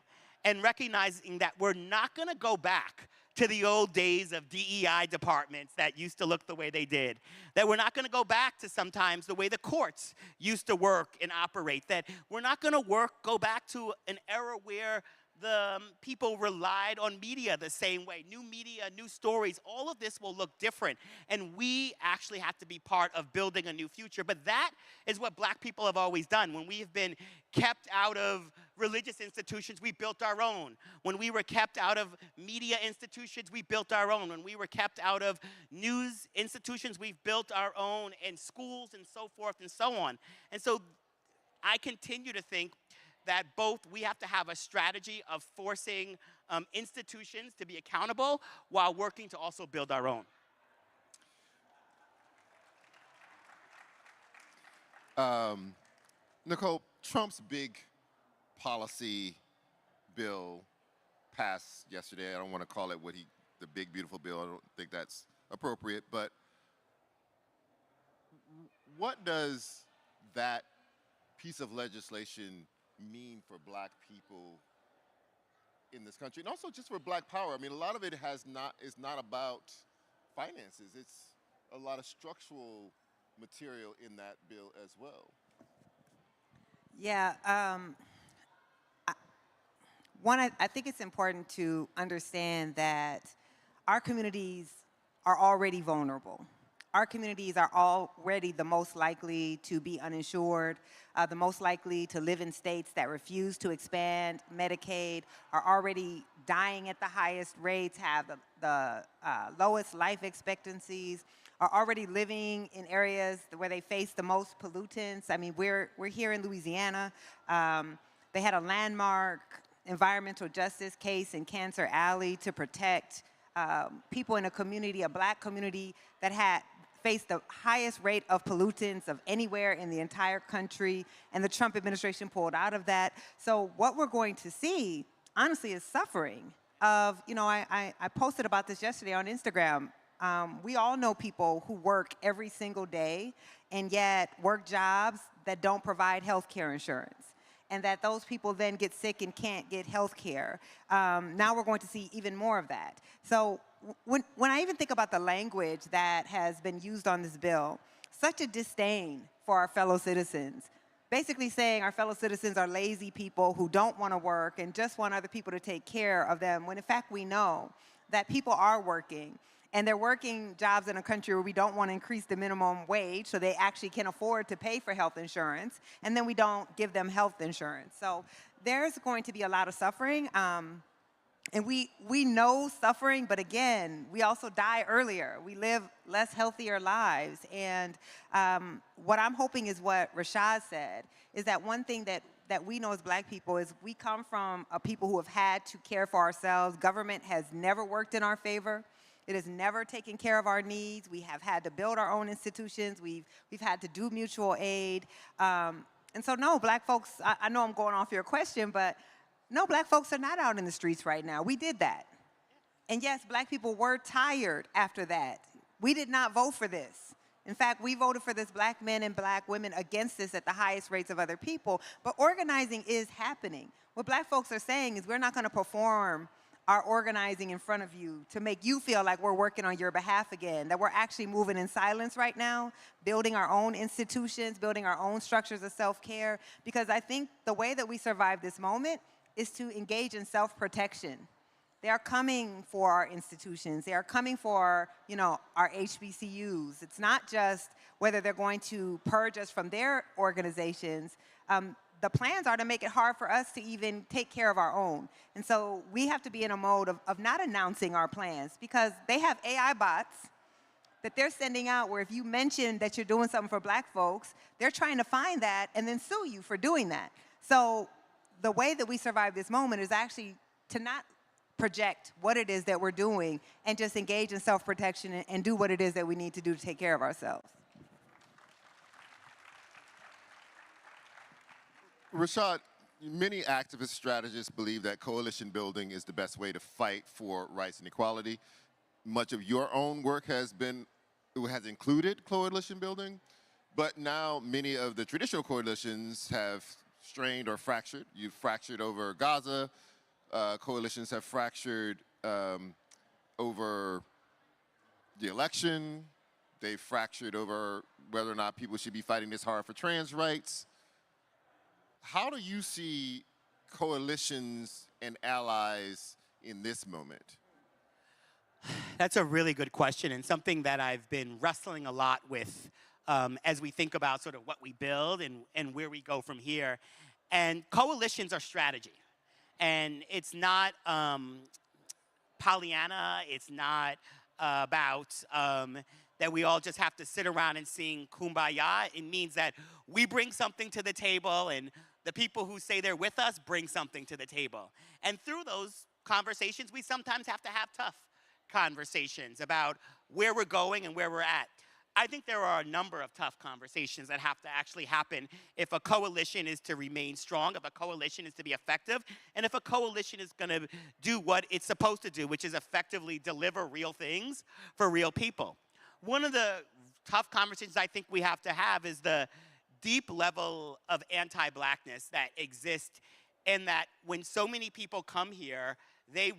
And recognizing that we're not going to go back to the old days of DEI departments that used to look the way they did. That we're not going to go back to sometimes the way the courts used to work and operate. That we're not going to go back to an era where the people relied on media the same way. New media, new stories, all of this will look different. And we actually have to be part of building a new future. But that is what black people have always done. When we have been kept out of religious institutions, we built our own. When we were kept out of media institutions, we built our own. When we were kept out of news institutions, we've built our own, and schools and so forth and so on. And so I continue to think that both we have to have a strategy of forcing institutions to be accountable while working to also build our own. Nicole, Trump's big policy bill passed yesterday. I don't want to call it the big beautiful bill. I don't think that's appropriate. But what does that piece of legislation mean for black people in this country, and also just for black power? I mean, a lot of it is not about finances. It's a lot of structural material in that bill as well. Yeah. I think it's important to understand that our communities are already vulnerable. Our communities are already the most likely to be uninsured, the most likely to live in states that refuse to expand Medicaid, are already dying at the highest rates, have the lowest life expectancies, are already living in areas where they face the most pollutants. I mean, we're here in Louisiana. They had a landmark environmental justice case in Cancer Alley to protect people in a community, a black community that had faced the highest rate of pollutants of anywhere in the entire country, and the Trump administration pulled out of that. So what we're going to see, honestly, is suffering of, I posted about this yesterday on Instagram. We all know people who work every single day and yet work jobs that don't provide health care insurance, and that those people then get sick and can't get health care. Now we're going to see even more of that. So when I even think about the language that has been used on this bill, such a disdain for our fellow citizens, basically saying our fellow citizens are lazy people who don't want to work and just want other people to take care of them, when in fact we know that people are working, and they're working jobs in a country where we don't want to increase the minimum wage so they actually can afford to pay for health insurance, and then we don't give them health insurance. So there's going to be a lot of suffering. And we know suffering, but again, we also die earlier. We live less healthier lives. And what I'm hoping is what Rashad said, is that one thing that we know as black people is we come from a people who have had to care for ourselves. Government has never worked in our favor. It has never taken care of our needs. We have had to build our own institutions. We've had to do mutual aid. And so no, black folks, I know I'm going off your question, but no, black folks are not out in the streets right now. We did that. And yes, black people were tired after that. We did not vote for this. In fact, we voted for this, black men and black women, against this at the highest rates of other people. But organizing is happening. What black folks are saying is we're not going to perform our organizing in front of you to make you feel like we're working on your behalf again, that we're actually moving in silence right now, building our own institutions, building our own structures of self-care, because I think the way that we survive this moment is to engage in self-protection. They are coming for our institutions. They are coming for, our HBCUs. It's not just whether they're going to purge us from their organizations. The plans are to make it hard for us to even take care of our own. And so we have to be in a mode of not announcing our plans, because they have AI bots that they're sending out where if you mention that you're doing something for black folks, they're trying to find that and then sue you for doing that. So the way that we survive this moment is actually to not project what it is that we're doing and just engage in self-protection and do what it is that we need to do to take care of ourselves. Rashad, many activist strategists believe that coalition building is the best way to fight for rights and equality. Much of your own work has included coalition building, but now many of the traditional coalitions have strained or fractured. You've fractured over Gaza. Coalitions have fractured over the election. They've fractured over whether or not people should be fighting this hard for trans rights. How do you see coalitions and allies in this moment? That's a really good question, and something that I've been wrestling a lot with as we think about sort of what we build and where we go from here. And coalitions are strategy. And it's not Pollyanna, it's not about that we all just have to sit around and sing Kumbaya. It means that we bring something to the table, and the people who say they're with us bring something to the table. And through those conversations, we sometimes have to have tough conversations about where we're going and where we're at. I think there are a number of tough conversations that have to actually happen if a coalition is to remain strong, if a coalition is to be effective, and if a coalition is going to do what it's supposed to do, which is effectively deliver real things for real people. One of the tough conversations I think we have to have is the deep level of anti-blackness that exists, in that when so many people come here, they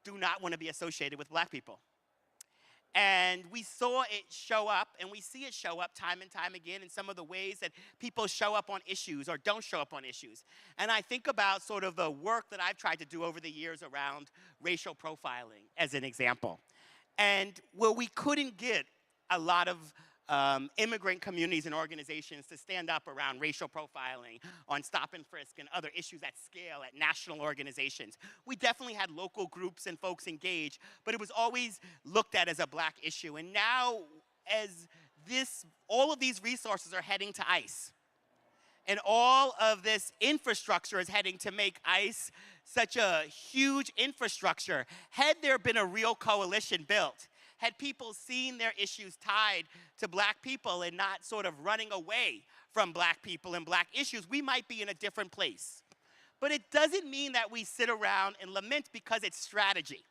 do not want to be associated with black people. And we saw it show up, and we see it show up time and time again in some of the ways that people show up on issues or don't show up on issues. And I think about sort of the work that I've tried to do over the years around racial profiling as an example. And where we couldn't get a lot of immigrant communities and organizations to stand up around racial profiling on stop and frisk and other issues at scale at national organizations. We definitely had local groups and folks engaged, but it was always looked at as a black issue. And now, as all of these resources are heading to ICE, and all of this infrastructure is heading to make ICE such a huge infrastructure, had there been a real coalition built, had people seen their issues tied to black people and not sort of running away from black people and black issues, we might be in a different place. But it doesn't mean that we sit around and lament, because it's strategy.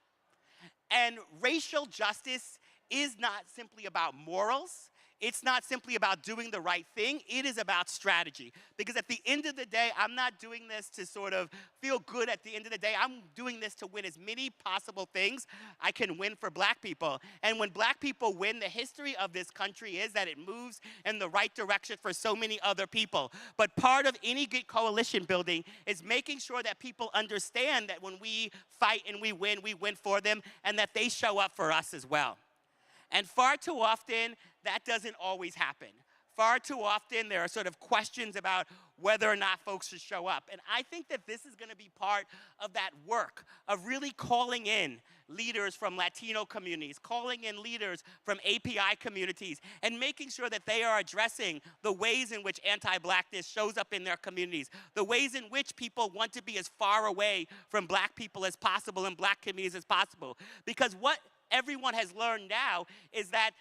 And racial justice is not simply about morals. It's not simply about doing the right thing. It is about strategy. Because at the end of the day, I'm not doing this to sort of feel good at the end of the day. I'm doing this to win as many possible things I can win for black people. And when black people win, the history of this country is that it moves in the right direction for so many other people. But part of any good coalition building is making sure that people understand that when we fight and we win for them, and that they show up for us as well. And far too often, that doesn't always happen. Far too often, there are sort of questions about whether or not folks should show up. And I think that this is going to be part of that work of really calling in leaders from Latino communities, calling in leaders from API communities, and making sure that they are addressing the ways in which anti-blackness shows up in their communities, the ways in which people want to be as far away from black people as possible and black communities as possible. Because what everyone has learned now is that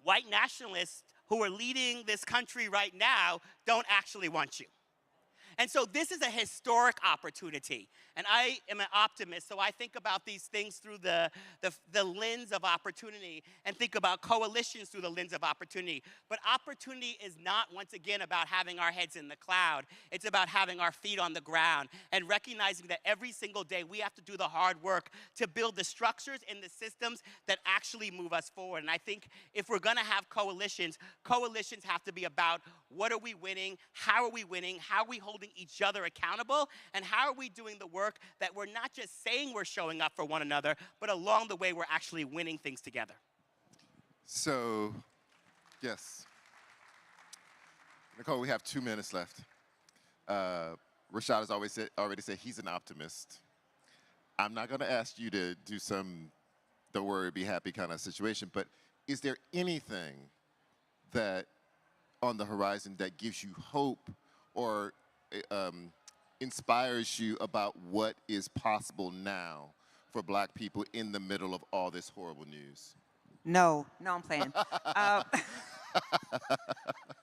white nationalists who are leading this country right now don't actually want you. And so this is a historic opportunity. And I am an optimist, so I think about these things through the lens of opportunity, and think about coalitions through the lens of opportunity. But opportunity is not, once again, about having our heads in the cloud. It's about having our feet on the ground and recognizing that every single day we have to do the hard work to build the structures and the systems that actually move us forward. And I think if we're gonna have coalitions, coalitions have to be about what are we winning, how are we holding each other accountable, and how are we doing the work that we're not just saying we're showing up for one another, but along the way we're actually winning things together. So, yes. Nicole, we have 2 minutes left. Rashad has already said he's an optimist. I'm not going to ask you to do some don't worry, be happy kind of situation, but is there anything that on the horizon that gives you hope or inspires you about what is possible now for black people in the middle of all this horrible news? No, I'm playing.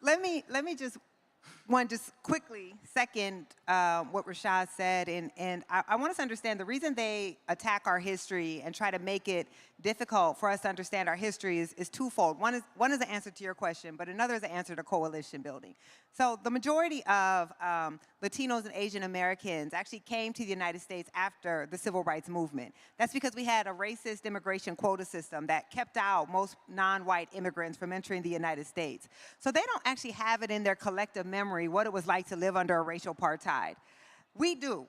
Let me just quickly second what Rashad said, and I want us to understand the reason they attack our history and try to make it difficult for us to understand our history is twofold. One is an answer to your question, but another is an answer to coalition building. So the majority of Latinos and Asian Americans actually came to the United States after the Civil Rights Movement. That's because we had a racist immigration quota system that kept out most non-white immigrants from entering the United States. So they don't actually have it in their collective memory what it was like to live under a racial apartheid. We do.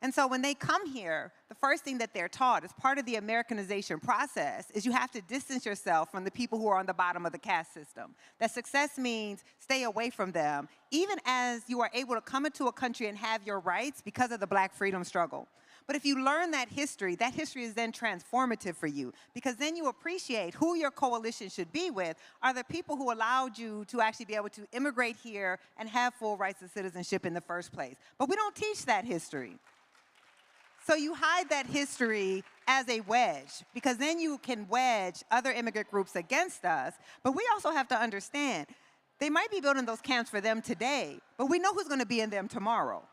And so when they come here, the first thing that they're taught as part of the Americanization process is you have to distance yourself from the people who are on the bottom of the caste system. That success means stay away from them, even as you are able to come into a country and have your rights because of the Black freedom struggle. But if you learn that history is then transformative for you, because then you appreciate who your coalition should be with are the people who allowed you to actually be able to immigrate here and have full rights of citizenship in the first place. But we don't teach that history. So you hide that history as a wedge, because then you can wedge other immigrant groups against us. But we also have to understand, they might be building those camps for them today, but we know who's going to be in them tomorrow.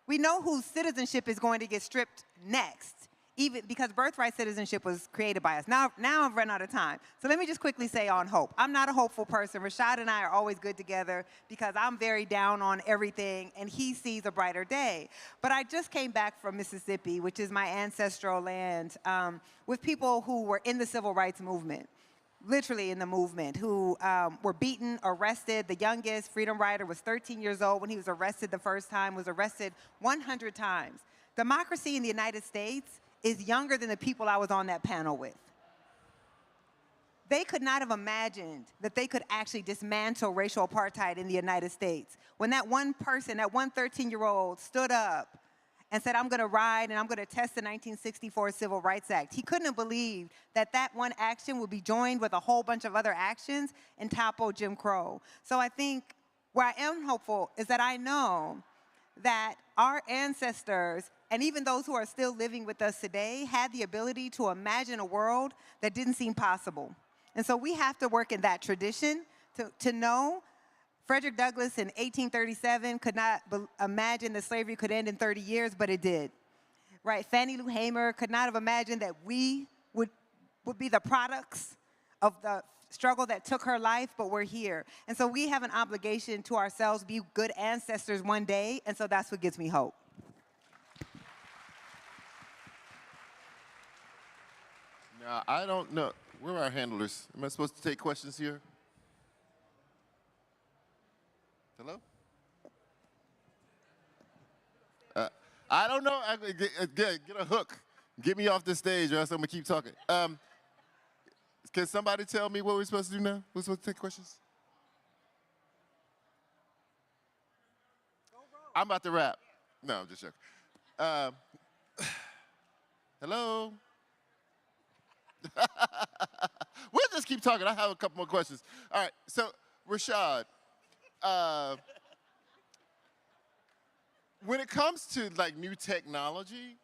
We know whose citizenship is going to get stripped next, even because birthright citizenship was created by us. Now I've run out of time. So let me just quickly say on hope. I'm not a hopeful person. Rashad and I are always good together because I'm very down on everything and he sees a brighter day. But I just came back from Mississippi, which is my ancestral land, with people who were in the civil rights movement. Literally in the movement, who were beaten, arrested. The youngest freedom rider was 13 years old when he was arrested the first time, was arrested 100 times. Democracy in the United States is younger than the people I was on that panel with. They could not have imagined that they could actually dismantle racial apartheid in the United States. When that one person, that one 13-year-old stood up and said, I'm going to ride and I'm going to test the 1964 Civil Rights Act. He couldn't have believed that that one action would be joined with a whole bunch of other actions and topple Jim Crow. So I think where I am hopeful is that I know that our ancestors, and even those who are still living with us today, had the ability to imagine a world that didn't seem possible. And so we have to work in that tradition to know Frederick Douglass in 1837 could not imagine that slavery could end in 30 years, but it did. Right? Fannie Lou Hamer could not have imagined that we would be the products of the struggle that took her life, but we're here. And so we have an obligation to ourselves, be good ancestors one day, and so that's what gives me hope. Now, I don't know. Where are our handlers? Am I supposed to take questions here? Hello? I don't know. Get a hook. Get me off the stage or else I'm going to keep talking. Can somebody tell me what we're supposed to do now? We're supposed to take questions? I'm about to wrap. No, I'm just joking. Hello? We'll just keep talking. I have a couple more questions. All right, so Rashad, when it comes to like new technology,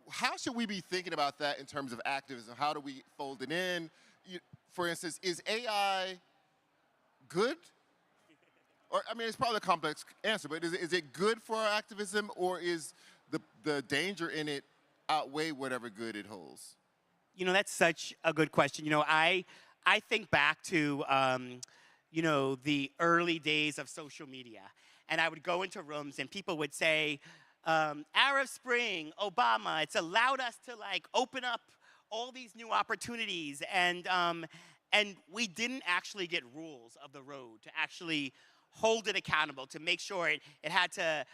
how should we be thinking about that in terms of activism? How do we fold it in? For instance, is AI good? Or, I mean, it's probably a complex answer, but is it good for our activism, or is the danger in it outweigh whatever good it holds? You know, that's such a good question. You know, I think back to, you know, the early days of social media. And I would go into rooms and people would say, Arab Spring, Obama, it's allowed us to like open up all these new opportunities. And we didn't actually get rules of the road to actually hold it accountable, to make sure it had to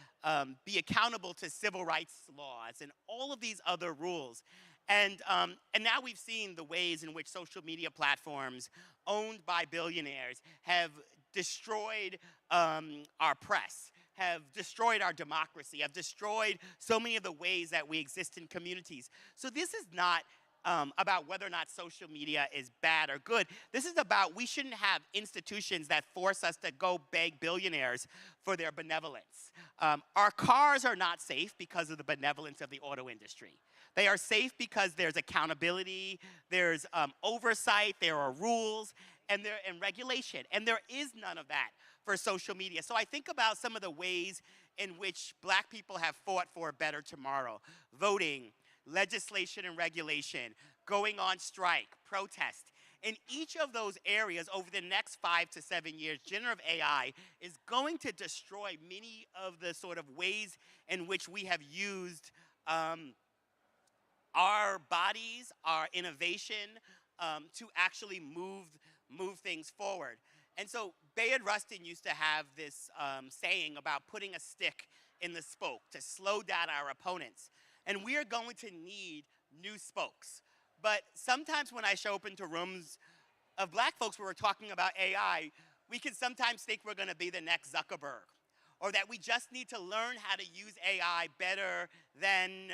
be accountable to civil rights laws and all of these other rules. And now we've seen the ways in which social media platforms owned by billionaires have destroyed our press, have destroyed our democracy, have destroyed so many of the ways that we exist in communities. So this is not about whether or not social media is bad or good. This is about we shouldn't have institutions that force us to go beg billionaires for their benevolence. Our cars are not safe because of the benevolence of the auto industry. They are safe because there's accountability, there's oversight, there are rules, and regulation. And there is none of that for social media. So I think about some of the ways in which Black people have fought for a better tomorrow. Voting, legislation and regulation, going on strike, protest. In each of those areas over the next 5 to 7 years, generative AI is going to destroy many of the sort of ways in which we have used our bodies, our innovation, to actually move things forward. And so Bayard Rustin used to have this saying about putting a stick in the spoke to slow down our opponents. And we are going to need new spokes. But sometimes when I show up into rooms of black folks where we're talking about AI, we can sometimes think we're going to be the next Zuckerberg, or that we just need to learn how to use AI better than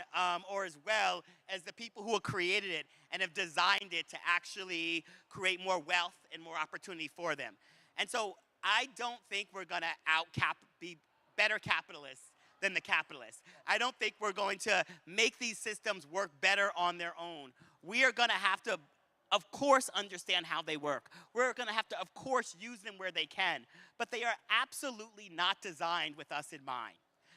or as well as the people who have created it and have designed it to actually create more wealth and more opportunity for them. And so I don't think we're going to be better capitalists than the capitalists. I don't think we're going to make these systems work better on their own. We are going to have to, of course, understand how they work. We're going to have to, of course, use them where they can. But they are absolutely not designed with us in mind.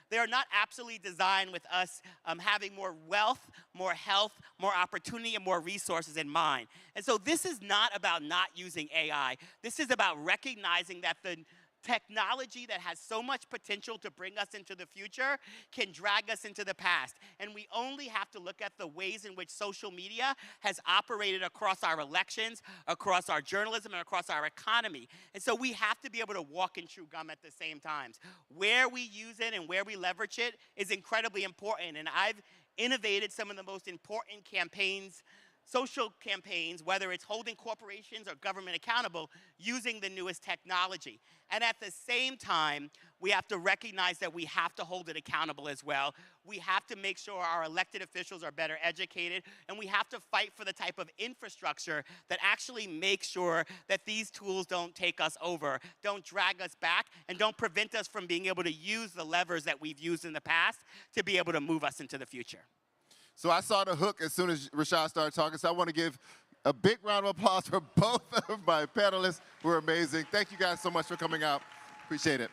They are not absolutely designed with us having more wealth, more health, more opportunity, and more resources in mind. And so this is not about not using AI. This is about recognizing that the technology that has so much potential to bring us into the future can drag us into the past. And we only have to look at the ways in which social media has operated across our elections, across our journalism, and across our economy. And so we have to be able to walk and chew gum at the same times. Where we use it and where we leverage it is incredibly important. And I've innovated some of the most important campaigns, social campaigns, whether it's holding corporations or government accountable, using the newest technology. And at the same time, we have to recognize that we have to hold it accountable as well. We have to make sure our elected officials are better educated, and we have to fight for the type of infrastructure that actually makes sure that these tools don't take us over, don't drag us back, and don't prevent us from being able to use the levers that we've used in the past to be able to move us into the future. So I saw the hook as soon as Rashad started talking, so I want to give a big round of applause for both of my panelists who are amazing. Thank you guys so much for coming out. Appreciate it.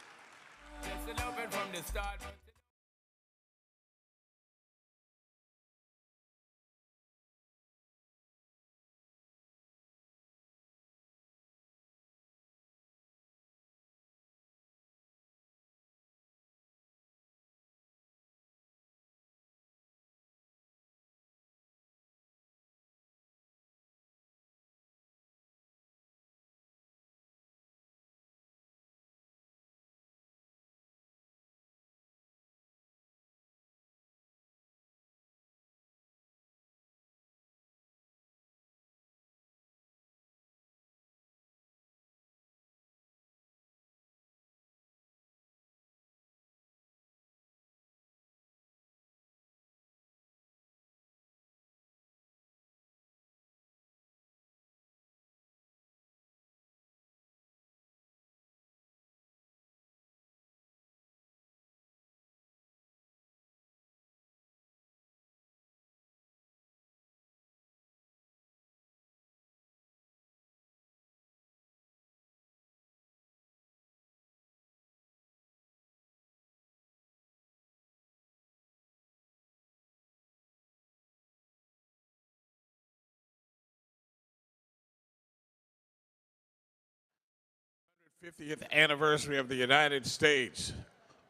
'50th anniversary of the United States.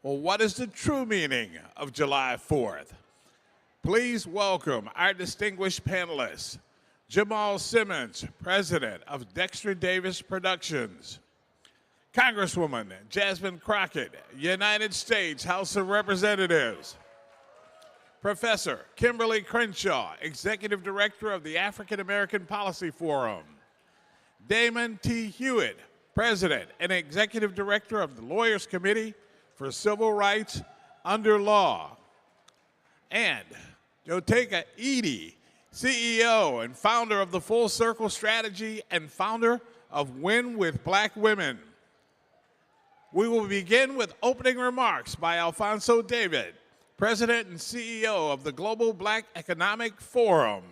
Well, what is the true meaning of July 4th? Please welcome our distinguished panelists, Jamal Simmons, president of Dexter Davis Productions, Congresswoman Jasmine Crockett, United States House of Representatives, Professor Kimberly Crenshaw, executive director of the African American Policy Forum, Damon T. Hewitt, president and executive director of the Lawyers Committee for Civil Rights Under Law, and Joteka Edie, CEO and founder of the Full Circle Strategy and founder of Win with Black Women. We will begin with opening remarks by Alfonso David, president and CEO of the Global Black Economic Forum.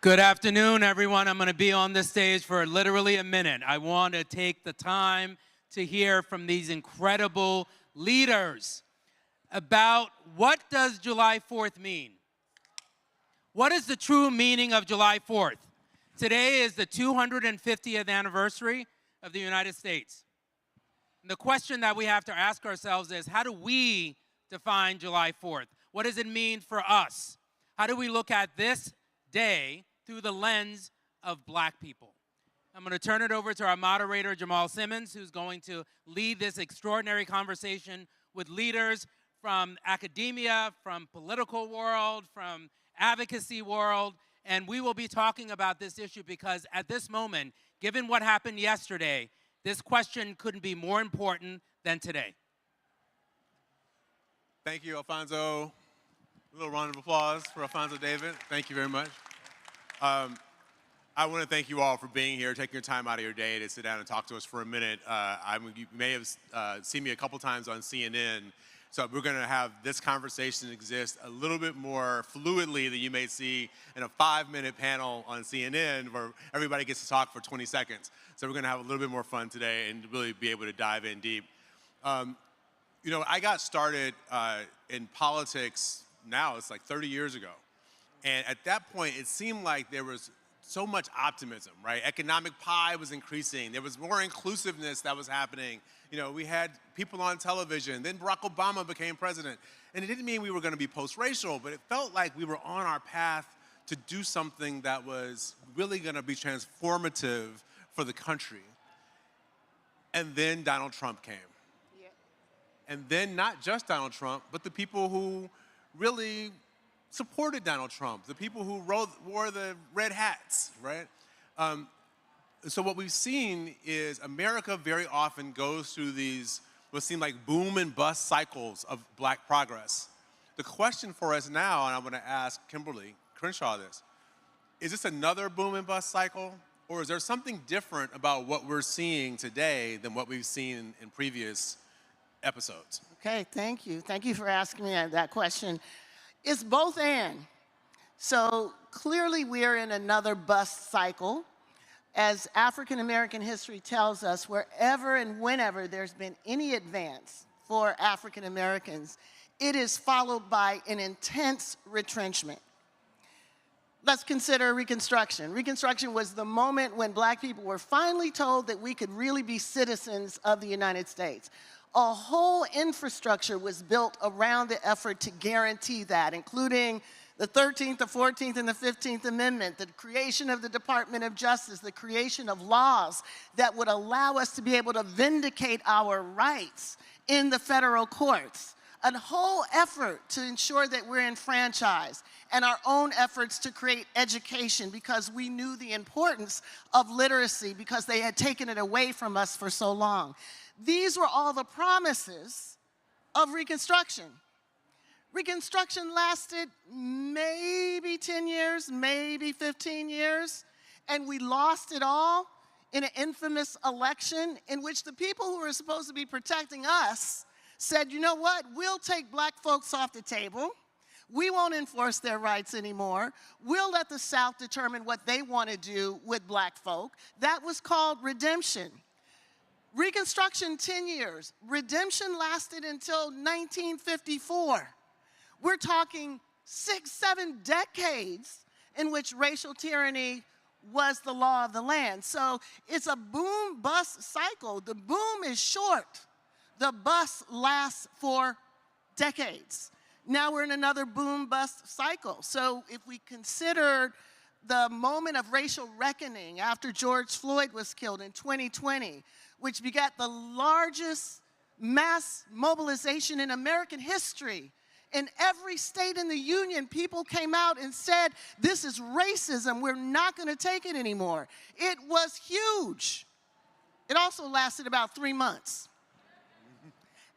Good afternoon, everyone. I'm going to be on this stage for literally a minute. I want to take the time to hear from these incredible leaders about what does July 4th mean? What is the true meaning of July 4th? Today is the 250th anniversary of the United States. And the question that we have to ask ourselves is, how do we define July 4th? What does it mean for us? How do we look at this day through the lens of black people? I'm going to turn it over to our moderator, Jamal Simmons, who's going to lead this extraordinary conversation with leaders from academia, from political world, from advocacy world, and we will be talking about this issue because at this moment, given what happened yesterday, this question couldn't be more important than today. Thank you, Alfonso. A little round of applause for Alfonso David. Thank you very much. I want to thank you all for being here, taking your time out of your day to sit down and talk to us for a minute. You may have seen me a couple times on CNN. So we're going to have this conversation exist a little bit more fluidly than you may see in a 5-minute panel on CNN where everybody gets to talk for 20 seconds. So we're going to have a little bit more fun today and really be able to dive in deep. You know, I got started in politics now, it's like 30 years ago. And at that point, it seemed like there was so much optimism, right? Economic pie was increasing. There was more inclusiveness that was happening. You know, we had people on television. Then Barack Obama became president. And it didn't mean we were going to be post-racial, but it felt like we were on our path to do something that was really going to be transformative for the country. And then Donald Trump came. Yeah. And then not just Donald Trump, but the people who really supported Donald Trump, the people who wore the red hats, right? So what we've seen is America very often goes through these what seem like boom and bust cycles of black progress. The question for us now, and I'm gonna ask Kimberly Crenshaw this, is this another boom and bust cycle? Or is there something different about what we're seeing today than what we've seen in previous episodes? Okay, thank you. Thank you for asking me that question. It's both and. So clearly we are in another bust cycle. As African American history tells us, wherever and whenever there's been any advance for African Americans, it is followed by an intense retrenchment. Let's consider Reconstruction. Reconstruction was the moment when black people were finally told that we could really be citizens of the United States. A whole infrastructure was built around the effort to guarantee that, including the 13th, the 14th, and the 15th Amendment, the creation of the Department of Justice, the creation of laws that would allow us to be able to vindicate our rights in the federal courts. A whole effort to ensure that we're enfranchised, and our own efforts to create education because we knew the importance of literacy because they had taken it away from us for so long. These were all the promises of Reconstruction. Reconstruction lasted maybe 10 years, maybe 15 years, and we lost it all in an infamous election in which the people who were supposed to be protecting us said, you know what, we'll take black folks off the table. We won't enforce their rights anymore. We'll let the South determine what they want to do with black folk. That was called redemption. Reconstruction, 10 years. Redemption lasted until 1954. We're talking 6, 7 decades in which racial tyranny was the law of the land. So it's a boom-bust cycle. The boom is short. The bust lasts for decades. Now we're in another boom-bust cycle. So if we consider the moment of racial reckoning after George Floyd was killed in 2020, which begat the largest mass mobilization in American history. In every state in the union, people came out and said, this is racism, we're not gonna take it anymore. It was huge. It also lasted about 3 months.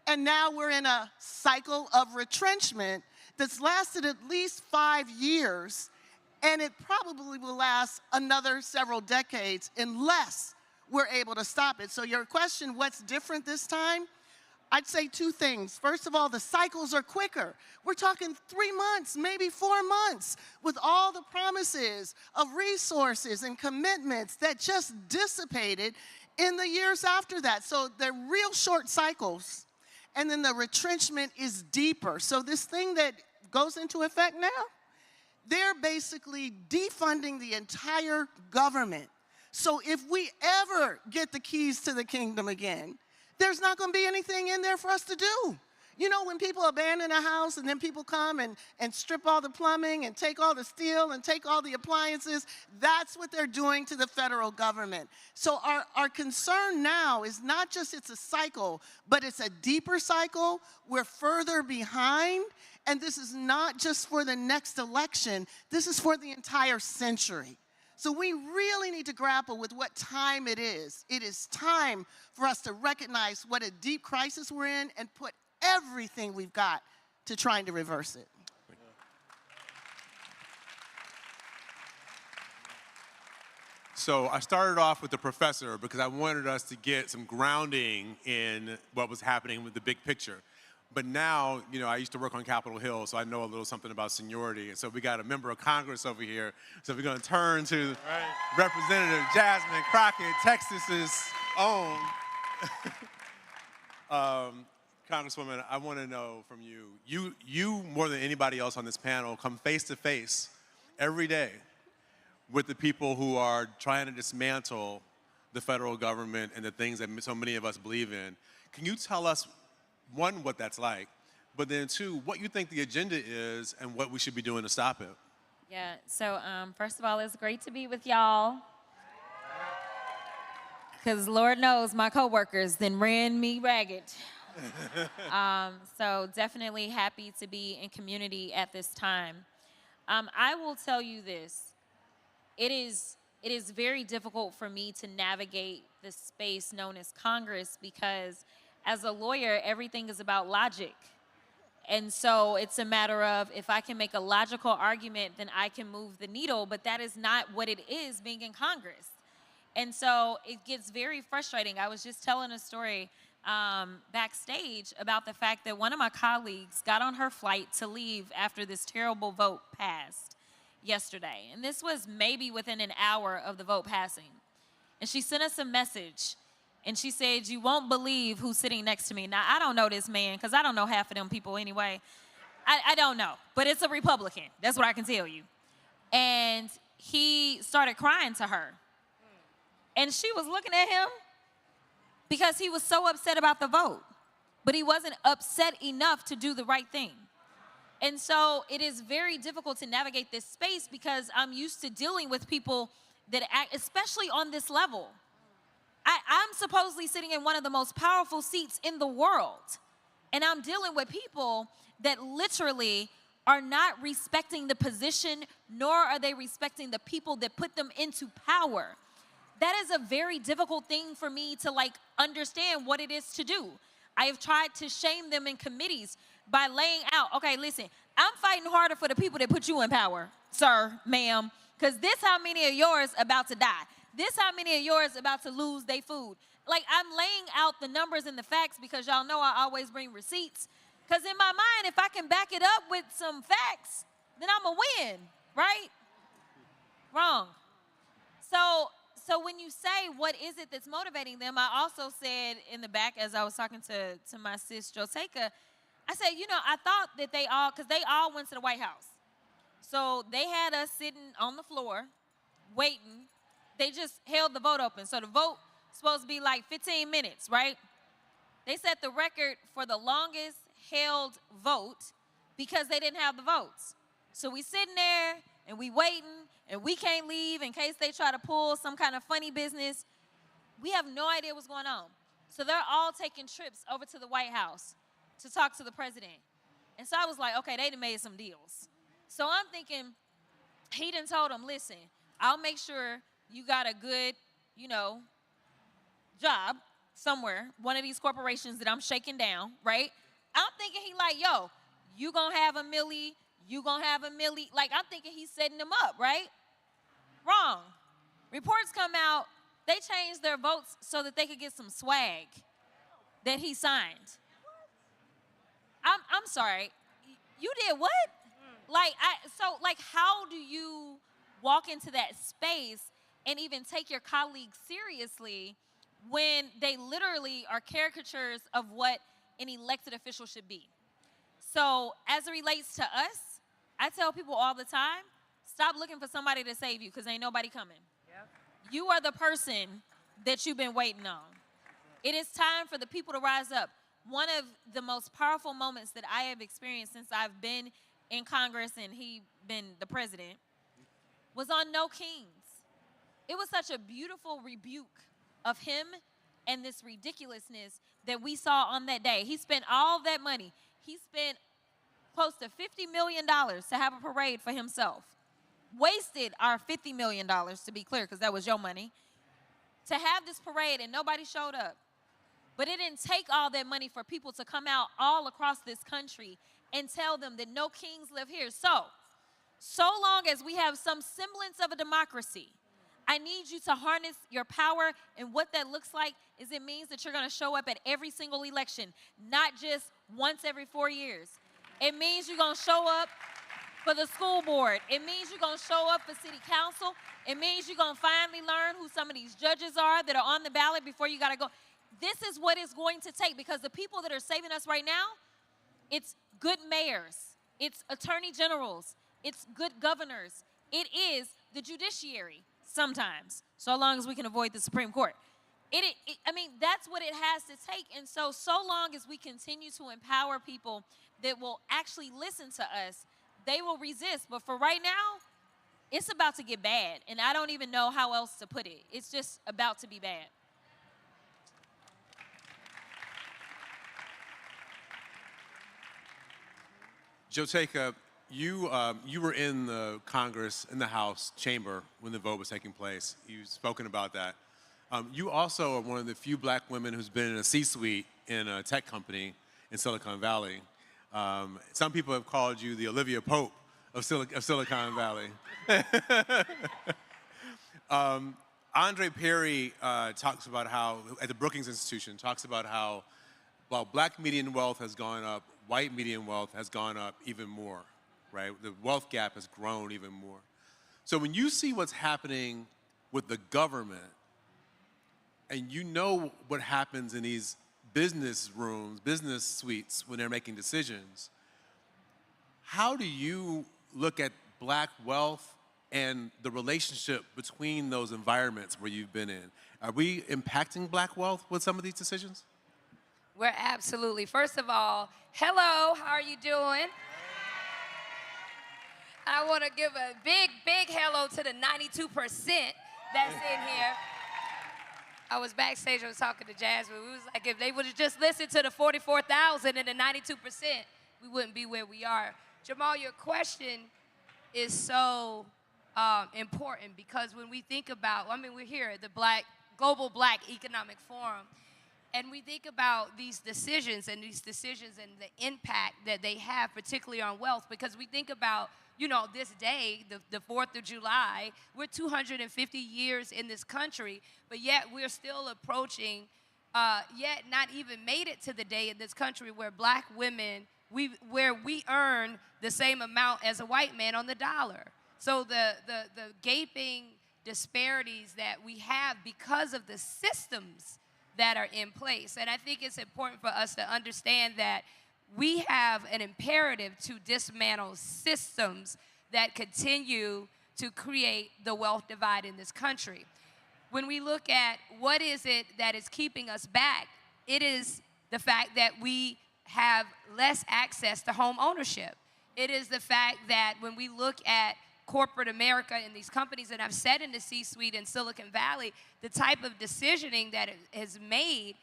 And now we're in a cycle of retrenchment that's lasted at least 5 years, and it probably will last another several decades unless we're able to stop it. So your question, what's different this time? I'd say 2 things. First of all, the cycles are quicker. We're talking 3 months, maybe 4 months, with all the promises of resources and commitments that just dissipated in the years after that. So they're real short cycles. And then the retrenchment is deeper. So this thing that goes into effect now, they're basically defunding the entire government. So if we ever get the keys to the kingdom again, there's not going to be anything in there for us to do. You know, when people abandon a house and then people come and strip all the plumbing and take all the steel and take all the appliances, that's what they're doing to the federal government. So our concern now is not just it's a cycle, but it's a deeper cycle. We're further behind, and this is not just for the next election. This is for the entire century. So we really need to grapple with what time it is. It is time for us to recognize what a deep crisis we're in and put everything we've got to trying to reverse it. So I started off with the professor because I wanted us to get some grounding in what was happening with the big picture. But now, you know, I used to work on Capitol Hill, so I know a little something about seniority. And so we got a member of Congress over here. So we're going to turn to Representative Jasmine Crockett, Texas's own. Congresswoman, I want to know from you, you more than anybody else on this panel come face to face every day with the people who are trying to dismantle the federal government and the things that so many of us believe in. Can you tell us, one, what that's like, but then two, what you think the agenda is and what we should be doing to stop it? Yeah, so first of all, it's great to be with y'all. Because Lord knows my coworkers then ran me ragged. So definitely happy to be in community at this time. I will tell you this. It is very difficult for me to navigate the space known as Congress because as a lawyer, everything is about logic. And so it's a matter of if I can make a logical argument, then I can move the needle, but that is not what it is being in Congress. And so it gets very frustrating. I was just telling a story backstage about the fact that one of my colleagues got on her flight to leave after this terrible vote passed yesterday. And this was maybe within an hour of the vote passing. And she sent us a message. And she said, "You won't believe who's sitting next to me." Now, I don't know this man because I don't know half of them people anyway. I don't know. But it's a Republican. That's what I can tell you. And he started crying to her. And she was looking at him because he was so upset about the vote. But he wasn't upset enough to do the right thing. And so it is very difficult to navigate this space because I'm used to dealing with people that act, especially on this level. I'm supposedly sitting in one of the most powerful seats in the world. And I'm dealing with people that literally are not respecting the position, nor are they respecting the people that put them into power. That is a very difficult thing for me to understand what it is to do. I have tried to shame them in committees by laying out, okay, listen, I'm fighting harder for the people that put you in power, sir, ma'am, because this how many of yours about to die. This how many of yours about to lose their food. I'm laying out the numbers and the facts because y'all know I always bring receipts. Because in my mind, if I can back it up with some facts, then I'm a win, right? Wrong. So when you say what is it that's motivating them, I also said in the back as I was talking to my sis Joteka, I said, I thought that because they all went to the White House. So they had us sitting on the floor waiting. They just held the vote open. So the vote was supposed to be 15 minutes, right? They set the record for the longest held vote because they didn't have the votes. So we sitting there and we waiting and we can't leave in case they try to pull some kind of funny business. We have no idea what's going on. So they're all taking trips over to the White House to talk to the president. And so I was like, okay, they done made some deals. So I'm thinking, he done told them, listen, I'll make sure you got a good, job somewhere, one of these corporations that I'm shaking down, right? I'm thinking he yo, you gonna have a milli, you gonna have a milli. I'm thinking he's setting them up, right? Wrong. Reports come out, they changed their votes so that they could get some swag that he signed. I'm sorry, you did what? How do you walk into that space and even take your colleagues seriously when they literally are caricatures of what an elected official should be? So as it relates to us, I tell people all the time, Stop looking for somebody to save you because ain't nobody coming. You are the person that you've been waiting on. It is time for the people to rise up. One of the most powerful moments that I have experienced since I've been in Congress and he been the president was on No Kings. It was such a beautiful rebuke of him and this ridiculousness that we saw on that day. He spent all that money. He spent close to $50 million to have a parade for himself. Wasted our $50 million, to be clear, because that was your money, to have this parade and nobody showed up. But it didn't take all that money for people to come out all across this country and tell them that no kings live here. So long as we have some semblance of a democracy, I need you to harness your power, and what that looks like is it means that you're going to show up at every single election, not just once every 4 years. It means you're going to show up for the school board. It means you're going to show up for city council. It means you're going to finally learn who some of these judges are that are on the ballot before you got to go. This is what it's going to take, because the people that are saving us right now, it's good mayors, it's attorney generals, it's good governors, it is the judiciary sometimes, so long as we can avoid the Supreme Court. I mean, that's what it has to take. And so long as we continue to empower people that will actually listen to us, they will resist. But for right now, it's about to get bad. And I don't even know how else to put it. It's just about to be bad. Joteka, you were in the Congress, in the House chamber when the vote was taking place. You've spoken about that. You also are one of the few black women who's been in a C-suite in a tech company in Silicon Valley. Some people have called you the Olivia Pope of Silicon Valley. Andre Perry talks about how, at the Brookings Institution, talks about how while black median wealth has gone up, white median wealth has gone up even more, right? The wealth gap has grown even more. So when you see what's happening with the government, and you know what happens in these business rooms, business suites when they're making decisions, how do you look at black wealth and the relationship between those environments where you've been in? Are we impacting black wealth with some of these decisions? We're absolutely. First of all, hello, how are you doing? I want to give a big, big hello to the 92% that's in here. I was backstage, I was talking to Jasmine. We was like, if they would have just listened to the 44,000 and the 92%, we wouldn't be where we are. Jamal, your question is so important, because when we think about, I mean, we're here at the Global Black Economic Forum, and we think about these decisions and the impact that they have, particularly on wealth, because we think about, you know, this day, the 4th of July, we're 250 years in this country, but yet we're still approaching, yet not even made it to the day in this country where black women, where we earn the same amount as a white man on the dollar. So the gaping disparities that we have because of the systems that are in place. And I think it's important for us to understand that we have an imperative to dismantle systems that continue to create the wealth divide in this country. When we look at what is it that is keeping us back, it is the fact that we have less access to home ownership. It is the fact that when we look at corporate America and these companies that I've said in the C-suite in Silicon Valley, the type of decisioning that it has made,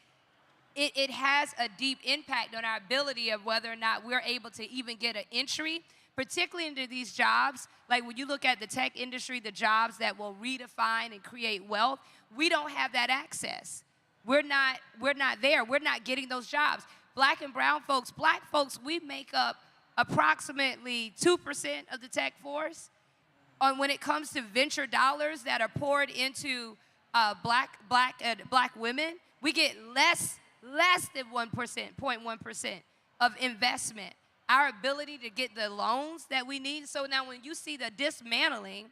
it has a deep impact on our ability of whether or not we're able to even get an entry, particularly into these jobs. Like when you look at the tech industry, the jobs that will redefine and create wealth, we don't have that access. We're not there. We're not getting those jobs. Black and brown folks, black folks, we make up approximately 2% of the tech force. When it comes to venture dollars that are poured into black women, we get less than 1%, 0.1% of investment. Our ability to get the loans that we need. So now when you see the dismantling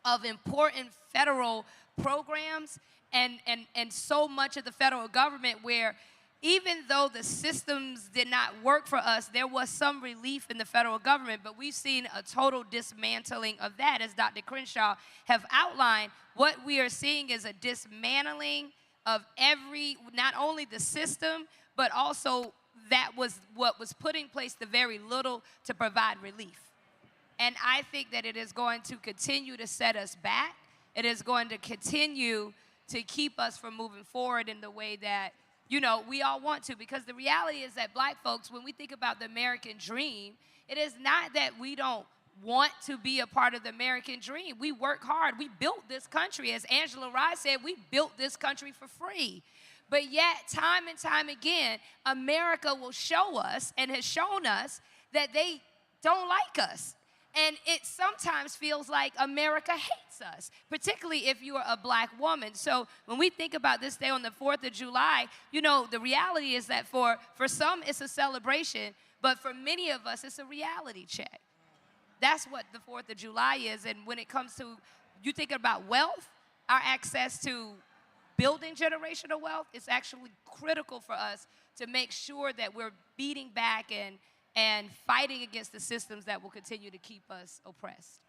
of important federal programs and so much of the federal government where even though the systems did not work for us, there was some relief in the federal government, but we've seen a total dismantling of that. As Dr. Crenshaw have outlined, what we are seeing is a dismantling of not only the system, but also that was what was put in place the very little to provide relief. And I think that it is going to continue to set us back. It is going to continue to keep us from moving forward in the way that, you know, we all want to. Because the reality is that black folks, when we think about the American dream, it is not that we don't want to be a part of the American dream. We work hard. We built this country. As Angela Rye said, we built this country for free. But yet, time and time again, America will show us and has shown us that they don't like us. And it sometimes feels like America hates us, particularly if you are a black woman. So when we think about this day on the 4th of July, you know, the reality is that for some it's a celebration, but for many of us it's a reality check. That's what the 4th of July is. And when it comes to, you think about wealth, our access to building generational wealth, it's actually critical for us to make sure that we're beating back and fighting against the systems that will continue to keep us oppressed.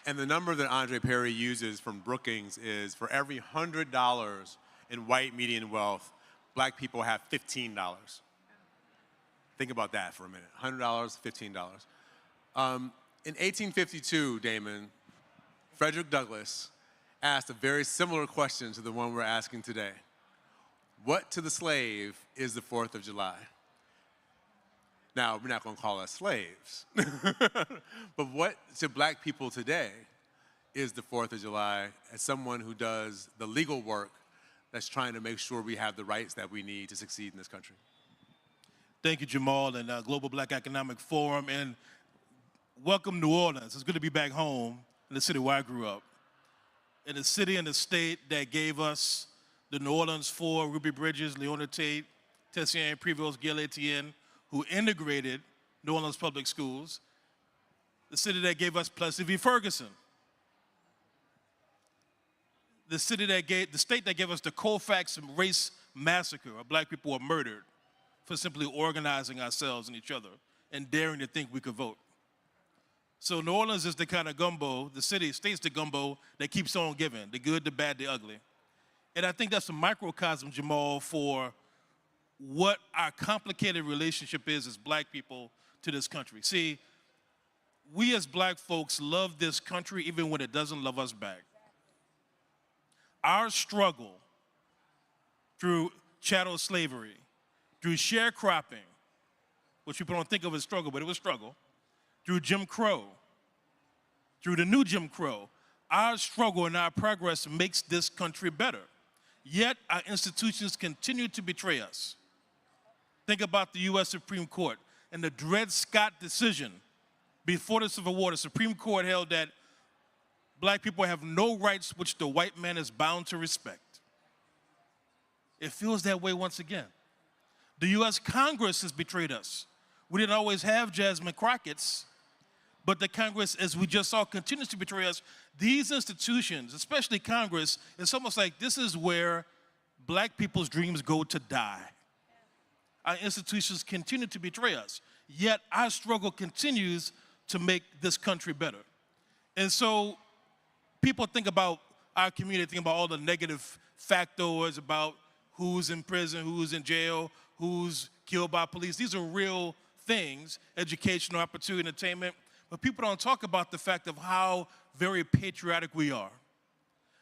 And the number that Andre Perry uses from Brookings is for every $100 in white median wealth, black people have $15. Think about that for a minute. $100, $15. In 1852, Damon, Frederick Douglass asked a very similar question to the one we're asking today. What to the slave is the 4th of July? Now, we're not going to call us slaves, but what to black people today is the 4th of July as someone who does the legal work that's trying to make sure we have the rights that we need to succeed in this country? Thank you, Jamal, and Global Black Economic Forum, and welcome New Orleans. It's good to be back home in the city where I grew up, in the city and the state that gave us the New Orleans Four, Ruby Bridges, Leona Tate, Tessier Prevost, Gail Etienne, who integrated New Orleans public schools, the city that gave us Plessy v. Ferguson, the state that gave us the Colfax race massacre, where black people were murdered for simply organizing ourselves and each other and daring to think we could vote. So New Orleans is the kind of gumbo, the state's the gumbo that keeps on giving, the good, the bad, the ugly. And I think that's a microcosm, Jamal, for what our complicated relationship is as black people to this country. See, we as black folks love this country even when it doesn't love us back. Our struggle through chattel slavery, through sharecropping, which people don't think of as struggle, but it was struggle, through Jim Crow, through the new Jim Crow, our struggle and our progress makes this country better. Yet our institutions continue to betray us. Think about the U.S. Supreme Court and the Dred Scott decision. Before the Civil War, the Supreme Court held that black people have no rights which the white man is bound to respect. It feels that way once again. The U.S. Congress has betrayed us. We didn't always have Jasmine Crockett's, but the Congress, as we just saw, continues to betray us. These institutions, especially Congress, it's almost like this is where black people's dreams go to die. Our institutions continue to betray us, yet our struggle continues to make this country better. And so people think about our community, think about all the negative factors about who's in prison, who's in jail, who's killed by police. These are real things, educational, opportunity, entertainment. But people don't talk about the fact of how very patriotic we are.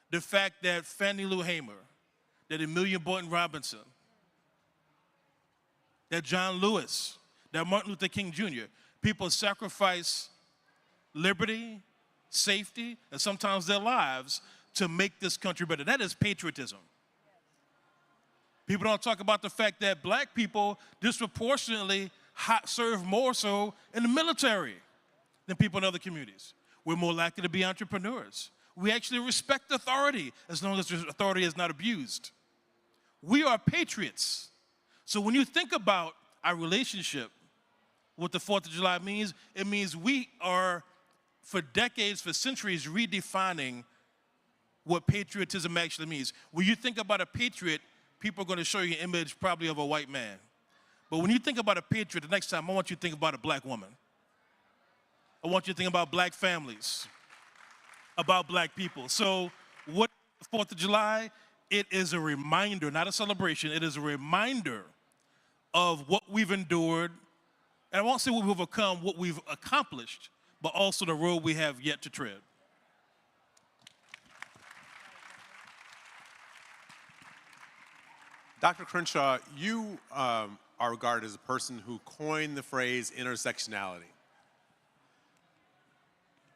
The fact that Fannie Lou Hamer, that Amelia Boynton Robinson, that John Lewis, that Martin Luther King Jr., people sacrifice liberty, safety, and sometimes their lives to make this country better. That is patriotism. People don't talk about the fact that black people disproportionately serve more so in the military than people in other communities. We're more likely to be entrepreneurs. We actually respect authority as long as the authority is not abused. We are patriots. So when you think about our relationship, what the 4th of July means, it means we are, for decades, for centuries, redefining what patriotism actually means. When you think about a patriot, people are going to show you an image probably of a white man. But when you think about a patriot, the next time I want you to think about a black woman. I want you to think about black families, about black people. So what 4th of July? It is a reminder, not a celebration, it is a reminder of what we've endured. And I won't say what we've overcome, what we've accomplished, but also the road we have yet to tread. Dr. Crenshaw, you are regarded as a person who coined the phrase intersectionality.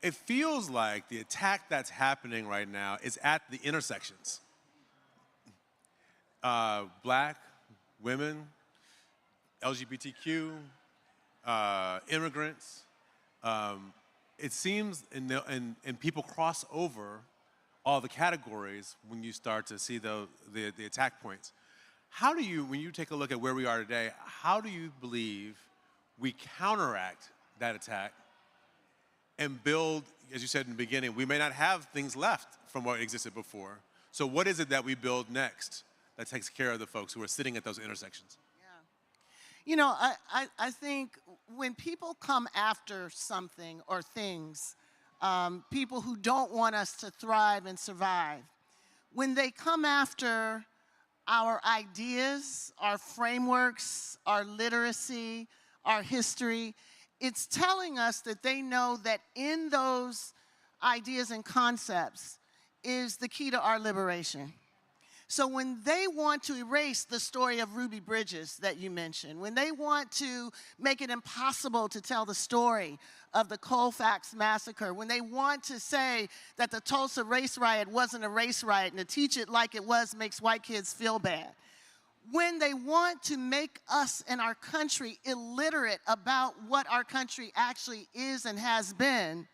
It feels like the attack that's happening right now is at the intersections. Black, women, LGBTQ, immigrants. It seems, and people cross over all the categories when you start to see the attack points. How do you, when you take a look at where we are today, how do you believe we counteract that attack and build, as you said in the beginning, we may not have things left from what existed before. So what is it that we build next that takes care of the folks who are sitting at those intersections? You know, I think when people come after something or things, people who don't want us to thrive and survive, when they come after our ideas, our frameworks, our literacy, our history, it's telling us that they know that in those ideas and concepts is the key to our liberation. So when they want to erase the story of Ruby Bridges that you mentioned, when they want to make it impossible to tell the story of the Colfax massacre, when they want to say that the Tulsa race riot wasn't a race riot and to teach it like it was makes white kids feel bad, when they want to make us and our country illiterate about what our country actually is and has been,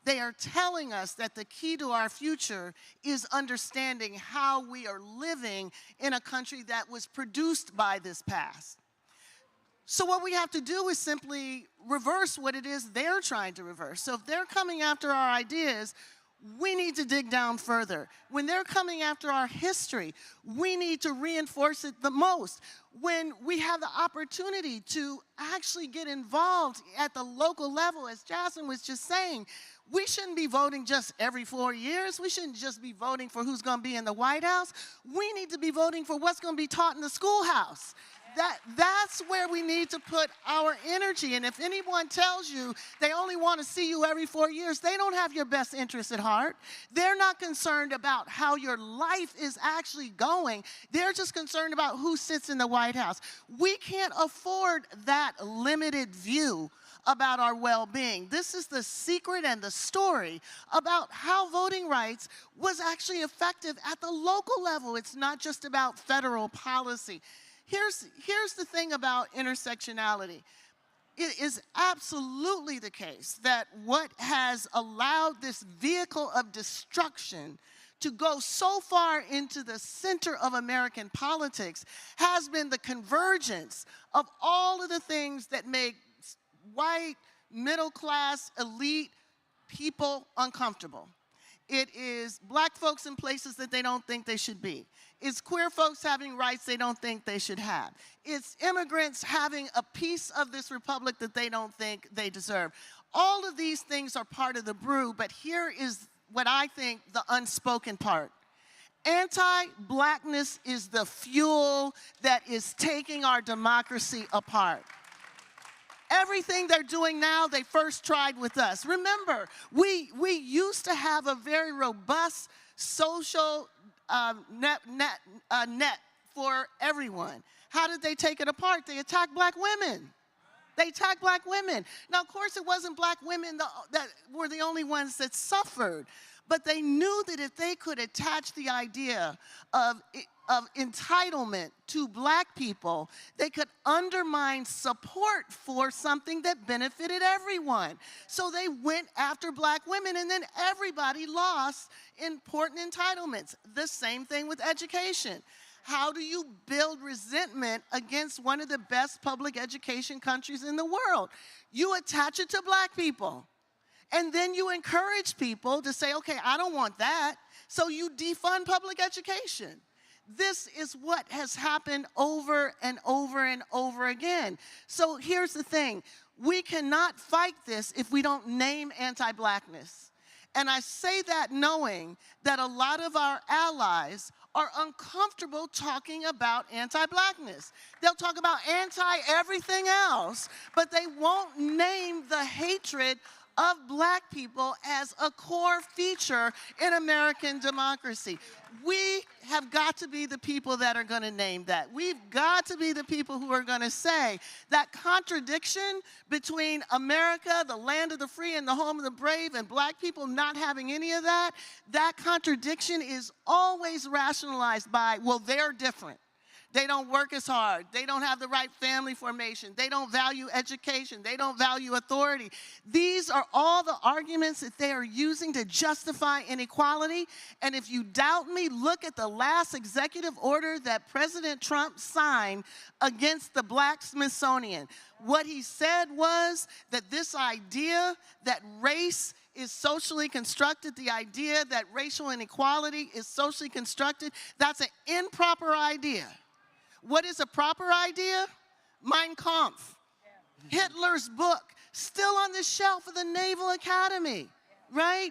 they are telling us that the key to our future is understanding how we are living in a country that was produced by this past. So what we have to do is simply reverse what it is they're trying to reverse. So if they're coming after our ideas, we need to dig down further. When they're coming after our history, we need to reinforce it the most. When we have the opportunity to actually get involved at the local level, as Jasmine was just saying, we shouldn't be voting just every 4 years. We shouldn't just be voting for who's going to be in the White House. We need to be voting for what's going to be taught in the schoolhouse. That's where we need to put our energy. And if anyone tells you they only want to see you every 4 years, they don't have your best interests at heart. They're not concerned about how your life is actually going. They're just concerned about who sits in the White House. We can't afford that limited view about our well-being. This is the secret and the story about how voting rights was actually effective at the local level. It's not just about federal policy. Here's the thing about intersectionality. It is absolutely the case that what has allowed this vehicle of destruction to go so far into the center of American politics has been the convergence of all of the things that make white, middle-class, elite people uncomfortable. It is black folks in places that they don't think they should be. It's queer folks having rights they don't think they should have. It's immigrants having a piece of this republic that they don't think they deserve. All of these things are part of the brew, but here is what I think the unspoken part. Anti-blackness is the fuel that is taking our democracy apart. Everything they're doing now, they first tried with us. Remember, we used to have a very robust social net for everyone. How did they take it apart? They attacked black women. They attacked black women. Now, of course, it wasn't black women that were the only ones that suffered, but they knew that if they could attach the idea of entitlement to black people, they could undermine support for something that benefited everyone. So they went after black women, and then everybody lost important entitlements. The same thing with education. How do you build resentment against one of the best public education countries in the world? You attach it to black people. And then you encourage people to say, okay, I don't want that. So you defund public education. This is what has happened over and over and over again. So here's the thing. We cannot fight this if we don't name anti-blackness. And I say that knowing that a lot of our allies are uncomfortable talking about anti-blackness. They'll talk about anti-everything else, but they won't name the hatred of black people as a core feature in American democracy. We have got to be the people that are going to name that. We've got to be the people who are going to say that contradiction between America, the land of the free and the home of the brave, and black people not having any of that, that contradiction is always rationalized by, well, they're different. They don't work as hard. They don't have the right family formation. They don't value education. They don't value authority. These are all the arguments that they are using to justify inequality. And if you doubt me, look at the last executive order that President Trump signed against the Black Smithsonian. What he said was that this idea that race is socially constructed, the idea that racial inequality is socially constructed, that's an improper idea. What is a proper idea? Mein Kampf, Hitler's book, still on the shelf of the Naval Academy, right?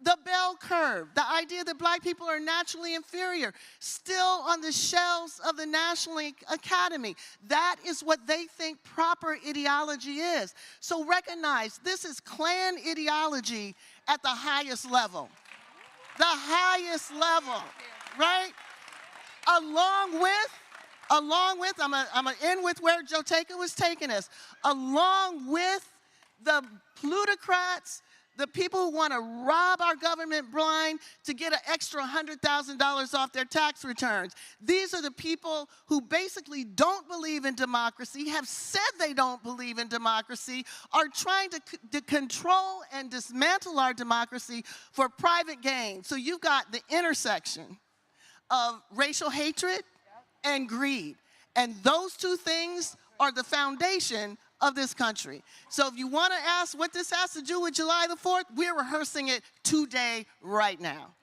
The bell curve, the idea that black people are naturally inferior, still on the shelves of the National Academy. That is what they think proper ideology is. So recognize this is Klan ideology at the highest level. The highest level, right? Along with, I'm gonna end with where Joteka was taking us, along with the plutocrats, the people who want to rob our government blind to get an extra $100,000 off their tax returns. These are the people who basically don't believe in democracy, have said they don't believe in democracy, are trying to control and dismantle our democracy for private gain. So you've got the intersection of racial hatred and greed. And those two things are the foundation of this country. So if you want to ask what this has to do with July the 4th, we're rehearsing it today, right now.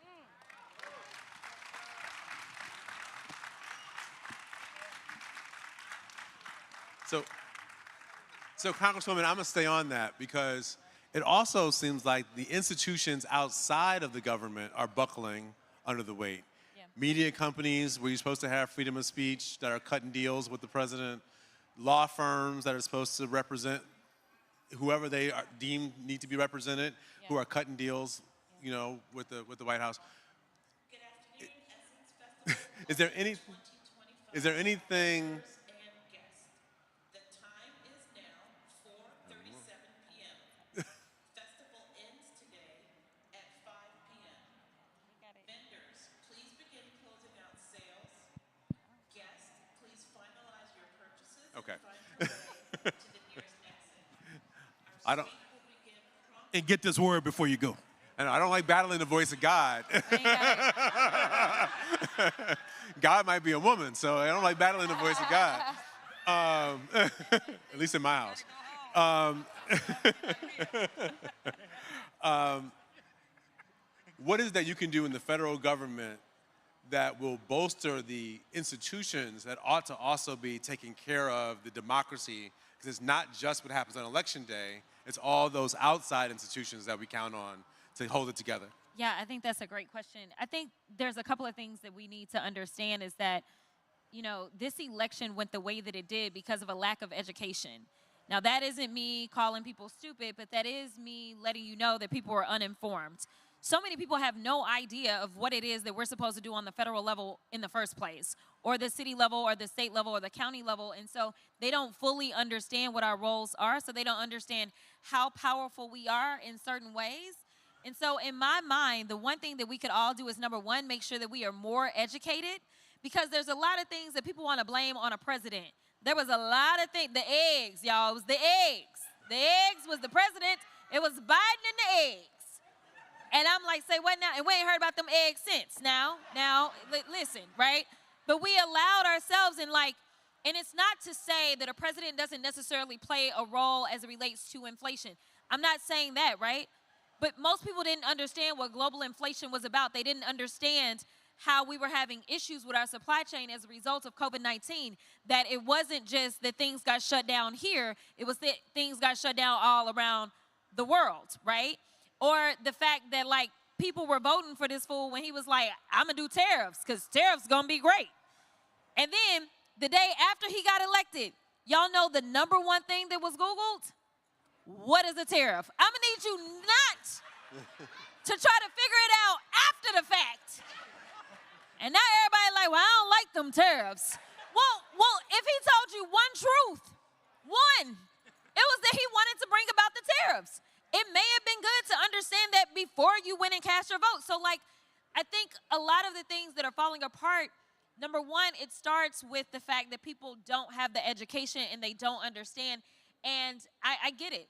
So Congresswoman, I'm gonna stay on that because it also seems like the institutions outside of the government are buckling under the weight. Media companies where you're supposed to have freedom of speech that are cutting deals with the president, law firms that are supposed to represent whoever they are deemed need to be represented, who are cutting deals, you know, with the White House. Is there anything? Okay. I don't. And get this word before you go. And I don't like battling the voice of God. God might be a woman, so I don't like battling the voice of God. At least in my house. What is that you can do in the federal government that will bolster the institutions that ought to also be taking care of the democracy? Because it's not just what happens on election day, it's all those outside institutions that we count on to hold it together. Yeah, I think that's a great question. I think there's a couple of things that we need to understand is that, you know, this election went the way that it did because of a lack of education. Now, that isn't me calling people stupid, but that is me letting you know that people are uninformed. So many people have no idea of what it is that we're supposed to do on the federal level in the first place, or the city level, or the state level, or the county level. And so they don't fully understand what our roles are, so they don't understand how powerful we are in certain ways. And so in my mind, the one thing that we could all do is, number one, make sure that we are more educated, because there's a lot of things that people want to blame on a president. There was a lot of things. The eggs, y'all. It was the eggs. The eggs was the president. It was Biden and the eggs. And I'm like, say what now? And we ain't heard about them eggs since. Now, listen, right? But we allowed ourselves in and it's not to say that a president doesn't necessarily play a role as it relates to inflation. I'm not saying that, right? But most people didn't understand what global inflation was about. They didn't understand how we were having issues with our supply chain as a result of COVID-19, that it wasn't just that things got shut down here, it was that things got shut down all around the world, right? Or the fact that, like, people were voting for this fool when he was like, I'm gonna do tariffs, because tariffs gonna be great. And then the day after he got elected, y'all know the number one thing that was Googled? What is a tariff? I'm gonna need you not to try to figure it out after the fact. And now everybody like, well, I don't like them tariffs. Well, if he told you one truth, it was that he wanted to bring about the tariffs. It may have been good to understand that before you went and cast your vote. So, like, I think a lot of the things that are falling apart, number one, it starts with the fact that people don't have the education and they don't understand. And I get it.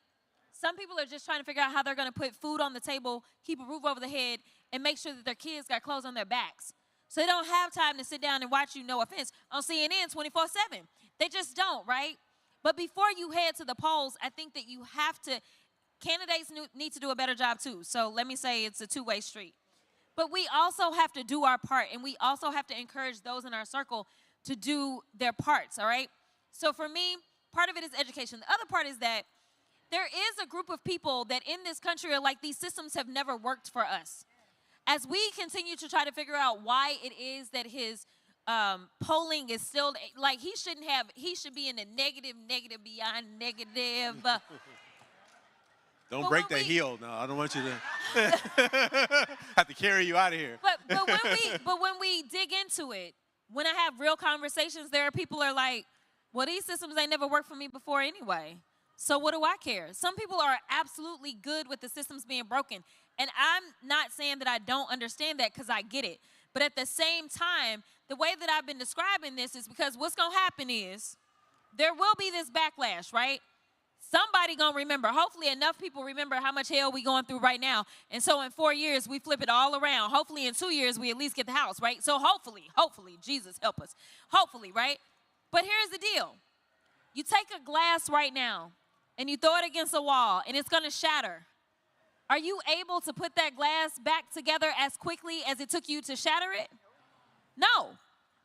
Some people are just trying to figure out how they're going to put food on the table, keep a roof over their head, and make sure that their kids got clothes on their backs. So they don't have time to sit down and watch you, no offense, on CNN 24/7. They just don't, right? But before you head to the polls, I think that you have to, candidates need to do a better job too. So let me say it's a two-way street. But we also have to do our part, and we also have to encourage those in our circle to do their parts, all right? So for me, part of it is education. The other part is that there is a group of people that in this country are like, these systems have never worked for us. As we continue to try to figure out why it is that his polling is still, like, he should be in the negative, beyond negative. Don't break that heel. No, I don't want you to have to carry you out of here. But when we dig into it, when I have real conversations, there are people are like, well, these systems ain't never worked for me before anyway. So what do I care? Some people are absolutely good with the systems being broken. And I'm not saying that I don't understand that, because I get it. But at the same time, the way that I've been describing this is because what's going to happen is there will be this backlash, right? Somebody going to remember. Hopefully enough people remember how much hell we going through right now. And so in 4 years, we flip it all around. Hopefully in 2 years, we at least get the house, right? So hopefully, Jesus help us. Hopefully, right? But here's the deal. You take a glass right now and you throw it against a wall and it's going to shatter. Are you able to put that glass back together as quickly as it took you to shatter it? No.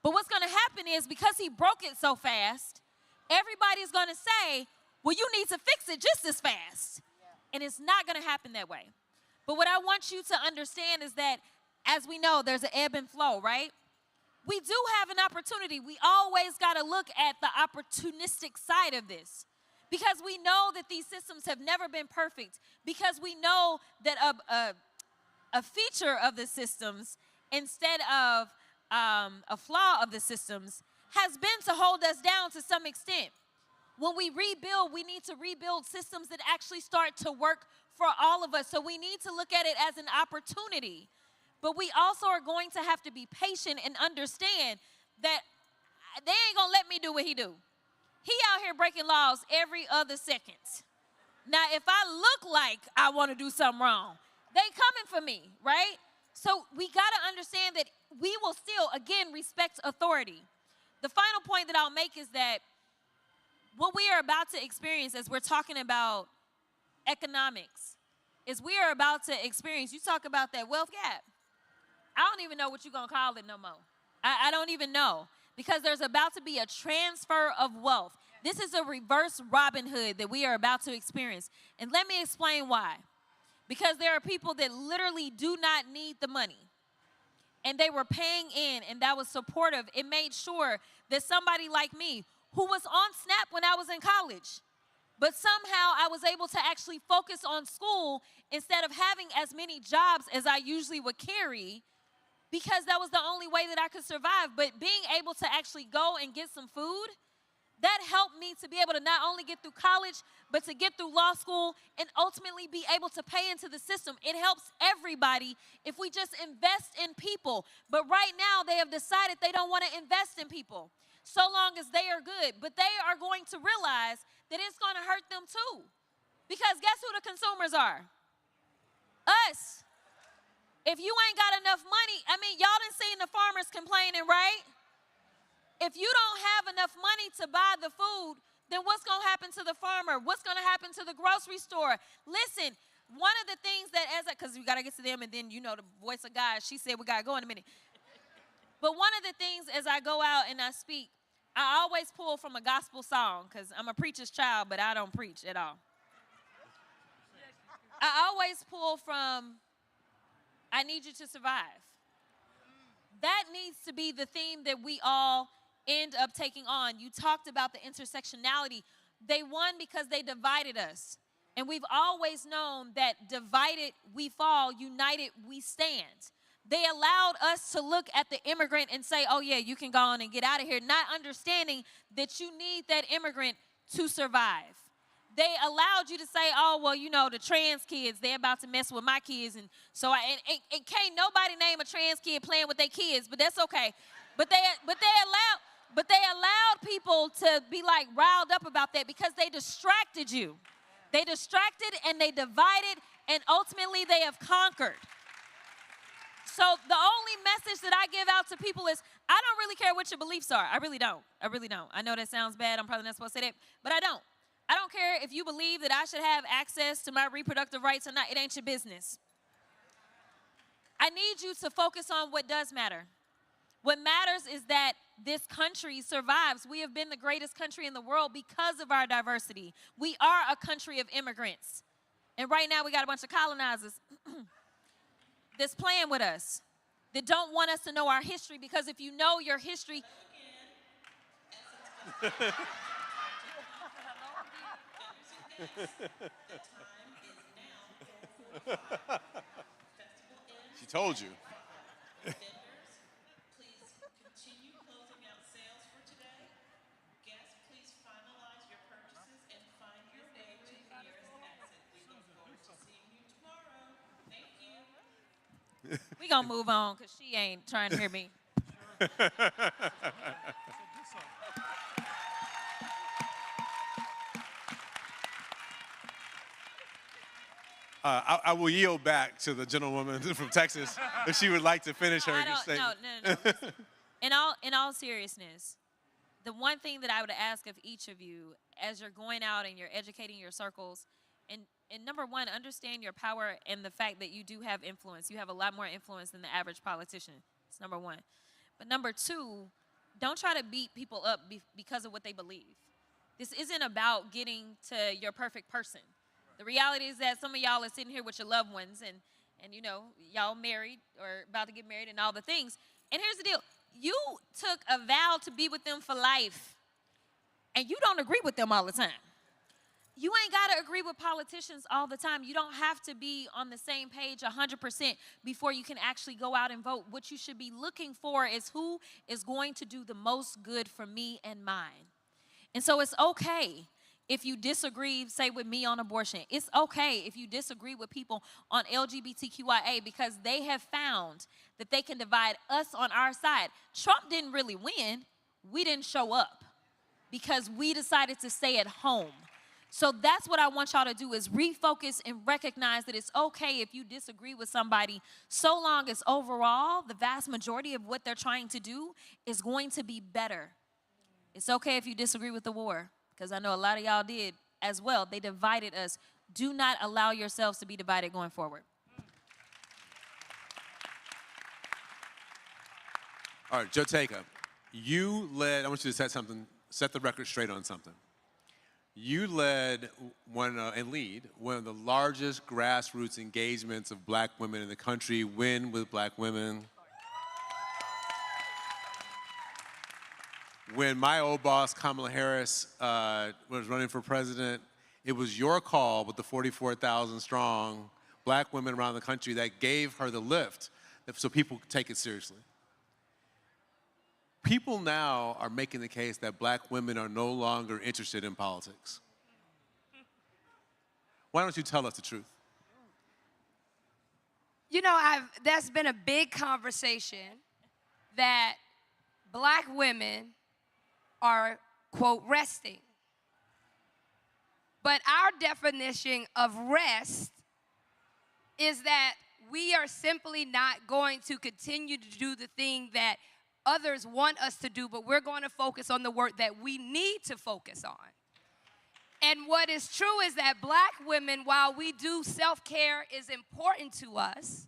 But what's going to happen is, because he broke it so fast, everybody's going to say, well, you need to fix it just as fast. And it's not going to happen that way. But what I want you to understand is that, as we know, there's an ebb and flow, right? We do have an opportunity. We always got to look at the opportunistic side of this, because we know that these systems have never been perfect, because we know that a feature of the systems instead of a flaw of the systems has been to hold us down to some extent. When we rebuild, we need to rebuild systems that actually start to work for all of us. So we need to look at it as an opportunity. But we also are going to have to be patient and understand that they ain't gonna let me do what he do. He out here breaking laws every other second. Now, if I look like I want to do something wrong, they coming for me, right? So we got to understand that we will still, again, respect authority. The final point that I'll make is that what we are about to experience as we're talking about economics is we are about to experience, you talk about that wealth gap. I don't even know what you're going to call it no more. I don't even know. Because there's about to be a transfer of wealth. This is a reverse Robin Hood that we are about to experience. And let me explain why. Because there are people that literally do not need the money. And they were paying in, and that was supportive. It made sure that somebody like me, who was on SNAP when I was in college, but somehow I was able to actually focus on school instead of having as many jobs as I usually would carry, because that was the only way that I could survive. But being able to actually go and get some food, that helped me to be able to not only get through college, but to get through law school and ultimately be able to pay into the system. It helps everybody if we just invest in people. But right now, they have decided they don't want to invest in people so long as they are good. But they are going to realize that it's going to hurt them too. Because guess who the consumers are? Us. If you ain't got enough money, I mean, y'all done seen the farmers complaining, right? If you don't have enough money to buy the food, then what's going to happen to the farmer? What's going to happen to the grocery store? Listen, one of the things that because we got to get to them and then, you know, the voice of God, she said we got to go in a minute. But one of the things as I go out and I speak, I always pull from a gospel song because I'm a preacher's child, but I don't preach at all. I always pull from I Need You to Survive. That needs to be the theme that we all end up taking on. You talked about the intersectionality. They won because they divided us. And we've always known that divided we fall, united we stand. They allowed us to look at the immigrant and say, oh yeah, you can go on and get out of here, not understanding that you need that immigrant to survive. They allowed you to say, oh, well, you know, the trans kids, they're about to mess with my kids. And so and can't nobody name a trans kid playing with their kids, but that's okay. But they allowed people to be like riled up about that because they distracted you. They distracted and they divided, and ultimately they have conquered. So the only message that I give out to people is, I don't really care what your beliefs are. I really don't. I really don't. I know that sounds bad. I'm probably not supposed to say that, but I don't. I don't care if you believe that I should have access to my reproductive rights or not. It ain't your business. I need you to focus on what does matter. What matters is that this country survives. We have been the greatest country in the world because of our diversity. We are a country of immigrants. And right now we got a bunch of colonizers that's playing with us, that don't want us to know our history, because if you know your history... She told you. We gonna move on because she ain't trying to hear me. I will yield back to the gentlewoman from Texas if she would like to finish her statement. No. In all seriousness, the one thing that I would ask of each of you as you're going out and you're educating your circles, and number one, understand your power and the fact that you do have influence. You have a lot more influence than the average politician. It's number one. But number two, don't try to beat people up because of what they believe. This isn't about getting to your perfect person. The reality is that some of y'all are sitting here with your loved ones and you know, y'all married or about to get married and all the things. And here's the deal. You took a vow to be with them for life, and you don't agree with them all the time. You ain't got to agree with politicians all the time. You don't have to be on the same page 100% before you can actually go out and vote. What you should be looking for is who is going to do the most good for me and mine. And so it's okay if you disagree, say, with me on abortion. It's okay if you disagree with people on LGBTQIA, because they have found that they can divide us on our side. Trump didn't really win. We didn't show up because we decided to stay at home. So that's what I want y'all to do, is refocus and recognize that it's okay if you disagree with somebody, so long as overall the vast majority of what they're trying to do is going to be better. It's okay if you disagree with the war, because I know a lot of y'all did as well. They divided us. Do not allow yourselves to be divided going forward. All right, Joteka, you led, I want you to set the record straight on something. You led and lead one of the largest grassroots engagements of black women in the country, Win with Black Women. When my old boss, Kamala Harris, was running for president, it was your call with the 44,000 strong black women around the country that gave her the lift so people could take it seriously. People now are making the case that black women are no longer interested in politics. Why don't you tell us the truth? You know, that's been a big conversation, that black women are, quote, resting. But our definition of rest is that we are simply not going to continue to do the thing that others want us to do, but we're going to focus on the work that we need to focus on. And what is true is that black women, while we do self-care is important to us,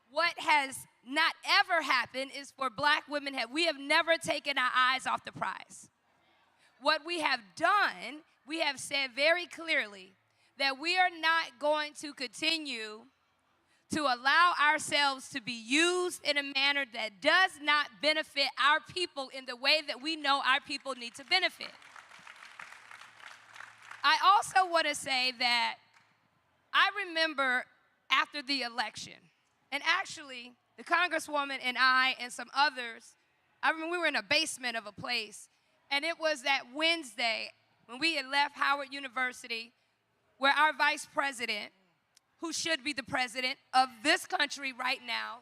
what has not ever happened is for black women, we have never taken our eyes off the prize. What we have done, we have said very clearly that we are not going to continue to allow ourselves to be used in a manner that does not benefit our people in the way that we know our people need to benefit. I also want to say that I remember after the election, and actually the Congresswoman and I and some others, I remember we were in a basement of a place, and it was that Wednesday when we had left Howard University where our vice president, who should be the president of this country right now,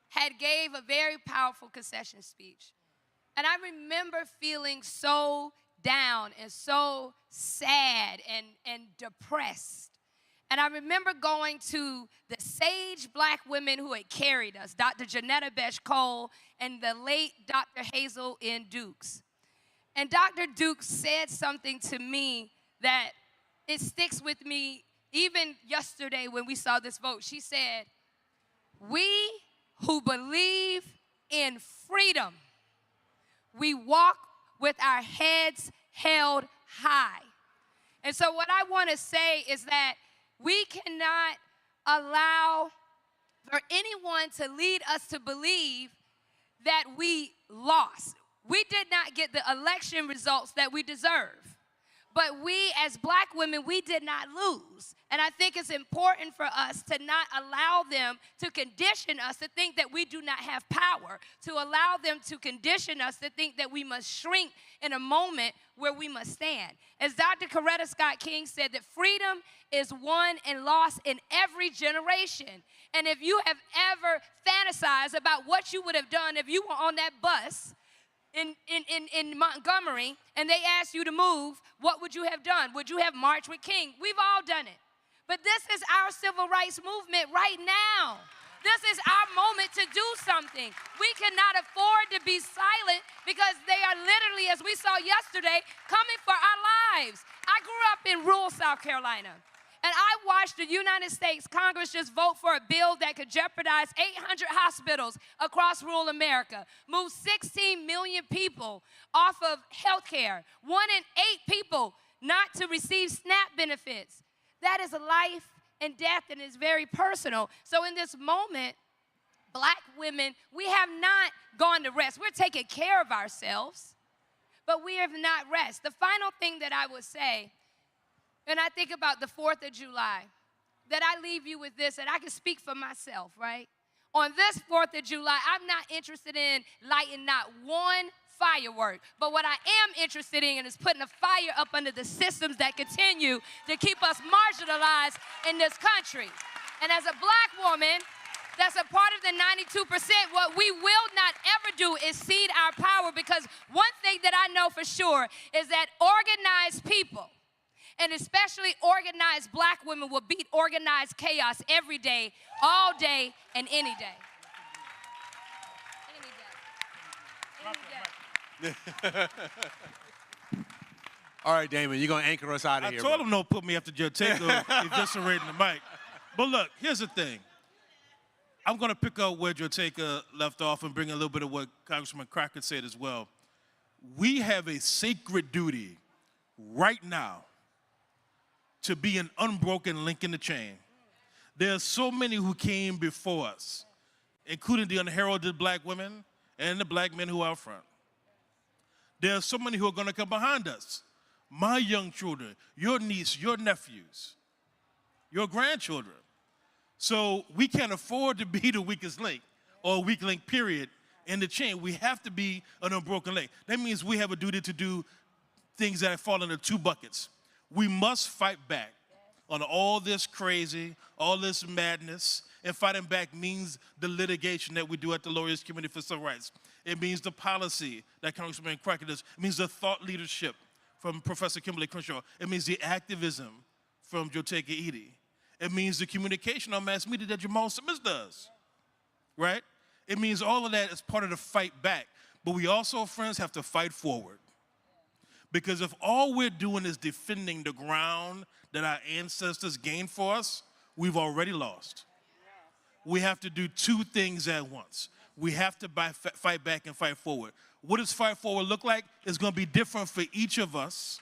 had gave a very powerful concession speech. And I remember feeling so down and so sad and depressed. And I remember going to the sage black women who had carried us, Dr. Janetta Besh Cole and the late Dr. Hazel N. Dukes. And Dr. Dukes said something to me that it sticks with me even yesterday when we saw this vote. She said, "We who believe in freedom, we walk with our heads held high." And so what I want to say is that we cannot allow for anyone to lead us to believe that we lost. We did not get the election results that we deserve. But we, as black women, we did not lose. And I think it's important for us to not allow them to condition us to think that we do not have power, to allow them to condition us to think that we must shrink in a moment where we must stand. As Dr. Coretta Scott King said, that freedom is won and lost in every generation. And if you have ever fantasized about what you would have done if you were on that bus in Montgomery and they asked you to move, what would you have done? Would you have marched with King? We've all done it. But this is our civil rights movement right now. This is our moment to do something. We cannot afford to be silent because they are literally, as we saw yesterday, coming for our lives. I grew up in rural South Carolina. And I watched the United States Congress just vote for a bill that could jeopardize 800 hospitals across rural America, move 16 million people off of health care, 1 in 8 people not to receive SNAP benefits. That is a life and death, and it's very personal. So in this moment, black women, we have not gone to rest. We're taking care of ourselves, but we have not rest. The final thing that I would say, and I think about the 4th of July, that I leave you with this, and I can speak for myself, right? On this 4th of July, I'm not interested in lighting not one firework, but what I am interested in is putting a fire up under the systems that continue to keep us marginalized in this country. And as a black woman, that's a part of the 92%. What we will not ever do is cede our power, because one thing that I know for sure is that organized people, and especially organized black women, will beat organized chaos every day, all day, and any day. Any day. All right, Damon, you're going to anchor us out of here. I told him don't put me after Jotego eviscerating the mic. But look, here's the thing. I'm going to pick up where Joteka left off and bring a little bit of what Congressman Crockett said as well. We have a sacred duty right now to be an unbroken link in the chain. There are so many who came before us, including the unheralded black women and the black men who are out front. There are so many who are going to come behind us. My young children, your niece, your nephews, your grandchildren. So we can't afford to be the weakest link or weak link, period, in the chain. We have to be an unbroken link. That means we have a duty to do things that fall into 2 buckets. We must fight back on all this crazy, all this madness, and fighting back means the litigation that we do at the Lawyers Committee for Civil Rights. It means the policy that Congressman Crockett does. It means the thought leadership from Professor Kimberly Crenshaw. It means the activism from Joteka Edie. It means the communication on mass media that Jamal Simmons does, right? It means all of that is part of the fight back. But we also, friends, have to fight forward. Because if all we're doing is defending the ground that our ancestors gained for us, we've already lost. We have to do two things at once. We have to fight back and fight forward. What does fight forward look like? It's going to be different for each of us,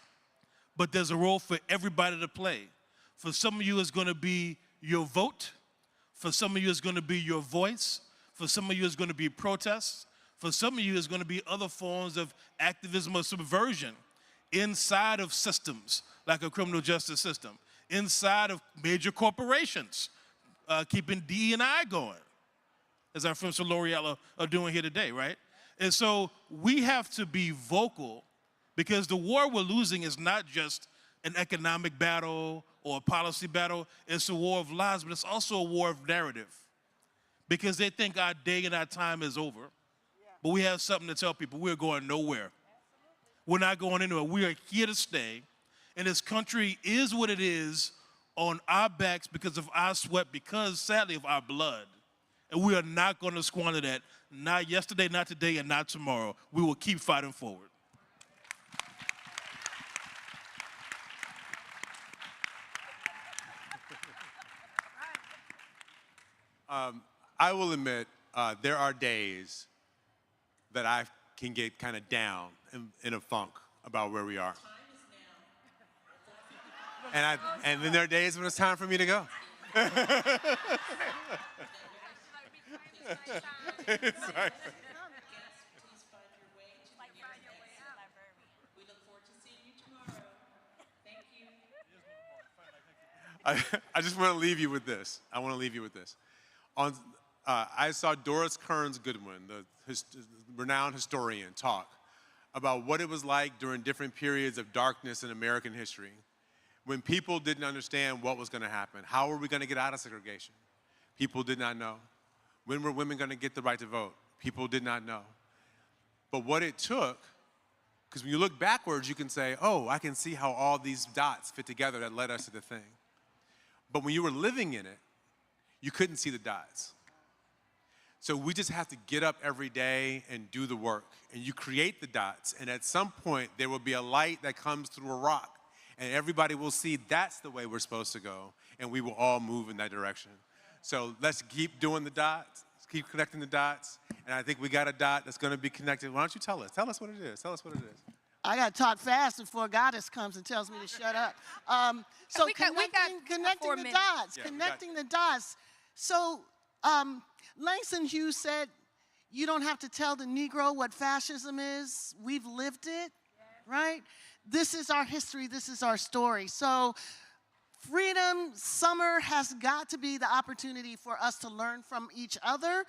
but there's a role for everybody to play. For some of you, it's going to be your vote. For some of you, it's going to be your voice. For some of you, it's going to be protests. For some of you, it's going to be other forms of activism or subversion inside of systems, like a criminal justice system, inside of major corporations, keeping DE&I going, as our friends from L'Oreal are doing here today, right? And so we have to be vocal, because the war we're losing is not just an economic battle or a policy battle. It's a war of lives, but it's also a war of narrative, because they think our day and our time is over. But we have something to tell people. We're going nowhere. We're not going anywhere. We are here to stay. And this country is what it is on our backs because of our sweat, because, sadly, of our blood. And we are not going to squander that. Not yesterday, not today, and not tomorrow. We will keep fighting forward. I will admit, there are days that I can get kind of down in a funk about where we are. And then there are days when it's time for me to go. Sorry. I just want to leave you with this. I want to leave you with this. I saw Doris Kearns Goodwin, the renowned historian, talk about what it was like during different periods of darkness in American history, when people didn't understand what was going to happen. How were we going to get out of segregation? People did not know. When were women going to get the right to vote? People did not know. But what it took, because when you look backwards, you can say, oh, I can see how all these dots fit together that led us to the thing. But when you were living in it, you couldn't see the dots. So we just have to get up every day and do the work. And you create the dots, and at some point, there will be a light that comes through a rock, and everybody will see that's the way we're supposed to go, and we will all move in that direction. So let's keep doing the dots, keep connecting the dots, and I think we got a dot that's going to be connected. Why don't you tell us? Tell us what it is. Tell us what it is. I got to talk fast before Goddess comes and tells me to shut up. So connecting the dots, connecting the dots. So Langston Hughes said, you don't have to tell the Negro what fascism is. We've lived it, right? This is our history. This is our story. So Freedom Summer has got to be the opportunity for us to learn from each other,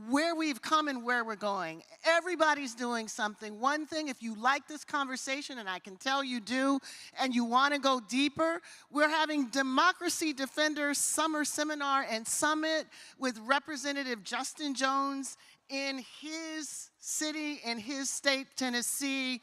where we've come and where we're going. Everybody's doing something. One thing, if you like this conversation, and I can tell you do, and you want to go deeper, we're having Democracy Defenders Summer Seminar and Summit with Representative Justin Jones in his city, in his state, Tennessee,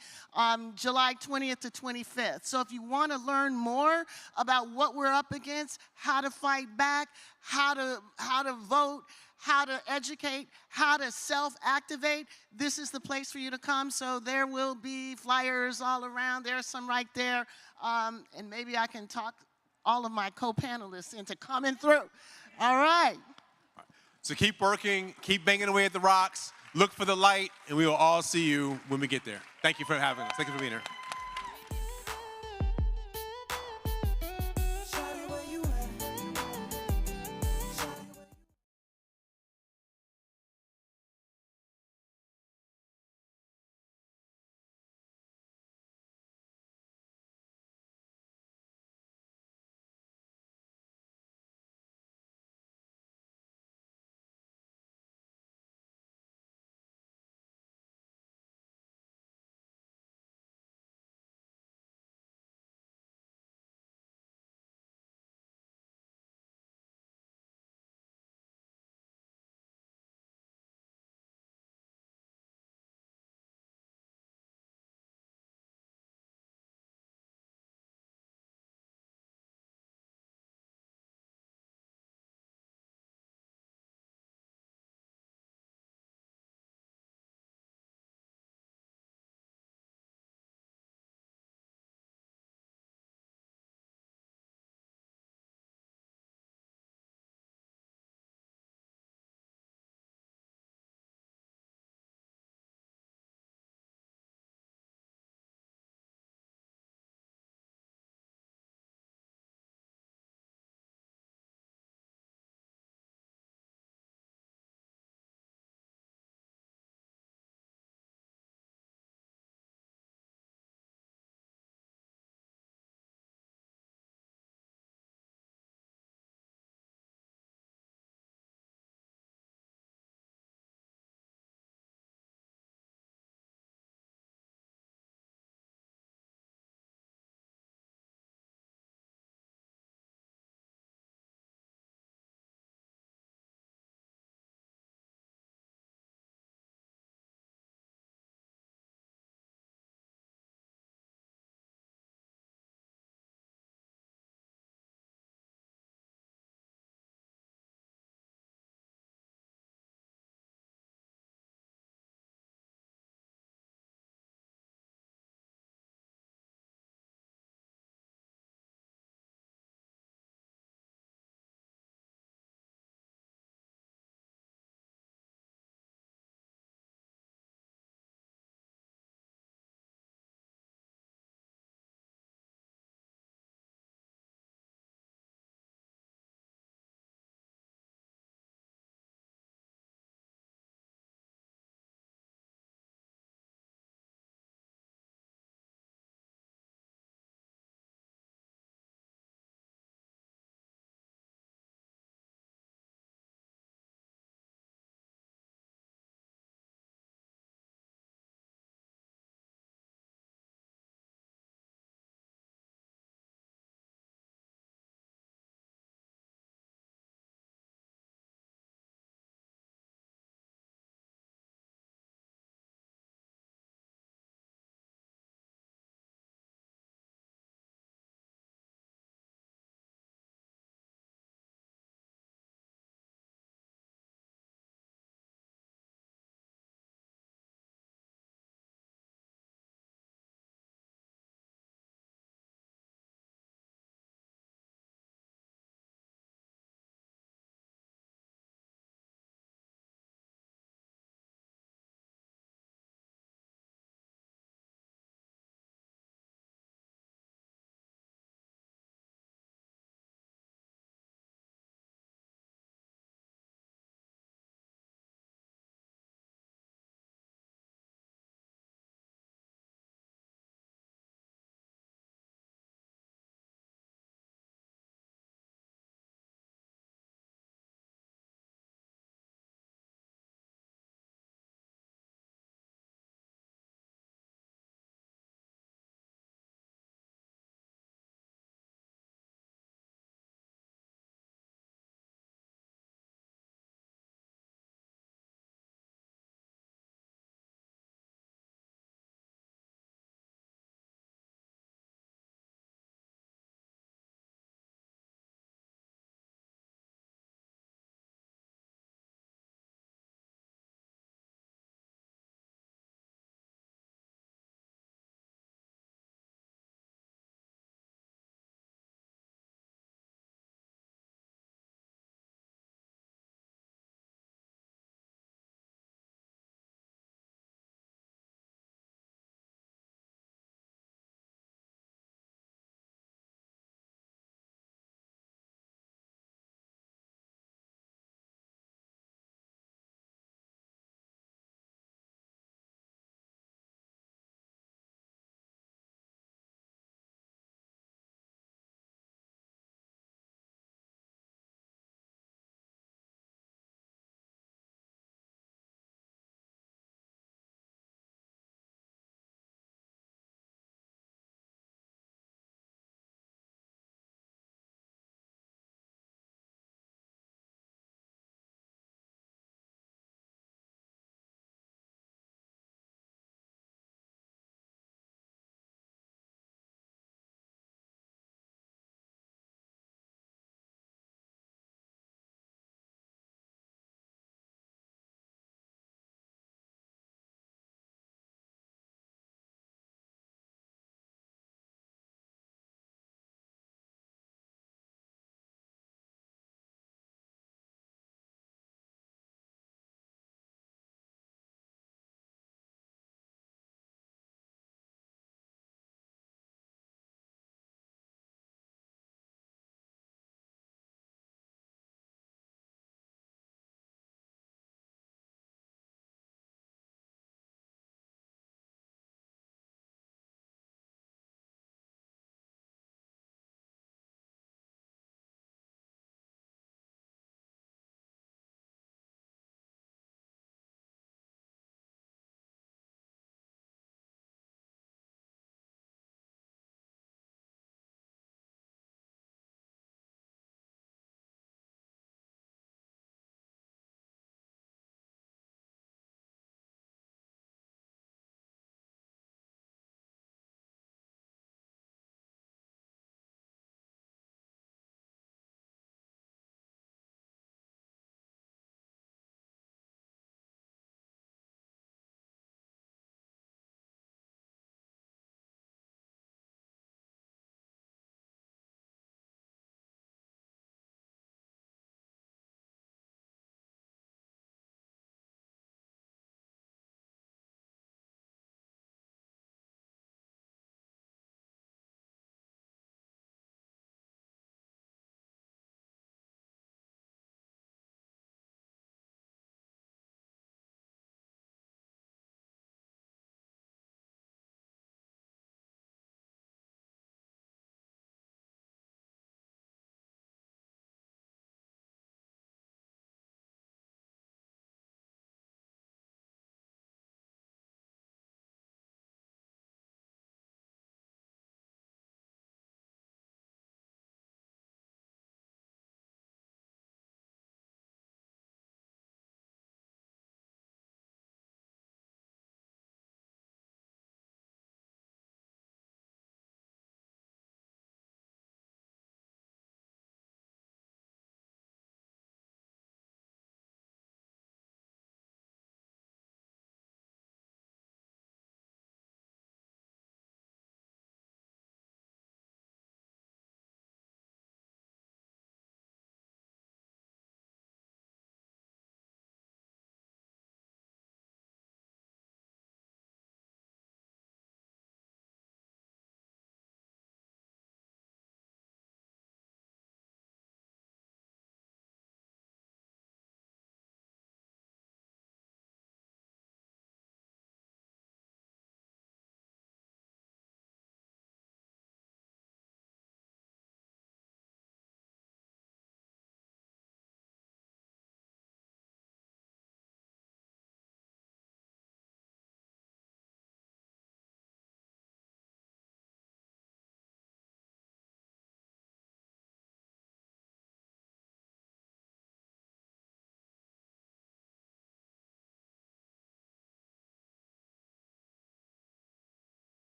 July 20th to 25th. So if you want to learn more about what we're up against, how to fight back, how to vote, how to educate, how to self-activate, this is the place for you to come. So there will be flyers all around. There's some right there. And maybe I can talk all of my co-panelists into coming through. All right. So keep working, keep banging away at the rocks, look for the light, and we will all see you when we get there. Thank you for having us. Thank you for being here.